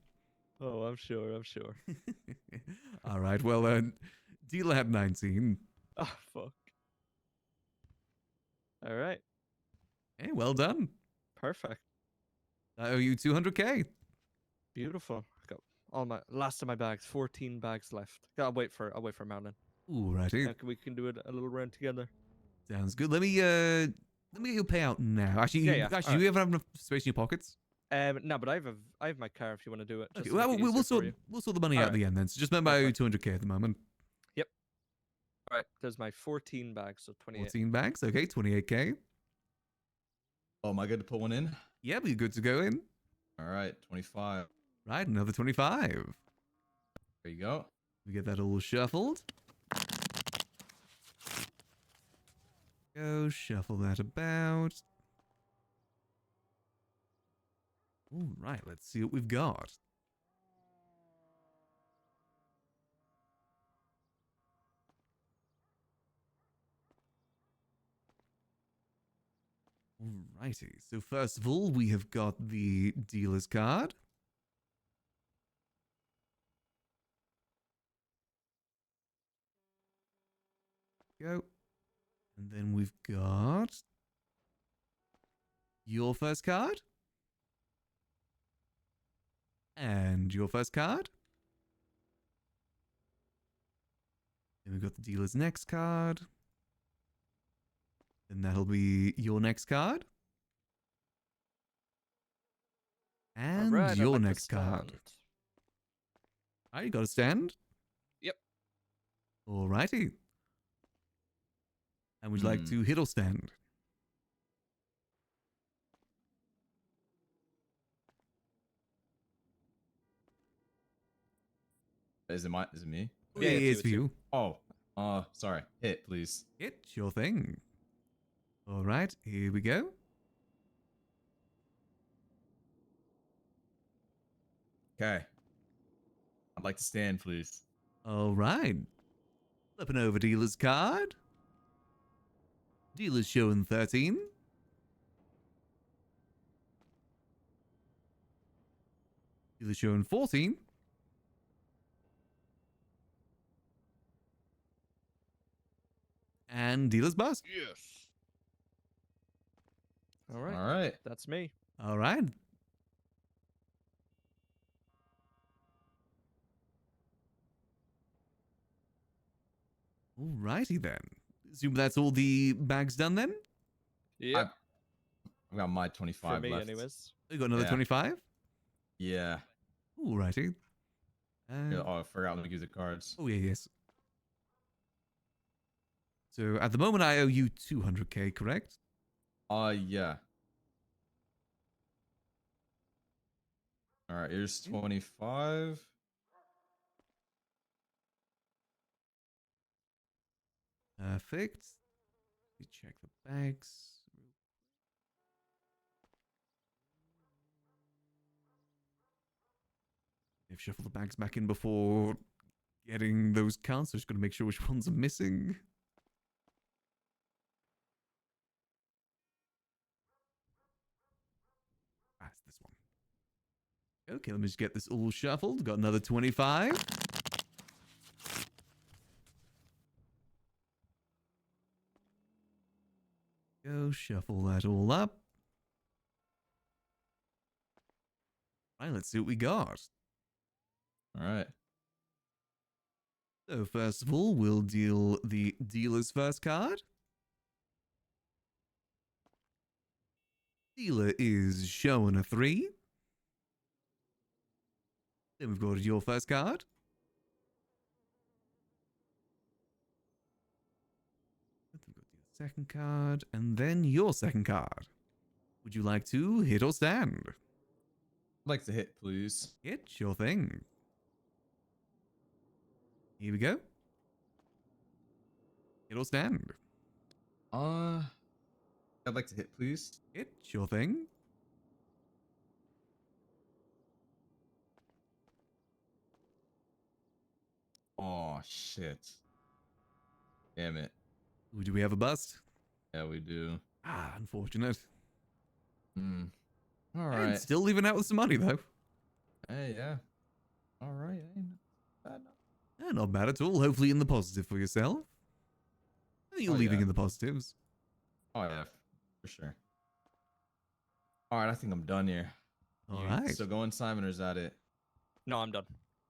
Speaker 4: Oh, I'm sure. I'm sure.
Speaker 1: All right. Well, dealer had 19.
Speaker 4: Oh, fuck. All right.
Speaker 1: Hey, well done.
Speaker 4: Perfect.
Speaker 1: I owe you 200k.
Speaker 4: Beautiful. I got all my last of my bags. 14 bags left. I'll wait for Mountain.
Speaker 1: Alrighty.
Speaker 4: We can do it a little round together.
Speaker 1: Sounds good. Let me get your payout now. Actually,
Speaker 4: Yeah.
Speaker 1: actually,
Speaker 4: All
Speaker 1: do you ever have enough space in your pockets?
Speaker 4: No, but I have my car if you want to do it.
Speaker 1: Okay.
Speaker 4: just to
Speaker 1: Well,
Speaker 4: make it
Speaker 1: we'll
Speaker 4: easier for
Speaker 1: sort
Speaker 4: you.
Speaker 1: the money out at
Speaker 4: Alright.
Speaker 1: the end then. So just remember, I owe you
Speaker 4: Perfect.
Speaker 1: 200k at the moment.
Speaker 4: All right. There's my 14 bags, so 28.
Speaker 1: 14 bags. Okay, 28k.
Speaker 8: Oh, am I good to put one in?
Speaker 1: Yeah, but you're good to go in.
Speaker 8: All right, 25.
Speaker 1: Right, another 25.
Speaker 8: There you go.
Speaker 1: We get that all shuffled. Go shuffle that about. All right, let's see what we've got. Alrighty, so first of all, we have got the dealer's card. Go. And then we've got your first card. And your first card. Then we've got the dealer's next card. And that'll be your next card. And
Speaker 4: Alright, I'd
Speaker 1: your
Speaker 4: like to
Speaker 1: next card.
Speaker 4: stand.
Speaker 1: Alright, you got to stand?
Speaker 4: Yep.
Speaker 1: Alrighty. And would you like to hit or stand?
Speaker 8: Is it me?
Speaker 4: Yeah,
Speaker 1: it is
Speaker 4: it's
Speaker 1: for
Speaker 4: you,
Speaker 1: you.
Speaker 8: Oh, sorry. Hit, please.
Speaker 1: Hit your thing. Alright, here we go.
Speaker 8: Okay. I'd like to stand, please.
Speaker 1: Alright. Flipping over dealer's card. Dealer's showing 13. Dealer's showing 14. And dealer's bust.
Speaker 4: Yes. All right.
Speaker 8: All right.
Speaker 4: That's me.
Speaker 1: Alright. Alrighty then. Assume that's all the bags done then?
Speaker 4: Yeah.
Speaker 8: I've got my
Speaker 4: For
Speaker 8: 25
Speaker 4: me,
Speaker 8: left.
Speaker 4: anyways.
Speaker 1: You got another
Speaker 8: Yeah.
Speaker 1: 25?
Speaker 8: Yeah.
Speaker 1: Alrighty.
Speaker 8: Yeah, oh, I forgot to use the cards.
Speaker 1: Oh, yeah, yes. So at the moment, I owe you 200k, correct?
Speaker 8: Yeah. All right, here's 25.
Speaker 1: Perfect. Let me check the bags. They've shuffled the bags back in before getting those counts. So just got to make sure which ones are missing. That's this one. Okay, let me just get this all shuffled. Got another 25. Go shuffle that all up. Right, let's see what we got.
Speaker 8: All right.
Speaker 1: So first of all, we'll deal the dealer's first card. Dealer is showing a 3. Then we've got your first card. Then we've got the second card, and then your second card. Would you like to hit or stand?
Speaker 8: I'd like to hit, please.
Speaker 1: Hit, sure thing. Here we go. Hit or stand?
Speaker 8: I'd like to hit, please.
Speaker 1: Hit, sure thing.
Speaker 8: Oh shit. Damn it.
Speaker 1: Ooh, do we have a bust?
Speaker 8: Yeah, we do.
Speaker 1: Ah, unfortunate.
Speaker 8: Hmm. All
Speaker 1: And
Speaker 8: right.
Speaker 1: still leaving out with some money, though.
Speaker 8: Hey, yeah. All right. Ain't bad enough.
Speaker 1: Yeah, not bad at all. Hopefully in the positive for yourself. I think you're
Speaker 8: Oh,
Speaker 1: leaving
Speaker 8: yeah.
Speaker 1: in the positives.
Speaker 8: Oh yeah, for sure. All right, I think I'm done here.
Speaker 1: All
Speaker 8: You
Speaker 1: right.
Speaker 8: still going, Simon, or is that it?
Speaker 4: No, I'm done.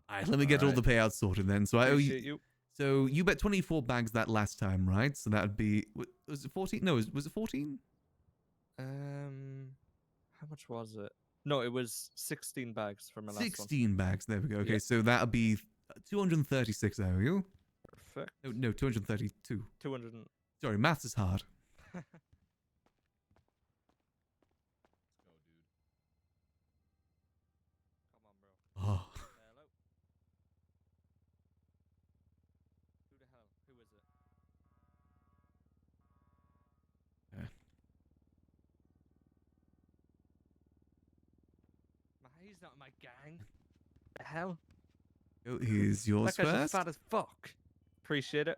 Speaker 1: All right, let me get all
Speaker 8: Alright.
Speaker 1: the payouts sorted then. So I owe
Speaker 4: Appreciate
Speaker 1: you.
Speaker 4: you.
Speaker 1: So you bet 24 bags that last time, right? So that would be. Was it 14? No, was it 14?
Speaker 4: How much was it? No, it was 16 bags from my last
Speaker 1: 16 bags. There we go. Okay,
Speaker 4: Yeah.
Speaker 1: so that would be 236 I owe you.
Speaker 4: one. Perfect.
Speaker 1: No, 232.
Speaker 4: 200.
Speaker 1: Sorry, maths is hard.
Speaker 4: Come on, bro.
Speaker 1: Oh.
Speaker 4: Hello. Who the hell? Who is it? He's not in my gang. The hell?
Speaker 1: Oh, here's yours
Speaker 4: That guy's
Speaker 1: first.
Speaker 4: just fat as fuck. Appreciate it.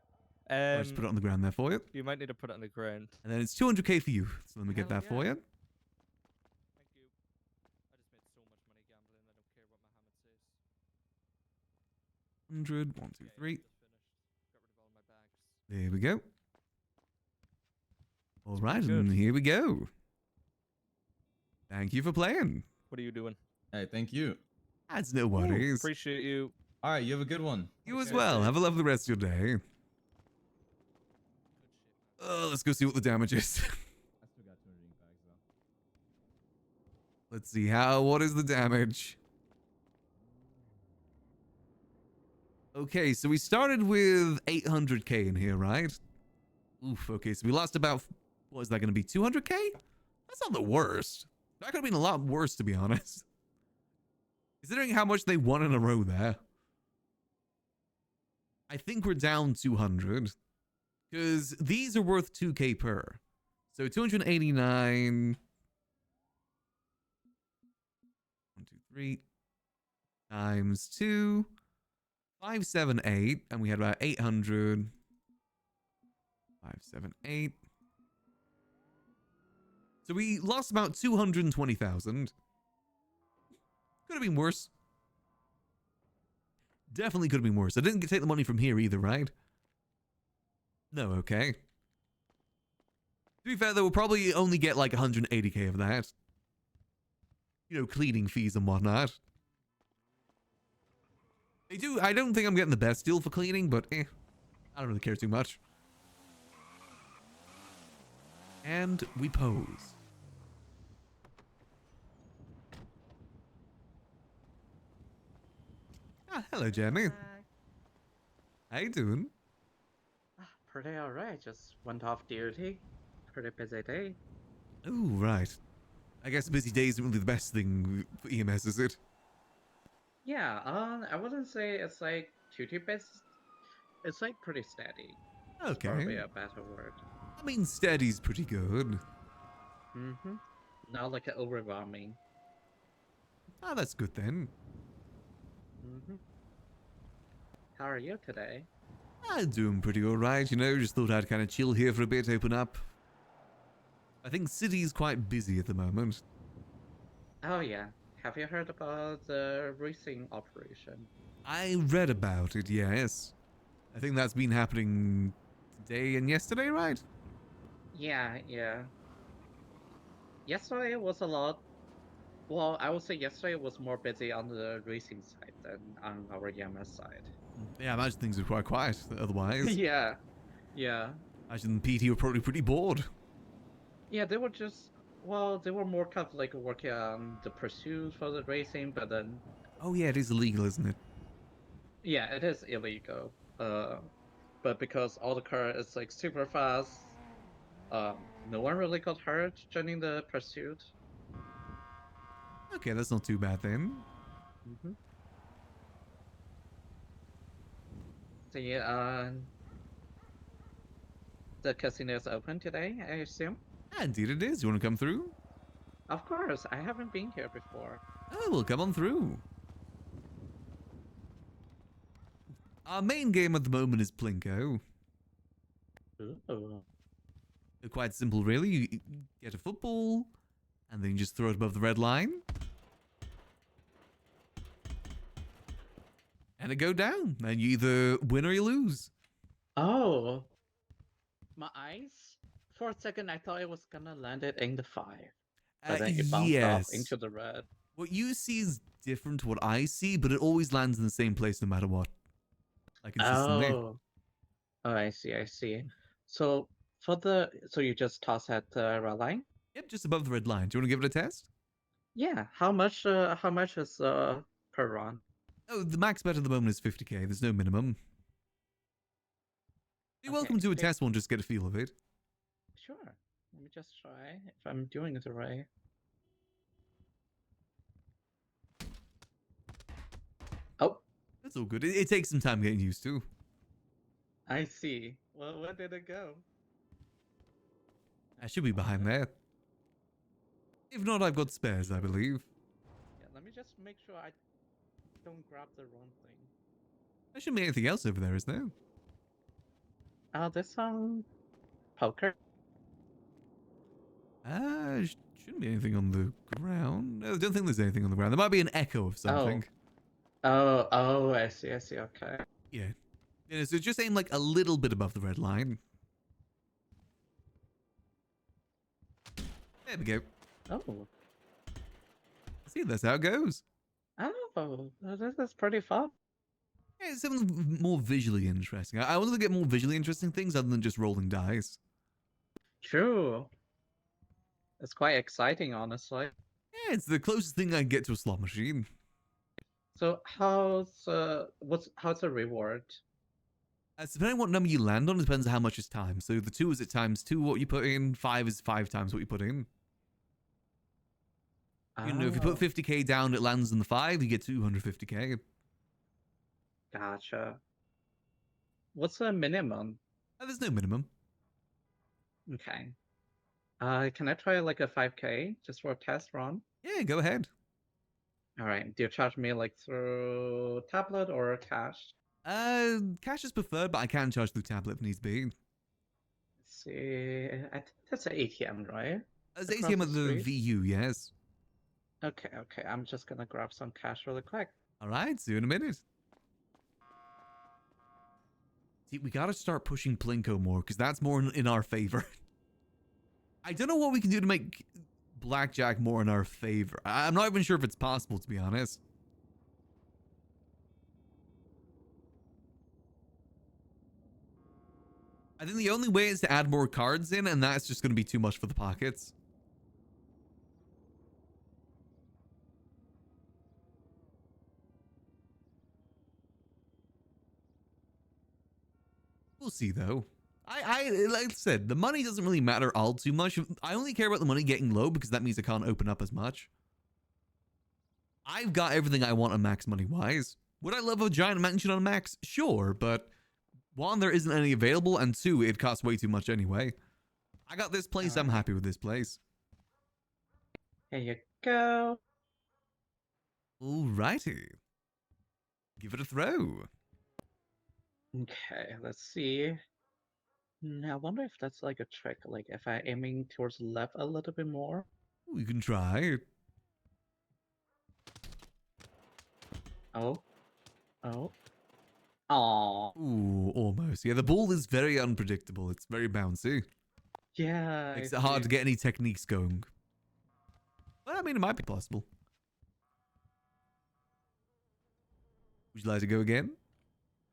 Speaker 1: I'll just put it on the ground there for you.
Speaker 4: You might need to put it on the ground.
Speaker 1: And then it's 200k for you. So let me get
Speaker 4: Hell
Speaker 1: that for
Speaker 4: yeah.
Speaker 1: you.
Speaker 4: Thank you. I just made so much money gambling. I don't care what Muhammad says.
Speaker 1: 100, 1, 2,
Speaker 4: Okay,
Speaker 1: 3.
Speaker 4: just finished. Got rid of all my bags.
Speaker 1: There we go. All
Speaker 4: It's
Speaker 1: right,
Speaker 4: pretty good.
Speaker 1: and here we go. Thank you for playing.
Speaker 4: What are you doing?
Speaker 8: Hey, thank you.
Speaker 1: That's no
Speaker 4: Ooh,
Speaker 1: worries.
Speaker 4: appreciate you.
Speaker 8: All right, you have a good one.
Speaker 1: You as
Speaker 4: Okay,
Speaker 1: well.
Speaker 4: okay.
Speaker 1: Have a lovely rest of your day.
Speaker 4: Good shit, man.
Speaker 1: Let's go see what the damage is.
Speaker 8: I still got 200 ink bags though.
Speaker 1: Let's see what is the damage? Okay, so we started with 800k in here, right? Oof, okay, so we lost about, what is that going to be, 200k? That's not the worst. That could have been a lot worse, to be honest. Considering how much they won in a row there. I think we're down 200. Because these are worth 2k per. So 289. 1, 2, 3. Times 2. 578. And we had about 800. 578. So we lost about 220,000. Could have been worse. Definitely could have been worse. I didn't take the money from here either, right? No, okay. To be fair, though, we'll probably only get like 180k of that. You know, cleaning fees and whatnot. I don't think I'm getting the best deal for cleaning, but I don't really care too much. And we pose. Ah, hello, Jeremy. How you doing?
Speaker 9: Pretty alright, just went off duty. Pretty busy day.
Speaker 1: Oh, right. I guess busy days isn't really the best thing for EMS, is it?
Speaker 9: Yeah, I wouldn't say it's like duty based. It's like pretty steady. It's probably
Speaker 1: Okay.
Speaker 9: a better word.
Speaker 1: I mean, steady's pretty good.
Speaker 9: Mm-hmm. Not like overwhelming.
Speaker 1: Ah, that's good then.
Speaker 9: Mm-hmm. How are you today?
Speaker 1: I'm doing pretty alright, you know, just thought I'd kind of chill here for a bit, open up. I think city's quite busy at the moment.
Speaker 9: Oh yeah. Have you heard about the racing operation?
Speaker 1: I read about it, yes. I think that's been happening today and yesterday, right?
Speaker 9: Yeah, yeah. Yesterday was a lot. Well, I would say yesterday was more busy on the racing side than on our EMS side.
Speaker 1: Yeah, I imagine things were quite quiet otherwise.
Speaker 9: Yeah, yeah.
Speaker 1: I imagine PT were probably pretty bored.
Speaker 9: Yeah, they were just, well, they were more kind of like working on the pursuit for the racing, but then,
Speaker 1: Oh yeah, it is illegal, isn't it?
Speaker 9: yeah, it is illegal. But because all the car is like super fast, no one really got hurt during the pursuit.
Speaker 1: Okay, that's not too bad then.
Speaker 9: Mm-hmm. So yeah, the casino is open today, I assume.
Speaker 1: Ah, indeed it is. You want to come through?
Speaker 9: Of course, I haven't been here before.
Speaker 1: Oh, well, come on through. Our main game at the moment is Plinko.
Speaker 9: Ooh.
Speaker 1: Quite simple, really. You get a football, and then you just throw it above the red line. And it go down, and you either win or you lose.
Speaker 9: Oh, my eyes. For a second, I thought it was gonna land it in the fire, but then it bounced off
Speaker 1: Yes.
Speaker 9: into the red.
Speaker 1: What you see is different to what I see, but it always lands in the same place no matter what. Like consistently.
Speaker 9: Oh, oh, I see, I see. So so you just toss at the red line?
Speaker 1: Yep, just above the red line. Do you want to give it a test?
Speaker 9: Yeah. How much? How much is per run?
Speaker 1: Oh, the max bet at the moment is 50k. There's no minimum. You're
Speaker 9: Okay,
Speaker 1: welcome to a
Speaker 9: okay.
Speaker 1: test one, just get a feel of it.
Speaker 9: Sure. Let me just try if I'm doing it right. Oh,
Speaker 1: That's all good. It takes some time getting used to.
Speaker 9: I see. Well, where did it go?
Speaker 1: I should be behind there. If not, I've got spares, I believe.
Speaker 9: Yeah, let me just make sure I don't grab the wrong thing.
Speaker 1: There shouldn't be anything else over there, is there?
Speaker 9: There's some poker.
Speaker 1: Shouldn't be anything on the ground. No, I don't think there's anything on the ground. There might be an echo of something.
Speaker 9: Oh, I see, okay.
Speaker 1: Yeah. Yeah, so just aim like a little bit above the red line. There we go.
Speaker 9: Oh,
Speaker 1: See, that's how it goes.
Speaker 9: oh, this is pretty fun.
Speaker 1: Yeah, it's something more visually interesting. I want to get more visually interesting things other than just rolling dice.
Speaker 9: True. It's quite exciting, honestly.
Speaker 1: Yeah, it's the closest thing I can get to a slot machine.
Speaker 9: So how's the reward?
Speaker 1: Depending on what number you land on, depends on how much is time. So the 2 is at times 2 what you put in, 5 is 5 times what you put in. You know, if you put
Speaker 9: Oh,
Speaker 1: 50k down, it lands in the 5, you get 250k.
Speaker 9: gotcha. What's the minimum?
Speaker 1: There's no minimum.
Speaker 9: Okay. Can I try like a 5K just for a test run?
Speaker 1: Yeah, go ahead.
Speaker 9: All right. Do you charge me like through tablet or cash?
Speaker 1: Cash is preferred, but I can charge through tablet if needs be.
Speaker 9: Let's see. I think that's an ATM, right?
Speaker 1: There's
Speaker 9: Across
Speaker 1: ATM
Speaker 9: the
Speaker 1: at the
Speaker 9: street?
Speaker 1: VU, yes.
Speaker 9: Okay, okay. I'm just gonna grab some cash really quick.
Speaker 1: Alright, see you in a minute. See, we gotta start pushing Plinko more, because that's more in our favor. I don't know what we can do to make Blackjack more in our favor. I'm not even sure if it's possible, to be honest. I think the only way is to add more cards in, and that's just going to be too much for the pockets. We'll see, though. Like I said, the money doesn't really matter all too much. I only care about the money getting low because that means I can't open up as much. I've got everything I want on max money-wise. Would I love a giant mansion on max? Sure, but one, there isn't any available, and two, it costs way too much anyway. I got this place. I'm happy with this place.
Speaker 9: Here you go.
Speaker 1: Alrighty. Give it a throw.
Speaker 9: Okay, let's see. I wonder if that's like a trick, like if I aiming towards the left a little bit more.
Speaker 1: Ooh, you can try.
Speaker 9: Oh. Oh. Aww.
Speaker 1: Ooh, almost. Yeah, the ball is very unpredictable. It's very bouncy.
Speaker 9: Yeah.
Speaker 1: Makes
Speaker 9: I
Speaker 1: it hard to
Speaker 9: see.
Speaker 1: get any techniques going. Well, I mean, it might be possible. Would you like to go again?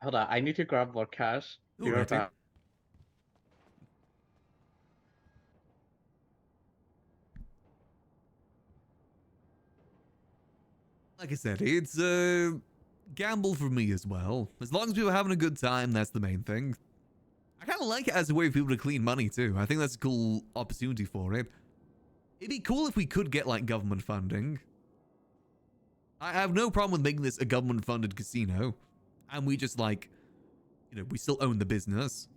Speaker 9: Hold on, I need to grab more cash. Be right
Speaker 1: Alrighty.
Speaker 9: back.
Speaker 1: Like I said, it's a gamble for me as well. As long as people are having a good time, that's the main thing. I kind of like it as a way for people to clean money too. I think that's a cool opportunity for it. It'd be cool if we could get like government funding. I have no problem with making this a government funded casino. And we just like, you know, we still own the business.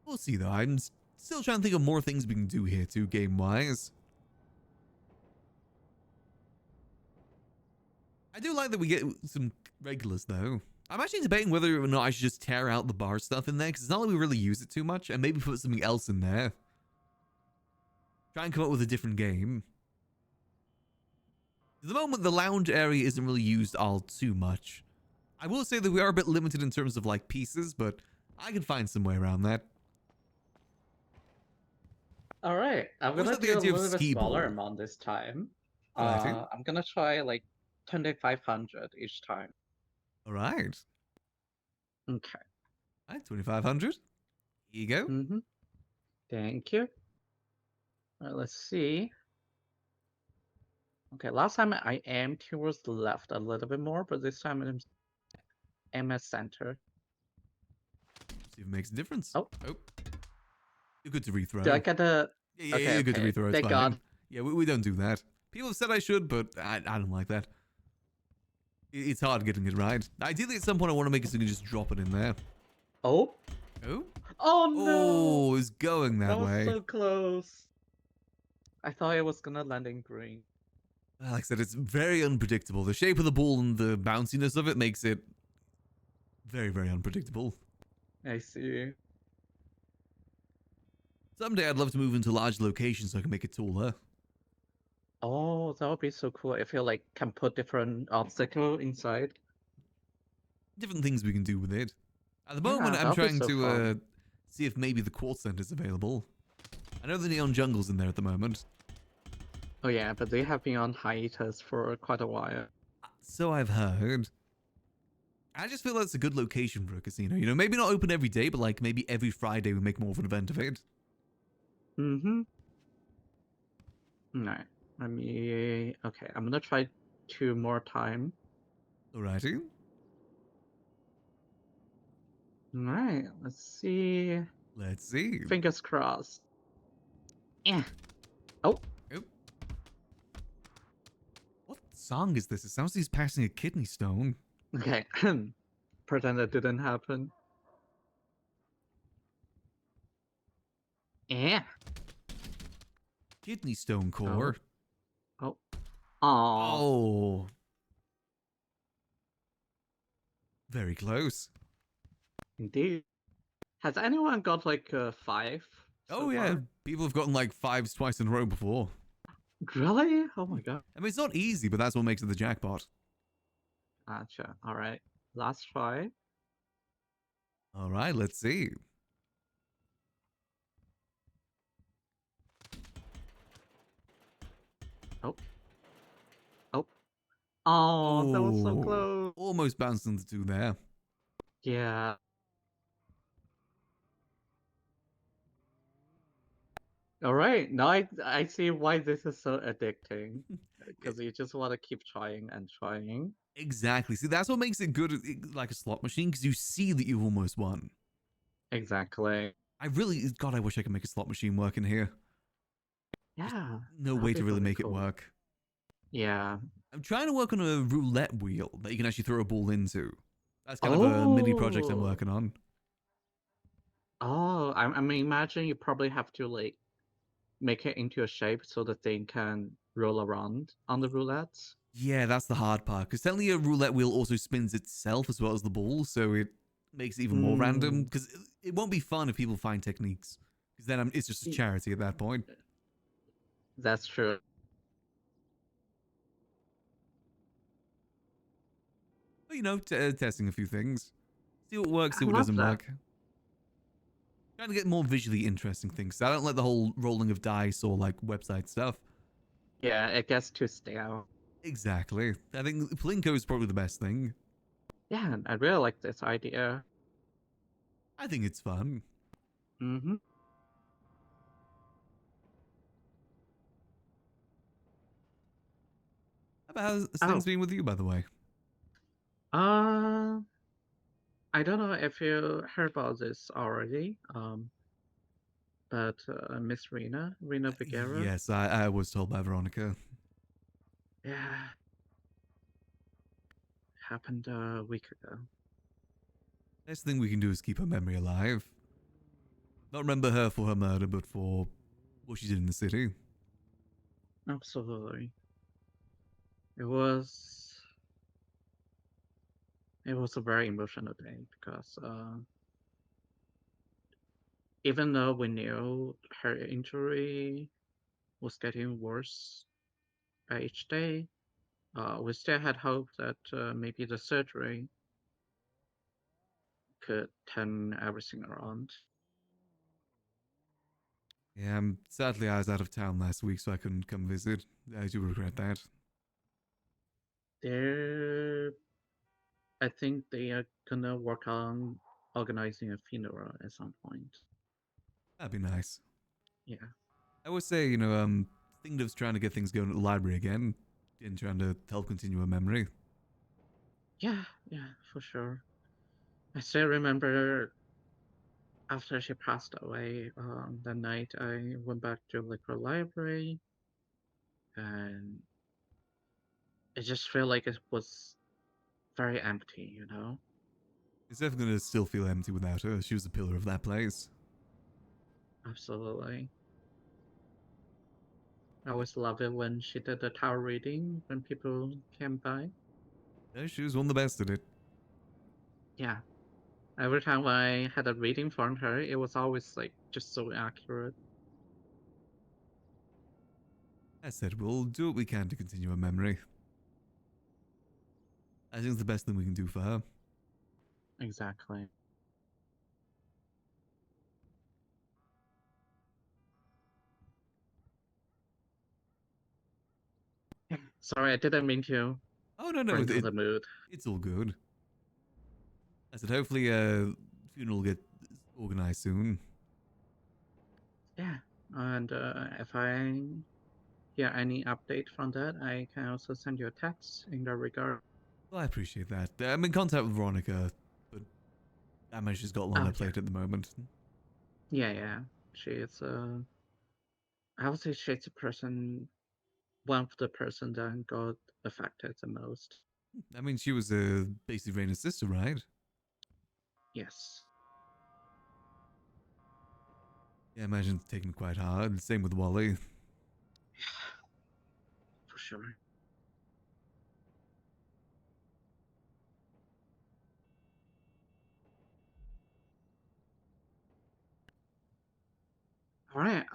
Speaker 1: We'll see though. I'm still trying to think of more things we can do here too, game-wise. I do like that we get some regulars though. I'm actually debating whether or not I should just tear out the bar stuff in there, because it's not like we really use it too much, and maybe put something else in there. Try and come up with a different game. At the moment, the lounge area isn't really used all too much. I will say that we are a bit limited in terms of like pieces, but I can find some way around that.
Speaker 9: Alright, I'm
Speaker 1: What's
Speaker 9: gonna
Speaker 1: up the
Speaker 9: do a
Speaker 1: idea of
Speaker 9: little bit
Speaker 1: skee
Speaker 9: smaller
Speaker 1: ball?
Speaker 9: amount this time.
Speaker 1: Alrighty.
Speaker 9: I'm gonna try like 2,500 each time.
Speaker 1: Alright.
Speaker 9: Okay.
Speaker 1: Alright, 2,500. Here you go.
Speaker 9: Mm-hmm. Thank you. Alright, let's see. Okay, last time I aimed towards the left a little bit more, but this time I'm aim at center.
Speaker 1: See if it makes a difference.
Speaker 9: Oh.
Speaker 1: You're good to rethrow.
Speaker 9: Did I get the...
Speaker 1: Yeah,
Speaker 9: Okay,
Speaker 1: you're good to
Speaker 9: okay.
Speaker 1: rethrow. It's
Speaker 9: Thank
Speaker 1: fine.
Speaker 9: God.
Speaker 1: Yeah, we don't do that. People have said I should, but I don't like that. It's hard getting it right. Ideally, at some point, I want to make it so you can just drop it in there.
Speaker 9: Oh?
Speaker 1: Oh?
Speaker 9: Oh no!
Speaker 1: Oh, it's going that
Speaker 9: That was
Speaker 1: way.
Speaker 9: so close. I thought it was gonna land in green.
Speaker 1: Like I said, it's very unpredictable. The shape of the ball and the bounciness of it makes it very, very unpredictable.
Speaker 9: I see.
Speaker 1: Someday, I'd love to move into large locations so I can make it taller.
Speaker 9: Oh, that would be so cool if you like can put different obstacle inside.
Speaker 1: Different things we can do with it. At the
Speaker 9: Yeah,
Speaker 1: moment, I'm
Speaker 9: that'll be
Speaker 1: trying
Speaker 9: so
Speaker 1: to
Speaker 9: fun.
Speaker 1: see if maybe the quartz center is available. I know the neon jungle's in there at the moment.
Speaker 9: Oh yeah, but they have been on hiatus for quite a while.
Speaker 1: So I've heard. I just feel that's a good location for a casino. You know, maybe not open every day, but like maybe every Friday we make more of an event of it.
Speaker 9: Mm-hmm. Alright. Let me... Okay, I'm gonna try 2 more time.
Speaker 1: Alrighty.
Speaker 9: Alright, let's see.
Speaker 1: Let's see.
Speaker 9: Fingers crossed. Yeah. Oh.
Speaker 1: Oh. What song is this? It sounds like he's passing a kidney stone.
Speaker 9: Okay. Pretend that didn't happen. Yeah.
Speaker 1: Kidney stone core.
Speaker 9: Oh. Aww.
Speaker 1: Oh. Very close.
Speaker 9: Indeed. Has anyone got like 5?
Speaker 1: Oh
Speaker 9: so
Speaker 1: yeah,
Speaker 9: far?
Speaker 1: people have gotten like 5s twice in a row before.
Speaker 9: Really? Oh my god.
Speaker 1: I mean, it's not easy, but that's what makes it the jackpot.
Speaker 9: Gotcha. Alright. Last try.
Speaker 1: All right, let's see.
Speaker 9: Oh. Oh. Oh, that was so
Speaker 1: Oh,
Speaker 9: close.
Speaker 1: almost bounced into two there.
Speaker 9: Yeah. All right. Now I see why this is so addicting. Because you just want to keep trying and trying.
Speaker 1: Exactly. See, that's what makes it good, like a slot machine, because you see that you've almost won.
Speaker 9: Exactly.
Speaker 1: God, I wish I could make a slot machine work in here.
Speaker 9: Yeah.
Speaker 1: No
Speaker 9: that'd
Speaker 1: way
Speaker 9: be
Speaker 1: to really
Speaker 9: really
Speaker 1: make it
Speaker 9: cool.
Speaker 1: work.
Speaker 9: Yeah.
Speaker 1: I'm trying to work on a roulette wheel that you can actually throw a ball into. That's kind of a mini project I'm
Speaker 9: Oh.
Speaker 1: working on.
Speaker 9: Oh, I'm imagining you probably have to like make it into a shape so the thing can roll around on the roulette.
Speaker 1: Yeah, that's the hard part. Because technically a roulette wheel also spins itself as well as the ball, so it makes it even more random. Because it won't be fun if people find techniques. Because then it's just a charity at that point.
Speaker 9: That's true.
Speaker 1: But, you know, testing a few things. See what works,
Speaker 9: I
Speaker 1: see what
Speaker 9: love
Speaker 1: doesn't
Speaker 9: that.
Speaker 1: work. Trying to get more visually interesting things. I don't like the whole rolling of dice or like website stuff.
Speaker 9: Yeah, it gets too stale.
Speaker 1: Exactly. I think Plinko is probably the best thing.
Speaker 9: Yeah, I really like this idea.
Speaker 1: I think it's fun.
Speaker 9: Mm-hmm.
Speaker 1: How about how's things
Speaker 9: Oh.
Speaker 1: been with you, by the way?
Speaker 9: I don't know if you heard about this already. But Miss Rena Vigera.
Speaker 1: Yes, I was told by Veronica.
Speaker 9: Yeah, happened a week ago.
Speaker 1: Best thing we can do is keep her memory alive. Not remember her for her murder, but for what she did in the city.
Speaker 9: Absolutely. It was a very emotional day because even though we knew her injury was getting worse by each day, we still had hope that maybe the surgery could turn everything around.
Speaker 1: Yeah, sadly I was out of town last week, so I couldn't come visit. I do regret that.
Speaker 9: There, I think they are gonna work on organizing a funeral at some point.
Speaker 1: That'd be nice.
Speaker 9: Yeah.
Speaker 1: I would say, thinking of trying to get things going at the library again, and trying to help continue her memory.
Speaker 9: Yeah, for sure. I still remember after she passed away, the night I went back to liquor library, and it just felt like it was very empty, you know?
Speaker 1: It's definitely gonna still feel empty without her. She was the pillar of that place.
Speaker 9: Absolutely. I always love it when she did the tower reading when people came by.
Speaker 1: Yeah, she was one of the best at it.
Speaker 9: Yeah. Every time I had a reading from her, it was always like just so accurate.
Speaker 1: As said, we'll do what we can to continue her memory. I think it's the best thing we can do for her.
Speaker 9: Exactly. Sorry, I didn't mean to
Speaker 1: Oh no,
Speaker 9: bring down the mood.
Speaker 1: it's all good. I said, hopefully, funeral will get organized soon.
Speaker 9: Yeah, and if I hear any update from that, I can also send you a text in that regard.
Speaker 1: Well, I appreciate that. I'm in contact with Veronica, but I imagine she's got a lot on
Speaker 9: Oh,
Speaker 1: her plate at the moment.
Speaker 9: yeah. She is, I would say she's the person, one of the person that got affected the most.
Speaker 1: I mean, she was basically Raina's sister, right?
Speaker 9: Yes.
Speaker 1: Yeah, I imagine it's taken quite hard. Same with Wally.
Speaker 9: For sure. All right.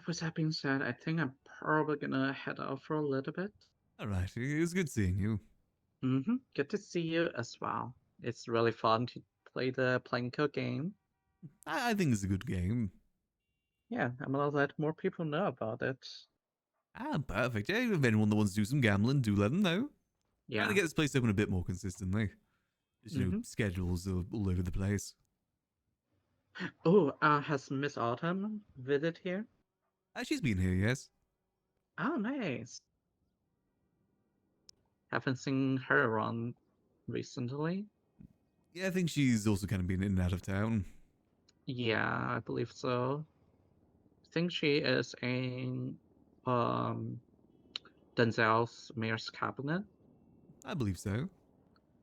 Speaker 9: With that being said, I think I'm probably gonna head out for a little bit.
Speaker 1: Alright, it was good seeing you.
Speaker 9: Mm-hmm. Good to see you as well. It's really fun to play the Planko game.
Speaker 1: I think it's a good game.
Speaker 9: Yeah, I'm gonna let more people know about it.
Speaker 1: Ah, perfect. Yeah, if anyone that wants to do some gambling, do let them know.
Speaker 9: Yeah.
Speaker 1: Trying to get this place open a bit more consistently. Just, you know,
Speaker 9: Mhm.
Speaker 1: schedules are all over the place.
Speaker 9: Oh, has Miss Autumn visited here?
Speaker 1: She's been here, yes.
Speaker 9: Oh, nice. Haven't seen her around recently.
Speaker 1: Yeah, I think she's also kind of been in and out of town.
Speaker 9: Yeah, I believe so. I think she is in um Denzel's mayor's cabinet.
Speaker 1: I believe so.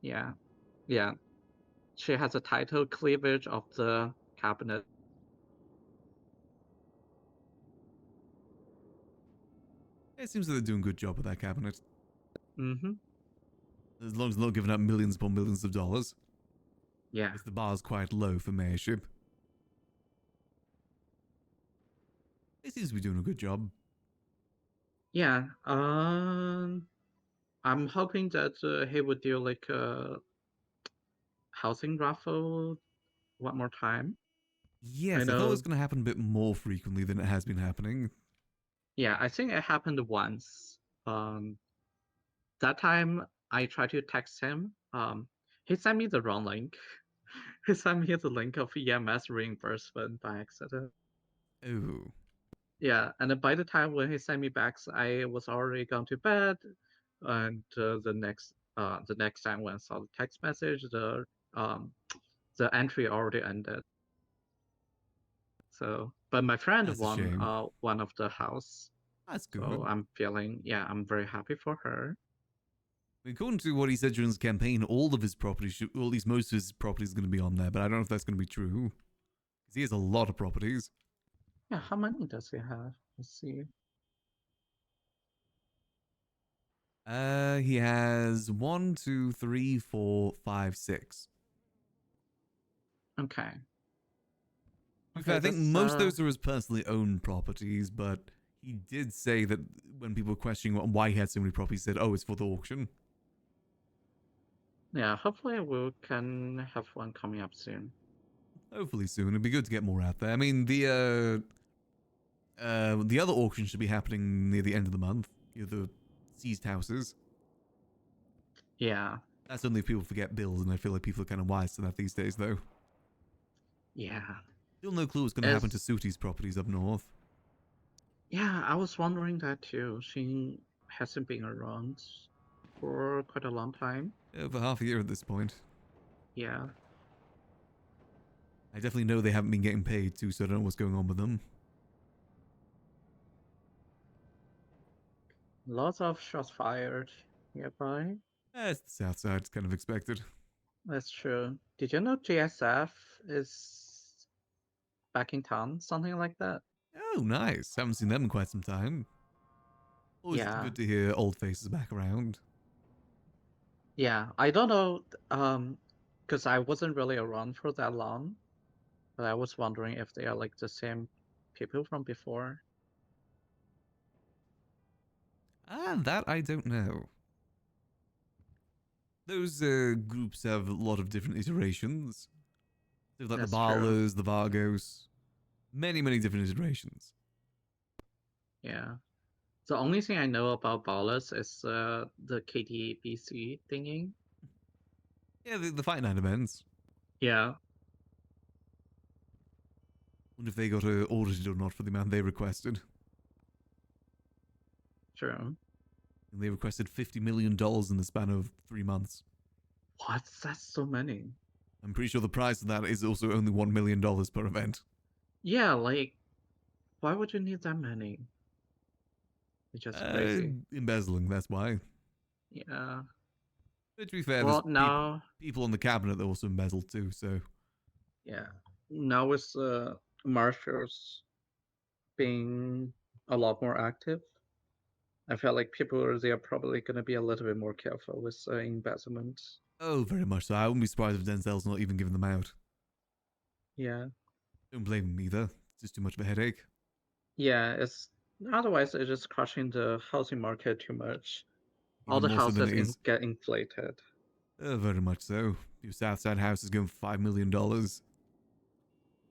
Speaker 9: Yeah, yeah. She has a title cleavage of the cabinet.
Speaker 1: It seems that they're doing a good job with that cabinet.
Speaker 9: Mm-hmm.
Speaker 1: As long as they're not giving out millions upon millions of dollars.
Speaker 9: Yeah.
Speaker 1: If the bar's quite low for mayorship. They seems to be doing a good job.
Speaker 9: Yeah. I'm hoping that he would do like a housing raffle one more time. I
Speaker 1: Yes, I thought it was
Speaker 9: know.
Speaker 1: going to happen a bit more frequently than it has been happening.
Speaker 9: Yeah, I think it happened once. Um, that time I tried to text him. He sent me the wrong link. He sent me the link of EMS reimbursement by accident.
Speaker 1: Oh.
Speaker 9: Yeah, and then by the time when he sent me back, I was already gone to bed. And the next time when I saw the text message, um the entry already ended. So, but my friend
Speaker 1: That's a
Speaker 9: won
Speaker 1: shame.
Speaker 9: one of the house.
Speaker 1: That's
Speaker 9: So
Speaker 1: good.
Speaker 9: I'm very happy for her.
Speaker 1: According to what he said during his campaign, all of his properties, or at least most of his properties, are going to be on there. But I don't know if that's going to be true. Because he has a lot of properties.
Speaker 9: Yeah, how many does he have? Let's see.
Speaker 1: He has 1, 2, 3, 4, 5, 6.
Speaker 9: Okay.
Speaker 1: To be fair,
Speaker 9: Okay,
Speaker 1: I think
Speaker 9: that's
Speaker 1: most of those are his personally owned properties, but he did say that when people were questioning why he had so many properties, he said, "Oh, it's for the auction."
Speaker 9: yeah, hopefully we can have one coming up soon.
Speaker 1: Hopefully soon. It'd be good to get more out there. I mean, the other auction should be happening near the end of the month. The seized houses.
Speaker 9: Yeah.
Speaker 1: That's only if people forget bills, and I feel like people are kind of wise to that these days, though.
Speaker 9: Yeah.
Speaker 1: Still no clue what's going to happen to Suti's properties up north.
Speaker 9: Yeah, I was wondering that too. She hasn't been around for quite a long time.
Speaker 1: Over half a year at this point.
Speaker 9: Yeah.
Speaker 1: I definitely know they haven't been getting paid too, so I don't know what's going on with them.
Speaker 9: Lots of shots fired nearby.
Speaker 1: It's the south side, it's kind of expected.
Speaker 9: That's true. Did you know GSF is back in town? Something like that.
Speaker 1: Oh, nice. Haven't seen them in quite some time. Always
Speaker 9: Yeah.
Speaker 1: good to hear old faces back around.
Speaker 9: Yeah, I don't know, because I wasn't really around for that long, but I was wondering if they are like the same people from before.
Speaker 1: Ah, that I don't know. Those groups have a lot of different iterations. There's like
Speaker 9: That's
Speaker 1: the
Speaker 9: true.
Speaker 1: Barlos, the Vargos. Many, many different iterations.
Speaker 9: Yeah. The only thing I know about Ballas is the KTBC thingy.
Speaker 1: Yeah, the Fight Night events.
Speaker 9: Yeah.
Speaker 1: Wonder if they got audited or not for the amount they requested.
Speaker 9: True.
Speaker 1: And they requested $50 million in the span of 3 months.
Speaker 9: What? That's so many.
Speaker 1: I'm pretty sure the price of that is also only $1 million per event.
Speaker 9: Yeah, like, why would you need that many? It's just crazy.
Speaker 1: Embezzling, that's why.
Speaker 9: Yeah.
Speaker 1: But to be fair,
Speaker 9: Well,
Speaker 1: there's
Speaker 9: now,
Speaker 1: people on the cabinet that also embezzled too, so.
Speaker 9: yeah. Now with marshals being a lot more active, I feel like people they are probably going to be a little bit more careful with investment.
Speaker 1: Oh, very much so. I wouldn't be surprised if Denzel's not even giving them out.
Speaker 9: Yeah.
Speaker 1: Don't blame him either. It's just too much of a headache.
Speaker 9: Yeah, it's otherwise it's just crushing the housing market too much. All
Speaker 1: Even
Speaker 9: the
Speaker 1: more so than
Speaker 9: houses
Speaker 1: it is.
Speaker 9: get inflated.
Speaker 1: Very much so. Your Southside house is going for $5 million.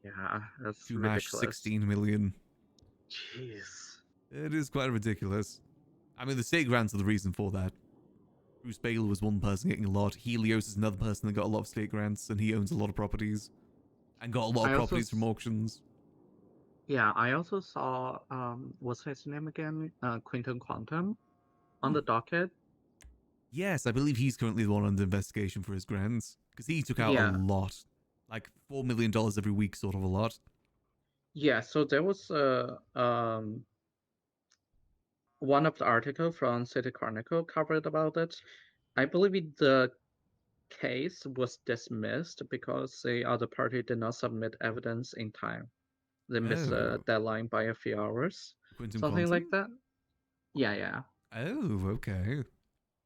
Speaker 9: Yeah, that's
Speaker 1: Two Mash,
Speaker 9: ridiculous.
Speaker 1: 16 million.
Speaker 9: Jeez.
Speaker 1: It is quite ridiculous. I mean, the state grants are the reason for that. Bruce Bailey was one person getting a lot. Helios is another person that got a lot of state grants, and he owns a lot of properties. And got a lot of
Speaker 9: I also
Speaker 1: properties from auctions.
Speaker 9: Yeah, I also saw what's his name again? Quentin Quantum on the docket.
Speaker 1: Yes, I believe he's currently the one under investigation for his grants. Because he took out a
Speaker 9: Yeah.
Speaker 1: lot. Like $4 million every week, sort of a lot.
Speaker 9: Yeah, so there was one of the article from City Chronicle covered about it. I believe the case was dismissed because the other party did not submit evidence in time. They missed the
Speaker 1: Oh.
Speaker 9: deadline by a few hours.
Speaker 1: Quentin
Speaker 9: Something like
Speaker 1: Quantum?
Speaker 9: that. Yeah.
Speaker 1: Oh, okay.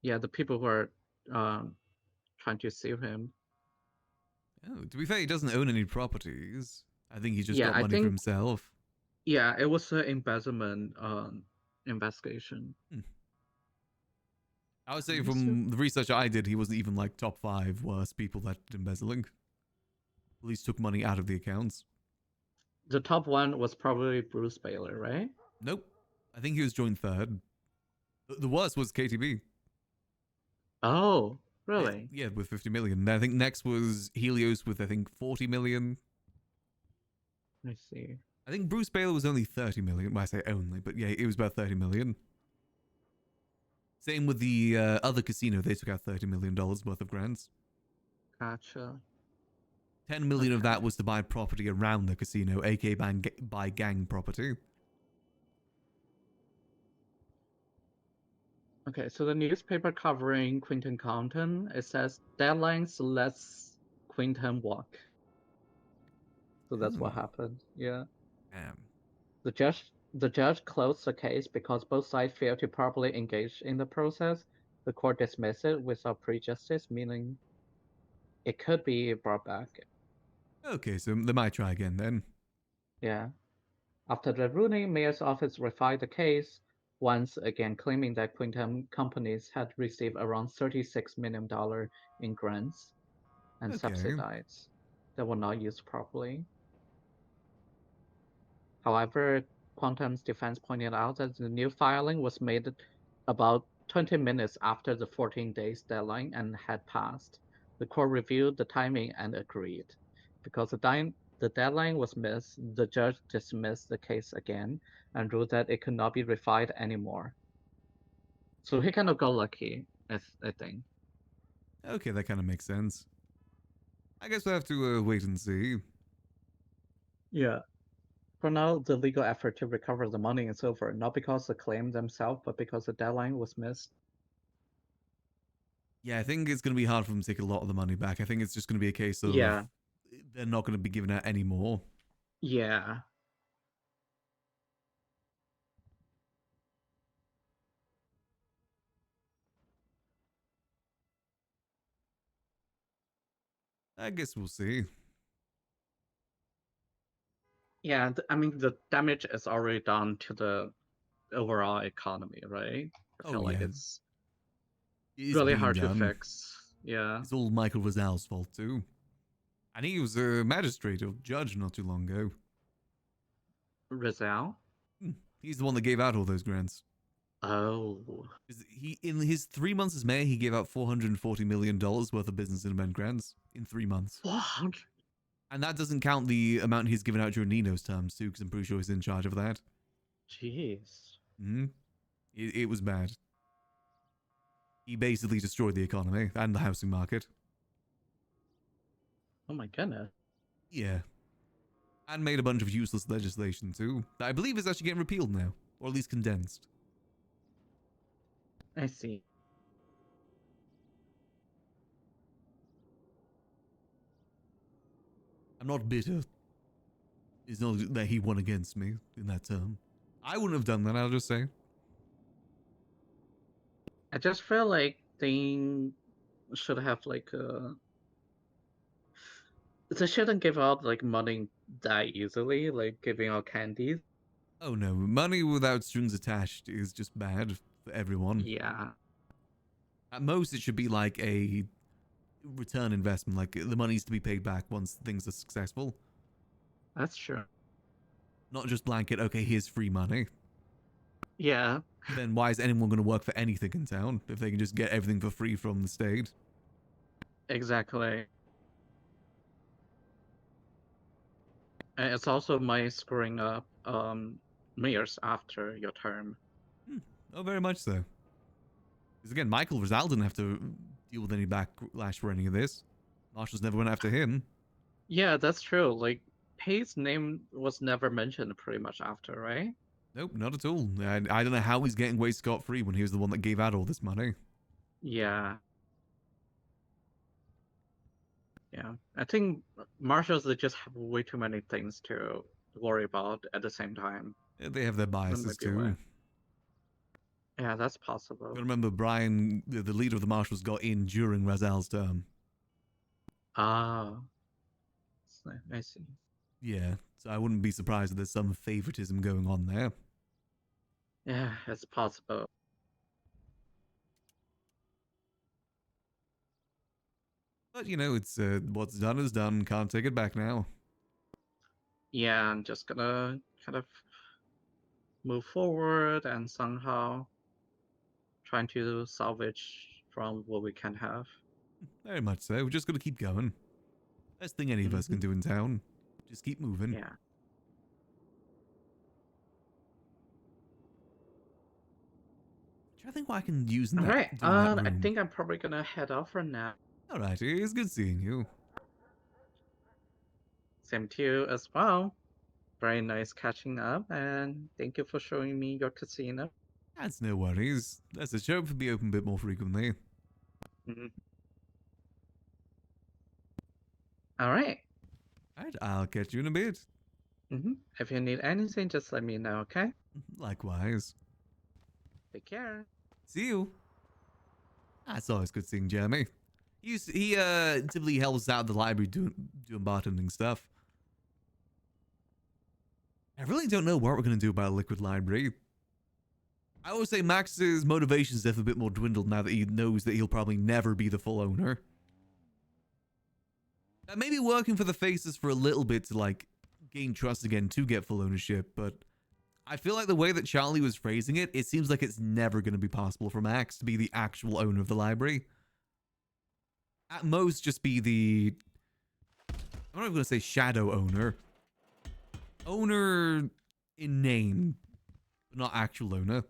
Speaker 9: Yeah, the people who are trying to sue him.
Speaker 1: Oh, to be fair, he doesn't own any properties. I think he just
Speaker 9: Yeah,
Speaker 1: got
Speaker 9: I
Speaker 1: money for
Speaker 9: think
Speaker 1: himself.
Speaker 9: yeah, it was an embezzlement investigation.
Speaker 1: I would say
Speaker 9: Let me see.
Speaker 1: from the research I did, he wasn't even like top 5 worst people that did embezzling. At least took money out of the accounts.
Speaker 9: The top one was probably Bruce Baylor, right?
Speaker 1: Nope. I think he was joined third. The worst was KTB.
Speaker 9: Oh, really?
Speaker 1: Yeah, with 50 million. I think next was Helios with, I think, 40 million.
Speaker 9: I see.
Speaker 1: I think Bruce Baylor was only 30 million. Well, I say only, but yeah, it was about 30 million. Same with the other casino. They took out $30 million worth of grants.
Speaker 9: Gotcha.
Speaker 1: 10 million of that was to buy property around the casino, aka buy gang property.
Speaker 9: Okay, so the newspaper covering Quentin Compton, it says deadlines lets Quentin walk. So that's what happened. Yeah.
Speaker 1: Damn.
Speaker 9: The judge closed the case because both sides failed to properly engage in the process. The court dismissed it without prejudice, meaning it could be brought back.
Speaker 1: Okay, so they might try again then.
Speaker 9: Yeah. After the ruling, mayor's office refined the case, once again claiming that Quintum companies had received around $36 million in grants and subsidies that were not used properly. However, Quantum's defense pointed out that the new filing was made about 20 minutes after the 14 days deadline and had passed. The court reviewed the timing and agreed. Because the deadline was missed, the judge dismissed the case again and ruled that it could not be refiled anymore. So he kind of got lucky, I think.
Speaker 1: Okay, that kind of makes sense. I guess we'll have to wait and see.
Speaker 9: Yeah. For now, the legal effort to recover the money is over, not because the claim themselves, but because the deadline was missed.
Speaker 1: Yeah, I think it's going to be hard for them to take a lot of the money back. I think it's just going to be a case of they're not going to be giving out any more.
Speaker 9: Yeah.
Speaker 1: I guess we'll see.
Speaker 9: Yeah, I mean, the damage is already done to the overall economy, right? I feel like it's really hard to fix. Yeah.
Speaker 1: It's all Michael Rizal's fault too. And he was a magistrate or judge not too long ago.
Speaker 9: Rizal?
Speaker 1: He's the one that gave out all those grants.
Speaker 9: Oh.
Speaker 1: In his 3 months as mayor, he gave out $440 million worth of business investment grants in 3 months.
Speaker 9: What?
Speaker 1: And that doesn't count the amount he's given out during Nino's terms too, because I'm pretty sure he's in charge of that.
Speaker 9: Jeez.
Speaker 1: It was bad. He basically destroyed the economy and the housing market.
Speaker 9: Oh my goodness.
Speaker 1: Yeah. And made a bunch of useless legislation too, that I believe is actually getting repealed now, or at least condensed.
Speaker 9: I see.
Speaker 1: I'm not bitter. It's not that he won against me in that term. I wouldn't have done that, I'll just say.
Speaker 9: I just feel like they should have like they shouldn't give out like money that easily, like giving out candies.
Speaker 1: Oh no, money without strings attached is just bad for everyone.
Speaker 9: Yeah.
Speaker 1: At most, it should be like a return investment, like the money's to be paid back once things are successful.
Speaker 9: That's true.
Speaker 1: Not just blanket, okay, here's free money.
Speaker 9: Yeah,
Speaker 1: Then why is anyone going to work for anything in town if they can just get everything for free from the state?
Speaker 9: exactly. And it's also my screwing up years after your term.
Speaker 1: Oh, very much so. Because again, Michael Rizal didn't have to deal with any backlash for any of this. Marshals never went after him.
Speaker 9: Yeah, that's true. Like, Pay's name was never mentioned pretty much after, right?
Speaker 1: Nope, not at all. I don't know how he's getting away scot-free when he was the one that gave out all this money.
Speaker 9: Yeah. Yeah. I think marshals, they just have way too many things to worry about at the same time.
Speaker 1: They have their biases too.
Speaker 9: Yeah, that's possible.
Speaker 1: Gotta remember, Brian, the leader of the marshals, got in during Razal's term.
Speaker 9: Ah. I see.
Speaker 1: Yeah, so I wouldn't be surprised if there's some favoritism going on there.
Speaker 9: Yeah, it's possible.
Speaker 1: But, you know, it's what's done is done. Can't take it back now.
Speaker 9: Yeah, I'm just gonna kind of move forward and somehow trying to salvage from what we can have.
Speaker 1: Very much so. We're just gonna keep going. Best thing any of us can do in town. Just keep moving.
Speaker 9: Yeah.
Speaker 1: I think what I can use in that.
Speaker 9: Alright,
Speaker 1: do in that
Speaker 9: I
Speaker 1: room.
Speaker 9: think I'm probably gonna head off for now.
Speaker 1: Alright, it's good seeing you.
Speaker 9: Same to you as well. Very nice catching up, and thank you for showing me your casino.
Speaker 1: That's no worries. That's a show for be open a bit more frequently.
Speaker 9: Alright.
Speaker 1: Alright, I'll catch you in a bit.
Speaker 9: If you need anything, just let me know, okay?
Speaker 1: Likewise.
Speaker 9: Take care.
Speaker 1: See you. That's always good seeing Jeremy. He typically helps out at the library doing bartending stuff. I really don't know what we're going to do about a liquid library. I always say Max's motivation is definitely a bit more dwindled now that he knows that he'll probably never be the full owner. Maybe working for the faces for a little bit to, like, gain trust again to get full ownership, but I feel like the way that Charlie was phrasing it, it seems like it's never going to be possible for Max to be the actual owner of the library. At most, just be the... I'm not even going to say shadow owner. Owner in name, but not actual owner.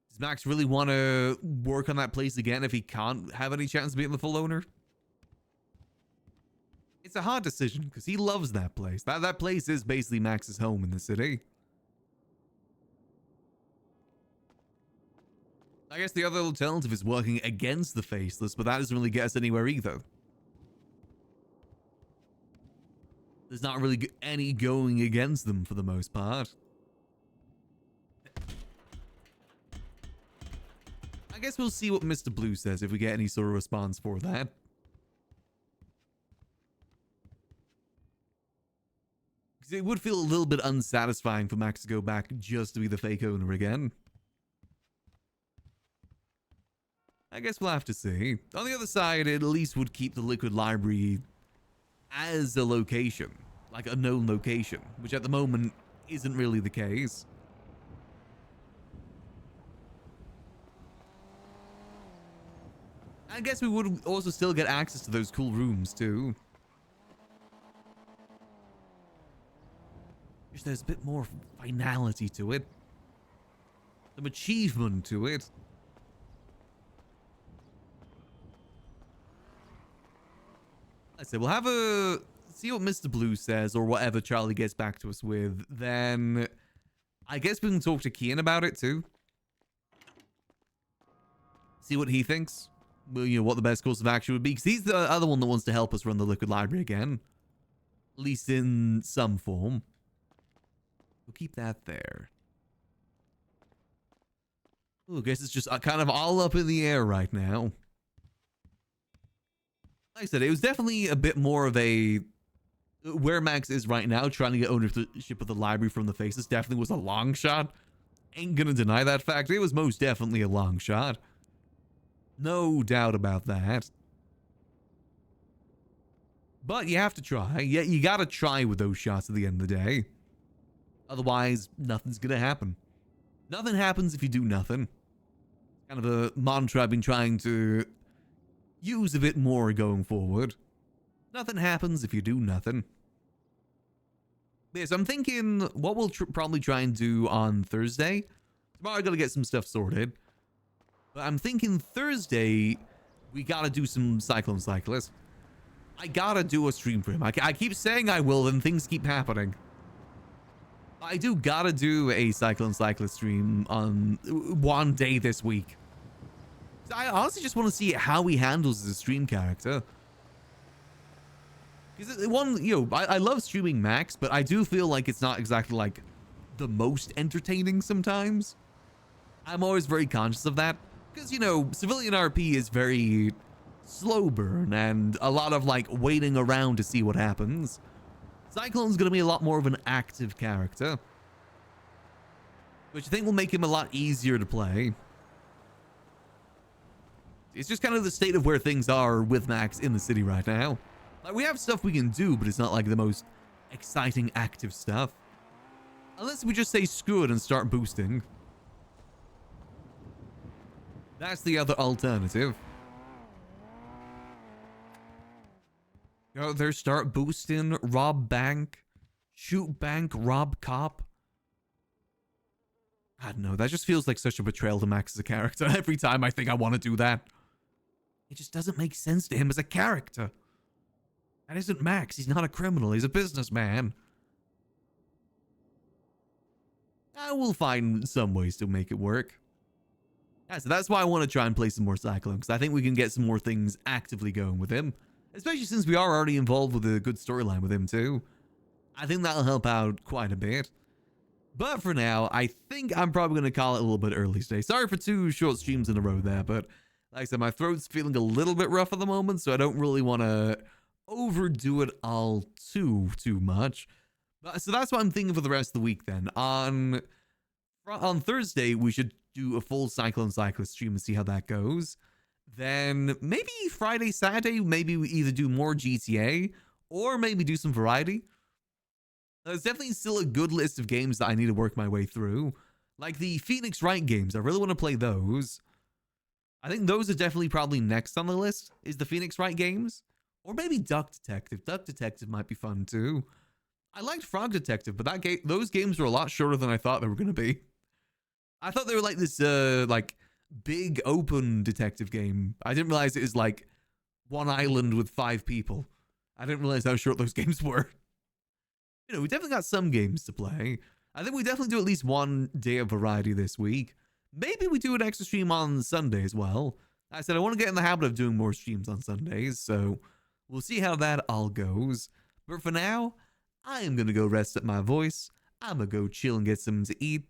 Speaker 1: Does Max really want to work on that place again if he can't have any chance of being the full owner? It's a hard decision because he loves that place. That place is basically Max's home in the city. I guess the other alternative is working against the Faceless, but that doesn't really get us anywhere either. There's not really any going against them for the most part. I guess we'll see what Mr. Blue says if we get any sort of response for that. Because it would feel a little bit unsatisfying for Max to go back just to be the fake owner again. I guess we'll have to see. On the other side, it at least would keep the Liquid Library as a location, like a known location, which at the moment isn't really the case. I guess we would also still get access to those cool rooms too. Just there's a bit more finality to it, some achievement to it. I said we'll have a see what Mr. Blue says or whatever Charlie gets back to us with. Then I guess we can talk to Kian about it too. See what he thinks. Well, you know, what the best course of action would be, because he's the other one that wants to help us run the Liquid Library again, at least in some form. We'll keep that there. Ooh, I guess it's just kind of all up in the air right now. Like I said, it was definitely a bit more of a... Where Max is right now, trying to get ownership of the library from the Faces, definitely was a long shot. Ain't gonna deny that fact. It was most definitely a long shot. No doubt about that. But you have to try. Yeah, you gotta try with those shots at the end of the day. Otherwise, nothing's gonna happen. Nothing happens if you do nothing. Kind of a mantra I've been trying to use a bit more going forward. Nothing happens if you do nothing. Yeah, so I'm thinking what we'll probably try and do on Thursday. Tomorrow I gotta get some stuff sorted. But I'm thinking Thursday, we gotta do some Cyclone Cyclist. I gotta do a stream for him. I keep saying I will, and things keep happening. I do gotta do a Cyclone Cyclist stream on one day this week. I honestly just want to see how he handles as a stream character. Because I love streaming Max, but I do feel like it's not exactly like the most entertaining sometimes. I'm always very conscious of that. Because, civilian RP is very slow burn and a lot of like waiting around to see what happens. Cyclone's going to be a lot more of an active character, which I think will make him a lot easier to play. It's just kind of the state of where things are with Max in the city right now. Like, we have stuff we can do, but it's not like the most exciting active stuff. Unless we just say screw it and start boosting. That's the other alternative. Go there, start boosting, rob bank, shoot bank, rob cop. I don't know, that just feels like such a betrayal to Max as a character. Every time I think I want to do that. It just doesn't make sense to him as a character. That isn't Max. He's not a criminal. He's a businessman. I will find some ways to make it work. Yeah, so that's why I want to try and play some more Cyclone, because I think we can get some more things actively going with him. Especially since we are already involved with a good storyline with him too. I think that'll help out quite a bit. But for now, I think I'm probably going to call it a little bit early today. Sorry for 2 short streams in a row there, but like I said, my throat's feeling a little bit rough at the moment, so I don't really want to overdo it all too much. But, so that's what I'm thinking for the rest of the week then. On Thursday, we should do a full Cyclone Cyclist stream and see how that goes. Then maybe Friday, Saturday, maybe we either do more GTA or maybe do some variety. There's definitely still a good list of games that I need to work my way through. Like the Phoenix Wright games. I really want to play those. I think those are definitely probably next on the list, is the Phoenix Wright games. Or maybe Duck Detective. Duck Detective might be fun too. I liked Frog Detective, but those games were a lot shorter than I thought they were going to be. I thought they were like this like big open detective game. I didn't realize it was like one island with 5 people. I didn't realize how short those games were. We definitely got some games to play. I think we definitely do at least one day of variety this week. Maybe we do an extra stream on Sunday as well. I said I want to get in the habit of doing more streams on Sundays, so we'll see how that all goes. But for now, I am going to go rest up my voice. I'm going to go chill and get something to eat.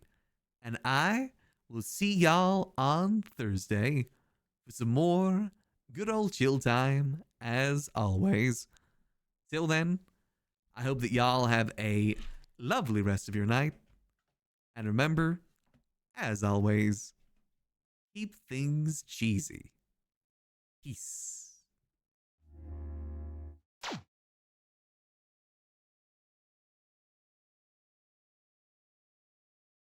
Speaker 1: And I will see y'all on Thursday for some more good old chill time, as always. Till then, I hope that y'all have a lovely rest of your night. And remember, as always, keep things cheesy. Peace.